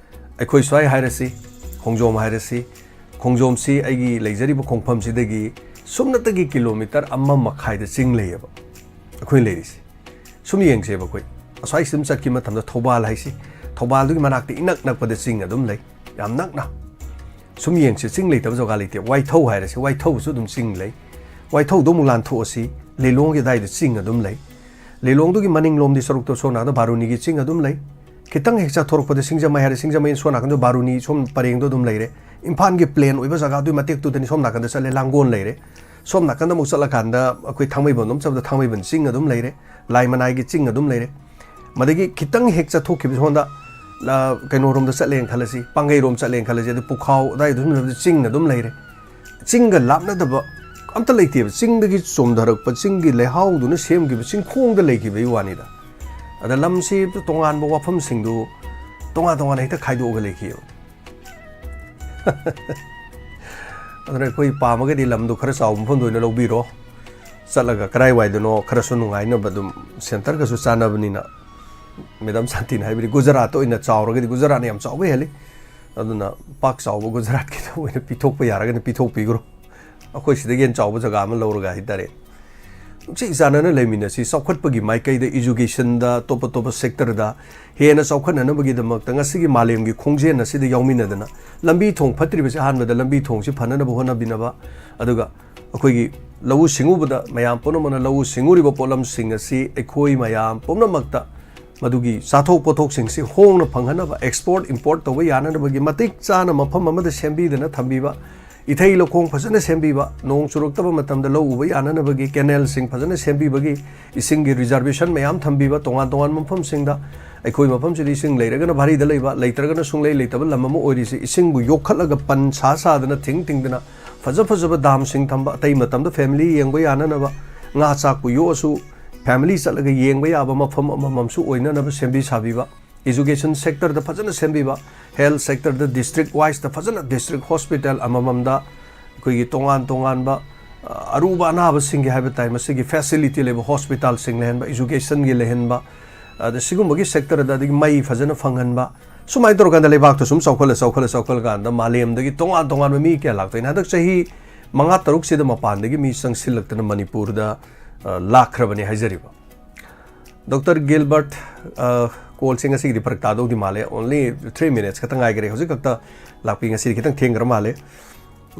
ꯑꯩꯈꯣꯏ ꯁ꯭ꯋꯥꯏ ꯍꯥꯏꯔꯁꯤ ꯈꯣꯡꯖꯣꯝ ꯍꯥꯏꯔꯁꯤ ꯈꯣꯡꯖꯣꯝꯁꯤ ꯑꯩꯒꯤ ꯂꯩꯖꯔꯤꯕ ꯈꯣꯡꯐꯝꯁꯤꯗꯒꯤ ꯁꯨꯞꯅꯇꯒꯤ ꯀꯤꯂꯣꯃꯤꯇꯔ 1.5 ꯆꯤꯡ ꯂꯩꯌꯦꯕ ꯑꯩꯈꯣꯏ ꯂꯩꯔꯤꯁꯤ ꯁꯨꯝ ꯌꯦꯡꯁꯦꯕ ꯑꯩꯈꯣꯏ ꯑꯁ꯭ꯋꯥꯏ ꯁꯨꯝ ꯆꯠꯈꯤꯕ ꯃꯇꯝꯗ ꯊꯧꯕꯥꯜ ꯍꯥꯏꯁꯤ ꯊꯧꯕꯥꯜꯗꯨꯒꯤ ꯃꯅꯥꯛꯇ ꯏꯅꯛ ꯅꯛꯄꯗ ꯆꯤꯡ ꯑꯗꯨꯝ ꯂꯩ ꯌꯥꯝ ꯅꯛꯅ ꯁꯨꯝ ꯌꯦꯡꯁꯤ ꯆꯤꯡ ꯂꯩꯇꯕ ꯖꯒꯥ ꯂꯩꯇꯦ ꯋꯥꯏꯊꯧ ꯍꯥꯏꯔꯁꯤ ꯋꯥꯏꯊꯧꯁꯨ ꯑꯗꯨꯝ ꯆꯤꯡ ꯂꯩ ꯋꯥꯏꯊꯧꯗꯣ ꯑꯃꯨꯛ ꯂꯥꯟꯊꯣꯛꯑꯁꯤ ꯂꯤꯂꯣꯡꯒꯤ ꯑꯗꯥꯏꯗ ꯆꯤꯡ ꯑꯗꯨꯝ ꯂꯩ ꯂꯤꯂꯣꯡꯗꯨꯒꯤ ꯃꯅꯤꯡꯂꯣꯝꯗꯤ ꯁꯔꯨꯛꯇ ꯁꯣꯝ ꯅꯥꯀꯟꯗ ꯕꯥꯔꯨꯅꯤꯒꯤ ꯆꯤꯡ ꯑꯗꯨꯝ ꯂꯩ ꯈꯤꯇꯪ ꯍꯦꯛ ꯆꯠꯊꯣꯔꯛꯄꯗ ꯁꯤꯡꯖꯃꯩ ꯍꯥꯏꯔꯦ ꯁꯤꯡꯖꯃꯩ ꯁꯣꯝ ꯅꯥꯀꯟꯗ ꯕꯥꯔꯨꯅꯤ ꯁꯣꯝ ꯄꯔꯦꯡꯗꯣ ꯑꯗꯨꯝ ꯂꯩꯔꯦ ꯏꯝꯐꯥꯜꯒꯤ ꯄ꯭ꯂꯦꯟ ꯑꯣꯏꯕ ꯖꯒꯥꯗꯨꯒꯤ ꯃꯇꯦꯛꯇꯨꯗꯅꯤ ꯁꯣꯝ ꯅꯥꯀꯟꯗ ꯆꯠꯂꯦ ꯂꯥꯡꯒꯣꯜ ꯂꯩꯔꯦ ꯁꯣꯝ ꯅꯥꯀꯟꯗ ꯑꯃꯨꯛ ꯆꯠꯂꯀꯥꯟꯗ ꯑꯩꯈꯣꯏ ꯊꯥꯡꯃꯩꯕꯟꯗꯣꯝ ꯆꯠꯄꯗ ꯊꯥꯡꯃꯩꯕꯟ ꯆꯤꯡ ꯑꯗꯨꯝ ꯂꯩꯔꯦ ꯂꯥꯏꯃꯅꯥꯏꯒꯤ ꯆꯤꯡ ꯑꯗꯨꯝ ꯂꯩꯔꯦ ꯃꯗꯒꯤ ꯈꯤꯇꯪ ꯍꯦꯛ ꯆꯠꯊꯣꯛꯈꯤꯕ ꯁꯣꯝꯗ ꯀꯩꯅꯣꯔꯣꯝꯗ ꯆꯠꯂꯦꯅ ꯈꯜꯂꯁꯤ ꯄꯥꯡꯒꯩꯔꯣꯝ ꯆꯠꯂꯦꯅ ꯈꯜꯂꯁꯤ ꯑꯗꯨ ꯄꯨꯈꯥꯎ ꯑꯗꯥꯏꯗ ꯁꯨꯝ ꯆꯤꯡ ꯑꯗꯨꯝ ꯂꯩꯔꯦ ꯆꯤꯡꯒ ꯂꯥꯞꯅꯗꯕ ꯑꯝꯇ ꯂꯩꯇꯦꯕ ꯆꯤꯡꯗꯒꯤ ꯆꯣꯝꯊꯔꯛꯄ ꯆꯤꯡꯒꯤ ꯂꯩꯍꯥꯎꯗꯨꯅ ꯁꯦꯝꯈꯤꯕ ꯆꯤꯡꯈꯣꯡꯗ ꯂꯩꯈꯤꯕꯒꯤ ꯋꯥꯅꯤꯗ ꯑꯗ ꯂꯝꯁꯤ ꯇꯣꯉꯥꯟꯕ ꯋꯥꯐꯝꯁꯤꯡꯗꯨ ꯇꯣꯉꯥꯟ ꯍꯦꯛꯇ ꯈꯥꯏꯗꯣꯛꯑꯒ ꯂꯩꯈꯤꯕ ꯑꯗꯨꯅ ꯑꯩꯈꯣꯏ ꯄꯥꯝꯃꯒꯗꯤ ꯂꯝꯗꯣ ꯈꯔ ꯆꯥꯎꯕ ꯃꯐꯝꯗ ꯑꯣꯏꯅ ꯂꯧꯕꯤꯔꯣ ꯆꯠꯂꯒ ꯀꯗꯥꯏꯋꯥꯏꯗꯅꯣ ꯈꯔꯁꯨ ꯅꯨꯡꯉꯥꯏꯅꯕ ꯑꯗꯨꯝ ꯁꯦꯟꯇꯔꯒꯁꯨ ꯆꯥꯟꯅꯕꯅꯤꯅ ꯃꯦꯗꯥꯝ ꯁꯥꯟꯇꯤꯅ ꯍꯥꯏꯕꯗꯤ ꯒꯨꯖꯔꯥꯠꯇ ꯑꯣꯏꯅ ꯆꯥꯎꯔꯒꯗꯤ ꯒꯨꯖꯔꯥꯠꯅ ꯌꯥꯝ ꯆꯥꯎꯕ ꯍꯦꯜꯂꯤ ꯑꯗꯨꯅ ꯄꯥꯛ ꯆꯥꯎꯕ ꯒꯨꯖꯔꯥꯠꯀꯤꯗ ꯑꯣꯏꯅ ꯄꯤꯊꯣꯛꯄ ꯌꯥꯔꯒꯅ ꯄꯤꯊꯣꯛꯄꯤꯈ꯭ꯔꯣ ꯑꯩꯈꯣꯏ ꯁꯤꯗꯒꯤ ꯍꯦꯟꯅ ꯆꯥꯎꯕ ꯖꯒꯥ ꯑꯃ ꯂꯧꯔꯒ ꯍꯥꯏꯇꯥꯔꯦ ꯅꯨꯡꯁꯤ ꯆꯥꯟꯅꯅ ꯂꯩꯃꯤꯟꯅꯁꯤ ꯆꯥꯎꯈꯠꯄꯒꯤ ꯃꯥꯏꯀꯩꯗ ꯏꯖꯨꯀꯦꯁꯟꯗ ꯑꯇꯣꯞꯄ ꯁꯦꯛꯇꯔꯗ ꯍꯦꯟꯅ ꯆꯥꯎꯈꯠꯅꯅꯕꯒꯤꯗꯃꯛꯇ ꯉꯁꯤꯒꯤ ꯃꯥꯂꯦꯝꯒꯤ ꯈꯣꯡꯖꯦꯜ ꯑꯁꯤꯗ ꯌꯥꯎꯃꯤꯟꯅꯗꯅ ꯂꯝꯕꯤ ꯊꯣꯡ ꯐꯠꯇ꯭ꯔꯤꯕꯁꯤ ꯑꯍꯥꯟꯕꯗ ꯂꯝꯕꯤ ꯊꯣꯡꯁꯤ ꯐꯅꯅꯕ ꯍꯣꯠꯅꯕꯤꯅꯕ ꯑꯗꯨꯒ ꯑꯩꯈꯣꯏꯒꯤ ꯂꯧꯎ ꯁꯤꯡꯎꯕꯗ ꯃꯌꯥꯝ ꯄꯨꯝꯅꯃꯛꯅ ꯂꯧꯎ ꯁꯤꯡꯎꯔꯤꯕ ꯄꯣꯠꯂꯝꯁꯤꯡ ꯑꯁꯤ ꯑꯩꯈꯣꯏ ꯃꯌꯥꯝ ꯄꯨꯝꯅꯃꯛꯇ ꯃꯗꯨꯒꯤ ꯆꯥꯊꯣꯛ ꯄꯣꯠꯊꯣꯛꯁꯤꯡꯁꯤ ꯍꯣꯡꯅ ꯐꯪꯍꯟꯅꯕ ꯑꯦꯛꯁꯄꯣꯔꯠ ꯏꯝꯄꯣꯔꯠ ꯇꯧꯕ ꯌꯥꯅꯅꯕꯒꯤ ꯃꯇꯤꯛ ꯆꯥꯅ ꯃꯐꯝ ꯑꯃꯗ ꯁꯦꯝꯕꯤꯗꯅ ꯊꯝꯕꯤꯕ ꯏꯊꯩ ꯂꯧꯈꯣꯡ ꯐꯖꯅ ꯁꯦꯝꯕꯤꯕ ꯅꯣꯡ ꯆꯨꯔꯛꯇꯕ ꯃꯇꯝꯗ ꯂꯧ ꯎꯕ ꯌꯥꯅꯅꯕꯒꯤ ꯀꯦꯅꯦꯜꯁꯤꯡ ꯐꯖꯅ ꯁꯦꯝꯕꯤꯕꯒꯤ ꯏꯁꯤꯡꯒꯤ ꯔꯤꯖꯥꯔꯕꯦꯁꯟ ꯃꯌꯥꯝ ꯊꯝꯕꯤꯕ ꯇꯣꯉꯥꯟꯕ ꯃꯐꯝꯁꯤꯡꯗ ꯑꯩꯈꯣꯏ ꯃꯐꯝꯁꯤꯗ ꯏꯁꯤꯡ ꯂꯩꯔꯒꯅ ꯚꯥꯔꯤꯗ ꯂꯩꯕ ꯂꯩꯇ꯭ꯔꯒꯅ ꯁꯨꯡꯂꯩ ꯂꯩꯇꯕ ꯂꯝ ꯑꯃ ꯑꯣꯏꯔꯤꯁꯤ ꯏꯁꯤꯡꯕꯨ ꯌꯣꯛꯈꯠꯂꯒ ꯄꯟ ꯁꯥꯗꯅ ꯇꯤꯡꯗꯅ ꯐꯖꯕ ꯗꯥꯝꯁꯤꯡ ꯊꯝꯕ ꯑꯇꯩ ꯃꯇꯝꯗ ꯐꯦꯃꯤꯂꯤ ꯌꯦꯡꯕ ꯌꯥꯅꯅꯕ ꯉꯥ ꯆꯥꯛꯄꯨ ꯌꯣꯛꯑꯁꯨ ꯐꯦꯃꯤꯂꯤ ꯆꯠꯂꯒ ꯌꯦꯡꯕ ꯌꯥꯕ ꯃꯐꯝ ꯑꯃꯃꯝꯁꯨ ꯑꯣꯏꯅꯅꯕ ꯁꯦꯝꯕꯤ ꯁꯥꯕꯤꯕ ꯏꯖꯨꯀꯦꯁꯟ ꯁꯦꯛꯇꯔꯗ ꯐꯖꯅ ꯁꯦꯝꯕꯤꯕ ꯍꯦꯜꯊ ꯁꯦꯛꯇꯔꯗ ꯗꯤꯁꯇ꯭ꯔꯤꯛ ꯋꯥꯏꯁꯇ ꯐꯖꯅ ꯗꯤꯁꯇ꯭ꯔꯤꯛ ꯍꯣꯁꯄꯤꯇꯥꯜ ꯑꯃꯃꯝꯗ ꯑꯩꯈꯣꯏꯒꯤ ꯇꯣꯉꯥꯟꯕ ꯑꯔꯨꯕ ꯑꯅꯥꯕꯁꯤꯡꯒꯤ ꯍꯥꯏꯕ ꯇꯥꯏ ꯃꯁꯤꯒꯤ ꯐꯦꯁꯤꯂꯤꯇꯤ ꯂꯩꯕ ꯍꯣꯁꯄꯤꯇꯥꯜꯁꯤꯡ ꯂꯩꯍꯟꯕ ꯏꯖꯨꯀꯦꯁꯟꯒꯤ ꯂꯩꯍꯟꯕ ꯑꯗ ꯁꯤꯒꯨꯝꯕꯒꯤ ꯁꯦꯛꯇꯔꯗ ꯑꯗꯒꯤ ꯃꯩ ꯐꯖꯅ ꯐꯪꯍꯟꯕ ꯁꯨꯃꯥꯏꯅ ꯇꯧꯔꯀꯥꯟꯗ ꯂꯩꯕꯥꯛꯇ ꯁꯨꯝ ꯆꯥꯎꯈꯠꯂꯀꯥꯟꯗ ꯃꯥꯂꯦꯝꯗꯒꯤ ꯇꯣꯉꯥꯟꯕ ꯃꯤ ꯀꯌꯥ ꯂꯥꯛꯇꯣꯏꯅꯤ ꯍꯟꯗꯛ ꯆꯍꯤ 5-6 ꯃꯄꯥꯟꯗꯒꯤ ꯃꯤ ꯆꯪꯁꯤꯜꯂꯛꯇꯅ ꯃꯅꯤꯄꯨꯔꯗ ꯂꯥꯛꯈ꯭ꯔꯕꯅꯤ ꯍꯥꯏꯖꯔꯤꯕ ꯗꯣꯛꯇꯔ ꯒꯤꯜꯕꯔꯠ ꯀꯣꯜꯁꯦ ꯉꯁꯤꯒꯤꯗꯤ ꯐꯔꯛ ꯇꯥꯗꯧꯗꯤ ꯃꯥꯜꯂꯦ ꯑꯣꯟꯂꯤ 3 minutes ꯈꯛꯇꯪ ꯉꯥꯏꯈꯔꯦ ꯍꯧꯖꯤꯛ ꯈꯛꯇ ꯂꯥꯛꯄꯤ ꯉꯁꯤꯗꯤ ꯈꯤꯇꯪ ꯊꯦꯡꯈ꯭ꯔ ꯃꯥꯜꯂꯦ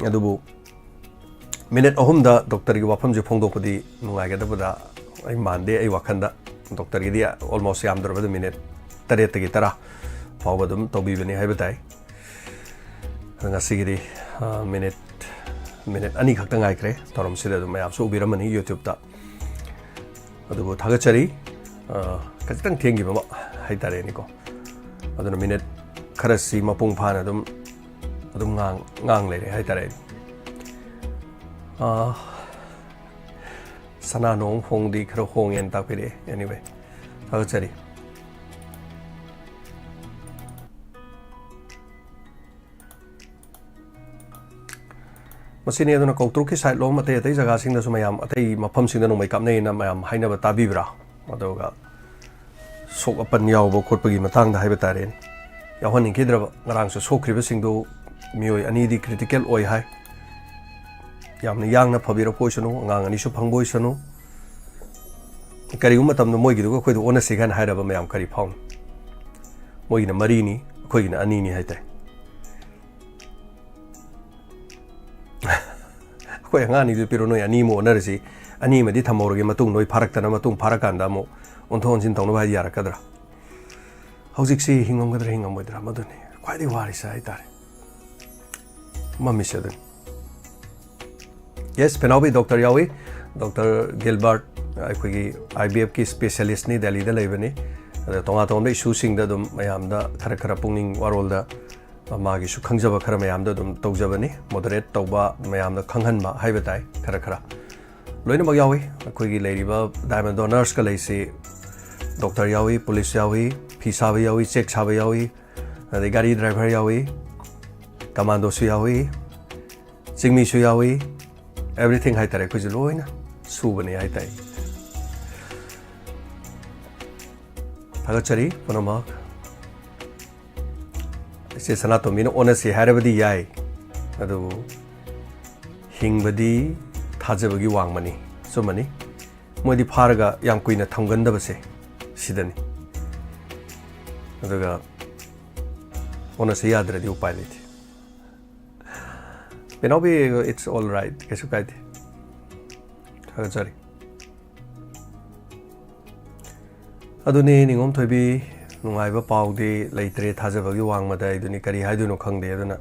ꯑꯗꯨꯕꯨ ꯃꯤꯅꯤꯠ 3ꯗ ꯗꯣꯛꯇꯔꯒꯤ ꯋꯥꯐꯝꯁꯦ ꯐꯣꯡꯗꯣꯛꯄꯗꯤ ꯅꯨꯡꯉꯥꯏꯒꯗꯕꯗ ꯑꯩ ꯃꯥꯟꯗꯦ ꯑꯩ ꯋꯥꯈꯟꯗ ꯗꯣꯛꯇꯔꯒꯤꯗꯤ ꯑꯣꯜꯃꯣꯁ ꯌꯥꯝꯗ꯭ꯔꯕꯗ ꯃꯤꯅꯤꯠ 8ꯇꯒꯤ 10 ꯐꯥꯎꯕ ꯑꯗꯨꯝ ꯇꯧꯕꯤꯕꯅꯤ ꯍꯥꯏꯕ ꯇꯥꯏ ꯉꯁꯤꯒꯤꯗꯤ ꯃꯤꯅꯤꯠ 2 ꯈꯛꯇ ꯉꯥꯏꯈ꯭ꯔꯦ ꯊꯧꯔꯝꯁꯤꯗ ꯑꯗꯨꯝ ꯃꯌꯥꯝꯁꯨ ꯎꯕꯤꯔꯝꯃꯅꯤ ꯌꯨꯇ꯭ꯌꯨꯕꯇ ꯑꯗꯨꯕꯨ ꯊꯥꯒꯠꯆꯔꯤ ꯈꯤꯇꯪ ꯊꯦꯡꯈꯤꯕ ꯍꯥꯏꯇꯥꯔꯦꯅꯦꯀꯣ ꯑꯗꯨꯅ ꯃꯤꯅꯤꯠ ꯈꯔꯁꯤ ꯃꯄꯨꯡ ꯐꯥꯅ ꯑꯗꯨꯝ ꯉꯥꯡ ꯂꯩꯔꯦ ꯍꯥꯏꯇꯥꯔꯦ ꯁꯅꯥ ꯅꯣꯡ ꯍꯣꯡꯗꯤ ꯈꯔ ꯍꯣꯡꯉꯦꯅ ꯇꯥꯛꯄꯤꯔꯛꯑꯦ ꯑꯦꯅꯤꯋꯦ ꯊꯥꯒꯠꯆꯔꯤ ꯃꯁꯤꯅꯤ ꯑꯗꯨꯅ ꯀꯧꯇ꯭ꯔꯨꯛꯀꯤ ꯁꯥꯏꯠ ꯂꯣꯝ ꯑꯇꯩ ꯖꯒꯥꯁꯤꯡꯗꯁꯨ ꯃꯌꯥꯝ ꯑꯇꯩ ꯃꯐꯝꯁꯤꯡꯗ ꯅꯣꯡꯃꯩ ꯀꯥꯞꯅꯩꯅ ꯃꯌꯥꯝ ꯍꯥꯏꯅꯕ ꯇꯥꯕꯤꯕ꯭ꯔꯥ ꯑꯗꯨꯒ sok apan yaw khot pagi matang da haiba taren yawan ning kidra ngarang so sokriba singdo mioi ani di critical oi hai yamna yang na phabira poisano ngang ani so phangboi sano kari matam no moi gi do khoi do ona sigan hairaba mayam kari phang moi na mari ni khoi na ani ni haite khoi nga ni piro no ani mo na resi ani ma di thamor ge matung noi pharak tana matung pharakanda mo onthon jin tawno ba yara kadra hojik si hingom gadra hingom bodra maduni khwai di wari sa itare mami sedun yes penawi doctor yawi Dr. Gilbert akhoi IVF ki specialist ni Delhi da leibani tonga tonga issue sing da dum mayam da khara pukning warol da magi su khangjaba khara mayam da dum tawjabani moderate tawba mayam da khanghan ma haiba tai khara loina mag yawi akhoi gi leiriba diamond donors ka leisi doctor yawi police yawi phisa yawi check sabe yawi gari driver yawi commando su yawi chingmi su yawi everything hai tare khoi loina subani hai tai thagachari panama se sanatomi no honestly harabadi yai adu hingbadi thajabagi wangmani sumani modi pharaga yang kuina thamgandaba se sidani aduga honestly yadradi upai leti Penobi, it's all right. Kesu kaiti. Thagachari. Aduni ningom thoibi nungaiba paudi leitre thajabagi wangmada iduni kari haiduno khangde aduna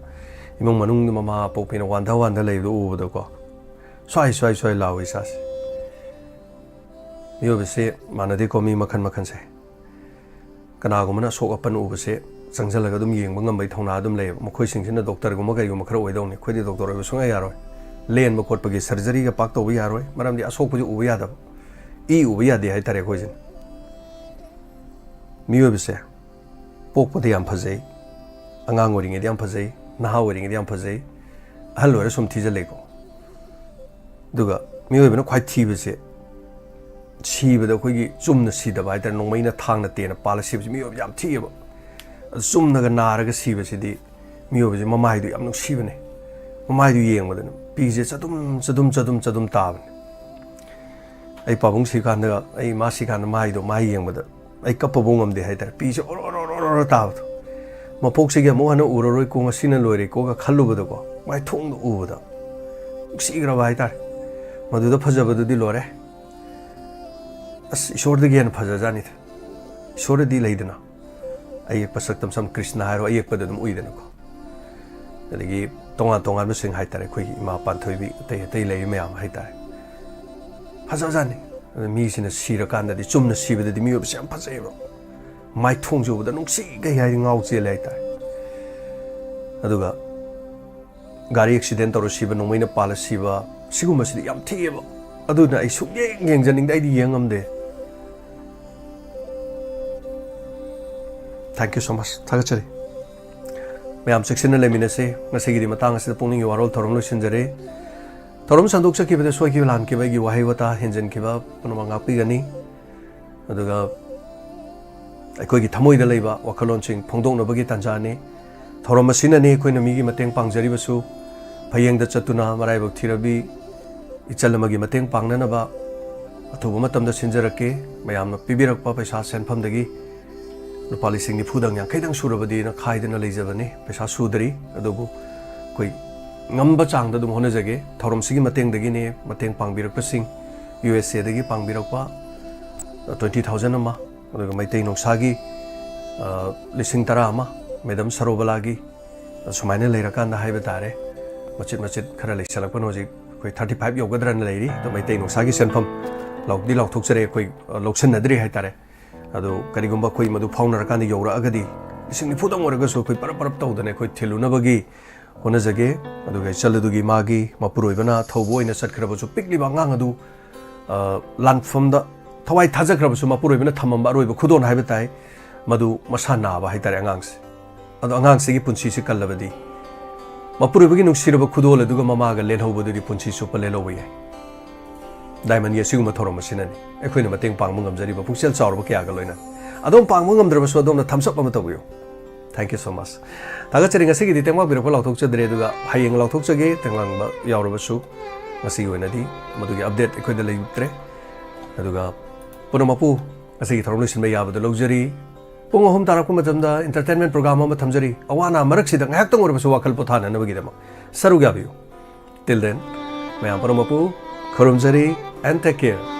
imong manung mama popina wanda leidu ubudo ko swai lawi sas yo bese manade ko mi makhan se kana gumana sok apan ubese sangjalaga dum yengba ngambai thona dum lei mkhoi singsina doctor guma gai guma khara oidawni khodi doctor oiba sunga yaroi len ba khot pagi surgery ga pak to bi yaroi maramdi asok puju ubi yada I ubi yade hai tare khojin miyo bise pok podi am phajai angang oring edi am phajai naha oring edi am phajai ahal ore sum thijale ko duga miyo bino khwai thi bise sibada khoi chumna sida bai tar nongmaina thangna tena pala sibji miyo yam thiba sumnaga naraga sibasidi miyobe mamaidu yam nuksibane mamaidu yengmadana pije chadum taban ai pabung sikanda ai ma sikanda maidu mai yengmada ai kapabung amde haidar pije or tab mapok sige mo hana uroroi ko ngasina loire ko ga khallubada ko mai thong ubada sigra bai tar maduda phajabadu di lore as ishor de gen phajajani ishor di leidana ayek pasaktam sam krishna haro ayek padadum uidana ko adagi tonga masing hai tare khoi ima panthoibi tei lei mayam hai tare phajajani mi sina sira kanda di chumna sibada di mi ob sam phajaiba mai thongjo da nungsi gai hai ngau che lai tare aduga gari accident tor siba nongmaina pala siba siguma sidi yam thieba aduna ai sugyeng janing dai di yengamde Thank you so much. Thagachari. Mayam section lemina se ngasigi matang asida pukning warol thorom lo sinjare. Thorom sanduk sa kibada soi ki lan ki bai gi wahai wata henjen ki ba panama ngapi gani. Aduga akoi gi thamoi da leiba wakhalon sing phongdong na bagi tanjani. Thorom masina ne koi na mi gi mateng pangjari basu phayeng da chatuna marai bak thirabi ichalama gi mateng pangna na ba athuba matam da sinjarake mayam na pibirak pa paisa senpham dagi Lupali sing ni phudang yang kaidang surabadi na khaidana leijabani pesa sudari adubu koi ngamba chang da dum hona jage thorom sigi mateng dagi ne mateng pangbirak pasing USA dagi pangbirak pa 20,000 ama aduga maitai noksagi lising tara ama madam sarobalagi sumaina leirakan da haiba tare machit khara leisalakpan hoji koi 35 yogadran leiri to maitai noksagi senpham lokdi lokthokjare koi loksan nadri hai tare ado karigumba koi madu fauna kan yora agadi ising phudang oraga so koi parap tawdane koi thiluna bagi hona jage adu gai chaladugi magi mapuroi bana thobo ina satkhrabu chu pikli bangang adu lanfam da thawai thajakhrabu su mapuroi bana thamam ba roiba khudon haiba tai madu masana ba haitare angangse adu angangse gi punchi si kallabadi mapuroi bagi nuksiraba khudol aduga mama ga lenhobadu di punchi su palelo bai Diamond ye siguma thorom masinani ekhoi na mateng pang mungam jari ba puksel chaur ba kya ga loina adom pangmo ngamdrabasu adom na thumbs up ama tabiyo thank you so much taga chari ngasi gi tengwa biro ko lauthok chadre duga hayeng lauthok chage tenglang ba yaurabasu ngasi oinadi madugi update ekoi da leitre aduga punomapu ngasi gi thorlu sin ba yabada luxury pung ahum tarak ko matamda entertainment program ama thamjari awana marak sida ngak tong orabasu wakal pothana na bagi dama saru gabiyo till then मैं पुनमपु खुरुमजरी and take care.